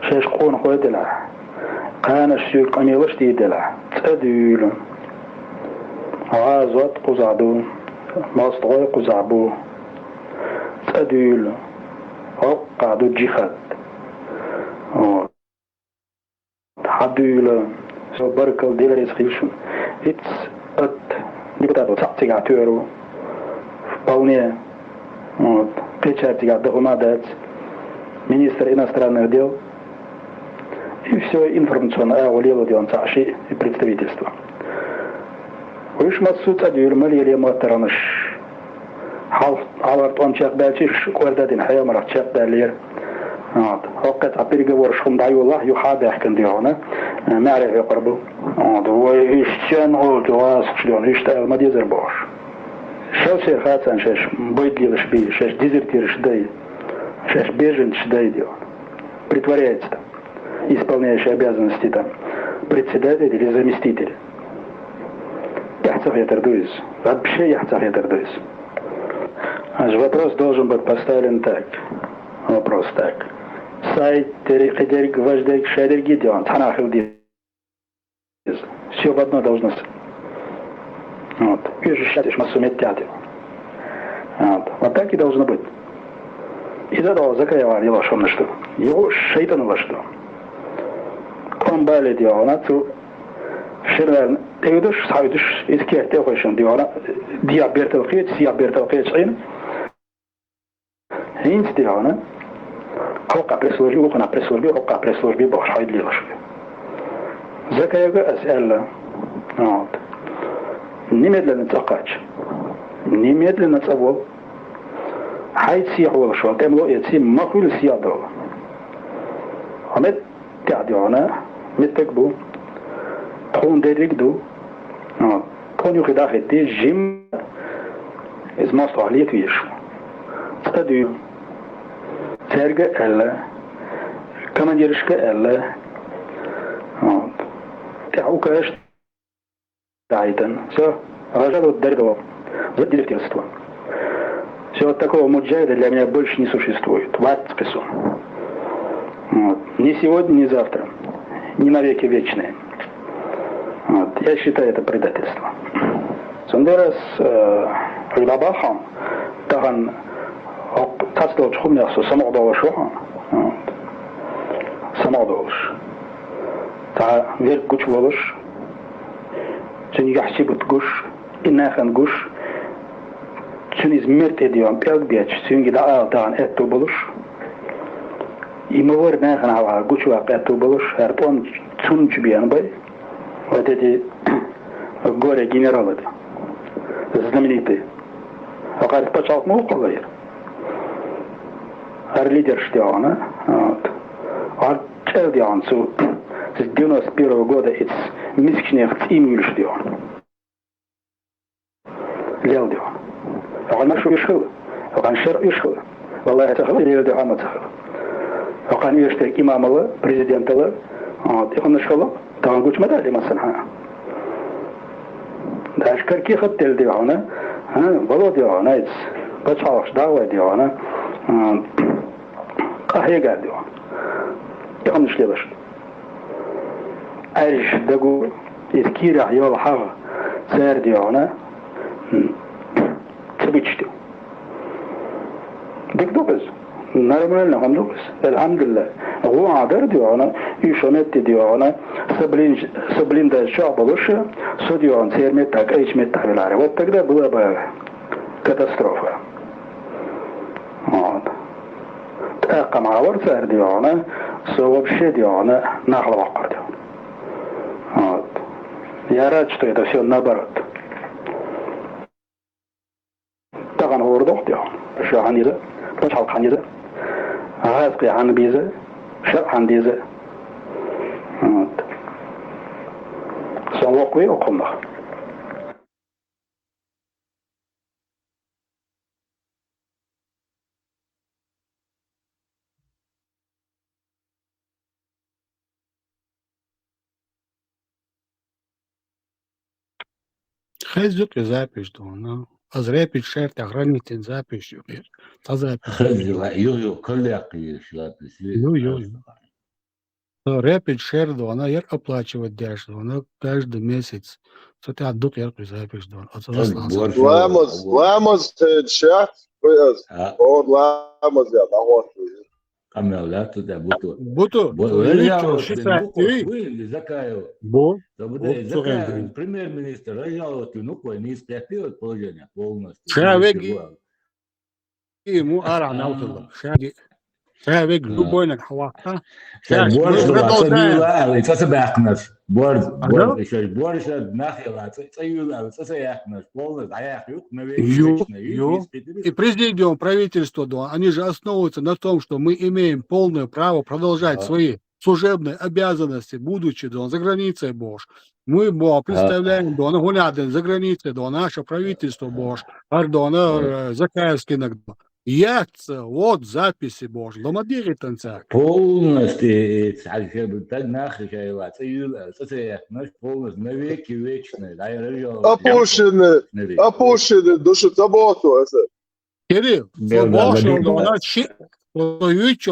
шеш қон қойдела, қанаш сүйк амилыш дейдела, цадюлю. Азот қузаду, мастғой қузабу, цадюлю. Қаду джихад. Hadule så barkal delar inskription. It's att депутат сатига төру вполне вот печатига документат министр иностранных дел и все информационное улило дело цаши и представительство. Выш масуд адюр малили матаранш аларт он чак бачиш квардадин хаямар чак далер وقت переговоры шумдайуллах юхада ахкандиона معرف يقربوا ويشتان قلت واسخشلون يشتاق ما ديزر باش شو سير خاتن شاش بيت ليش بي شاش дезертир шдай шаш бежен шдай дион притворяется исполняющий обязанности там председатель или заместитель яхцахетардуис вообще яхцахетардуис вопрос должен быть поставлен так вопрос так сайт терик вождек шадерги дион танахил ди все в одно должно быть. Вот. Вижу, считаешь, массумет тятел. Вот так и должно быть. И задал закаева дела шумно что. Его шейтануло что. Он бали делал, на цу ширвен. Ты видишь, савидишь, из кех ты хочешь делал. Диа бертелхит, сия бертелхит шин. Инс делал, на. Хока пресслужби, ухана пресслужби, хока пресслужби, бог шайд дела что. Закаева ас'алла. Вот. Немедленно цакач. Немедленно цавол. Хайд сиахвал шо. Темло ятси махул сиадол. Амет тядиона. Меттекбу. Тхон дерикду. Тхон юхидахети жим. Из масту алиет вишу. Цадю. Церга элла. Командиршка элла. Вот. Тяукаш. Тайтан. Все. Рожал от Дардова. За директорство. Все, вот такого муджахида для меня больше не существует. Ватспису. Вот. Ни сегодня, ни завтра. Ни навеки вечные. Вот. Я считаю это предательство. Сондерас Рибабахан Таган Тацдол Чхумясу Самохдова Шохан. tamam olur. Ta ver güç olur. Çünkü yahşibut guş, innahan guş. Çünkü izmert ediyorum, pek çünkü da ağdan etto olur. İmavur nahan hava güç ve etto olur. Her ton çünkü bir yanı bay. Ve dedi горе генерал это знаменитый. А как почал муколер. Ар лидер что она. Вот. А чел диан с 91 года из мискнефт имюль что. Лел диан. А он шо يشهد. وكان شر يشهد. والله تخلي ليل диан تخلي. وكان يشترك إمام الله президент الله. вот он шо там гуч медали مثلا. Даже каких отель диана, было диана, из почалш дава диана, кахега диана. Я не шлешь. Ариш дагу из кира ял хага, цер диана, цебичти. Дикдобез. Нормально, он добез. Алхамдулилlah. هو عذر ديوانا يشونت ديوانا سبلين ده شعب لوشه سوديوان سيرمت تاك ايش مت تابلاره وتقدر بلا با كاتاستروفا تاقم عور سار ديوانا سواب شي ديوانا نقل وقر ديوانا я рад, что это все наоборот. Так он говорил, что они да, почал они да, а это они безе. شرح عندي سنوقي وقمنا خزق запись دونه از رپیت شرط اغرانیتین запись يوبير تزапись يو كل يقيش запись يو رепит шер дона я оплачивать дашь дона каждый месяц что ты отдук я запись дона Lamos chat or Lamos ya da вот камела туда буту премьер-министр разжаловать ну кое не испятил положение полностью ему ара наутла شايف لوبوينك حواها بورد تسبقناش بورد ناخي تسيولا تسيحناش полностью аяхют и президиум правительство они же основываются на том, что мы имеем полное право продолжать свои служебные обязанности, будучи за границей Бош. Мы представляем за границей наше правительство Бош, Ардона Закаевский иногда. Яйца, вот записи Божьи, ломадири танца. Полностью, так нахрен, полностью, навеки вечные. Опущены, душу заботу. Кирилл, Божьи,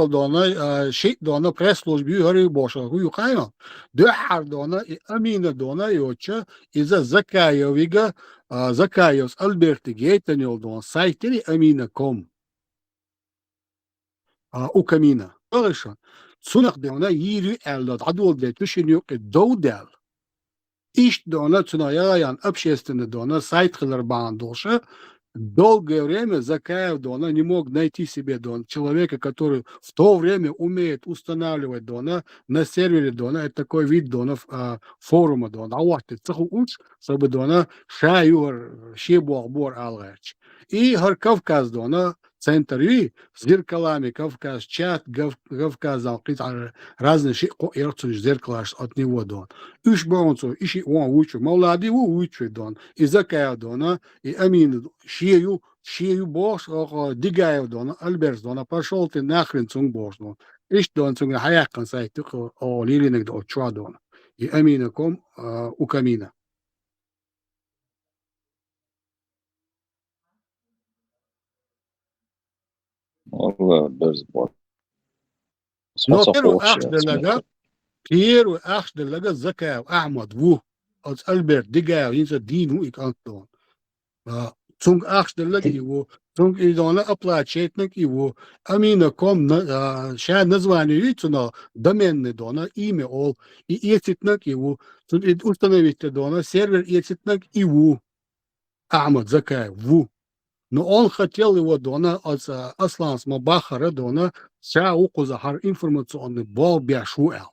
дона, щит дона, пресс-службе, говорю Божьи, говорю, хайно, духар дона, и амина дона, и отча, из-за Закаевига, Закаевс, Альберти, Гейтанил дона, сайтери амина.com. У камина. Хорошо. Цунах дона يري على عدول ده تشينيو الدودال. إيش دона цуная общественный дона сайт хлербан доша. Долгое время Закаев дона не мог найти себе дона человека, который в то время умеет устанавливать дона на сервере дона. Это такой вид донов форума дона. А вот ты цеху уч, чтобы дона шаюр шебуахбор алгач. И Кавказ дона центр и с зеркалами Кавказ, чат Кавказ, разные зеркала от него дон. Уж бонцу, ищи он учу, молодый учу дон. И Закаев дона, и Амин шею бош, Дигаев дона, Альберт дона, пошел ты нахрен цунг бош дон. Ищ дон цунг хаяк сайт, только лилинек до чуа дона. И Амина.com у камина. Но первый ах делага Закаев Ахмад Ву от Альберт Дигаев инца Дину и Кантон. цунг ахштелек его, цунг идона оплачетник его, амина.com, ща название видите, но доменный дона, имя ол, и этитник его, установите дона, сервер этитник его, Ахмад Закаев, ву. Но он хотел его дона от Аслан Смабахара дона, ща укузахар информационный бол бяшуэл.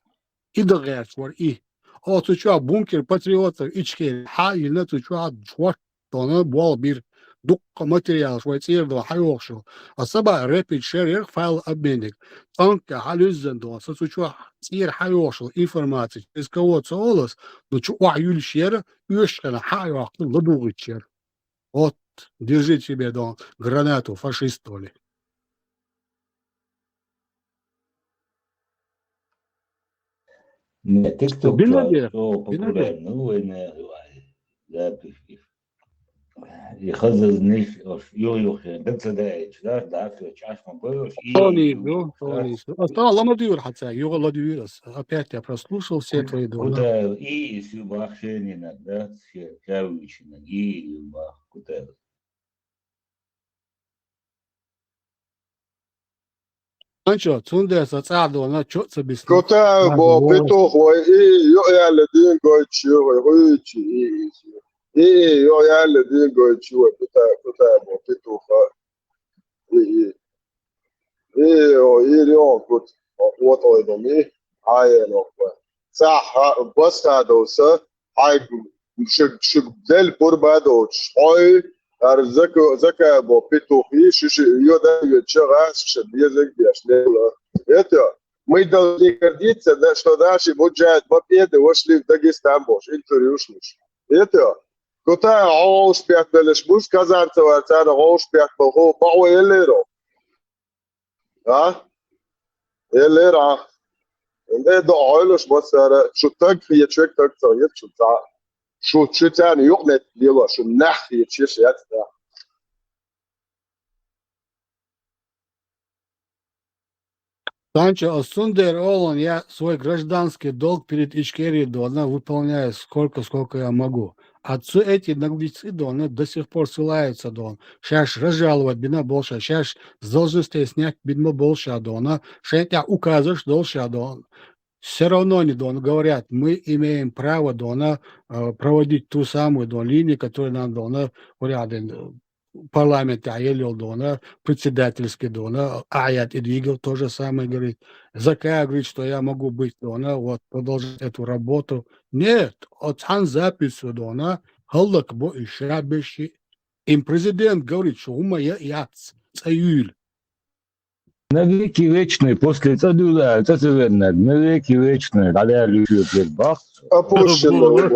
И дагершвар и. О, туча бункер патриотов ичке, ха, или туча швар дона бол бир. Дукка материал швейцер до хайокшо. А саба репит шерер файл обменник. Танка халюзен до сучу цир хайокшо информации. Из кого-то олос, но чуа юль шера, юшкана хайок, ладугы чер. Вот, держи себе до гранату фашистоли. Не, TikTok Бинадер. что популярно, ну и не да, يخزز نيش يوخ بنتدايش لا في чаш побоюсь и Полис. Осталось модуль хотя, его ладуирос. Опять я прослушал все твои дома. куда и сюбахшенина, да, все кавичина, и любах, куда. Анчо, цунде сацадо, на чё цабис. Куда бо петух и я ледин гойчу, и я ледин гойчу, куда бо петух и леон кут вот ой доми аено صح بس هذا هاي شق دل بربادو شوي زكا بو بيتوخي شش يودا يتشغاس شبيزك بيشليلا это мы должны гордиться да, что наши бюджет победы вошли в Дагестан бош интервьюшниш это куда успех белеш бус казанцева цара успех бо бо елеро а елера ده عايلش بس شو تك هي تشيك تك صيد شو تاع شو تاني يقلت ليلا شو نح يتشيش يتدا Санчо, Сундер Олан, я свой гражданский долг перед Ичкерией Дона выполняю сколько я могу. Отцу эти наглецы Дона до сих пор ссылаются Дон. Сейчас разжаловать бина больше, сейчас с должности снять бина больше Дона, сейчас я указываешь дольше Дон. Все равно не Дон говорят, мы имеем право Дона проводить ту самую Дон линию, которую нам Дона рядом. Парламент Аелил Дона, председательский Дона, Аят Идвигел то же самое говорит. Закая говорит, что я могу быть Дона, вот, продолжить эту работу. Нет, от хан записью Дона, халлак бо и шабеши. Им президент говорит, что ума я цаюль. На веки вечные, после Цадула, это верно, на веки вечные, когда любят бах. Опущено.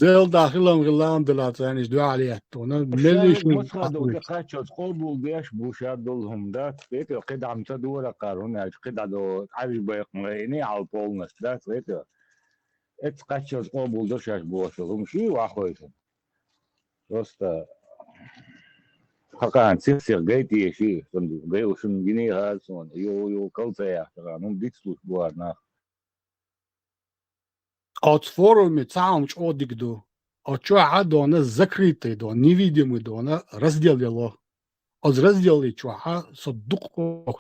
دل داخلهم غلام دلاتانيش دعا عليه تونا مليش مش هذا كاتشوت قبول بيش بوشاد دولهم ده فيتو قد عم تدور قارون قد عدو عايش بيقمريني على طول ده فيتو ات كاتشوت قبول ده شاش بوشهم شي واخويتهم просто حقا سير جايتي شي صندوق جاي وشن جنيه هالسون يو كلتا يا ну дикслуш буарна от форуме цаум чодигду, от чуа дона закрытый дон, невидимый дона разделило. От разделили чуа содук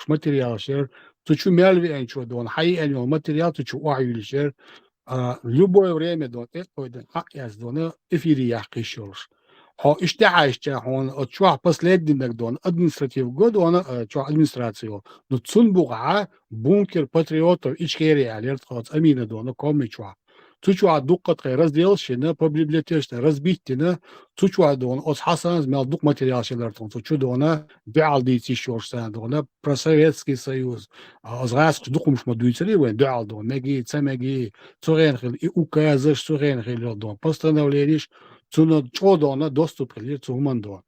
материал шер, тучу мялви энчо дон, хай эньо материал тучу уаюли шер, любое время дон, это дон, яс дона эфири яхкишорш. А иштяйща он от чуа последний дон, административ год он чуа администрацию, но цунбуга бункер патриотов Ичкерии алерт от амина дона коми чуа. Тучуа дуккат раздел шина по библиотечной разбитина тучуа дон от Хасан змел дук материал шелертон тучу дона бял дити шорсан дона про Советский Союз азраск дукумш мадуйцели вен бял дон меги цемеги цуренхил и указаш цуренхил дон постановлениш цуна чодона доступ к цумандон.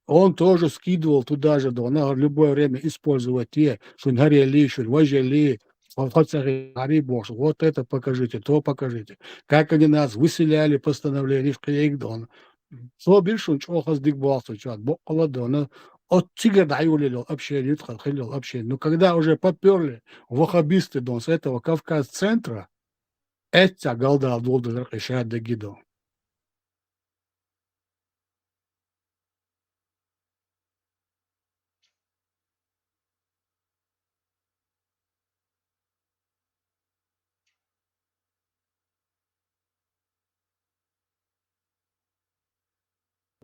Он тоже скидывал туда же дона любое время использовать те шунгарели шунважели. Вот это покажите, то покажите. Как они нас выселяли постановление в Каегдон. Со більше чого хоздик бался, чат, бокола дона. От тигр даюлил общение, ходил общение. Но когда уже поперли вахабисты дон с этого Кавказ-центра, это голда долго решать до гидо.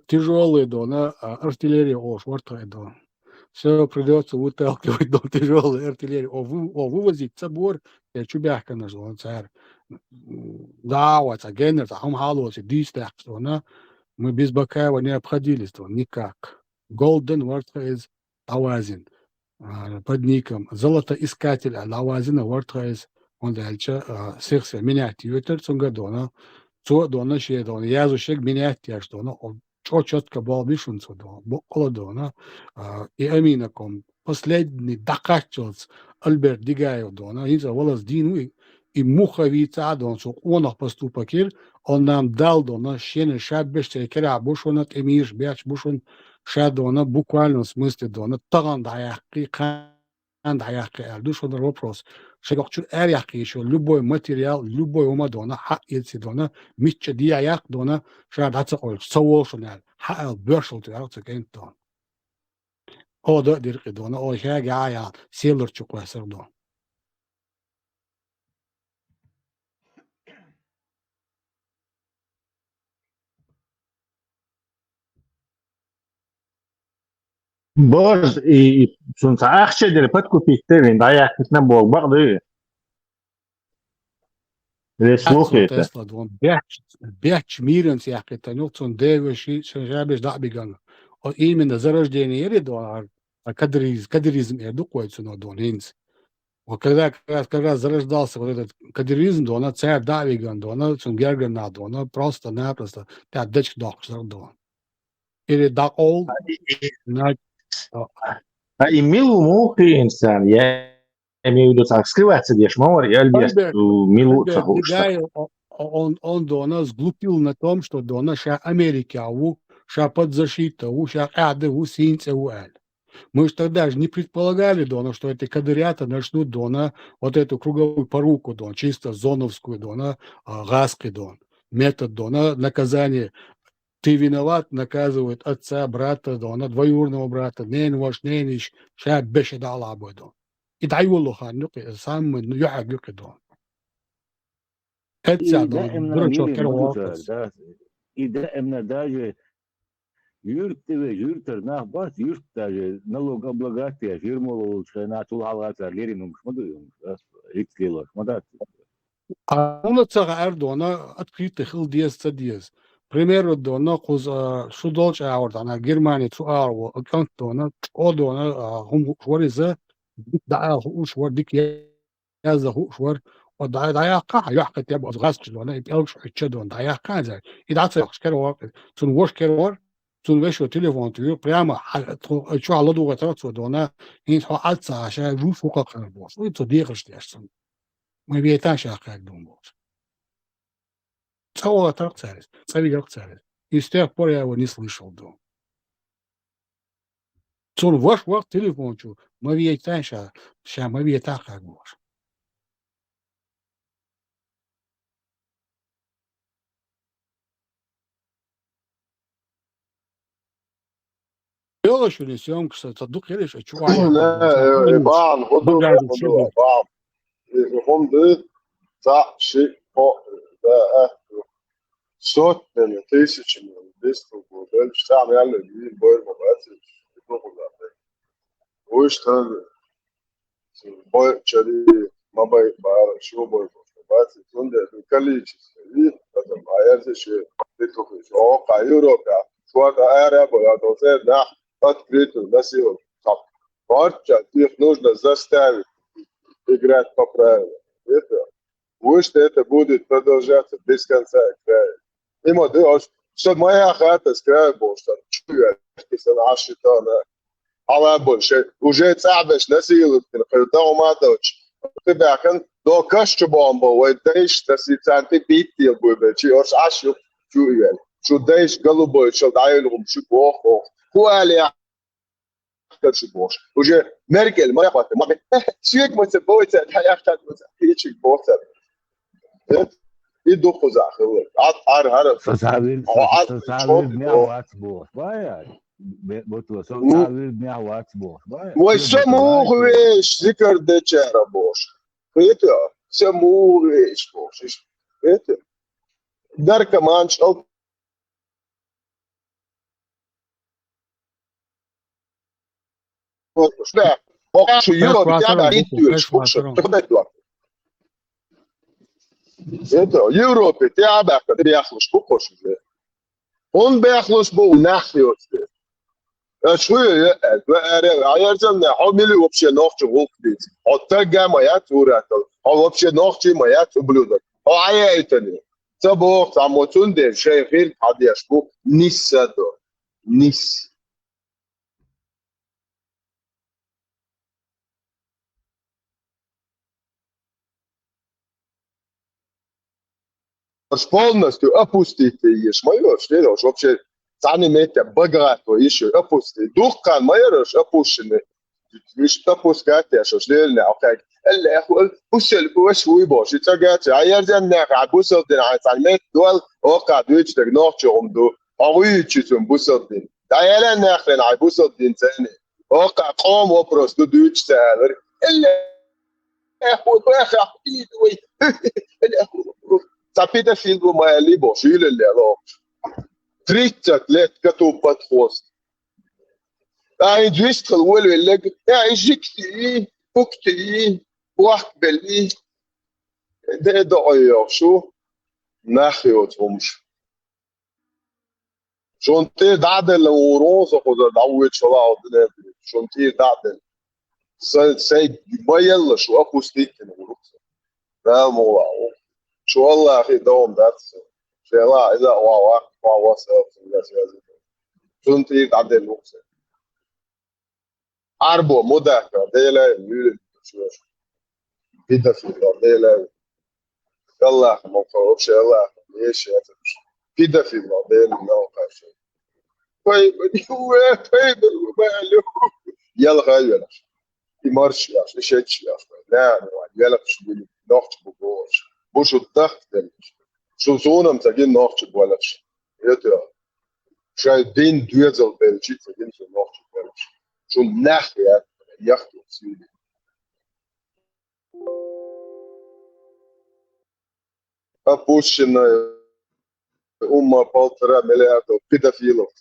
тяжелые, да, артиллерия, швартая, да. Все придется выталкивать до тяжелой артиллерии. Вывозить собор, я чубяка нажал, царь. Да, вот, генер, там халуоси, дистах, мы без Бакаева не обходились, никак. Golden Wordface Лавазин под ником. Золотоискатель Лавазина Wordface, он дальше секция менять. Ютер цунгадона, цуадона щедона, язушек менять, я что, он четко был вишен цудона, около и аминаком. Последний докачивался Альберт Дигаев дона, и волос Дину и муховица дон, что он поступакир, он нам дал дона, щене шаббеште, кера бушонат, эмиш, бяч бушон, шадона, буквально в смысле дона, таган даяки, кан даяки, душон вопрос. Шагахчур эряки еще, любой материал, любой ума дона, ха ильси дона, митча дияяк дона, шадатса ol, саволшонал, ха бёршл тюарца гентон. О, да, дирки дона, о, хягая, селер чуквасер дон. Боже, и сунца ахче дели подкупить ты, да я как на бог барды. Или слухайте. Тесла дон, бяч миренс яхита, нюцун девиши, шабиш дабиган. Именно за рождение Эридуар, кадыризм эдукуется на дон, инс. Вот когда зарождался вот этот кадыризм, дона царь Давиган, дона Цунгерген на дона, просто-напросто, да, дочь доктор дон. Или да олд, И милу мухи инсан, я имею в виду, так, скрываться дешь, мавар, я альбест, милу цахушта. Он дона сглупил на том, что дона ша Америка, ша подзащита, ша ады, синце, уэль. Мы же тогда же не предполагали, дона, что эти кадырята начнут, дона, вот эту круговую поруку, дона, чисто зоновскую, дона, газкой, дона, метод, дона, наказание. Ты виноват, наказывают отца, брата, дона, двоюродного брата, нен ваш, нениш, ша беши дала обойдон. И даю лоха, сам, юхак юки, дона. Это, дона, дурачок, кервокас. И да, именно даже Юртеве, нахбас, даже налогооблагатия, фирму лучше на тулалата, леринум, шмадуем, рикслило, шмадат. А он цага Эрдона открытый хил диез. Примеру дона куз шудолч аордана Германия цуарво аккаунт дона одона хум швориза да швор дик яза швор ودا دايقة يحكي تبغى غاسك دona يبقى تشدون دايقة زي إذا تسكر وقت تون وش كرور تون وش تليفون تيو прямо شو على دوغة ترى دona إن هو أتصل عشان روح فوق كربوس ويتصديقش تيشتون ما بيتاش أكاد دومبوس целого тракцарис, царис. И с тех пор я его не слышал, да. Цун ваш телефон, чу, мы веетан ша мы веетан как ваш. Дело еще несем, кстати, тадук елеш, чувак. Бан, ходу, бан. Хомды, за, ши, по, да, сотнями, тысячами, убийством, там реально не боем обратить, и много да. Вы что, бой, чари, мабай, бара, чего бой обратить, он да, количество, и это, а я здесь еще, ты только, о, Европа, что-то арабы, а то это, да, открыто, на силу, так, их нужно заставить играть по правилам. Это, пусть это будет продолжаться без конца и края. Има да, что моя хата с края была, что чуя, что наши там, але больше, уже цабеш на силу, когда уматываешь, ты бяхан, до кашчу бомба, вот даешь, что си цанты битти будет, чи ош ашу чуя, что даешь голубой, что дают ум шибохо, хуали кашчу бош. Уже Меркель, моя хата, маме, свет мы се боится, да я хата мы се пичик боится. И духу захыл. Ар. Сосавил мяуац бос. Бая. Вот сосавил мяуац бос. Ой, саму вещь, зикр дечера бош. Это саму вещь бош. Это наркоман, Šta? Okašu Europe, tjada intuiš, kuša, tako da je to. Eto, Europe, tjada kad bjahluš, kukoš, on bjahluš bo u nahljot. Šuju, a jer sam ne, a mili uopće noću vuklic. Od tega moja turatel, a uopće noću moja tubludak. A je to ne. Co bo, samo tunde, še hir, a dješko, nisa do. Nis. Полностью опустите ешь мое, что вообще занимайте богато еще опусти. Духкан майорш опущены. Миш опускайте, что шлельне, окей. اللي أخوه بوسل بوش ويبوش يتجات عيرجن نقع بوسل دين عن سلمت دول وقع دويش تجناح عمدو أويش يسون بوسل دين دايلا نخلن عن بوسل دين ثاني وقع قام وبرس دويش سالر اللي أخوه بخا إيدوي اللي أخوه سبيدا فيلدو ما اللي بوشيل اللي لا تريتك ليت كتوبات خوست أي دويش تقول اللي يا جيكتي بوكتي وقبلي ده دعيا شو نخيوتهمش شونتي دعدل وروس خد دعوت شلا شونتي دعدل سي ما يلا شو أبوستيك نقولك لا مو شو الله أخي دوم درس شلا إذا واوا سأل شونتي دعدل وقت أربو مدة ديلا يقول بيدا في ديلا يلا ما فوقش يلا ليش يا بيدا في ديلا ما قاش طيب هو طيب بالو يلا غير يمرش يا شيش يا لا يلا شو نوقت بوش الضغط شو زونه متاجين نوقت بولش يتو شايدين دوزل بلجيك فين في نوقت بولش شو ناحية ياخدوا سيدي опущена ума 1,5 миллиарда педофилов.